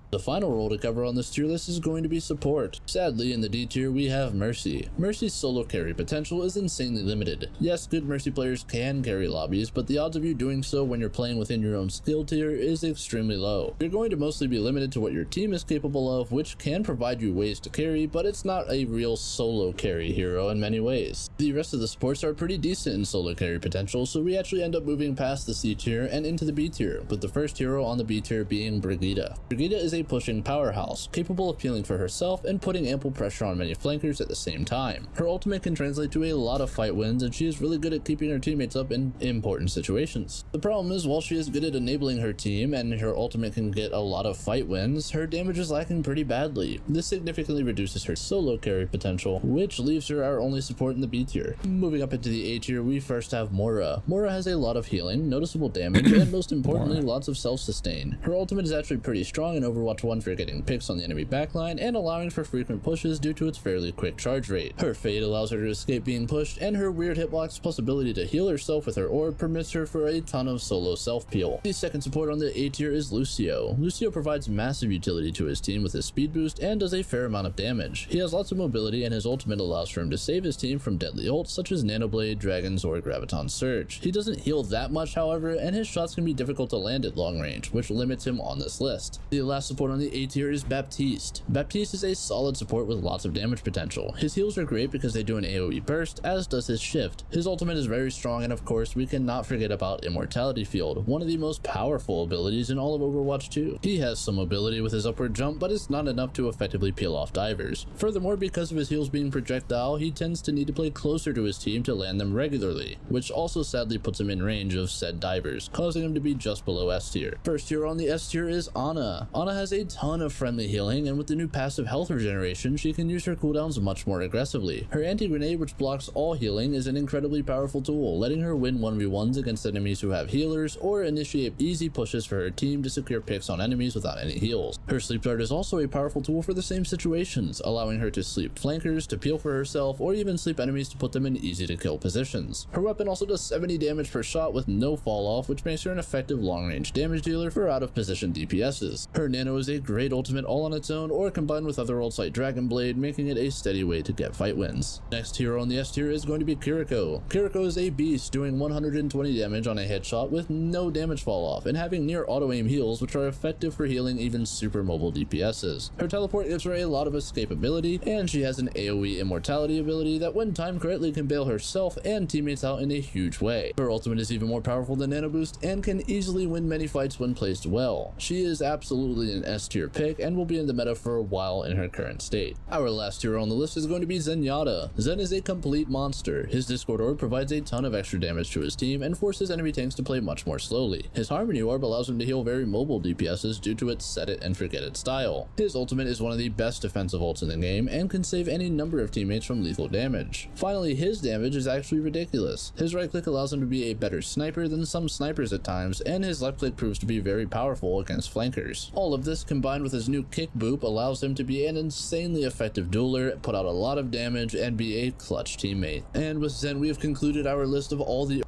Speaker 18: The final role to cover on this tier list is going to be support. Sadly, in the D tier, we have Mercy. Mercy's solo carry potential is insanely limited. Yes, good Mercy players can carry lobbies, but the odds of you doing so when you're playing within your own skill tier is extremely low. You're going to mostly be limited to what your team is capable of, which can provide you ways to carry, but it's not a real solo carry hero in many ways. The rest of the supports are pretty decent in solo carry potential, so we actually end up moving past the C tier and into the B tier, with the first hero on the B tier being Brigitte. Brigitte is a pushing powerhouse, capable of healing for herself and putting ample pressure on many flankers at the same time. Her ultimate can translate to a lot of fight wins, and she is really good at keeping her teammates up in important situations. The problem is, while she is good at enabling her team and her ultimate can get a lot of fight wins, her damage is lacking pretty badly. This significantly reduces her solo carry potential, which leaves her our only support in the B tier. Moving up into the A tier, we first have Moira. Moira has a lot of healing, noticeable damage, and most importantly, lots of self-sustain. Her ultimate is actually pretty strong in Overwatch 1 for getting picks on the enemy backline and allowing for frequent pushes due to its fairly quick charge rate. Her fade allows her to escape being pushed, and her weird hitbox plus ability to heal herself with her orb permits her for a ton of solo self-peel. The second support on the A tier is Lucio. Lucio provides massive utility to his team with his speed boost and does a fair amount of damage. He has lots of mobility, and his ultimate allows for him to save his team from deadly ults such as Nanoblade, Dragons, or Graviton Surge. He doesn't heal that much, however, and his shots can be difficult to land at long range, which limits him on this list. The last support on the A tier is Baptiste. Baptiste is a solid support with lots of damage potential. His heals are great because they do an AoE burst, as does his shift. His ultimate is very strong, and of course we cannot forget about Immortality Field, one of the most powerful abilities in all of Overwatch 2. He has some mobility with his upward jump, but it's not enough to effectively peel off divers. Furthermore, because of his heals being projectile, he tends to need to play closer to his team to land them regularly, which also sadly puts him in range of said divers, causing him to be just below S tier. First hero on the S tier is Ana. Ana has a ton of friendly healing, and with the new passive health regeneration, she can use her cooldowns much more aggressively. Her anti-grenade, which blocks all healing, is an incredibly powerful tool, letting her win 1v1s against enemies who have healers, or initiate easy pushes for her team to secure picks on enemies without any heals. Her sleep dart is also a powerful tool for the same situations, allowing her to sleep flankers, to peel for herself, or even sleep enemies to put them in easy to kill positions. Her weapon also does 70 damage per shot with no fall off, which makes her an effective long range damage dealer for out of position DPSs. Her nano is a great ultimate all on its own, or combined with other ults like Dragon Blade, making it a steady way to get fight wins. Next hero on the S tier is going to be Kiriko. Kiriko is a beast, doing 120 damage on a headshot with no damage fall off, and having near auto aim heals, which are effective for healing even super mobile DPSs. Her teleport gives her a lot of escapability, and she has an AoE immortality ability that when timed correctly can bail herself and teammates out in a huge way. Her ultimate is even more powerful than Nano Boost and can easily win many fights when placed well. She is absolutely an S tier pick and will be in the meta for a while in her current state. Our last hero on the list is going to be Zenyatta. Zen is a complete monster. His Discord Orb provides a ton of extra damage to his team and forces enemy tanks to play much more slowly. His Harmony Orb allows him to heal very mobile DPSs due to its set it and forget it style. His ultimate is one of the best defensive ults in the game and can save any number of teammates from lethal damage. Finally, his damage is actually ridiculous. His right click allows him to be a better sniper than some snipers at times, and his left click proves to be very powerful against flankers. All of this combined with his new kick boop allows him to be an insanely effective dueler, put out a lot of damage, and be a clutch teammate. And with Zen, we have concluded our list of all the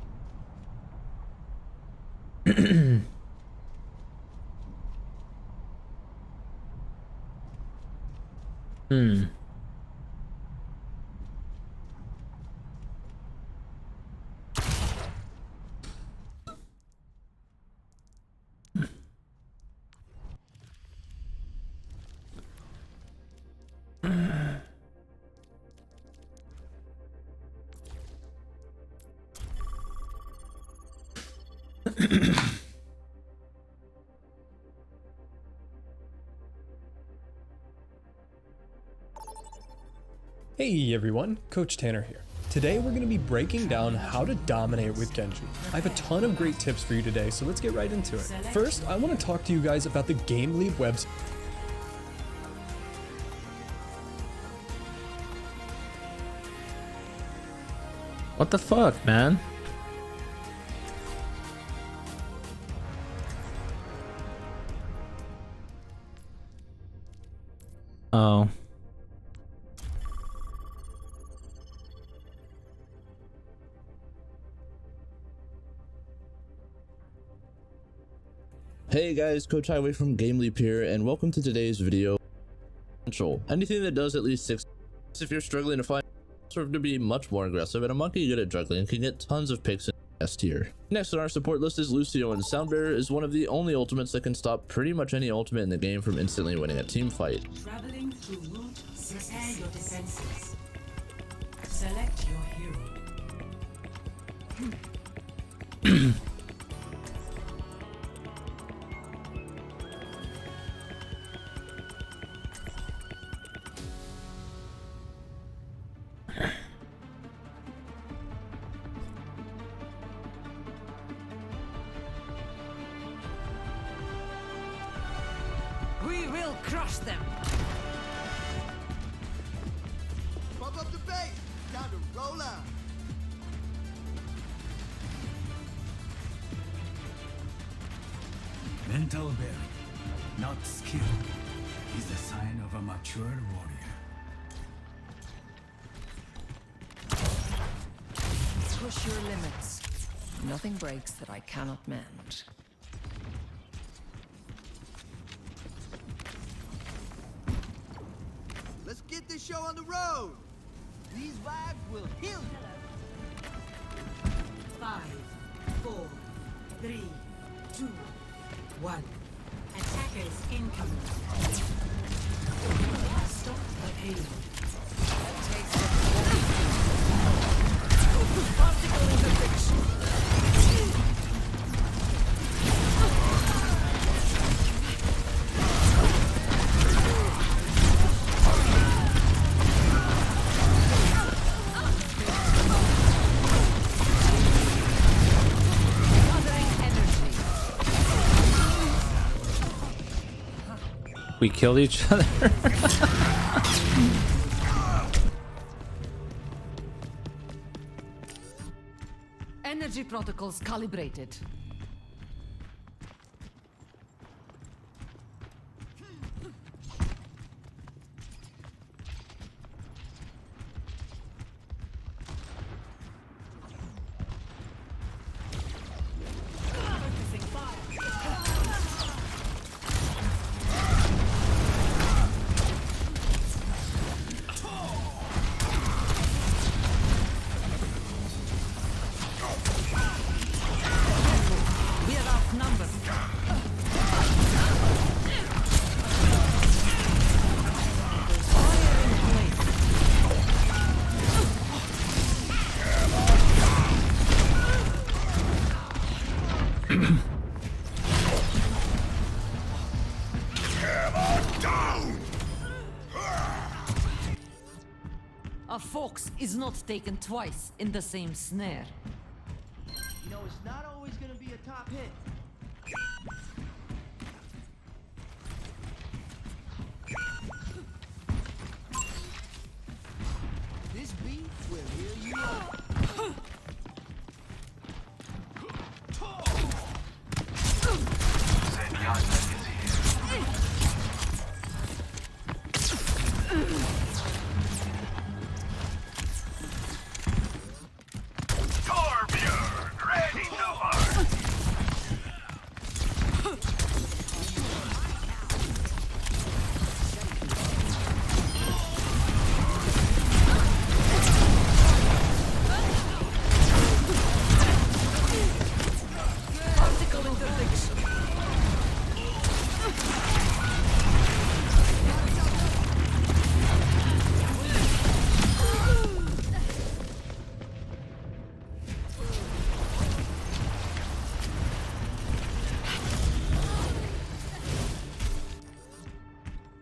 Speaker 19: Hey everyone, Coach Tanner here. Today we're going to be breaking down how to dominate with Genji. I have a ton of great tips for you today, so let's get right into it. First, I want to talk to you guys about the GameLeap website.
Speaker 3: What the fuck, man? Oh.
Speaker 18: Hey guys, Coach Highway from GameLeap here, and welcome to today's video. Anything that does at least 6, if you're struggling to find serve to be much more aggressive, and a monkey good at juggling can get tons of picks in S tier. Next on our support list is Lucio, and Soundbearer is one of the only ultimates that can stop pretty much any ultimate in the game from instantly winning a team fight.
Speaker 2: Traveling to Route 6. Prepare your defenses. Select your hero.
Speaker 1: We will crush them.
Speaker 12: Pump up the base. Time to roll out.
Speaker 20: Mental ability, not skill, is the sign of a mature warrior.
Speaker 6: Push your limits. Nothing breaks that I cannot mend.
Speaker 12: Let's get this show on the road. These vibes will heal you.
Speaker 2: 5, 4, 3, 2, 1. Attackers incoming. Stop the pain.
Speaker 1: Particle interdiction.
Speaker 3: We killed each other.
Speaker 1: Energy protocols calibrated.
Speaker 6: A fox is not taken twice in the same snare.
Speaker 12: You know, it's not always gonna be a top hit. This beat will heal you up.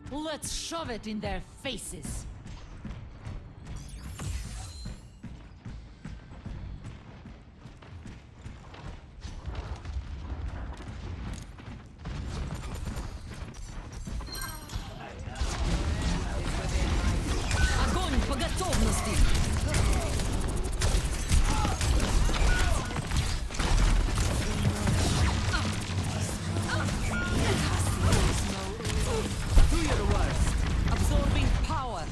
Speaker 6: Let's shove it in their faces. Огонь по готовности. Absorbing power.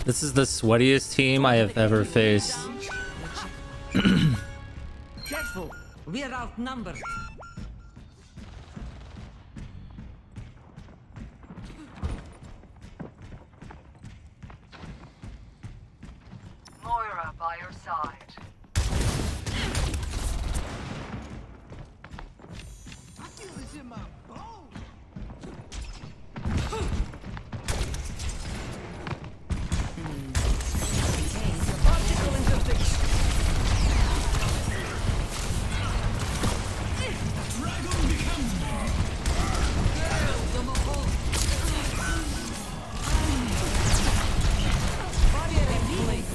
Speaker 3: This is the sweatiest team I have ever faced.
Speaker 6: Careful, we're outnumbered.
Speaker 8: Moira by your side.
Speaker 12: I feel this in my bones.
Speaker 6: Particle interdiction.
Speaker 20: Dragon becomes me.
Speaker 6: Barrier in place.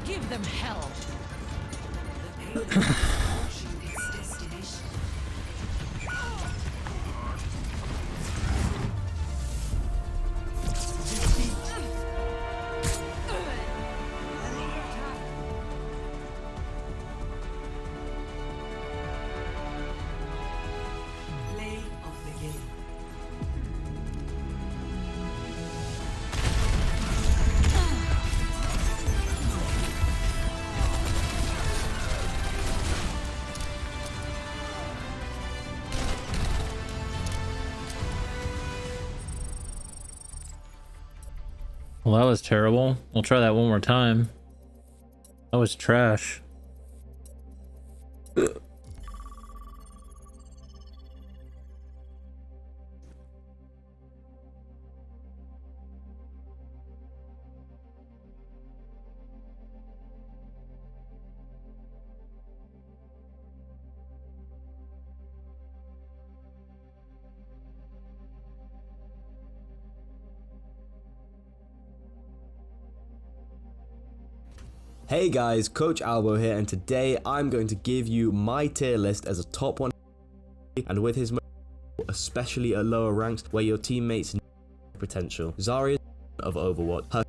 Speaker 6: Give them hell.
Speaker 2: Play of the game.
Speaker 3: Well, that was terrible. We'll try that one more time. That was trash.
Speaker 21: Hey guys, Coach Albo here, and today I'm going to give you my tier list as a top 1 and with his especially at lower ranks where your teammates potential. Zarya of Overwatch, her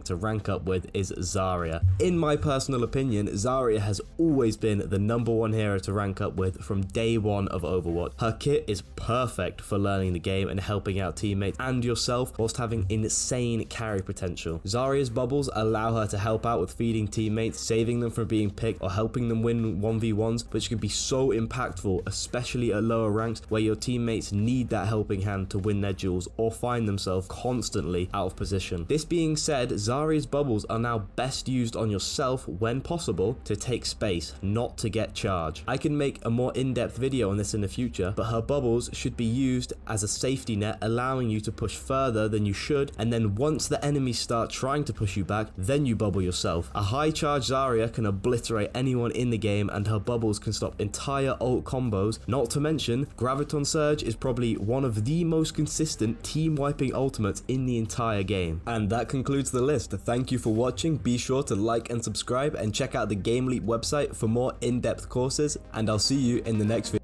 Speaker 21: to rank up with is Zarya. In my personal opinion, Zarya has always been the #1 hero to rank up with from day one of Overwatch. Her kit is perfect for learning the game and helping out teammates and yourself whilst having insane carry potential. Zarya's bubbles allow her to help out with feeding teammates, saving them from being picked or helping them win 1v1s, which can be so impactful, especially at lower ranks where your teammates need that helping hand to win their duels or find themselves constantly out of position. This being said, Zarya's bubbles are now best used on yourself when possible to take space, not to get charge. I can make a more in-depth video on this in the future, but her bubbles should be used as a safety net, allowing you to push further than you should, and then once the enemies start trying to push you back, then you bubble yourself. A high charge Zarya can obliterate anyone in the game, and her bubbles can stop entire ult combos. Not to mention, Graviton Surge is probably one of the most consistent team wiping ultimates in the entire game. And that concludes the list. Thank you for watching. Be sure to like and subscribe and check out the GameLeap website for more in-depth courses, and I'll see you in the next video.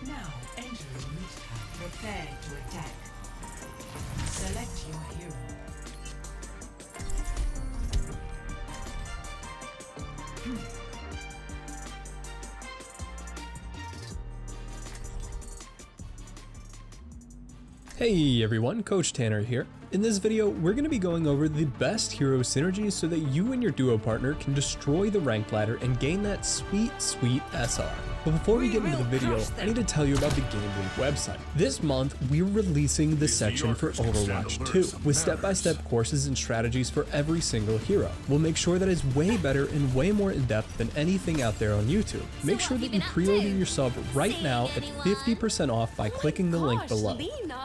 Speaker 2: Now enter the meat pack. Prepare to attack. Select your hero.
Speaker 19: Hey everyone, Coach Tanner here. In this video, we're going to be going over the best hero synergies so that you and your duo partner can destroy the rank ladder and gain that sweet SR. But before we get into the video, I need to tell you about the GameLeap website. This month, we're releasing the section for Overwatch 2 with step-by-step courses and strategies for every single hero. We'll make sure that it's way better and way more in-depth than anything out there on YouTube. Make sure that you pre-order your sub right now at 50% off by clicking the link below.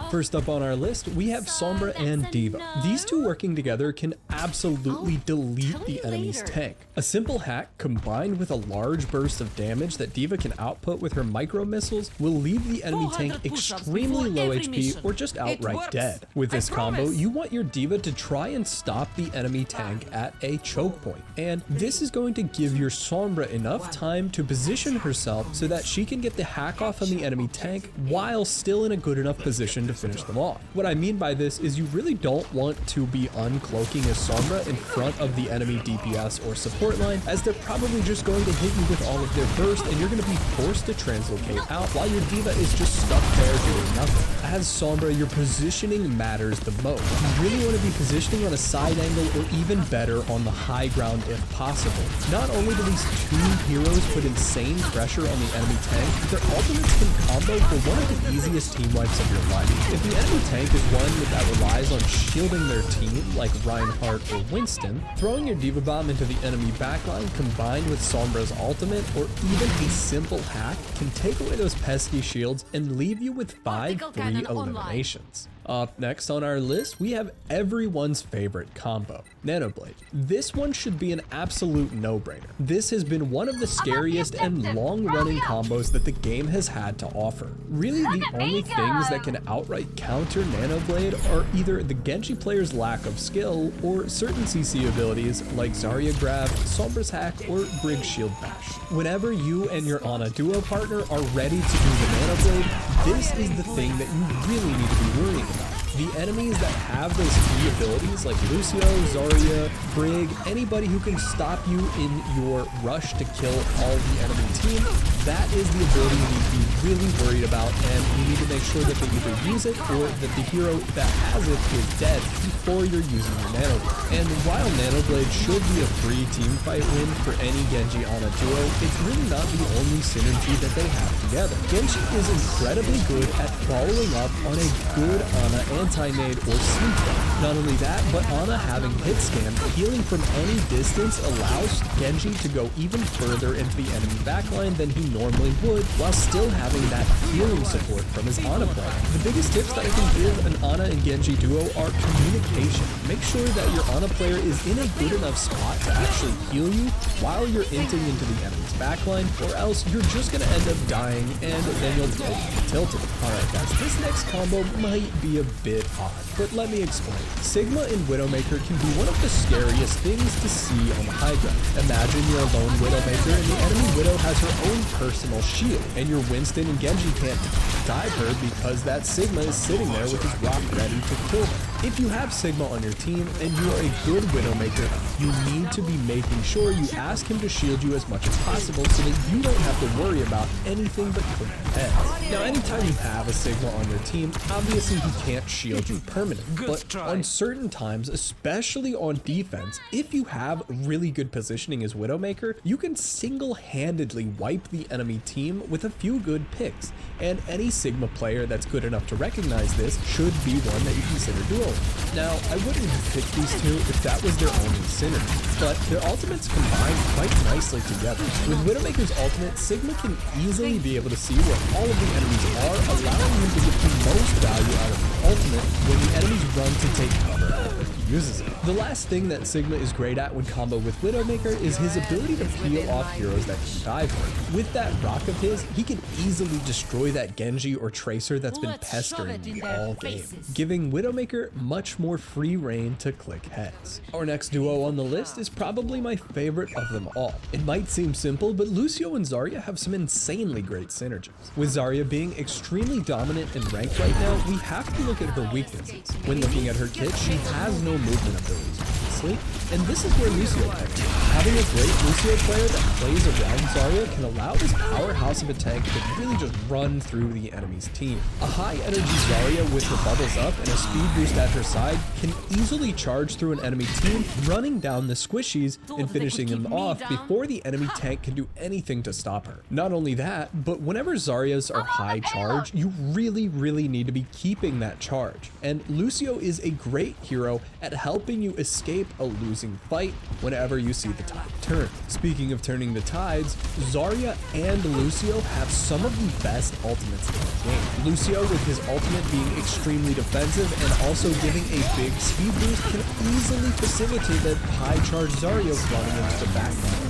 Speaker 19: First up on our list, we have Sombra and D.Va. These two working together can absolutely delete the enemy's tank. A simple hack combined with a large burst of damage that D.Va can output with her micro missiles will leave the enemy tank extremely low HP or just outright dead. With this combo, you want your D.Va to try and stop the enemy tank at a choke point, and this is going to give your Sombra enough time to position herself so that she can get the hack off on the enemy tank while still in a good enough position to finish them off. What I mean by this is you really don't want to be uncloaking a Sombra in front of the enemy DPS or support line, as they're probably just going to hit you with all of their burst and you're going to be forced to translocate out while your D.Va is just stuck there doing nothing. As Sombra, your positioning matters the most. You really want to be positioning on a side angle or even better on the high ground if possible. Not only do these two heroes put insane pressure on the enemy tank, their ultimates can combo for one of the easiest team wipes of your life. If the enemy tank is one that relies on shielding their team like Reinhardt or Winston, throwing your D.Va bomb into the enemy backline combined with Sombra's ultimate or even a simple hack can take away those pesky shields and leave you with 5 free eliminations. Up next on our list, we have everyone's favorite combo, Nanoblade. This one should be an absolute no-brainer. This has been one of the scariest and long-running combos that the game has had to offer. Really, the only things that can outright counter Nanoblade are either the Genji player's lack of skill or certain CC abilities like Zarya Grab, Sombra's hack, or Brig Shield Bash. Whenever you and your Ana duo partner are ready to do the Nanoblade, this is the thing that you really need to be worrying about. The enemies that have those key abilities like Lucio, Zarya, Brig, anybody who can stop you in your rush to kill all the enemy team, that is the ability you need to be really worried about, and you need need to make sure that they either use it or that the hero that has it is dead before you're using your Nano Blade. And while Nano Blade should be a free team fight win for any Genji Ana duo, it's really not the only synergy that they have together. Genji is incredibly good at following up on a good Ana anti-nade or sleep buff. Not only that, but Ana having hit scan, healing from any distance allows Genji to go even further into the enemy backline than he normally would, while still having that healing support from his Ana player. The biggest tips that I can give an Ana and Genji duo are communication. Make sure that your Ana player is in a good enough spot to actually heal you while you're inting into the enemy's backline, or else you're just going to end up dying and then you'll get tilted. Alright guys, this next combo might be a bit odd, but let me explain. Sigma in Widowmaker can be one of the scariest things to see on the high ground. Imagine you're a lone Widowmaker and the enemy Widow has her own personal shield, and your Winston and Genji can't dive her because that Sigma is sitting there with his rock ready to kill her. If you have Sigma on your team and you are a good Widowmaker, you need to be making sure you ask him to shield you as much as possible so that you don't have to worry about anything but clean heads. Now, anytime you have a Sigma on your team, obviously he can't shield you permanently, but on certain times, especially on defense, if you have really good positioning as Widowmaker, you can single-handedly wipe the enemy team with a few good picks, and any Sigma player that's good enough to recognize this should be one that you consider duo. Now, I wouldn't have picked these two if that was their only synergy, but their ultimates combine quite nicely together. With Widowmaker's ultimate, Sigma can easily be able to see where all of the enemies are, allowing him to get the most value out of the ultimate when the enemies run to take cover if he uses it. The last thing that Sigma is great at when combo with Widowmaker is his ability to peel off heroes that can dive him. With that rock of his, he can easily destroy that Genji or Tracer that's been pestering you all game, giving Widowmaker much more free reign to click heads. Our next duo on the list is probably my favorite of them all. It might seem simple, but Lucio and Zarya have some insanely great synergies. With Zarya being extremely dominant in rank right now, we have to look at her weaknesses. When looking at her kit, she has no movement abilities, obviously, and this is where Lucio comes in. Having a great Lucio player that plays around Zarya can allow this powerhouse of a tank to really just run through the enemy's team. A high energy Zarya with her bubbles up and a speed boost at her side can easily charge through an enemy team, running down the squishies and finishing them off before the enemy tank can do anything to stop her. Not only that, but whenever Zaryas are high charge, you really need to be keeping that charge. And Lucio is a great hero at helping you escape a losing fight whenever you see the tide turn. Speaking of turning the tides, Zarya and Lucio have some of the best ultimates in the game. Lucio with his ultimate being extremely defensive and also giving a big speed boost can easily facilitate that high charge Zarya running into the background.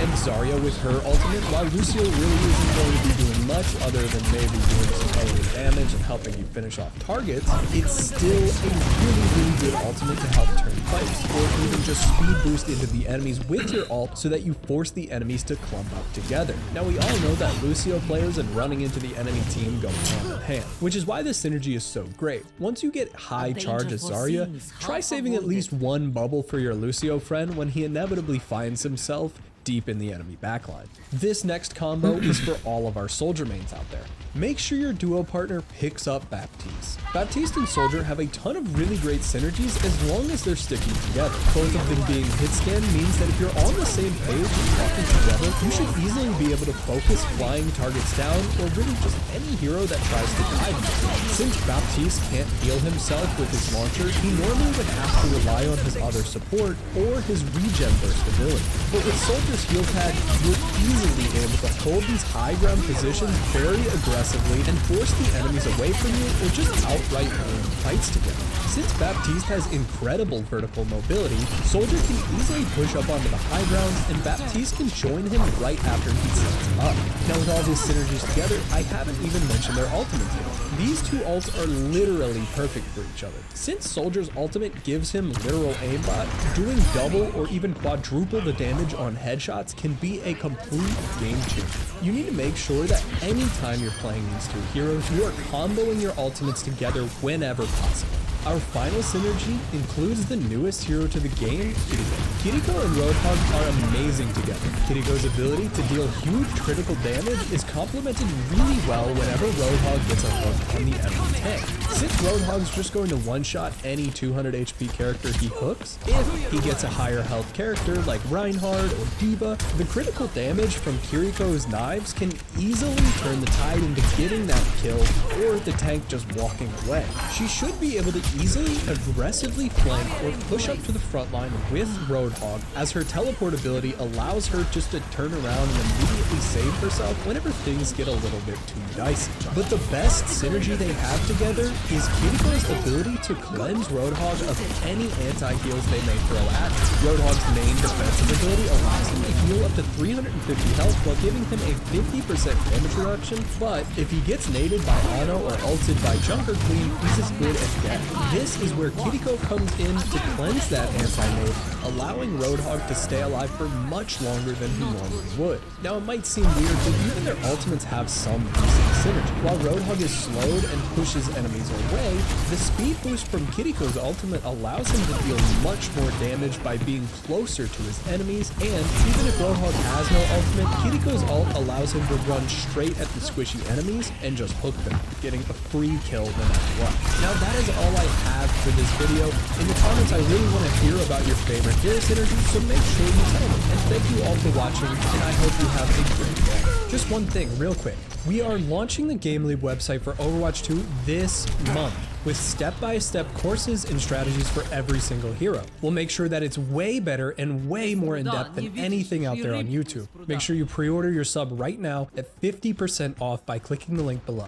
Speaker 19: And Zarya with her ultimate, while Lucio really isn't going to be doing much other than maybe doing some early damage and helping you finish off targets, it's still a really good ultimate to help turn fights, or even just speed boost into the enemies with your ult so that you force the enemies to clump up together. Now we all know that Lucio players and running into the enemy team go hand in hand, which is why this synergy is so great. Once you get high charge as Zarya, try saving at least one bubble for your Lucio friend when he inevitably finds himself deep in the enemy backline. This next combo is for all of our soldier mains out there. Make sure your duo partner picks up Baptiste. Baptiste and Soldier have a ton of really great synergies as long as they're sticking together. Both of them being hit scan means that if you're on the same page and talking together, you should easily be able to focus flying targets down or really just any hero that tries to dive you. Since Baptiste can't heal himself with his launcher, he normally would have to rely on his other support or his regen burst ability. But with Soldier's heal tag, you're easily able to hold these high ground positions very aggressively and force the enemies away from you or just outright win fights together. Since Baptiste has incredible vertical mobility, Soldier can easily push up onto the high ground and Baptiste can join him right after he sets up. Now with all these synergies together, I haven't even mentioned their ultimates yet. These two ults are literally perfect for each other. Since Soldier's ultimate gives him literal aimbot, doing double or even quadruple the damage on headshots can be a complete game changer. You need to make sure that anytime you're playing these two heroes, you are comboing your ultimates together whenever possible. Our final synergy includes the newest hero to the game, Kiriko. Kiriko and Roadhog are amazing together. Kiriko's ability to deal huge critical damage is complemented really well whenever Roadhog gets a hold on the enemy tank. Since Roadhog's just going to one-shot any 200 HP character he hooks, if he gets a higher health character like Reinhardt or D.Va, the critical damage from Kiriko's knives can easily turn the tide into getting that kill or the tank just walking away. She should be able to easily, aggressively flank or push up to the front line with Roadhog, as her teleport ability allows her just to turn around and immediately save herself whenever things get a little bit too dicey. But the best synergy they have together is Kiriko's ability to cleanse Roadhog of any anti-heals they may throw at him. Roadhog's main defensive ability allows him to heal up to 350 health while giving him a 50% damage reduction, but if he gets naded by Ano or ulted by Junker Queen, he's as good as dead. This is where Kiriko comes in to cleanse that anti-nade, allowing Roadhog to stay alive for much longer than he normally would. Now it might seem weird, but even their ultimates have some decent synergy. While Roadhog is slowed and pushes enemies away, the speed boost from Kiriko's ultimate allows him to deal much more damage by being closer to his enemies, and even if Roadhog has no ultimate, Kiriko's ult allows him to run straight at the squishy enemies and just hook them, getting a free kill no matter what. Now that is all I have for this video. In the comments I really want to hear about your favorite hero synergy, so make sure you tell me. And thank you all for watching, and I hope you have a great day. Just one thing real quick. We are launching the GameLeap website for Overwatch 2 this month with step-by-step courses and strategies for every single hero. We'll make sure that it's way better and way more in-depth than anything out there on YouTube. Make sure you pre-order your sub right now at 50% off by clicking the link below.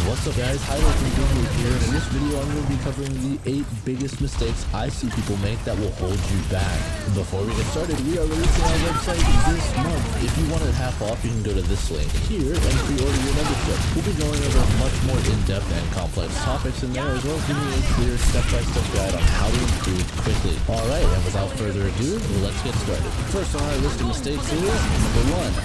Speaker 18: What's up guys, Highlight from GameLeap here, and in this video I'm going to be covering the 8 biggest mistakes I see people make that will hold you back. Before we get started, we are releasing our website this month. If you want it half off, you can go to this link here and pre-order your membership. We'll be going over much more in-depth and complex topics in there, as well as giving you a clear step-by-step guide on how to improve quickly. Alright, and without further ado, let's get started. First on our list of mistakes is number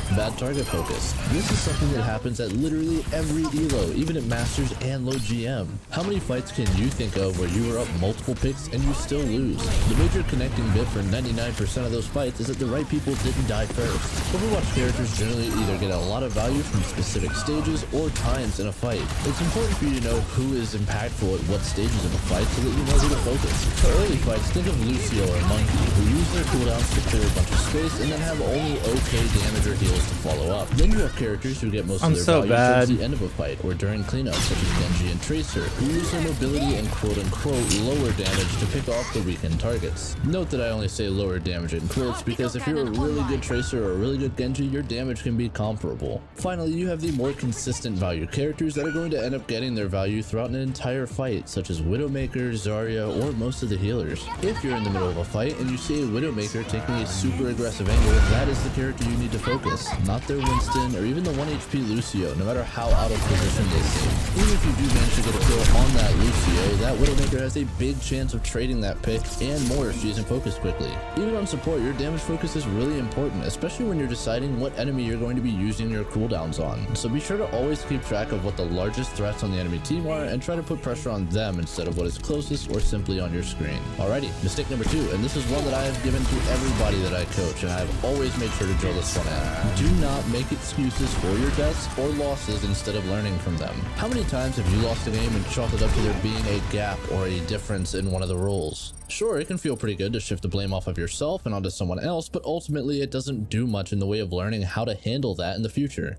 Speaker 18: 1, bad target focus. This is something that happens at literally every elo, even at Masters and low GM. How many fights can you think of where you were up multiple picks and you still lose? The major connecting bit for 99% of those fights is that the right people didn't die first. Overwatch characters generally either get a lot of value from specific stages or times in a fight. It's important for you to know who is impactful at what stages of a fight so that you know who to focus. For early fights, think of Lucio or Monkey, who use their cooldowns to clear a bunch of space and then have only okay damage or heals to follow up. Then you have characters who get most of their value towards the end of a fight or during cleanup, such as Genji and Tracer, who use their mobility and quote-unquote lower damage to pick off the weakened targets. Note that I only say lower damage in quotes because if you're a really good Tracer or a really good Genji, your damage can be comparable. Finally, you have the more consistent value characters that are going to end up getting their value throughout an entire fight, such as Widowmaker, Zarya, or most of the healers. If you're in the middle of a fight and you see a Widowmaker taking a super aggressive angle, that is the character you need to focus, not their Winston or even the 1 HP Lucio, no matter how out of position they seem. Even if you do manage to get a kill on that Lucio, that Widowmaker has a big chance of trading that pick and more if she isn't focused quickly. Even on support, your damage focus is really important, especially when you're deciding what enemy you're going to be using your cooldowns on. So be sure to always keep track of what the largest threats on the enemy team are and try to put pressure on them instead of what is closest or simply on your screen. Alrighty, mistake number 2, and this is one that I have given to everybody that I coach, and I have always made sure to drill this one in. Do not make excuses for your deaths or losses instead of learning from them. How many times have you lost a game and chalked it up to there being a gap or a difference in one of the roles? Sure, it can feel pretty good to shift the blame off of yourself and onto someone else, but ultimately it doesn't do much in the way of learning how to handle that in the future.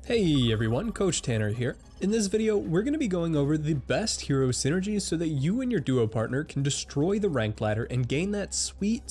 Speaker 19: Hey everyone, Coach Tanner here. In this video, we're going to be going over the best hero synergies so that you and your duo partner can destroy the ranked ladder and gain that sweet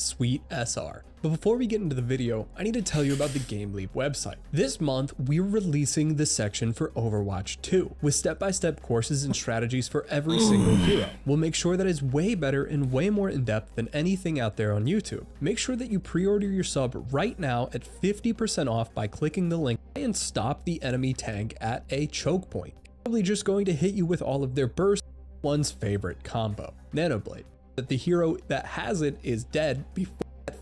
Speaker 19: SR. But before we get into the video, I need to tell you about the GameLeap website. This month, we're releasing the section for Overwatch 2 with step-by-step courses and strategies for every single hero. We'll make sure that it's way better and way more in-depth than anything out there on YouTube. Make sure that you pre-order your sub right now at 50% off by clicking the link and stop the enemy tank at a choke point. Probably just going to hit you with all of their bursts, one's favorite combo, Nanoblade. That the hero that has it is dead before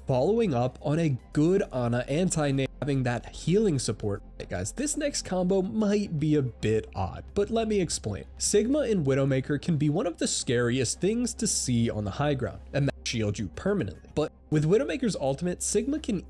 Speaker 19: following up on a good Ana anti-nade having that healing support. Hey guys, this next combo might be a bit odd, but let me explain. Sigma and Widowmaker can be one of the scariest things to see on the high ground. Imagine shield you permanently. But with Widowmaker's ultimate, Sigma can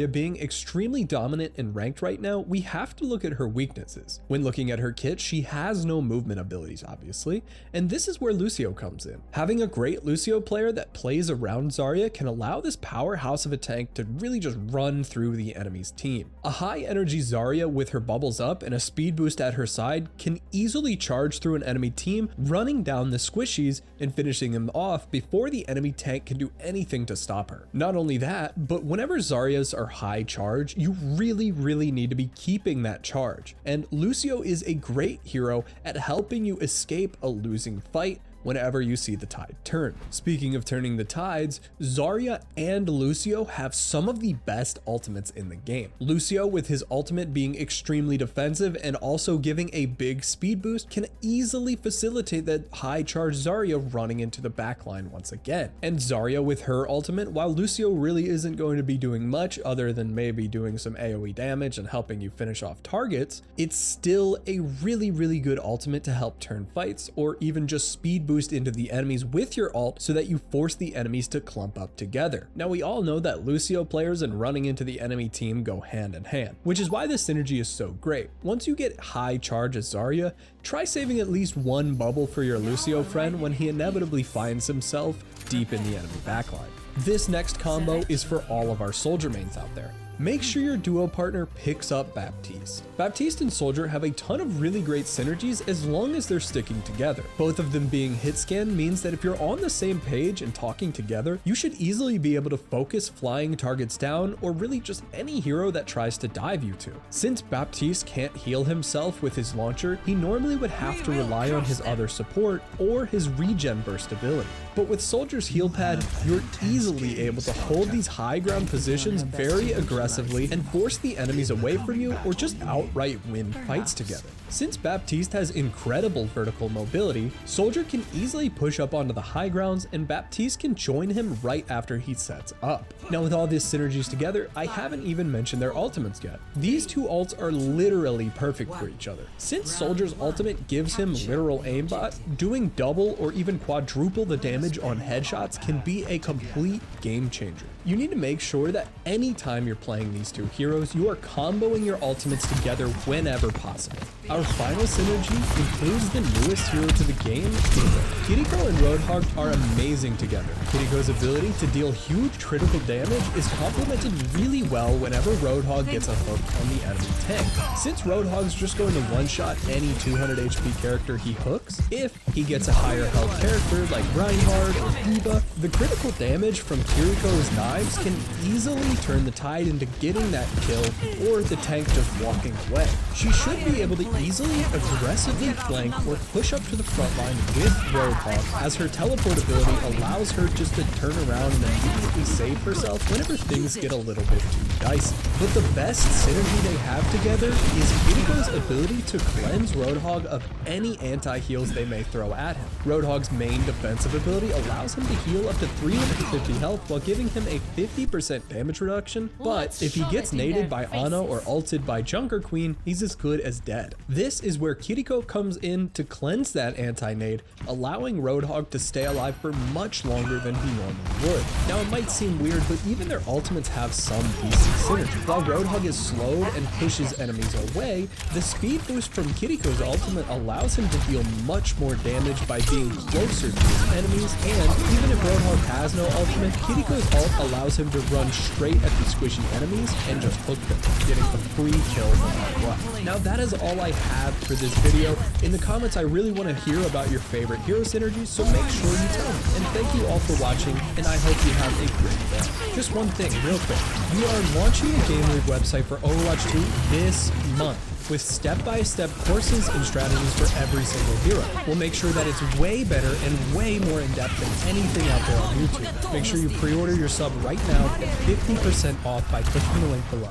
Speaker 19: being extremely dominant and ranked right now, we have to look at her weaknesses. When looking at her kit, she has no movement abilities, obviously, and this is where Lucio comes in. Having a great Lucio player that plays around Zarya can allow this powerhouse of a tank to really just run through the enemy's team. A high energy Zarya with her bubbles up and a speed boost at her side can easily charge through an enemy team, running down the squishies and finishing them off before the enemy tank can do anything to stop her. Not only that, but whenever Zaryas are high charge, you really need to be keeping that charge. And Lucio is a great hero at helping you escape a losing fight whenever you see the tide turn. Speaking of turning the tides, Zarya and Lucio have some of the best ultimates in the game. Lucio, with his ultimate being extremely defensive and also giving a big speed boost, can easily facilitate that high charge Zarya running into the backline once again. And Zarya with her ultimate, while Lucio really isn't going to be doing much other than maybe doing some AoE damage and helping you finish off targets, it's still a really good ultimate to help turn fights or even just speed boost into the enemies with your ult so that you force the enemies to clump up together. Now we all know that Lucio players and running into the enemy team go hand in hand, which is why this synergy is so great. Once you get high charge as Zarya, try saving at least one bubble for your Lucio friend when he inevitably finds himself deep in the enemy backline. This next combo is for all of our soldier mains out there. Make sure your duo partner picks up Baptiste. Baptiste and Soldier have a ton of really great synergies as long as they're sticking together. Both of them being hit scan means that if you're on the same page and talking together, you should easily be able to focus flying targets down or really just any hero that tries to dive you to. Since Baptiste can't heal himself with his launcher, he normally would have to rely on his other support or his regen burst ability. But with Soldier's heal pad, you're easily able to hold these high ground positions very aggressively and force the enemies away from you or just outright win fights together. Since Baptiste has incredible vertical mobility, Soldier can easily push up onto the high grounds and Baptiste can join him right after he sets up. Now with all these synergies together, I haven't even mentioned their ultimates yet. These two ults are literally perfect for each other. Since Soldier's ultimate gives him literal aimbot, doing double or even quadruple the damage on headshots can be a complete game changer. You need to make sure that anytime you're playing these two heroes, you are comboing your ultimates together whenever possible. Our final synergy includes the newest hero to the game, Kiriko. Kiriko and Roadhog are amazing together. Kiriko's ability to deal huge critical damage is complemented really well whenever Roadhog gets a hook on the enemy tank. Since Roadhog's just going to one-shot any 200 HP character he hooks, if he gets a higher health character like Reinhardt or D.Va, the critical damage from Kiriko's knives can easily turn the tide into getting that kill or the tank just walking away. She should be able to easily, aggressively flank or push up to the front line with Roadhog, as her teleport ability allows her just to turn around and immediately save herself whenever things get a little bit too dicey. But the best synergy they have together is Kiriko's ability to cleanse Roadhog of any anti-heals they may throw at him. Roadhog's main defensive ability allows him to heal up to 350 health while giving him a 50% damage reduction, but if he gets naded by Ana or ulted by Junker Queen, he's as good as dead. This is where Kiriko comes in to cleanse that anti-nade, allowing Roadhog to stay alive for much longer than he normally would. Now it might seem weird, but even their ultimates have some decent synergy. While Roadhog is slowed and pushes enemies away, the speed boost from Kiriko's ultimate allows him to deal much more damage by being closer to his enemies, and even if Roadhog has no ultimate, Kiriko's ult allows him to run straight at the squishy enemies and just hook them, getting a free kill no matter what. Now that is all I have for this video. In the comments, I really want to hear about your favorite hero synergies, so make sure you tell me. And thank you all for watching, and I hope you have a great day. Just one thing, real quick. We are launching a Game League website for Overwatch 2 this month, with step-by-step courses and strategies for every single hero. We'll make sure that it's way better and way more in-depth than anything out there on YouTube. Make sure you pre-order your sub right now at 50% off by clicking the link below.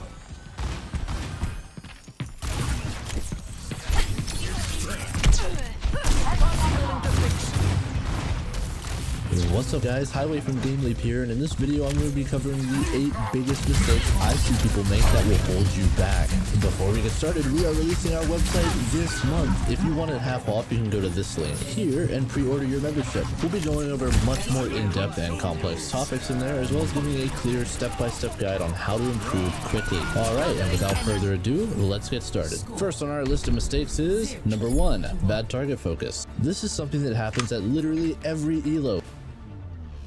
Speaker 21: What's
Speaker 18: What's up guys, Highway from Game Leap here, and in this video I'm going to be covering the 8 biggest mistakes I see people make that will hold you back. Before we get started, we are releasing our website this month. If you want it half off, you can go to this link here and pre-order your membership. We'll be going over much more in-depth and complex topics in there, as well as giving a clear step-by-step guide on how to improve quickly. Alright, and without further ado, let's get started. First on our list of mistakes is number 1, bad target focus. This is something that happens at literally every elo.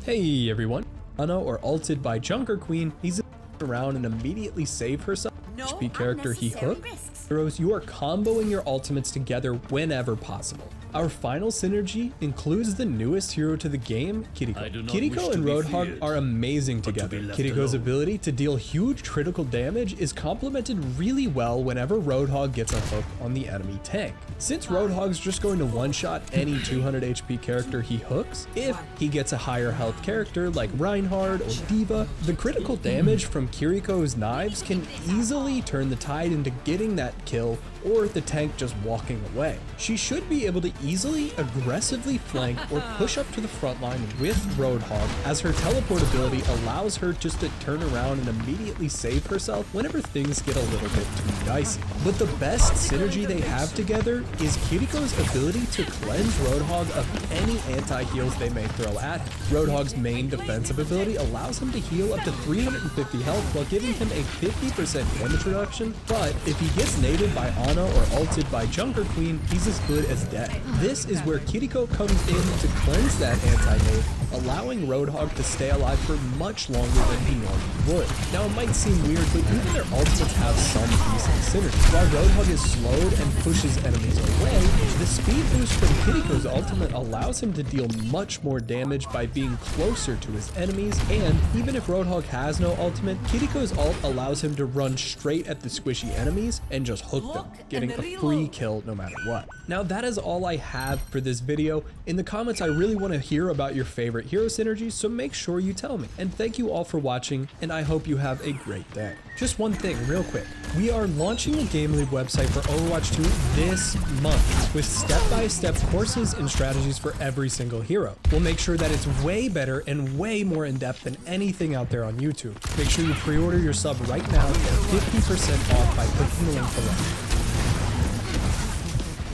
Speaker 19: Hey everyone, Ana or ulted by Junker Queen, he's around and immediately save herself. HP character he hooks. Heroes, you are comboing your ultimates together whenever possible. Our final synergy includes the newest hero to the game, Kiriko. Kiriko and Roadhog are amazing together. Kiriko's ability to deal huge critical damage is complemented really well whenever Roadhog gets a hook on the enemy tank. Since Roadhog's just going to one-shot any 200 HP character he hooks, if he gets a higher health character like Reinhardt or D.Va, the critical damage from Kiriko's knives can easily turn the tide into getting that kill or the tank just walking away. She should be able to easily, aggressively flank or push up to the front line with Roadhog, as her teleport ability allows her just to turn around and immediately save herself whenever things get a little bit too dicey. But the best synergy they have together is Kiriko's ability to cleanse Roadhog of any anti-heals they may throw at him. Roadhog's main defensive ability allows him to heal up to 350 health while giving him a 50% damage reduction, but if he gets naded by Ana or ulted by Junker Queen, he's as good as dead. This is where Kiriko comes in to cleanse that anti-nade, allowing Roadhog to stay alive for much longer than he normally would. Now it might seem weird, but even their ultimates have some decent synergy. While Roadhog is slowed and pushes enemies away, the speed boost from Kiriko's ultimate allows him to deal much more damage by being closer to his enemies, and even if Roadhog has no ultimate, Kiriko's ult allows him to run straight at the squishy enemies and just hook them, getting a free kill no matter what. Now that is all I have for this video. In the comments I really want to hear about your favorite hero synergies, so make sure you tell me. And thank you all for watching, and I hope you have a great day. Just one thing real quick, we are launching a Game Leap website for Overwatch 2 this month with step-by-step courses and strategies for every single hero. We'll make sure that it's way better and way more in-depth than anything out there on YouTube. Make sure you pre-order your sub right now and get 50% off by clicking the link below.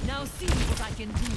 Speaker 6: Now see what I can do.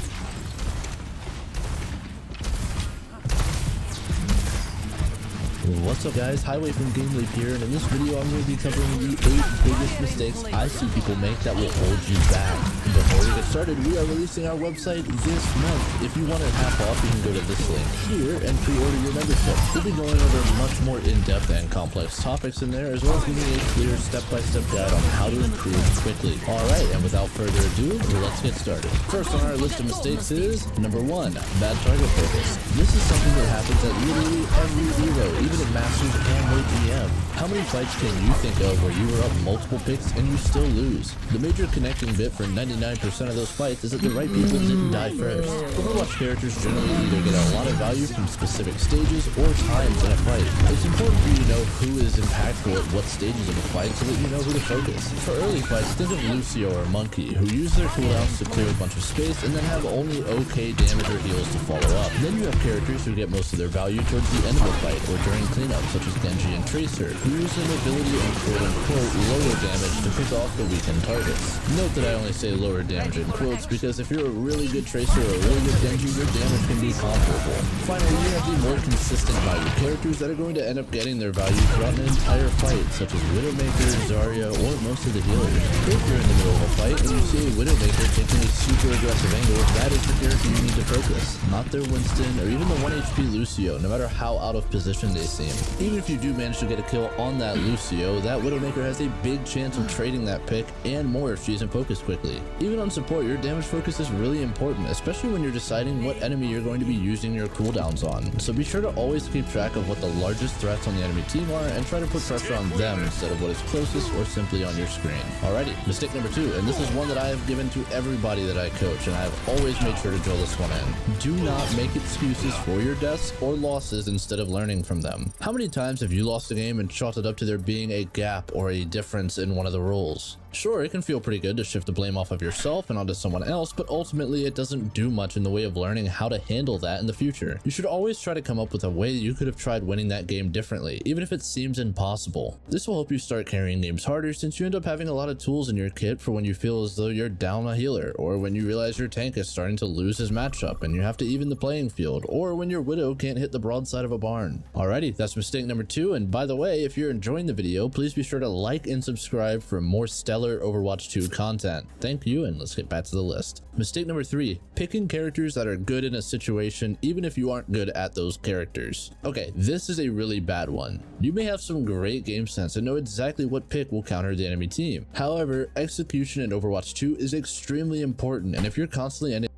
Speaker 18: What's up guys, Highway from Game Leap here, and in this video I'm going to be covering the 8 biggest mistakes I see people make that will hold you back. Before we get started, we are releasing our website this month. If you want it half off, you can go to this link here and pre-order your membership. We'll be going over much more in-depth and complex topics in there, as well as giving a clear step-by-step guide on how to improve quickly. Alright, and without further ado, let's get started. First on our list of mistakes is number 1, bad target focus. This is something that happens at literally every hero, even at Masters and low DM. How many fights can you think of where you were up multiple picks and you still lose? The major connecting bit for 99% of those fights is that the right people didn't die first. Overwatch characters generally either get a lot of value from specific stages or times in a fight. It's important for you to know who is impactful at what stages of a fight so that you know who to focus. For early fights, think of Lucio or Monkey, who use their cooldowns to clear a bunch of space and then have only okay damage or heals to follow up. Then you have characters who get most of their value towards the end of a fight or during cleanup, such as Genji and Tracer, who use their mobility and quote-unquote lower damage to pick off the weakened targets. Note that I only say lower damage in quotes because if you're a really good Tracer or a really good Genji, your damage can be comparable. Finally, you have the more consistent value characters that are going to end up getting their value throughout an entire fight, such as Widowmaker, Zarya, or most of the healers. If you're in the middle of a fight and you see a Widowmaker taking a super aggressive angle, that is the character you need to focus, not their Winston or even the 1 HP Lucio, no matter how out of position they seem. Even if you do manage to get a kill on that Lucio, that Widowmaker has a big chance of trading that pick and more if she isn't focused quickly. Even on support, your damage focus is really important, especially when you're deciding what enemy you're going to be using your cooldowns on. So be sure to always keep track of what the largest threats on the enemy team are and try to put pressure on them instead of what is closest or simply on your screen. Alrighty, mistake number 2, and this is one that I have given to everybody that I coach, and I have always made sure to drill this one in. Do not make excuses for your deaths or losses instead of learning from them. How many times have you lost a game and chalked it up to there being a gap or a difference in one of the roles? Sure, it can feel pretty good to shift the blame off of yourself and onto someone else, but ultimately it doesn't do much in the way of learning how to handle that in the future. You should always try to come up with a way you could have tried winning that game differently, even if it seems impossible. This will help you start carrying games harder, since you end up having a lot of tools in your kit for when you feel as though you're down a healer, or when you realize your tank is starting to lose his matchup and you have to even the playing field, or when your Widow can't hit the broadside of a barn. Alrighty, that's mistake number 2, and by the way, if you're enjoying the video, please be sure to like and subscribe for more stellar Overwatch 2 content. Thank you, and let's get back to the list. Mistake number 3, picking characters that are good in a situation even if you aren't good at those characters. Okay, this is a really bad one. You may have some great game sense and know exactly what pick will counter the enemy team. However, execution in Overwatch 2 is extremely important, and if you're constantly ending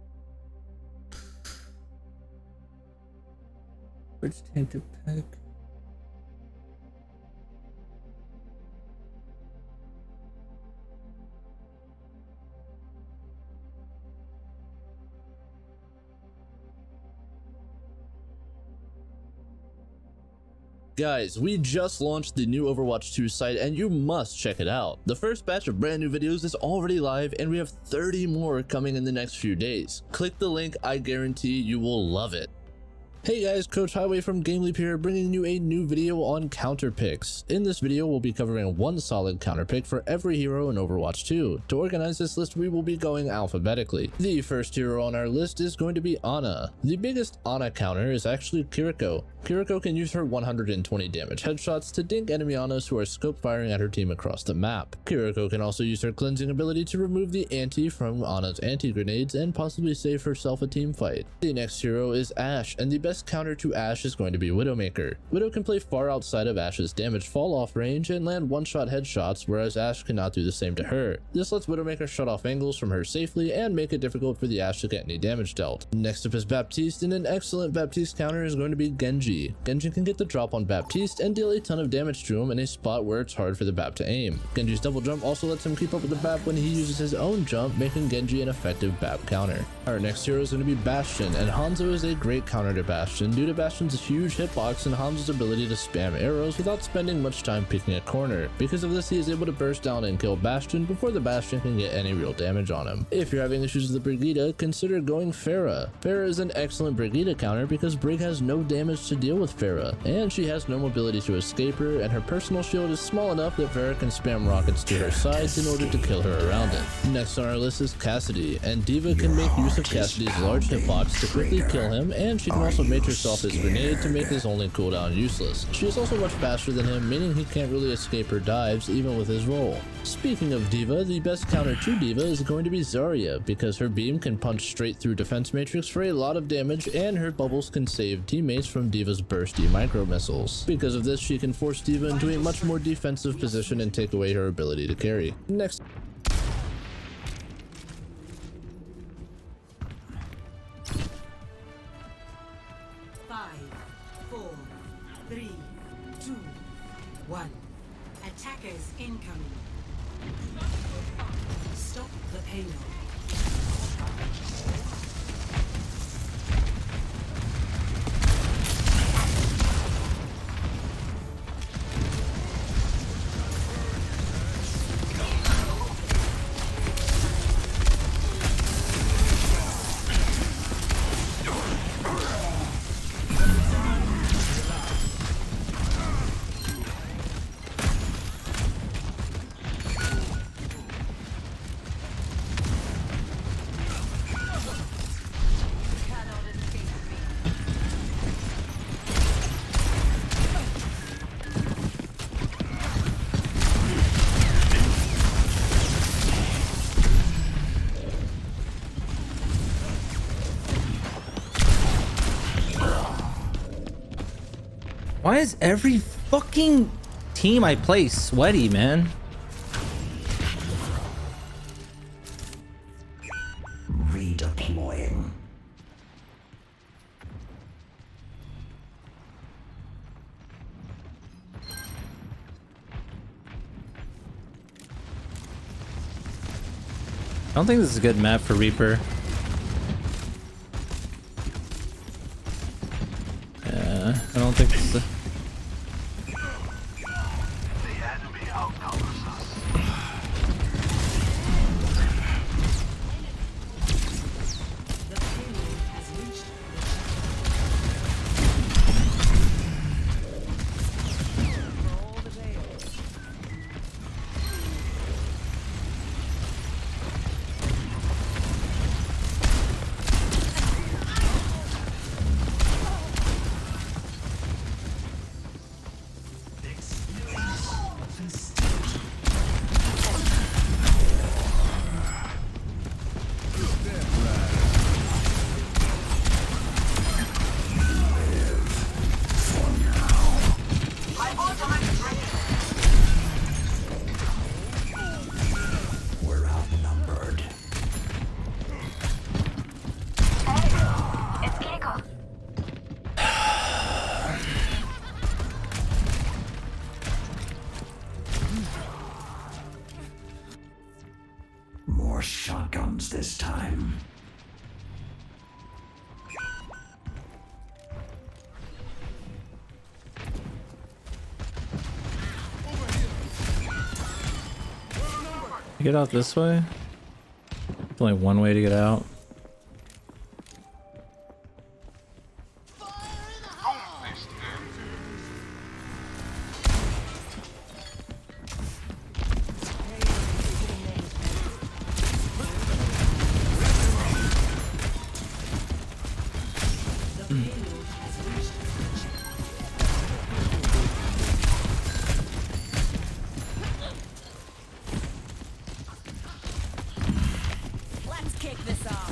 Speaker 3: which tank to pick?
Speaker 18: Guys, we just launched the new Overwatch 2 site and you must check it out. The first batch of brand new videos is already live and we have 30 more coming in the next few days. Click the link, I guarantee you will love it. Hey guys, Coach Highway from GameLeap here, bringing you a new video on counter picks. In this video, we'll be covering one solid counter pick for every hero in Overwatch 2. To organize this list, we will be going alphabetically. The first hero on our list is going to be Ana. The biggest Ana counter is actually Kiriko. Kiriko can use her 120 damage headshots to dink enemy Anas who are scope firing at her team across the map. Kiriko can also use her cleansing ability to remove the anti from Ana's anti-grenades and possibly save herself a team fight. The next hero is Ashe, and the best counter to Ashe is going to be Widowmaker. Widow can play far outside of Ashe's damage fall off range and land one-shot headshots, whereas Ashe cannot do the same to her. This lets Widowmaker shut off angles from her safely and make it difficult for the Ashe to get any damage dealt. Next up is Baptiste, and an excellent Baptiste counter is going to be Genji. Genji can get the drop on Baptiste and deal a ton of damage to him in a spot where it's hard for the Bap to aim. Genji's double jump also lets him keep up with the Bap when he uses his own jump, making Genji an effective Bap counter. Our next hero is going to be Bastion, and Hanzo is a great counter to Bastion due to Bastion's huge hitbox and Hanzo's ability to spam arrows without spending much time picking a corner. Because of this, he is able to burst down and kill Bastion before the Bastion can get any real damage on him. If you're having issues with the Brigitte, consider going Pharah. Pharah is an excellent Brigitte counter because Brig has no damage to deal with Pharah, and she has no mobility to escape her, and her personal shield is small enough that Pharah can spam rockets to her sides in order to kill her around it. Next on our list is Cassidy, and D.Va can make use of Cassidy's large hitbox to quickly kill him, and she can also make herself his grenade to make his only cooldown useless. She is also much faster than him, meaning he can't really escape her dives even with his roll. Speaking of D.Va, the best counter to D.Va is going to be Zarya, because her beam can punch straight through defense matrix for a lot of damage, and her bubbles can save teammates from D.Va's bursty micro missiles. Because of this, she can force D.Va into a much more defensive position and take away her ability to carry. Next.
Speaker 2: Attackers incoming. Stop the payload.
Speaker 3: Why is every fucking team I play sweaty, man?
Speaker 4: Redeploying.
Speaker 3: I don't think this is a good map for Reaper. Yeah, I don't think this is
Speaker 20: shotguns this time.
Speaker 3: Get out this way? There's only one way to get out.
Speaker 6: Let's kick this off.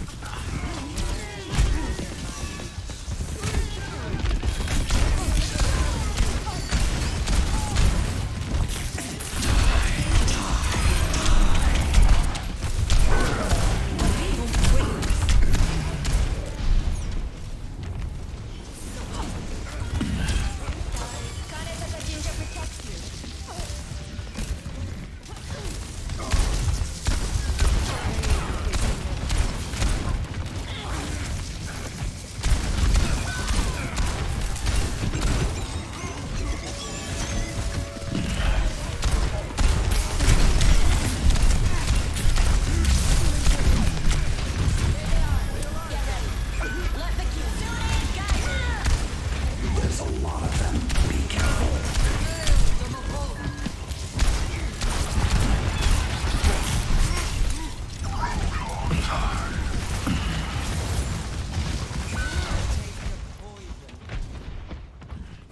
Speaker 20: There's a lot of them. Be careful.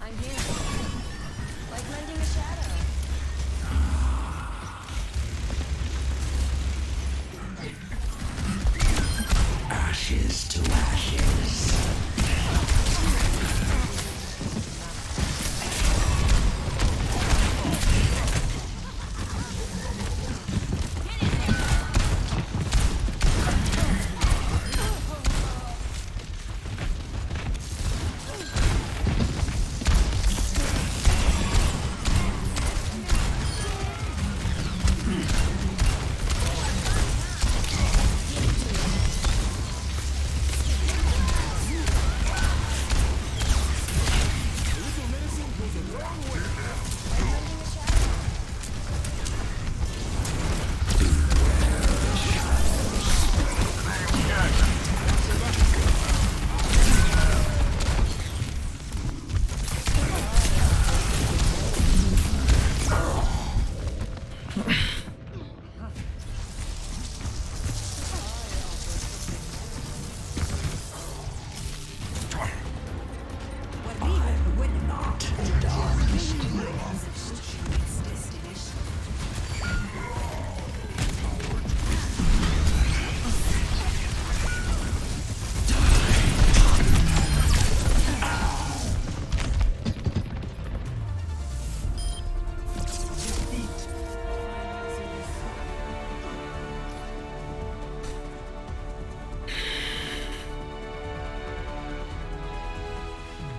Speaker 6: I'm here. Like lending a shadow.
Speaker 20: Ashes to ashes.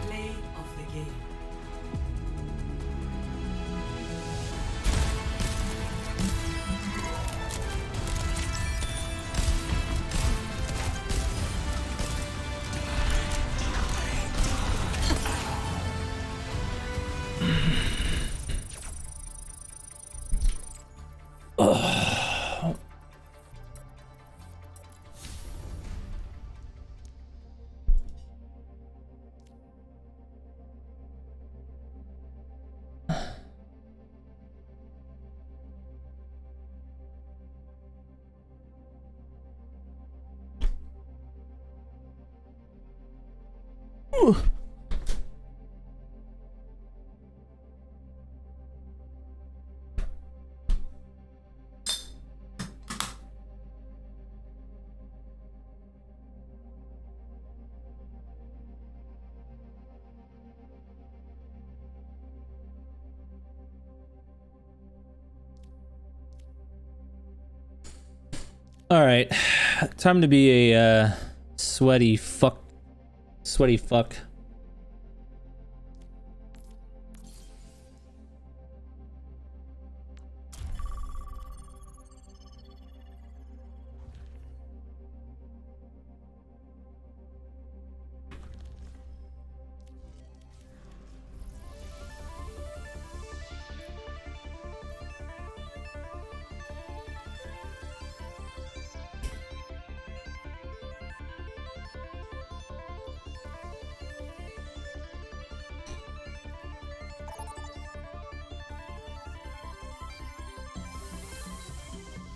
Speaker 2: Play of the game.
Speaker 3: All right, time to be a sweaty fuck.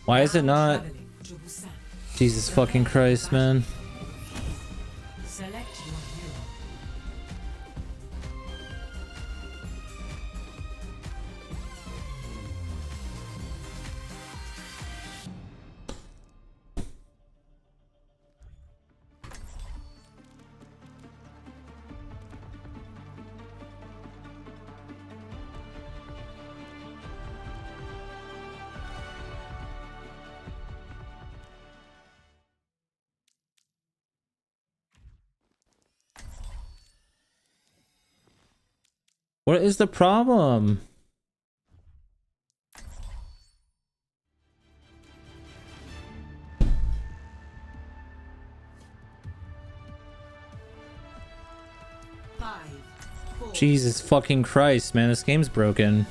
Speaker 3: Why is it not? Jesus fucking Christ, man.
Speaker 2: Select your hero.
Speaker 3: What is the problem? Jesus fucking Christ, man, this game's broken.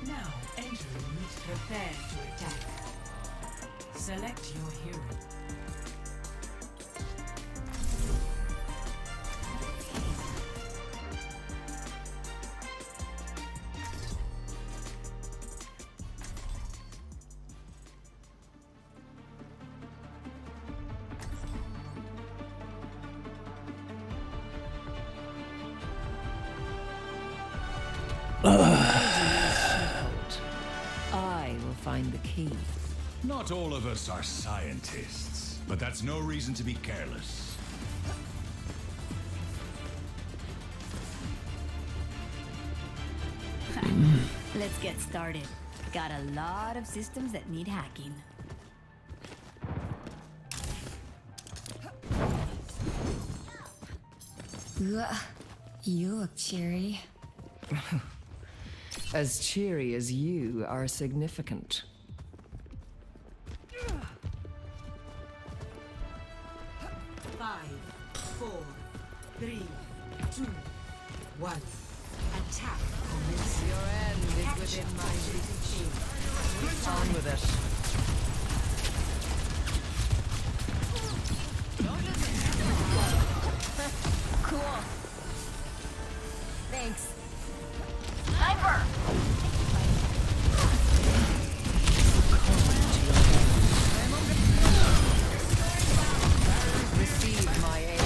Speaker 2: Now enter meet prepare to attack. Select your hero.
Speaker 6: I will find the key.
Speaker 20: Not all of us are scientists, but that's no reason to be careless.
Speaker 10: Let's get started. Got a lot of systems that need hacking.
Speaker 6: Ugh, you look cheery. As cheery as you are significant.
Speaker 5: Five, 4, 3, 2, 1. Attack.
Speaker 6: Your end is within my reach. On with it.
Speaker 10: Cool. Thanks.
Speaker 8: Sniper!
Speaker 6: Receive my aid.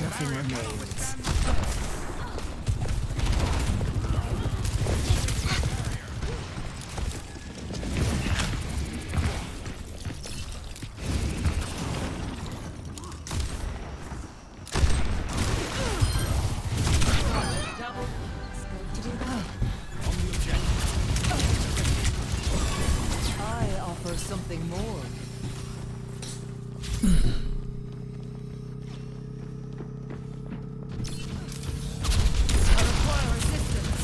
Speaker 6: Nothing remains. I offer something more. I require assistance.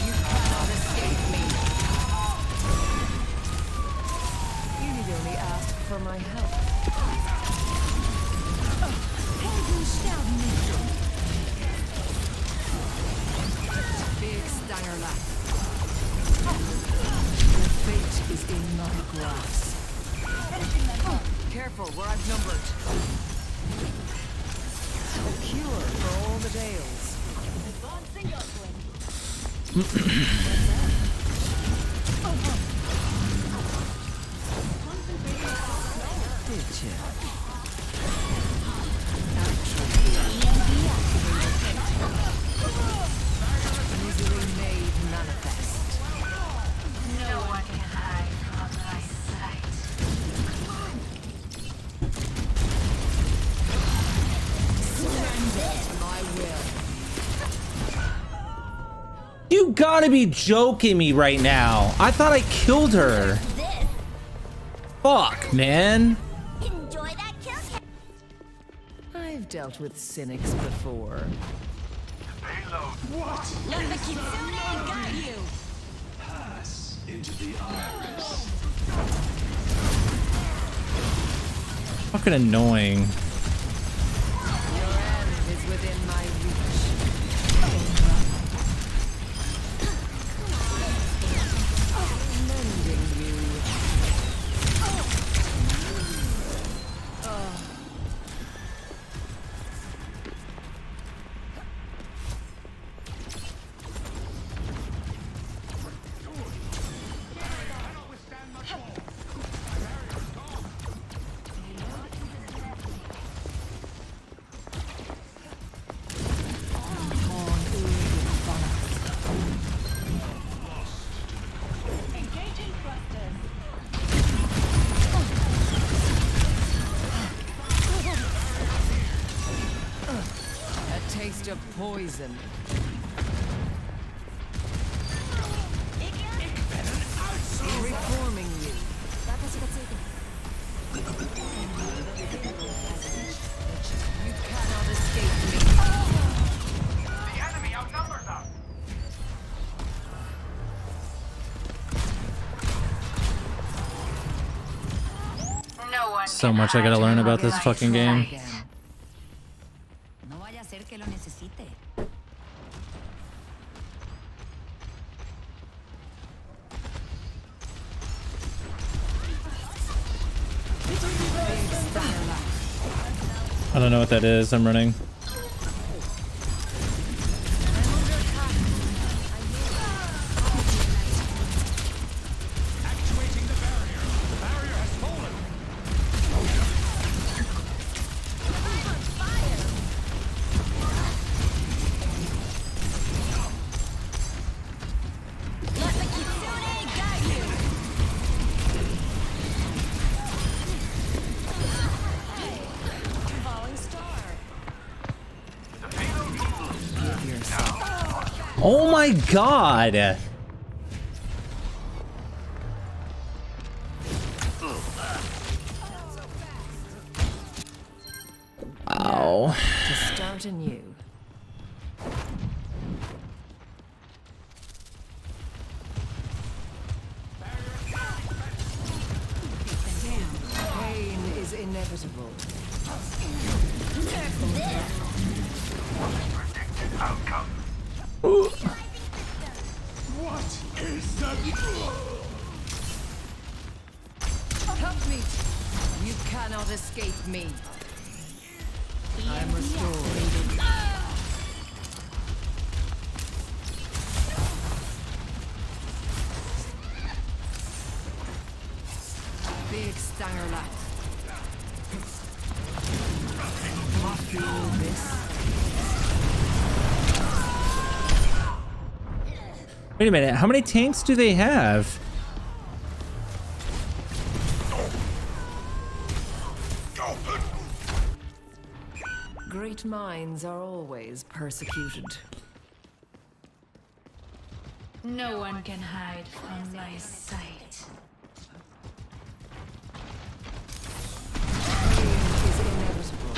Speaker 6: You cannot escape me. You need only ask for my help. Big Stangerlap. Your fate is in my grasp. Careful, we're outnumbered. A cure for all the Dales. Did you? Easily made manifest.
Speaker 8: No one can hide from my sight.
Speaker 3: gotta be joking me right now. I thought I killed her. Fuck, man.
Speaker 10: Enjoy that kill.
Speaker 6: I've dealt with cynics before.
Speaker 20: What?
Speaker 10: Let the Kitsune guide you.
Speaker 20: Pass into the iris.
Speaker 3: Fucking annoying.
Speaker 6: Your end is within my reach. Mending you. A taste of poison. Reforming you. You cannot escape me.
Speaker 9: The enemy outnumbers us.
Speaker 3: So much I gotta learn about this fucking game.
Speaker 10: No vaya a ser que lo necesite.
Speaker 3: I don't know what that is. I'm running.
Speaker 9: Actuating the barrier. The barrier has fallen.
Speaker 10: Let the Kitsune guide you. Falling star.
Speaker 6: Give yourself.
Speaker 3: Oh my god. Ow.
Speaker 6: To start anew. Pain is inevitable.
Speaker 9: Outcome. What is that?
Speaker 6: Help me! You cannot escape me. I'm restored. Big Stangerlap. Feel this.
Speaker 3: Wait a minute. How many tanks do they have?
Speaker 6: Great minds are always persecuted.
Speaker 8: No one can hide from my sight.
Speaker 6: Pain is inevitable.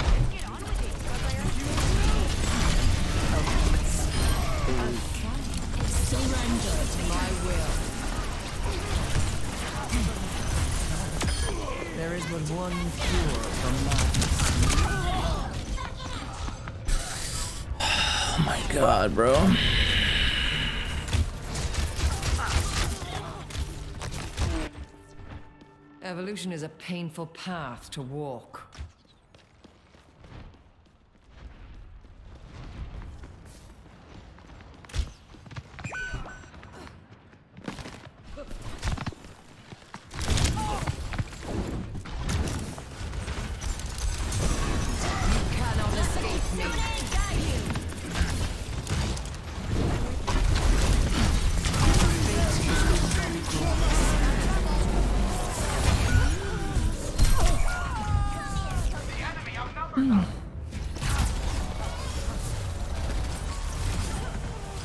Speaker 6: Surrender to my will. There is but one cure for madness.
Speaker 3: Oh my god, bro.
Speaker 6: Evolution is a painful path to walk. You cannot escape me.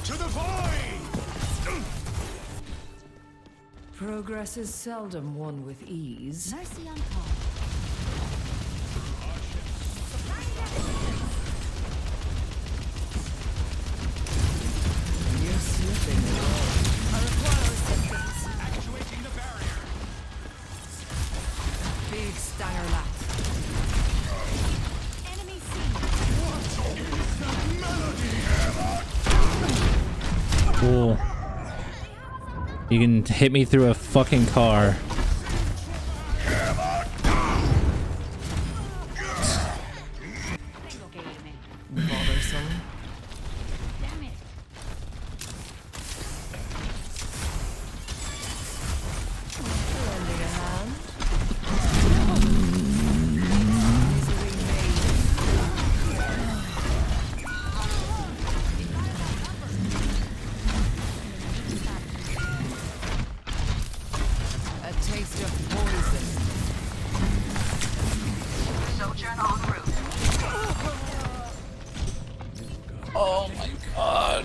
Speaker 9: To the void!
Speaker 6: Progress is seldom won with ease.
Speaker 10: Mercy on call.
Speaker 6: You're slipping along.
Speaker 10: I require assistance.
Speaker 20: Actuating the barrier.
Speaker 6: Big stanger lap.
Speaker 10: Enemy seen.
Speaker 3: Cool. You can hit me through a fucking car.
Speaker 6: Bothersome.
Speaker 10: Damn it.
Speaker 6: Lending a hand. A taste of poison.
Speaker 8: Sojourn en route.
Speaker 3: Oh my god.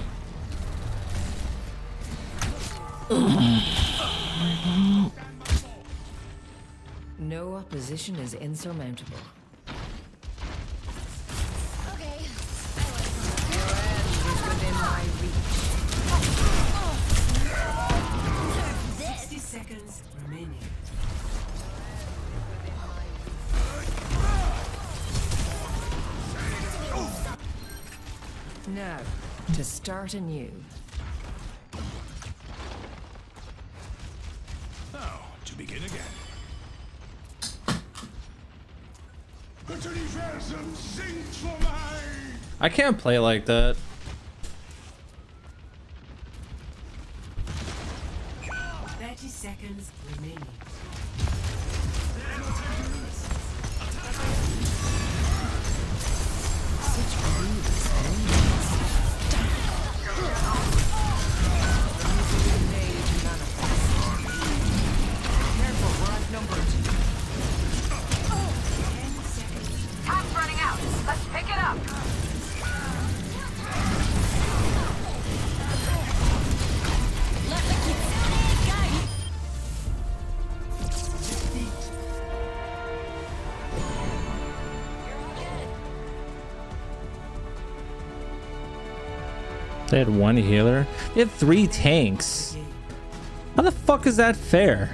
Speaker 6: No opposition is insurmountable.
Speaker 10: Okay.
Speaker 6: Your end is within my reach.
Speaker 2: 60 seconds remaining.
Speaker 6: Now, to start anew.
Speaker 20: Now, to begin again. Universum singt for mine.
Speaker 3: I can't play like that.
Speaker 2: 30 seconds remaining.
Speaker 8: Time's running out. Let's pick it up.
Speaker 10: Let the kitsune guide.
Speaker 3: They had one healer. They had 3 tanks. How the fuck is that fair?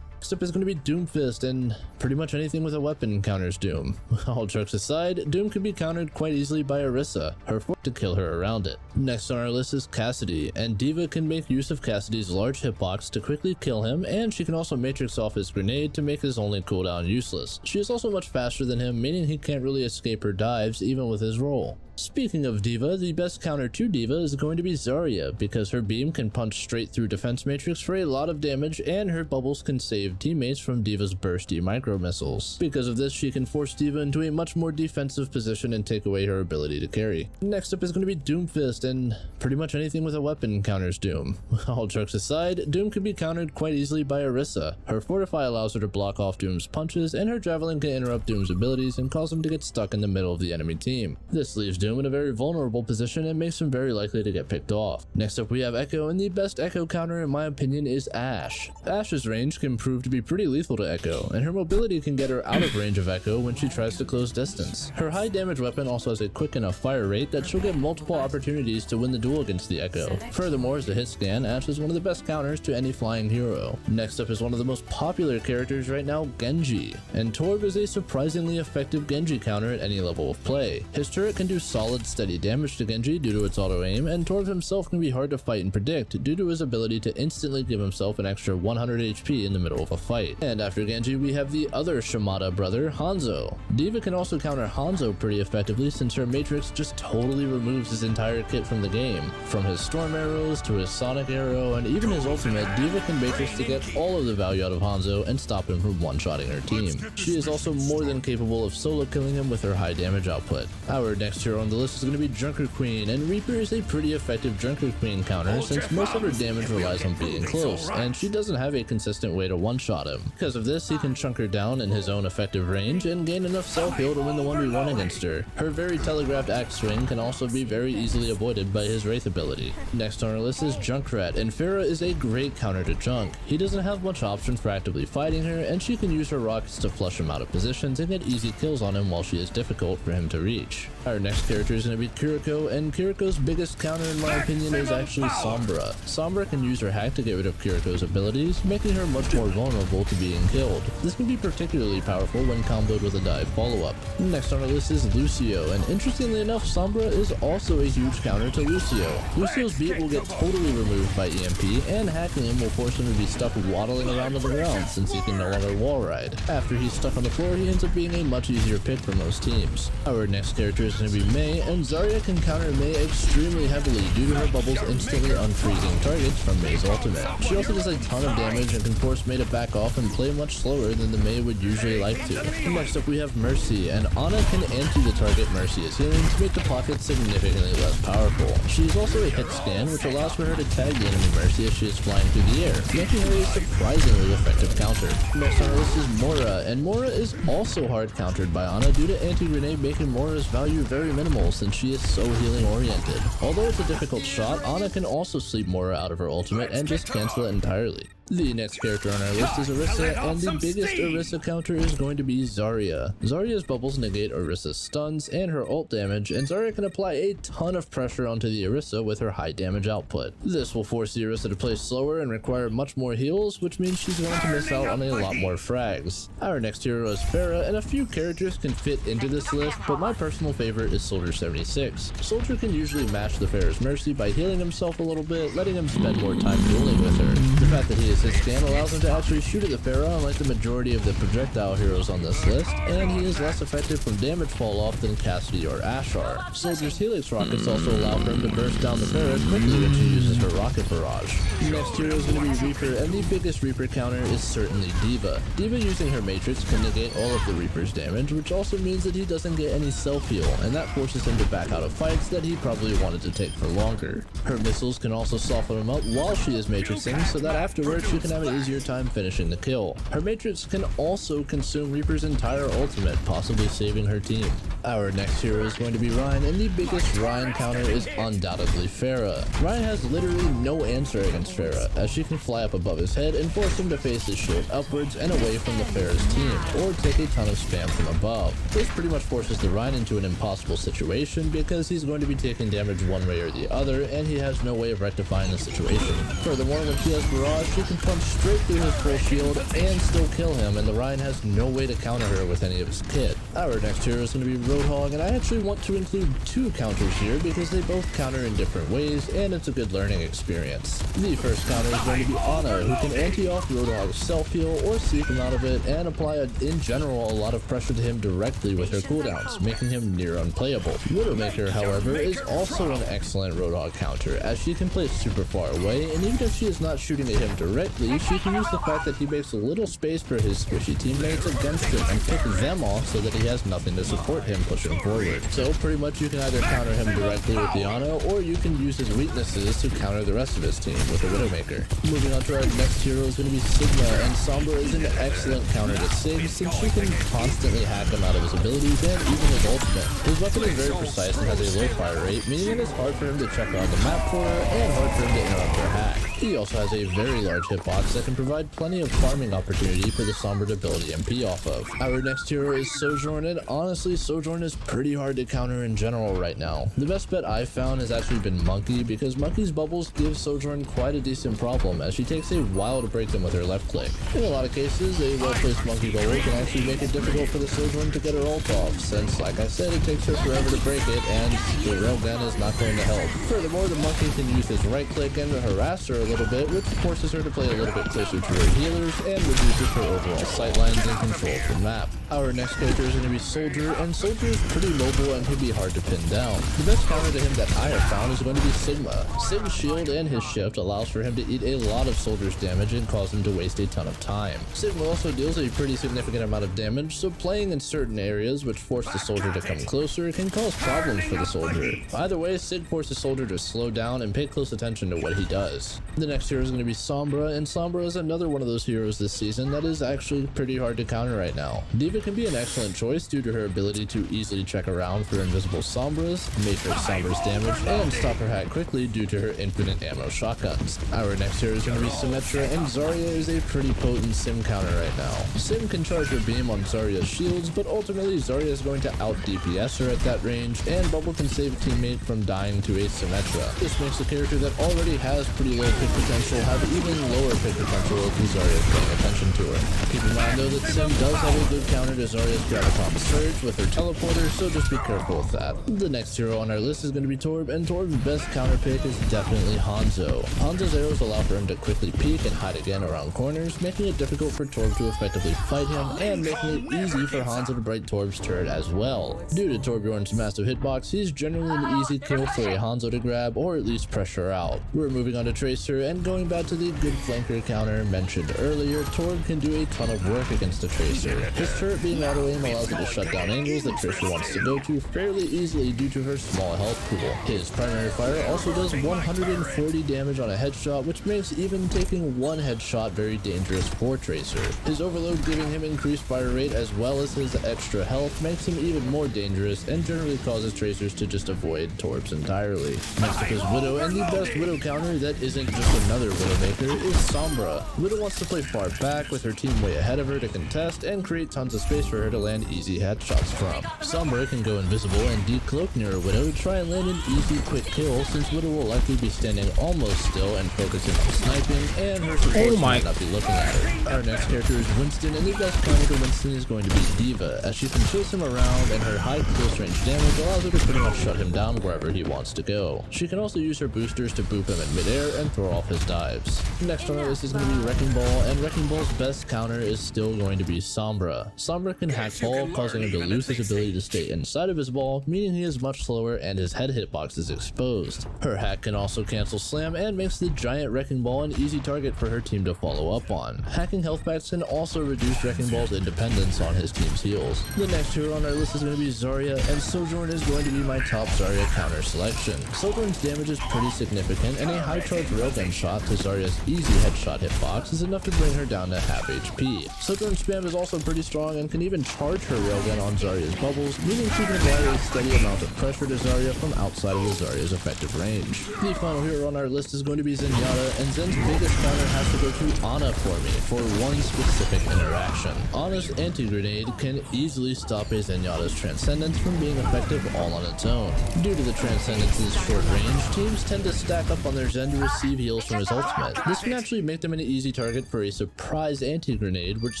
Speaker 18: Next up is going to be Doomfist, and pretty much anything with a weapon counters Doom. All jokes aside, Doom can be countered quite easily by Orisa, her force to kill her around it. Next on our list is Cassidy, and D.Va can make use of Cassidy's large hitbox to quickly kill him, and she can also matrix off his grenade to make his only cooldown useless. She is also much faster than him, meaning he can't really escape her dives even with his roll. Speaking of D.Va, the best counter to D.Va is going to be Zarya, because her beam can punch straight through defense matrix for a lot of damage, and her bubbles can save teammates from D.Va's bursty micro missiles. Because of this, she can force D.Va into a much more defensive position and take away her ability to carry. Next up is going to be Doomfist, and pretty much anything with a weapon counters Doom. All jokes aside, Doom can be countered quite easily by Orisa. Her Fortify allows her to block off Doom's punches, and her Javelin can interrupt Doom's abilities and cause him to get stuck in the middle of the enemy team. This leaves Doom in a very vulnerable position and makes him very likely to get picked off. Next up we have Echo, and the best Echo counter in my opinion is Ashe. Ashe's range can prove to be pretty lethal to Echo, and her mobility can get her out of range of Echo when she tries to close distance. Her high damage weapon also has a quick enough fire rate that she'll get multiple opportunities to win the duel against the Echo. Furthermore, as a hit scan, Ashe is one of the best counters to any flying hero. Next up is one of the most popular characters right now, Genji, and Torb is a surprisingly effective Genji counter at any level of play. His turret can do solid steady damage to Genji due to its auto aim, and Torb himself can be hard to fight and predict due to his ability to instantly give himself an extra 100 HP in the middle of a fight. And after Genji we have the other Shimada brother, Hanzo. D.Va can also counter Hanzo pretty effectively since her Matrix just totally removes his entire kit from the game. From his storm arrows to his sonic arrow and even his ultimate, D.Va can Matrix to get all of the value out of Hanzo and stop him from one-shotting her team. She is also more than capable of solo killing him with her high damage output. Our next hero on the list is going to be Junker Queen, and Reaper is a pretty effective Junker Queen counter since most of her damage relies on being close, and she doesn't have a consistent way to one-shot him. Because of this, he can chunk her down in his own effective range and gain enough self-heal to win the 1v1 against her. Her very telegraphed axe swing can also be very easily avoided by his Wraith ability. Next on our list is Junkrat, and Pharah is a great counter to Junk. He doesn't have much options for actively fighting her, and she can use her rockets to flush him out of positions and get easy kills on him while she is difficult for him to reach. Our next character is going to be Kiriko, and Kiriko's biggest counter in my opinion is actually Sombra. Sombra can use her hack to get rid of Kiriko's abilities, making her much more vulnerable to being killed. This can be particularly powerful when comboed with a dive follow-up. Next on our list is Lucio, and interestingly enough, Sombra is also a huge counter to Lucio. Lucio's beat will get totally removed by EMP, and hacking him will force him to be stuck waddling around on the ground since he can no longer wall ride. After he's stuck on the floor, he ends up being a much easier pick for most teams. Our next character is going to be Mei, and Zarya can counter Mei extremely heavily due to her bubbles instantly unfreezing targets from Mei's ultimate. She also does a ton of damage and can force Mei to back off and play much slower than the Mei would usually like to. Next up we have Mercy, and Ana can anti the target Mercy is healing to make the pocket significantly less powerful. She is also a hit scan, which allows for her to tag the enemy Mercy as she is flying through the air, making her a surprisingly effective counter. Next on our list is Mora, and Mora is also hard countered by Ana due to anti-grenade making Mora's value very minimal since she is so healing oriented. Although it's a difficult shot, Ana can also sleep Mora out of her ultimate and just cancel it entirely. The next character on our list is Orisa, and the biggest Orisa counter is going to be Zarya. Zarya's bubbles negate Orisa's stuns and her ult damage, and Zarya can apply a ton of pressure onto the Orisa with her high damage output. This will force the Orisa to play slower and require much more heals, which means she's going to miss out on a lot more frags. Our next hero is Pharah, and a few characters can fit into this list, but my personal favorite is Soldier 76. Soldier can usually match the Pharah's Mercy by healing himself a little bit, letting him spend more time dueling with her. The fact that he is his scan allows him to actually shoot at the Pharah unlike the majority of the projectile heroes on this list, and he is less effective from damage fall off than Cassidy or Ashar. Soldier's Helix rockets also allow for him to burst down the Pharah quickly when she uses her rocket barrage. Next hero is going to be Reaper, and the biggest Reaper counter is certainly D.Va. D.Va using her Matrix can negate all of the Reaper's damage, which also means that he doesn't get any self-heal, and that forces him to back out of fights that he probably wanted to take for longer. Her missiles can also soften him up while she is matrixing, so that afterwards she can have an easier time finishing the kill. Her Matrix can also consume Reaper's entire ultimate, possibly saving her team. Our next hero is going to be Rein, and the biggest Rein counter is undoubtedly Pharah. Rein has literally no answer against Pharah, as she can fly up above his head and force him to face his shield upwards and away from the Pharah's team, or take a ton of spam from above. This pretty much forces the Rein into an impossible situation because he's going to be taking damage one way or the other, and he has no way of rectifying the situation. Furthermore, when she has Barrage, she can punch straight through his full shield and still kill him, and the Rein has no way to counter her with any of his kit. Our next hero is going to be Roadhog, and I actually want to include two counters here because they both counter in different ways, and it's a good learning experience. The first counter is going to be Ana, who can anti-off Roadhog's self-heal or seek him out of it and apply in general a lot of pressure to him directly with her cooldowns, making him near unplayable. Widowmaker, however, is also an excellent Roadhog counter, as she can play super far away, and even if she is not shooting at him directly, she can use the fact that he makes a little space for his squishy teammates against him and pick them off so that he has nothing to support him pushing forward. So pretty much you can either counter him directly with the Ana, or you can use his weaknesses to counter the rest of his team with the Widowmaker. Moving on to our next hero is going to be Sigma, and Sombra is an excellent counter to Sig since she can constantly hack him out of his abilities and even his ultimate. His weapon is very precise and has a low fire rate, meaning it is hard for him to check out the map for her and hard for him to interrupt her hack. He also has a very large hitbox that can provide plenty of farming opportunity for the Sombra to build EMP off of. Our next hero is Sojourn, and honestly Sojourn is pretty hard to counter in general right now. The best bet I've found has actually been Monkey, because Monkey's bubbles give Sojourn quite a decent problem, as she takes a while to break them with her left click. In a lot of cases, a well-placed Monkey bubble can actually make it difficult for the Sojourn to get her ult off, since like I said, it takes her forever to break it, and the railgun is not going to help. Furthermore, the Monkey can use his right click and harass her a little bit, which forces her to play a little bit closer to her healers and reduces her overall sightlines and control of the map. Our next character is going to be Soldier, and Soldier is pretty mobile and can be hard to pin down. The best counter to him that I have found is going to be Sigma. Sigma's shield and his shift allows for him to eat a lot of Soldier's damage and cause him to waste a ton of time. Sigma also deals a pretty significant amount of damage, so playing in certain areas which force the Soldier to come closer can cause problems for the Soldier. Either way, Sig forces Soldier to slow down and pay close attention to what he does. The next hero is going to be Sombra, and Sombra is another one of those heroes this season that is actually pretty hard to counter right now. D.Va can be an excellent choice due to her ability to easily check around for invisible Sombras, matrix Sombra's damage, and stop her hack quickly due to her infinite ammo shotguns. Our next hero is going to be Symmetra, and Zarya is a pretty potent Sim counter right now. Sim can charge her beam on Zarya's shields, but ultimately Zarya is going to out DPS her at that range, and Bubble can save a teammate from dying to a Symmetra. This makes a character that already has pretty low pick potential have even lower pick potential if Zarya is paying attention to her. Keep in mind though that Sim does have a good counter to Zarya's Graviton Surge with her teleporter, so just be careful with that. The next hero on our list is going to be Torb, and Torb's best counter pick is definitely Hanzo. Hanzo's arrows allow for him to quickly peek and hide again around corners, making it difficult for Torb to effectively fight him, and making it easy for Hanzo to break Torb's turret as well. Due to Torbjorn's massive hitbox, he's generally an easy kill for a Hanzo to grab or at least pressure out. We're moving on to Tracer, and going back to the good flanker counter mentioned earlier, Torb can do a ton of work against a Tracer. His turret being auto aim allows it to shut down angles that Tracer wants to go to fairly easily due to her small health pool. His primary fire also does 140 damage on a headshot, which makes even taking one headshot very dangerous for Tracer. His overload giving him increased fire rate as well as his extra health makes him even more dangerous and generally causes Tracers to just avoid Torbs entirely. Next up is Widow, and the best Widow counter that isn't just another Widowmaker is Sombra. Widow wants to play far back with her team way ahead of her to contest and create tons of space for her to land easy headshots from. Sombra can go invisible and decloak near a Widow to try and land an easy quick kill, since Widow will likely be standing almost still and focusing on sniping, and her support might not be looking at her. Our next character is Winston, and the best counter to Winston is going to be D.Va, as she can chase him around and her high close range damage allows her to pretty much shut him down wherever he wants to go. She can also use her boosters to boop him in midair and throw off his dives. Next on our list is going to be Wrecking Ball, and Wrecking Ball's best counter is still going to be Sombra. Sombra can hack Ball, causing him to lose his ability to stay inside of his ball, meaning he is much slower and his head hitbox is exposed. Her hack can also cancel Slam and makes the giant Wrecking Ball an easy target for her team to follow up on. Hacking health packs can also reduce Wrecking Ball's independence on his team's heals. The next hero on our list is going to be Zarya, and Sojourn is going to be my top Zarya counter selection. Sojourn's damage is pretty significant, and a high charge railgun shot to Zarya's easy headshot hitbox is enough to bring her down to half HP. Sojourn's spam is also pretty strong and can even charge her railgun on Zarya's bubbles, meaning she can apply a steady amount of pressure to Zarya from outside of the Zarya's effective range. The final hero on our list is going to be Zenyatta, and Zen's biggest counter has to go to Ana for me for one specific interaction. Ana's anti-grenade can easily stop a Zenyatta's Transcendence from being effective all on its own. Due to the Transcendence's short range, teams tend to stack up on their Zen to receive heals from his ultimate. This can actually make them an easy target for a surprise anti-grenade, which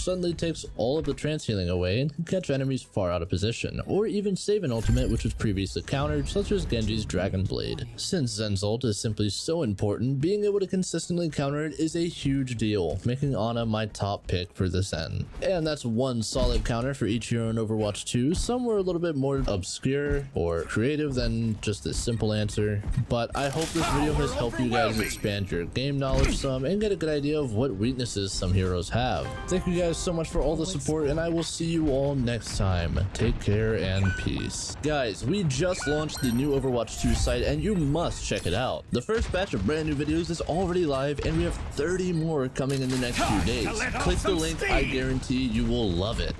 Speaker 18: suddenly takes all of the trance healing away and can catch enemies far out of position, or even save an ultimate which was previously countered, such as Genji's Dragon Blade. Since Zen's ult is simply so important, being able to consistently counter it is a huge deal, making Ana my top pick for the Zen. And that's one solid counter for each hero in Overwatch 2. Some were a little bit more obscure or creative than just this simple answer, but I hope this video has helped you guys expand your game knowledge some and get a good idea of what weaknesses some heroes have. Thank you guys so much for all the support, and I will see you all next time. Take care and peace. Guys, we just launched the new Overwatch 2 site, and you must check it out. The first batch of brand new videos is already live, and we have 30 more coming in the next few days. Click the link, I guarantee you will love it.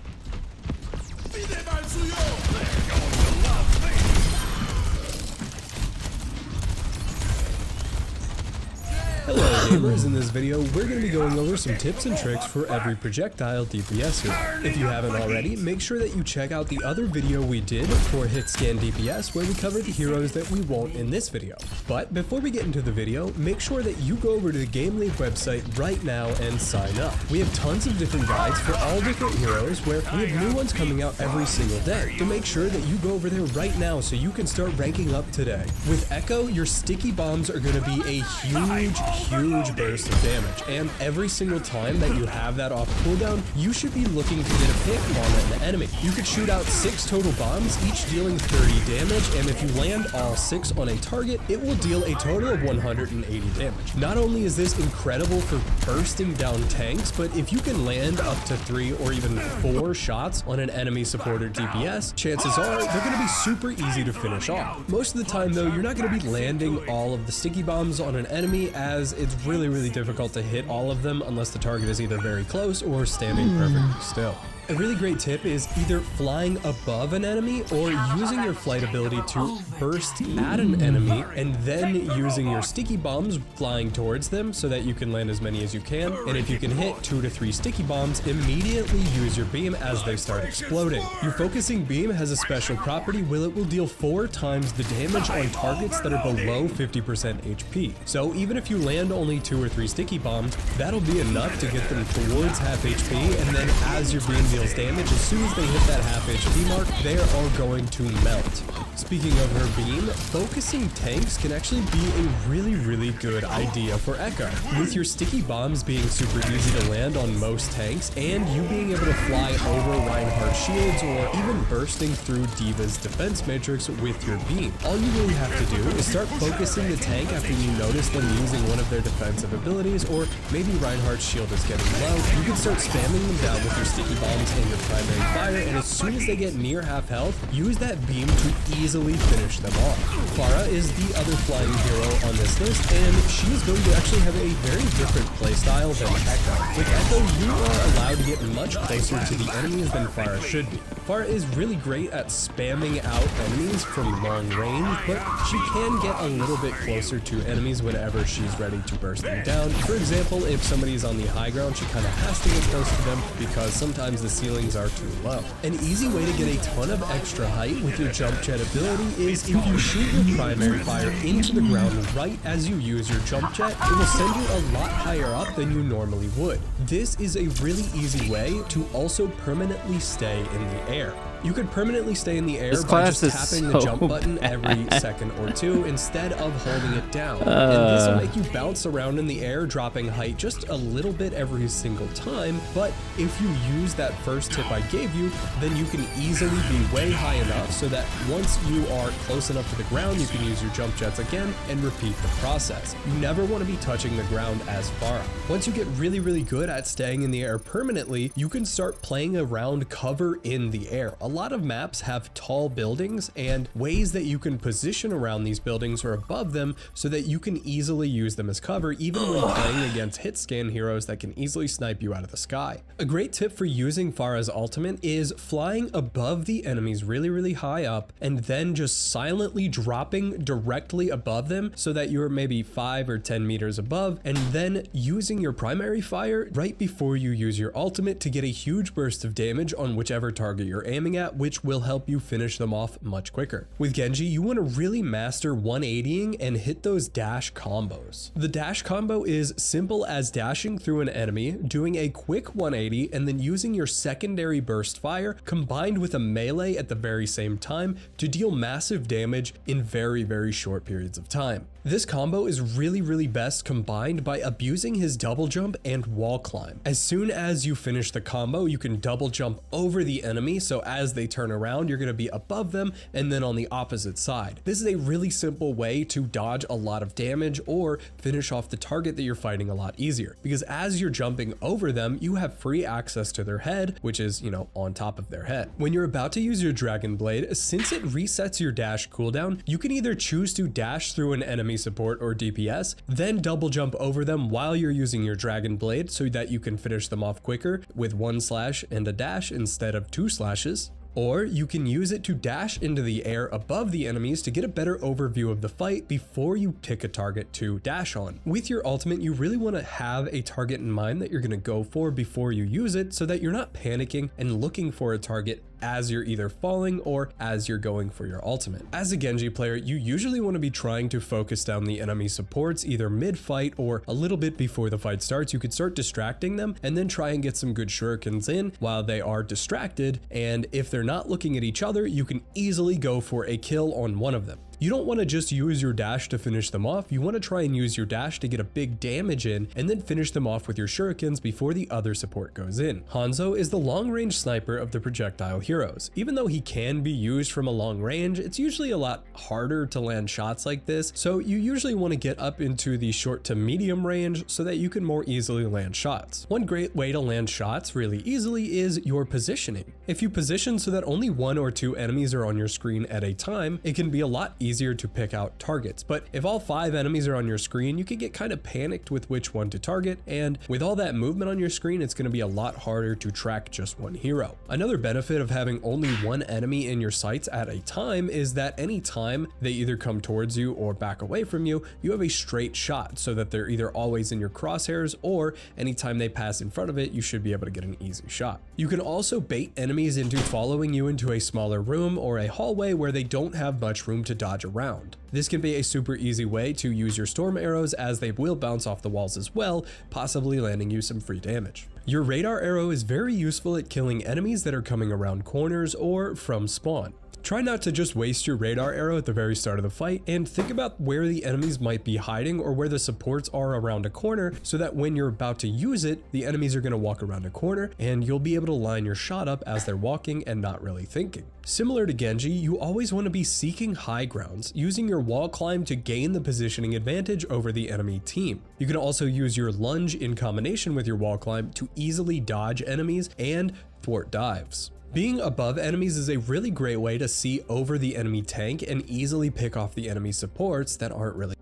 Speaker 19: Hello gamers, in this video we're going to be going over some tips and tricks for every projectile DPS hero. If you haven't already, make sure that you check out the other video we did for Hit Scan DPS where we covered the heroes that we won't in this video. But before we get into the video, make sure that you go over to the Game League website right now and sign up. We have tons of different guides for all different heroes where we have new ones coming out every single day. So make sure that you go over there right now so you can start ranking up today. With Echo, your sticky bombs are going to be a huge huge burst of damage, and every single time that you have that off cooldown, you should be looking to get a pick on an enemy. You could shoot out 6 total bombs, each dealing 30 damage, and if you land all 6 on a target, it will deal a total of 180 damage. Not only is this incredible for bursting down tanks, but if you can land up to 3 or even 4 shots on an enemy support or DPS, chances are they're going to be super easy to finish off. Most of the time though, you're not going to be landing all of the sticky bombs on an enemy, as it's really difficult to hit all of them unless the target is either very close or standing perfectly still. A really great tip is either flying above an enemy or using your flight ability to burst at an enemy and then using your sticky bombs flying towards them so that you can land as many as you can. And if you can hit 2 to 3 sticky bombs, immediately use your beam as they start exploding. Your focusing beam has a special property where it will deal 4 times the damage on targets that are below 50% HP. So even if you land only 2 or 3 sticky bombs, that'll be enough to get them towards half HP, and then as your beam deals damage, as soon as they hit that half HP mark, they are all going to melt. Speaking of her beam, focusing tanks can actually be a really good idea for Echo. With your sticky bombs being super easy to land on most tanks, and you being able to fly over Reinhardt shields or even bursting through D.Va's defense matrix with your beam, all you really have to do is start focusing the tank after you notice them using one of their defensive abilities, or maybe Reinhardt's shield is getting low. You can start spamming them down with your sticky bombs and your primary fire, and as soon as they get near half health, use that beam to easily finish them off. Pharah is the other flying hero on this list, and she is going to actually have a very different playstyle than Echo. With Echo, you are allowed to get much closer to the enemies than Pharah should be. Pharah is really great at spamming out enemies from long range, but she can get a little bit closer to enemies whenever she's ready to burst them down. For example, if somebody's on the high ground, she kind of has to get close to them because sometimes the ceilings are too low. An easy way to get a ton of extra height with your jump jet ability is if you shoot your primary fire into the ground right as you use your jump jet, it will send you a lot higher up than you normally would. This is a really easy way to also permanently stay in the air. You could permanently stay in the air by just tapping the jump button every second or 2 instead of holding it down. And this will make you bounce around in the air, dropping height just a little bit every single time. But if you use that first tip I gave you, then you can easily be way high enough so that once you are close enough to the ground, you can use your jump jets again and repeat the process. You never want to be touching the ground as far. Once you get really good at staying in the air permanently, you can start playing around cover in the air. A lot of maps have tall buildings and ways that you can position around these buildings or above them so that you can easily use them as cover, even when playing against hit scan heroes that can easily snipe you out of the sky. A great tip for using Pharah's ultimate is flying above the enemies really high up and then just silently dropping directly above them so that you're maybe 5 or 10 meters above, and then using your primary fire right before you use your ultimate to get a huge burst of damage on whichever target you're aiming at, which will help you finish them off much quicker. With Genji, you want to really master 180ing and hit those dash combos. The dash combo is simple as dashing through an enemy, doing a quick 180, and then using your secondary burst fire combined with a melee at the very same time to deal massive damage in very short periods of time. This combo is really best combined by abusing his double jump and wall climb. As soon as you finish the combo, you can double jump over the enemy, so as they turn around, you're going to be above them and then on the opposite side. This is a really simple way to dodge a lot of damage or finish off the target that you're fighting a lot easier, because as you're jumping over them, you have free access to their head, which is, on top of their head. When you're about to use your Dragon Blade, since it resets your dash cooldown, you can either choose to dash through an enemy support or DPS, then double jump over them while you're using your Dragon Blade so that you can finish them off quicker with 1 slash and a dash instead of 2 slashes. Or you can use it to dash into the air above the enemies to get a better overview of the fight before you pick a target to dash on. With your ultimate, you really want to have a target in mind that you're going to go for before you use it so that you're not panicking and looking for a target as you're either falling or as you're going for your ultimate. As a Genji player, you usually want to be trying to focus down the enemy supports either mid-fight or a little bit before the fight starts. You could start distracting them and then try and get some good shurikens in while they are distracted, and if they're not looking at each other, you can easily go for a kill on one of them. You don't want to just use your dash to finish them off, you want to try and use your dash to get a big damage in and then finish them off with your shurikens before the other support goes in. Hanzo is the long-range sniper of the projectile heroes. Even though he can be used from a long range, it's usually a lot harder to land shots like this, so you usually want to get up into the short to medium range so that you can more easily land shots. One great way to land shots really easily is your positioning. If you position so that only 1 or 2 enemies are on your screen at a time, it can be a lot easier to pick out targets. But if all 5 enemies are on your screen, you can get kind of panicked with which one to target, and with all that movement on your screen, it's going to be a lot harder to track just one hero. Another benefit of having only 1 enemy in your sights at a time is that any time they either come towards you or back away from you, you have a straight shot so that they're either always in your crosshairs, or anytime they pass in front of it, you should be able to get an easy shot. You can also bait enemies into following you into a smaller room or a hallway where they don't have much room to dodge around. This can be a super easy way to use your storm arrows, as they will bounce off the walls as well, possibly landing you some free damage. Your radar arrow is very useful at killing enemies that are coming around corners or from spawn. Try not to just waste your radar arrow at the very start of the fight, and think about where the enemies might be hiding or where the supports are around a corner, so that when you're about to use it, the enemies are going to walk around a corner and you'll be able to line your shot up as they're walking and not really thinking. Similar to Genji, you always want to be seeking high grounds, using your wall climb to gain the positioning advantage over the enemy team. You can also use your lunge in combination with your wall climb to easily dodge enemies and thwart dives. Being above enemies is a really great way to see over the enemy tank and easily pick off the enemy supports that aren't really.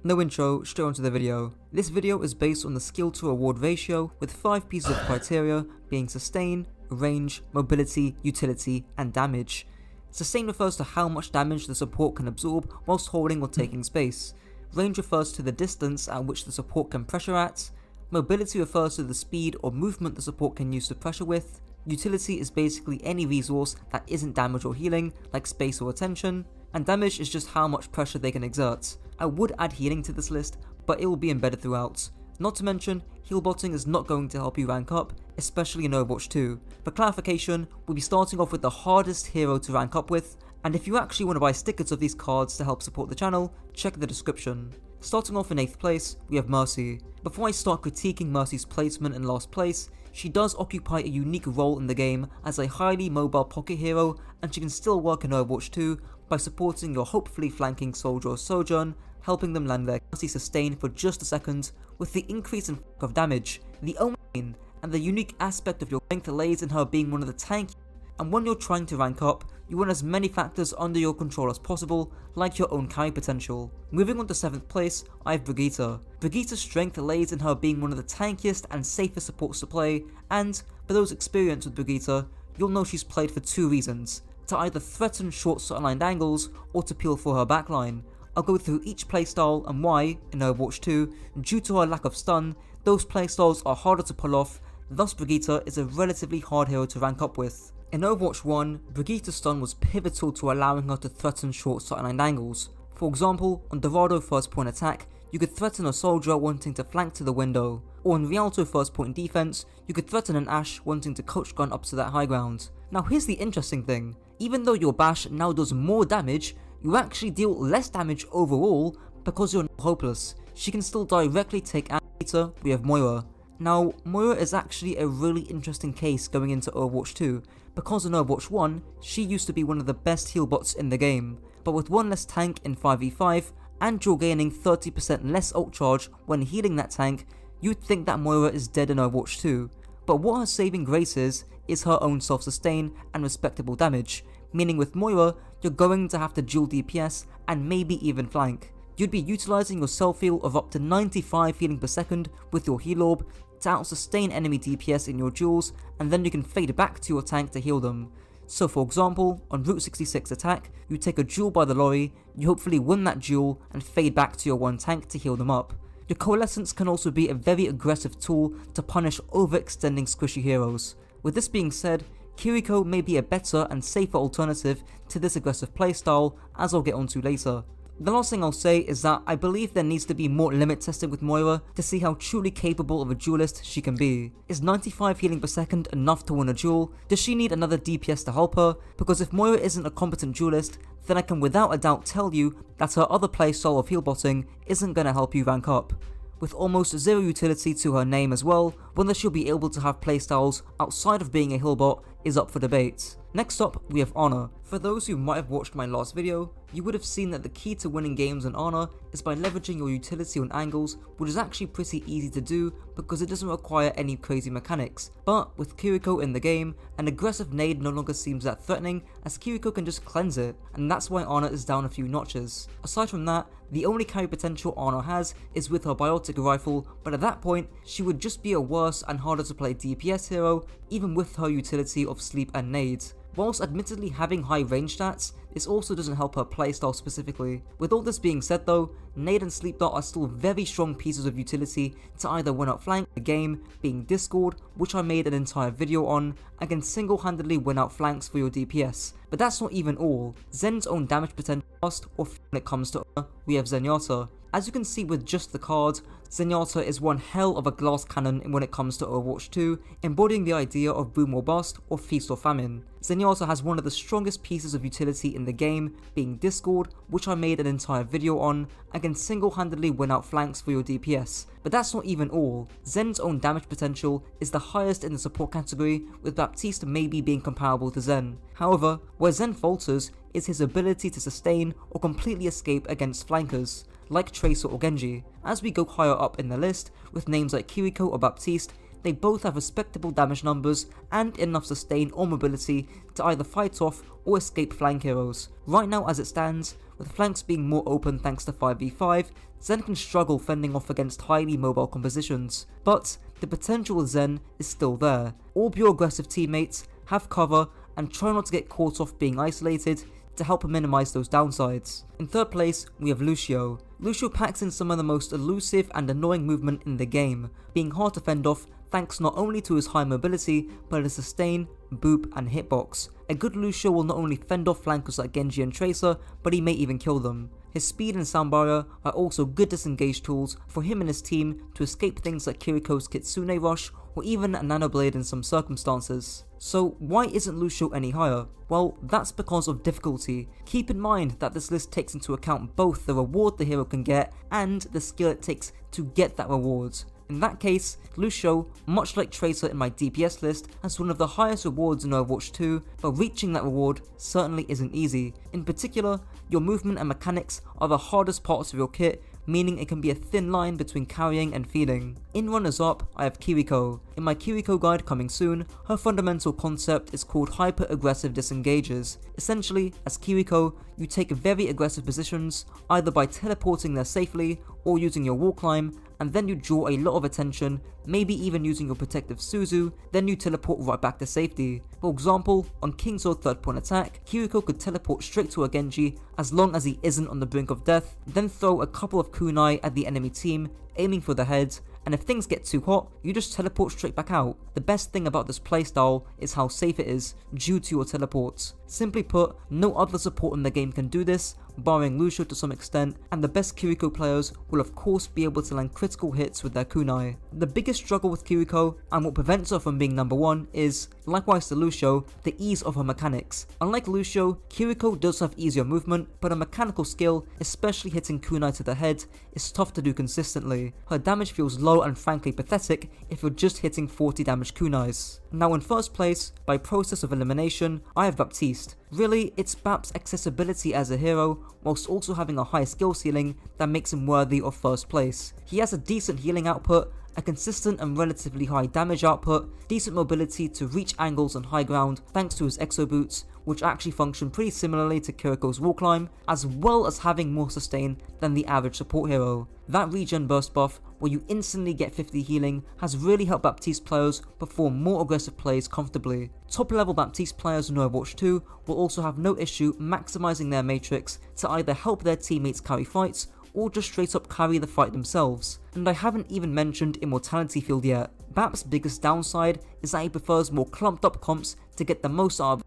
Speaker 7: No intro, straight onto the video. This video is based on the skill to reward ratio, with 5 pieces of criteria being sustain, range, mobility, utility, and damage. Sustain refers to how much damage the support can absorb whilst holding or taking space. Range refers to the distance at which the support can pressure at. Mobility refers to the speed or movement the support can use to pressure with. Utility is basically any resource that isn't damage or healing, like space or attention. And damage is just how much pressure they can exert. I would add healing to this list, but it will be embedded throughout. Not to mention, heal botting is not going to help you rank up, especially in Overwatch 2. For clarification, we'll be starting off with the hardest hero to rank up with, and if you actually want to buy stickers of these cards to help support the channel, check the description. Starting off in 8th place, we have Mercy. Before I start critiquing Mercy's placement in last place, she does occupy a unique role in the game as a highly mobile pocket hero, and she can still work in Overwatch 2 by supporting your hopefully flanking soldier or sojourn, helping them land their Mercy sustain for just a second. With the increase in of damage, the only and the unique aspect of your strength lays in her being one of the tanky, and when you're trying to rank up, you want as many factors under your control as possible, like your own carry potential. Moving on to 7th place, I have Brigitte. Brigitte's strength lays in her being one of the tankiest and safest supports to play, and for those experienced with Brigitte, you'll know she's played for 2 reasons: to either threaten short aligned angles or to peel for her backline. I'll go through each playstyle and why, in Overwatch 2, due to her lack of stun, those playstyles are harder to pull off, thus Brigitte is a relatively hard hero to rank up with. In Overwatch 1, Brigitte's stun was pivotal to allowing her to threaten short aligned angles. For example, on Dorado first point attack, you could threaten a soldier wanting to flank to the window, or in Rialto first point defense, you could threaten an Ashe wanting to coach gun up to that high ground. Now here's the interesting thing, even though your bash now does more damage, you actually deal less damage overall because you're not hopeless. She can still directly take out. Later, we have Moira. Now, Moira is actually a really interesting case going into Overwatch 2, because in Overwatch 1, she used to be one of the best heal bots in the game, but with 1 less tank in 5v5, and you're gaining 30% less ult charge when healing that tank, you'd think that Moira is dead in Overwatch 2, but what her saving grace is her own self-sustain and respectable damage, meaning with Moira, you're going to have to dual DPS and maybe even flank. You'd be utilising your self-heal of up to 95 healing per second with your heal orb to out-sustain enemy DPS in your duels, and then you can fade back to your tank to heal them. So for example, on Route 66 attack, you take a duel by the lorry, you hopefully win that duel and fade back to your one tank to heal them up. Your Coalescence can also be a very aggressive tool to punish overextending squishy heroes. With this being said, Kiriko may be a better and safer alternative to this aggressive playstyle, as I'll get onto later. The last thing I'll say is that I believe there needs to be more limit testing with Moira to see how truly capable of a duelist she can be. Is 95 healing per second enough to win a duel? Does she need another DPS to help her? Because if Moira isn't a competent duelist, then I can without a doubt tell you that her other playstyle of heal botting isn't going to help you rank up. With almost zero utility to her name as well, whether she'll be able to have playstyles outside of being a heal bot is up for debate. Next up, we have Ana. For those who might have watched my last video, you would have seen that the key to winning games on Ana is by leveraging your utility on angles, which is actually pretty easy to do because it doesn't require any crazy mechanics. But with Kiriko in the game, an aggressive nade no longer seems that threatening as Kiriko can just cleanse it, and that's why Ana is down a few notches. Aside from that, the only carry potential Ana has is with her biotic rifle, but at that point, she would just be a worse and harder to play DPS hero, even with her utility of sleep and nades. Whilst admittedly having high range stats, this also doesn't help her playstyle specifically. With all this being said though, Nade and Sleep Dart are still very strong pieces of utility to either win outflank the game, being Discord, which I made an entire video on, and can single-handedly win out flanks for your DPS. But that's not even all. Zen's own damage potential or when it comes to her, we have Zenyatta. As you can see with just the card, Zenyatta is one hell of a glass cannon when it comes to Overwatch 2, embodying the idea of boom or bust or feast or famine. Zenyatta has one of the strongest pieces of utility in the game, being Discord, which I made an entire video on, and can single-handedly win out flanks for your DPS. But that's not even all. Zen's own damage potential is the highest in the support category, with Baptiste maybe being comparable to Zen. However, where Zen falters is his ability to sustain or completely escape against flankers, like Tracer or Genji. As we go higher up in the list, with names like Kiriko or Baptiste, they both have respectable damage numbers and enough sustain or mobility to either fight off or escape flank heroes. Right now as it stands, with flanks being more open thanks to 5v5, Zen can struggle fending off against highly mobile compositions, but the potential with Zen is still there. Orb your aggressive teammates, have cover, and try not to get caught off being isolated to help minimize those downsides. In third place, we have Lucio. Lucio packs in some of the most elusive and annoying movement in the game, being hard to fend off thanks not only to his high mobility, but his sustain, boop, and hitbox. A good Lucio will not only fend off flankers like Genji and Tracer, but he may even kill them. His speed and sound barrier are also good disengage tools for him and his team to escape things like Kiriko's Kitsune Rush or even a Nanoblade in some circumstances. So why isn't Lucio any higher? Well, that's because of difficulty. Keep in mind that this list takes into account both the reward the hero can get and the skill it takes to get that reward. In that case, Lucio, much like Tracer in my DPS list, has one of the highest rewards in Overwatch 2, but reaching that reward certainly isn't easy. In particular, your movement and mechanics are the hardest parts of your kit, meaning it can be a thin line between carrying and feeding. In runners up, I have Kiriko. In my Kiriko guide coming soon, her fundamental concept is called hyper aggressive disengages. Essentially, as Kiriko, you take very aggressive positions, either by teleporting there safely or using your wall climb, and then you draw a lot of attention, maybe even using your protective Suzu, then you teleport right back to safety. For example, on King's Road third point attack, Kiriko could teleport straight to a Genji as long as he isn't on the brink of death, then throw a couple of kunai at the enemy team, aiming for the head, and if things get too hot, you just teleport straight back out. The best thing about this playstyle is how safe it is due to your teleports. Simply put, no other support in the game can do this, barring Lucio to some extent, and the best Kiriko players will of course be able to land critical hits with their kunai. The biggest struggle with Kiriko, and what prevents her from being number one, is, likewise to Lucio, the ease of her mechanics. Unlike Lucio, Kiriko does have easier movement, but her mechanical skill, especially hitting kunai to the head, is tough to do consistently. Her damage feels low and frankly pathetic if you're just hitting 40 damage kunais. Now in first place, by process of elimination, I have Baptiste. Really, it's Bap's accessibility as a hero, whilst also having a high skill ceiling that makes him worthy of first place. He has a decent healing output, a consistent and relatively high damage output, decent mobility to reach angles on high ground thanks to his exo boots, which actually function pretty similarly to Kiriko's wall climb, as well as having more sustain than the average support hero. That regen burst buff, where you instantly get 50 healing, has really helped Baptiste players perform more aggressive plays comfortably. Top level Baptiste players in Overwatch 2 will also have no issue maximizing their matrix to either help their teammates carry fights or just straight up carry the fight themselves. And I haven't even mentioned Immortality Field yet. Bap's biggest downside is that he prefers more clumped up comps to get the most out of.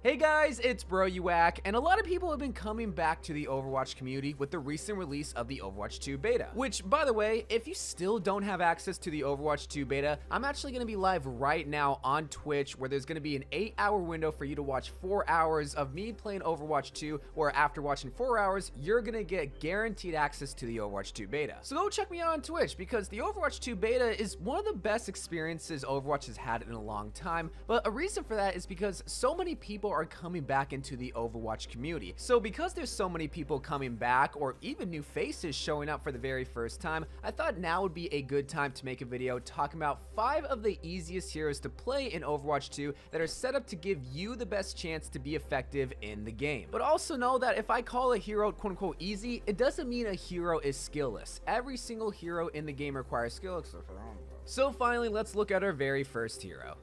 Speaker 14: Hey guys, it's BroUac, and a lot of people have been coming back to the Overwatch community with the recent release of the Overwatch 2 beta. Which, by the way, if you still don't have access to the Overwatch 2 beta, I'm actually going to be live right now on Twitch, where there's going to be an 8-hour window for you to watch 4 hours of me playing Overwatch 2, where after watching 4 hours, you're going to get guaranteed access to the Overwatch 2 beta. So go check me out on Twitch, because the Overwatch 2 beta is one of the best experiences Overwatch has had in a long time, but a reason for that is because so many people are coming back into the Overwatch community. So because there's so many people coming back, or even new faces showing up for the very first time, I thought now would be a good time to make a video talking about 5 of the easiest heroes to play in Overwatch 2 that are set up to give you the best chance to be effective in the game. But also know that if I call a hero quote unquote easy, it doesn't mean a hero is skillless. Every single hero in the game requires skill. So finally, let's look at our very first hero.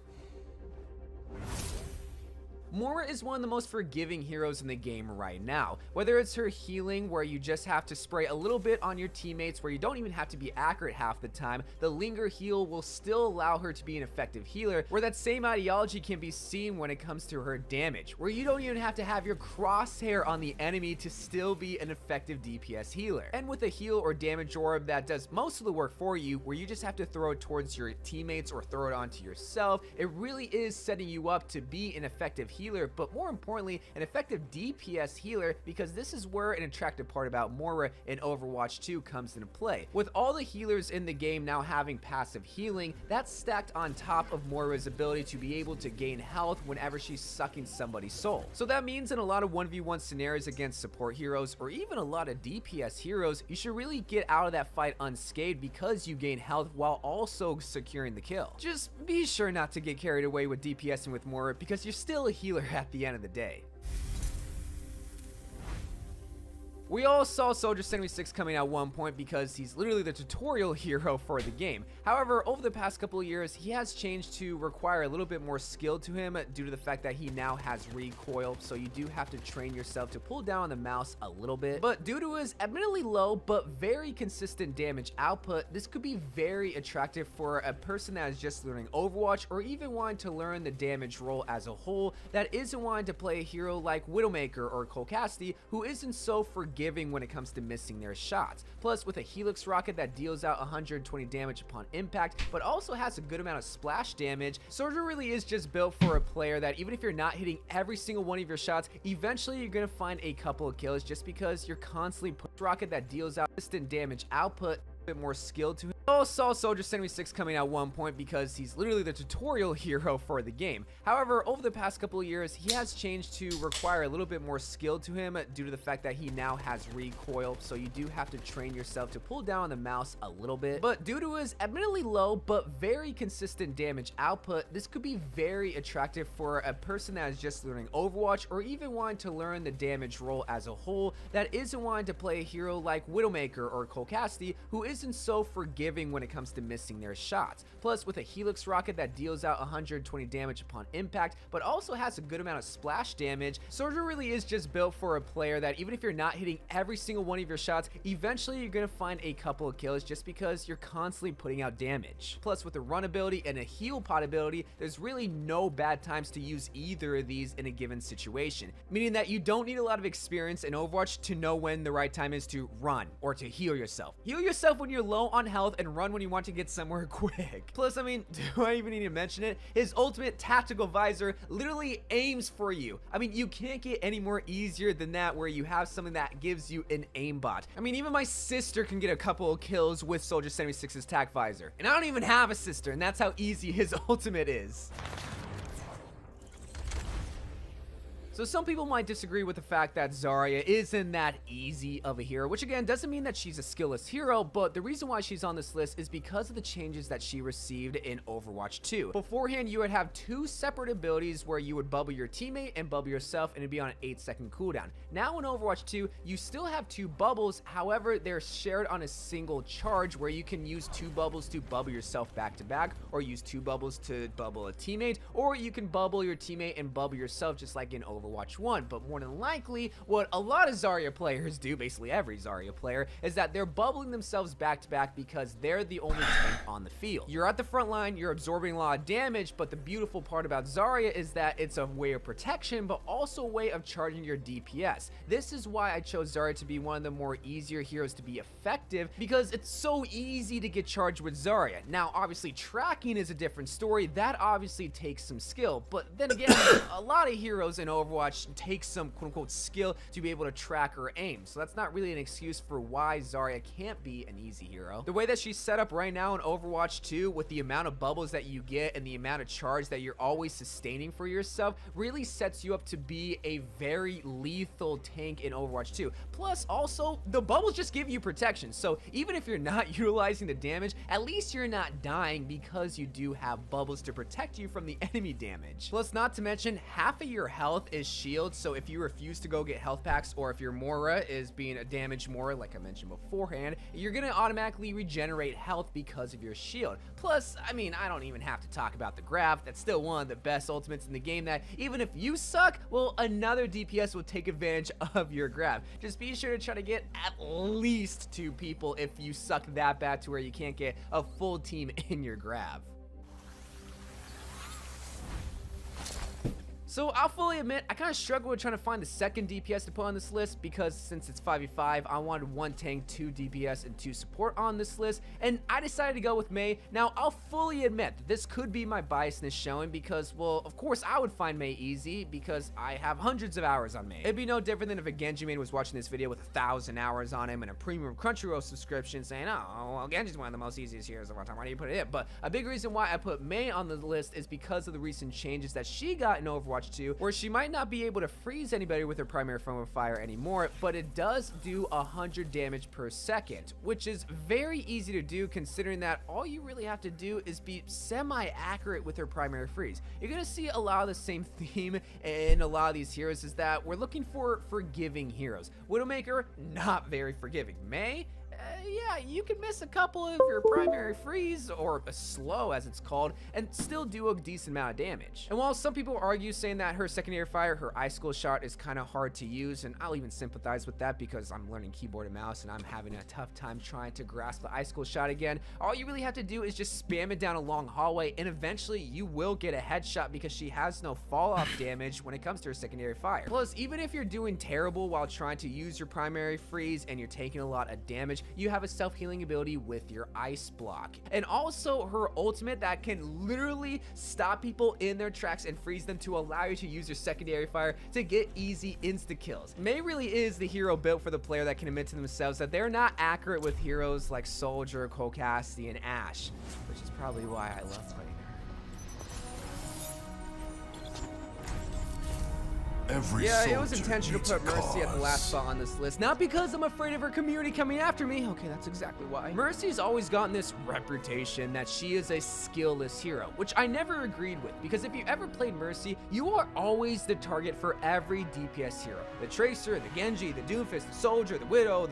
Speaker 14: Moira is one of the most forgiving heroes in the game right now. Whether it's her healing, where you just have to spray a little bit on your teammates where you don't even have to be accurate half the time, the linger heal will still allow her to be an effective healer, where that same ideology can be seen when it comes to her damage, where you don't even have to have your crosshair on the enemy to still be an effective DPS healer. And with a heal or damage orb that does most of the work for you, where you just have to throw it towards your teammates or throw it onto yourself, it really is setting you up to be an effective healer, but more importantly, an effective DPS healer, because this is where an attractive part about Moira in Overwatch 2 comes into play. With all the healers in the game now having passive healing, that's stacked on top of Moira's ability to be able to gain health whenever she's sucking somebody's soul. So that means in a lot of 1v1 scenarios against support heroes, or even a lot of DPS heroes, you should really get out of that fight unscathed because you gain health while also securing the kill. Just be sure not to get carried away with DPSing with Moira, because you're still a healer at the end of the day. We all saw Soldier 76 coming at one point because he's literally the tutorial hero for the game. However, over the past couple of years, he has changed to require a little bit more skill to him due to the fact that he now has recoil, so you do have to train yourself to pull down on the mouse a little bit. But due to his admittedly low but very consistent damage output, this could be very attractive for a person that is just learning Overwatch, or even wanting to learn the damage role as a whole, that isn't wanting to play a hero like Widowmaker or Cole Cassidy, who isn't so forgiving when it comes to missing their shots. Plus, with a Helix rocket that deals out 120 damage upon impact, but also has a good amount of splash damage, Soldier really is just built for a player that even if you're not hitting every single one of your shots, eventually you're going to find a couple of kills just because you're constantly putting rocket that deals out instant damage output, a bit more skill to him. I saw Soldier 76 coming at one point because he's literally the tutorial hero for the game. However, over the past couple of years, he has changed to require a little bit more skill to him due to the fact that he now has recoil, so you do have to train yourself to pull down on the mouse a little bit. But due to his admittedly low but very consistent damage output, this could be very attractive for a person that is just learning Overwatch, or even wanting to learn the damage role as a whole, that isn't wanting to play a hero like Widowmaker or Cole Cassidy, who isn't so forgiving when it comes to missing their shots. Plus, with a Helix rocket that deals out 120 damage upon impact, but also has a good amount of splash damage, Soldier really is just built for a player that even if you're not hitting every single one of your shots, eventually you're going to find a couple of kills just because you're constantly putting out damage. Plus, with the run ability and a heal pod ability, there's really no bad times to use either of these in a given situation, meaning that you don't need a lot of experience in Overwatch to know when the right time is to run or to heal yourself. Heal yourself when you're low on health, and and run when you want to get somewhere quick. Plus, I mean, do I even need to mention it? His ultimate tactical visor literally aims for you. I mean, you can't get any more easier than that where you have something that gives you an aimbot. I mean, even my sister can get a couple of kills with Soldier 76's tac visor. And I don't even have a sister, and that's how easy his ultimate is. So some people might disagree with the fact that Zarya isn't that easy of a hero, which again doesn't mean that she's a skillless hero, but the reason why she's on this list is because of the changes that she received in Overwatch 2. Beforehand, you would have 2 separate abilities where you would bubble your teammate and bubble yourself, and it'd be on an 8-second cooldown. Now in Overwatch 2, you still have 2 bubbles, however, they're shared on a single charge where you can use 2 bubbles to bubble yourself back to back, or use 2 bubbles to bubble a teammate, or you can bubble your teammate and bubble yourself just like in Overwatch 1. But more than likely, what a lot of Zarya players do, basically every Zarya player, is that they're bubbling themselves back to back because they're the only tank on the field. You're at the front line, you're absorbing a lot of damage, but the beautiful part about Zarya is that it's a way of protection, but also a way of charging your DPS. This is why I chose Zarya to be one of the more easier heroes to be effective, because it's so easy to get charged with Zarya. Now, obviously, tracking is a different story. That obviously takes some skill, but then again, a lot of heroes in Overwatch take some quote-unquote skill to be able to track or aim, so that's not really an excuse for why Zarya can't be an easy hero. The way that she's set up right now in Overwatch 2, with the amount of bubbles that you get and the amount of charge that you're always sustaining for yourself, really sets you up to be a very lethal tank in Overwatch 2. Plus, also, the bubbles just give you protection, so even if you're not utilizing the damage, at least you're not dying because you do have bubbles to protect you from the enemy damage. Plus, not to mention, half of your health is shield, so if you refuse to go get health packs, or if your Moira is being a damaged Moira, like I mentioned beforehand, you're gonna automatically regenerate health because of your shield. Plus, I mean, I don't even have to talk about the Grav. That's still one of the best ultimates in the game that even if you suck, well, another DPS will take advantage of your Grav. Just be sure to try to get at least 2 people if you suck that bad to where you can't get a full team in your Grav. So I'll fully admit, I kind of struggled with trying to find the second DPS to put on this list because since it's 5v5, I wanted 1 tank, 2 DPS, and 2 support on this list, and I decided to go with Mei. Now, I'll fully admit that this could be my biasness showing because, well, of course I would find Mei easy because I have hundreds of hours on Mei. It'd be no different than if a Genji main was watching this video with 1,000 hours on him and a premium Crunchyroll subscription saying, oh, well, Genji's one of the most easiest heroes of all time, why do you put it in? But a big reason why I put Mei on the list is because of the recent changes that she got in Overwatch 2, where she might not be able to freeze anybody with her primary form of fire anymore, but it does do 100 damage per second, which is very easy to do considering that all you really have to do is be semi-accurate with her primary freeze. You're gonna see a lot of the same theme in a lot of these heroes, is that we're looking for forgiving heroes. Widowmaker, not very forgiving. Mei, yeah, you can miss a couple of your primary freeze, or a slow as it's called, and still do a decent amount of damage. And while some people argue saying that her secondary fire, her icicle shot, is kind of hard to use, and I'll even sympathize with that because I'm learning keyboard and mouse and I'm having a tough time trying to grasp the icicle shot again, all you really have to do is just spam it down a long hallway and eventually you will get a headshot because she has no fall off damage when it comes to her secondary fire. Plus, even if you're doing terrible while trying to use your primary freeze and you're taking a lot of damage, you have a self-healing ability with your ice block. And also her ultimate that can literally stop people in their tracks and freeze them to allow you to use your secondary fire to get easy insta kills. Mei really is the hero built for the player that can admit to themselves that they're not accurate with heroes like Soldier, Cole Cassidy, and Ashe, which is probably why I love playing her. Yeah, it was intentional to put Mercy at the last spot on this list, not because I'm afraid of her community coming after me. Okay, that's exactly why. Mercy's always gotten this reputation that she is a skillless hero, which I never agreed with, because if you ever played Mercy, you are always the target for every DPS hero. The Tracer, the Genji, the Doomfist, the Soldier, the Widow,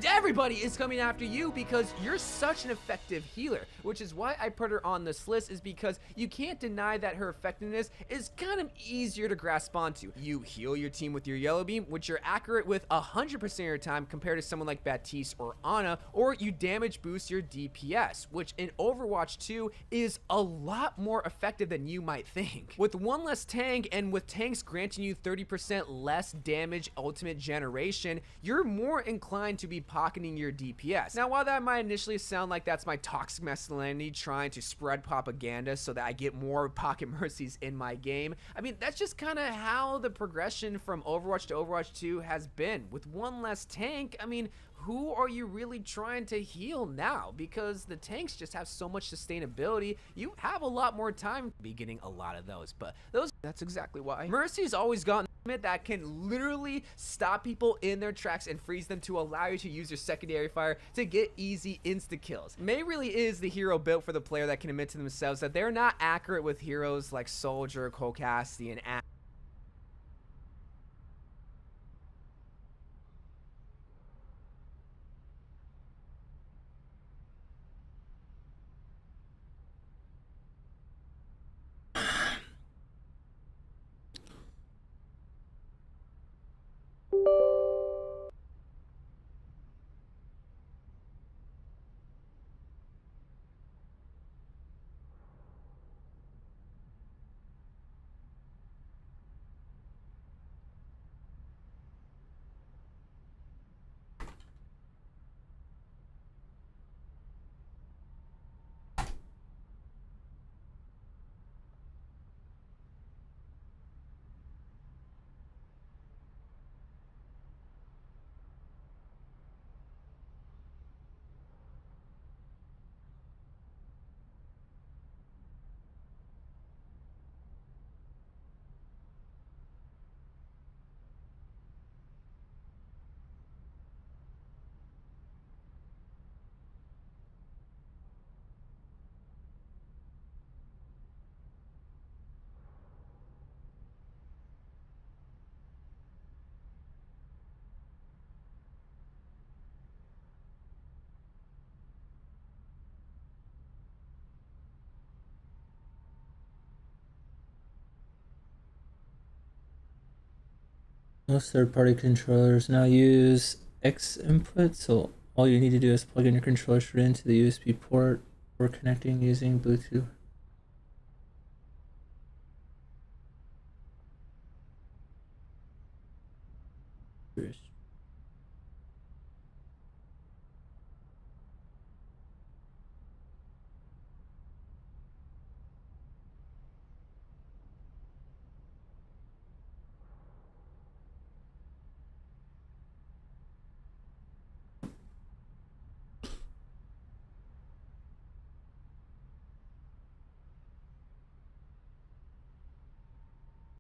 Speaker 14: everybody is coming after you because you're such an effective healer, which is why I put her on this list, is because you can't deny that her effectiveness is kind of easier to grasp onto. You you heal your team with your yellow beam, which you're accurate with 100% of your time compared to someone like Baptiste or Ana, or you damage boost your DPS, which in Overwatch 2 is a lot more effective than you might think. With one less tank and with tanks granting you 30% less damage ultimate generation, you're more inclined to be pocketing your DPS. Now, while that might initially sound like that's my toxic masculinity trying to spread propaganda so that I get more pocket mercies in my game, I mean, that's just kind of how the progression from Overwatch to Overwatch 2 has been. With one less tank, I mean, who are you really trying to heal now? Because the tanks just have so much sustainability, you have a lot more time to be getting a lot of those. But that's exactly why Mercy's always gotten that can literally stop people in their tracks and freeze them to allow you to use your secondary fire to get easy insta kills. Mei really is the hero built for the player that can admit to themselves that they're not accurate with heroes like Soldier, Cole Cassidy, and Ash.
Speaker 3: Most third-party controllers now use X input, so all you need to do is plug in your controller straight into the USB port or connecting using Bluetooth.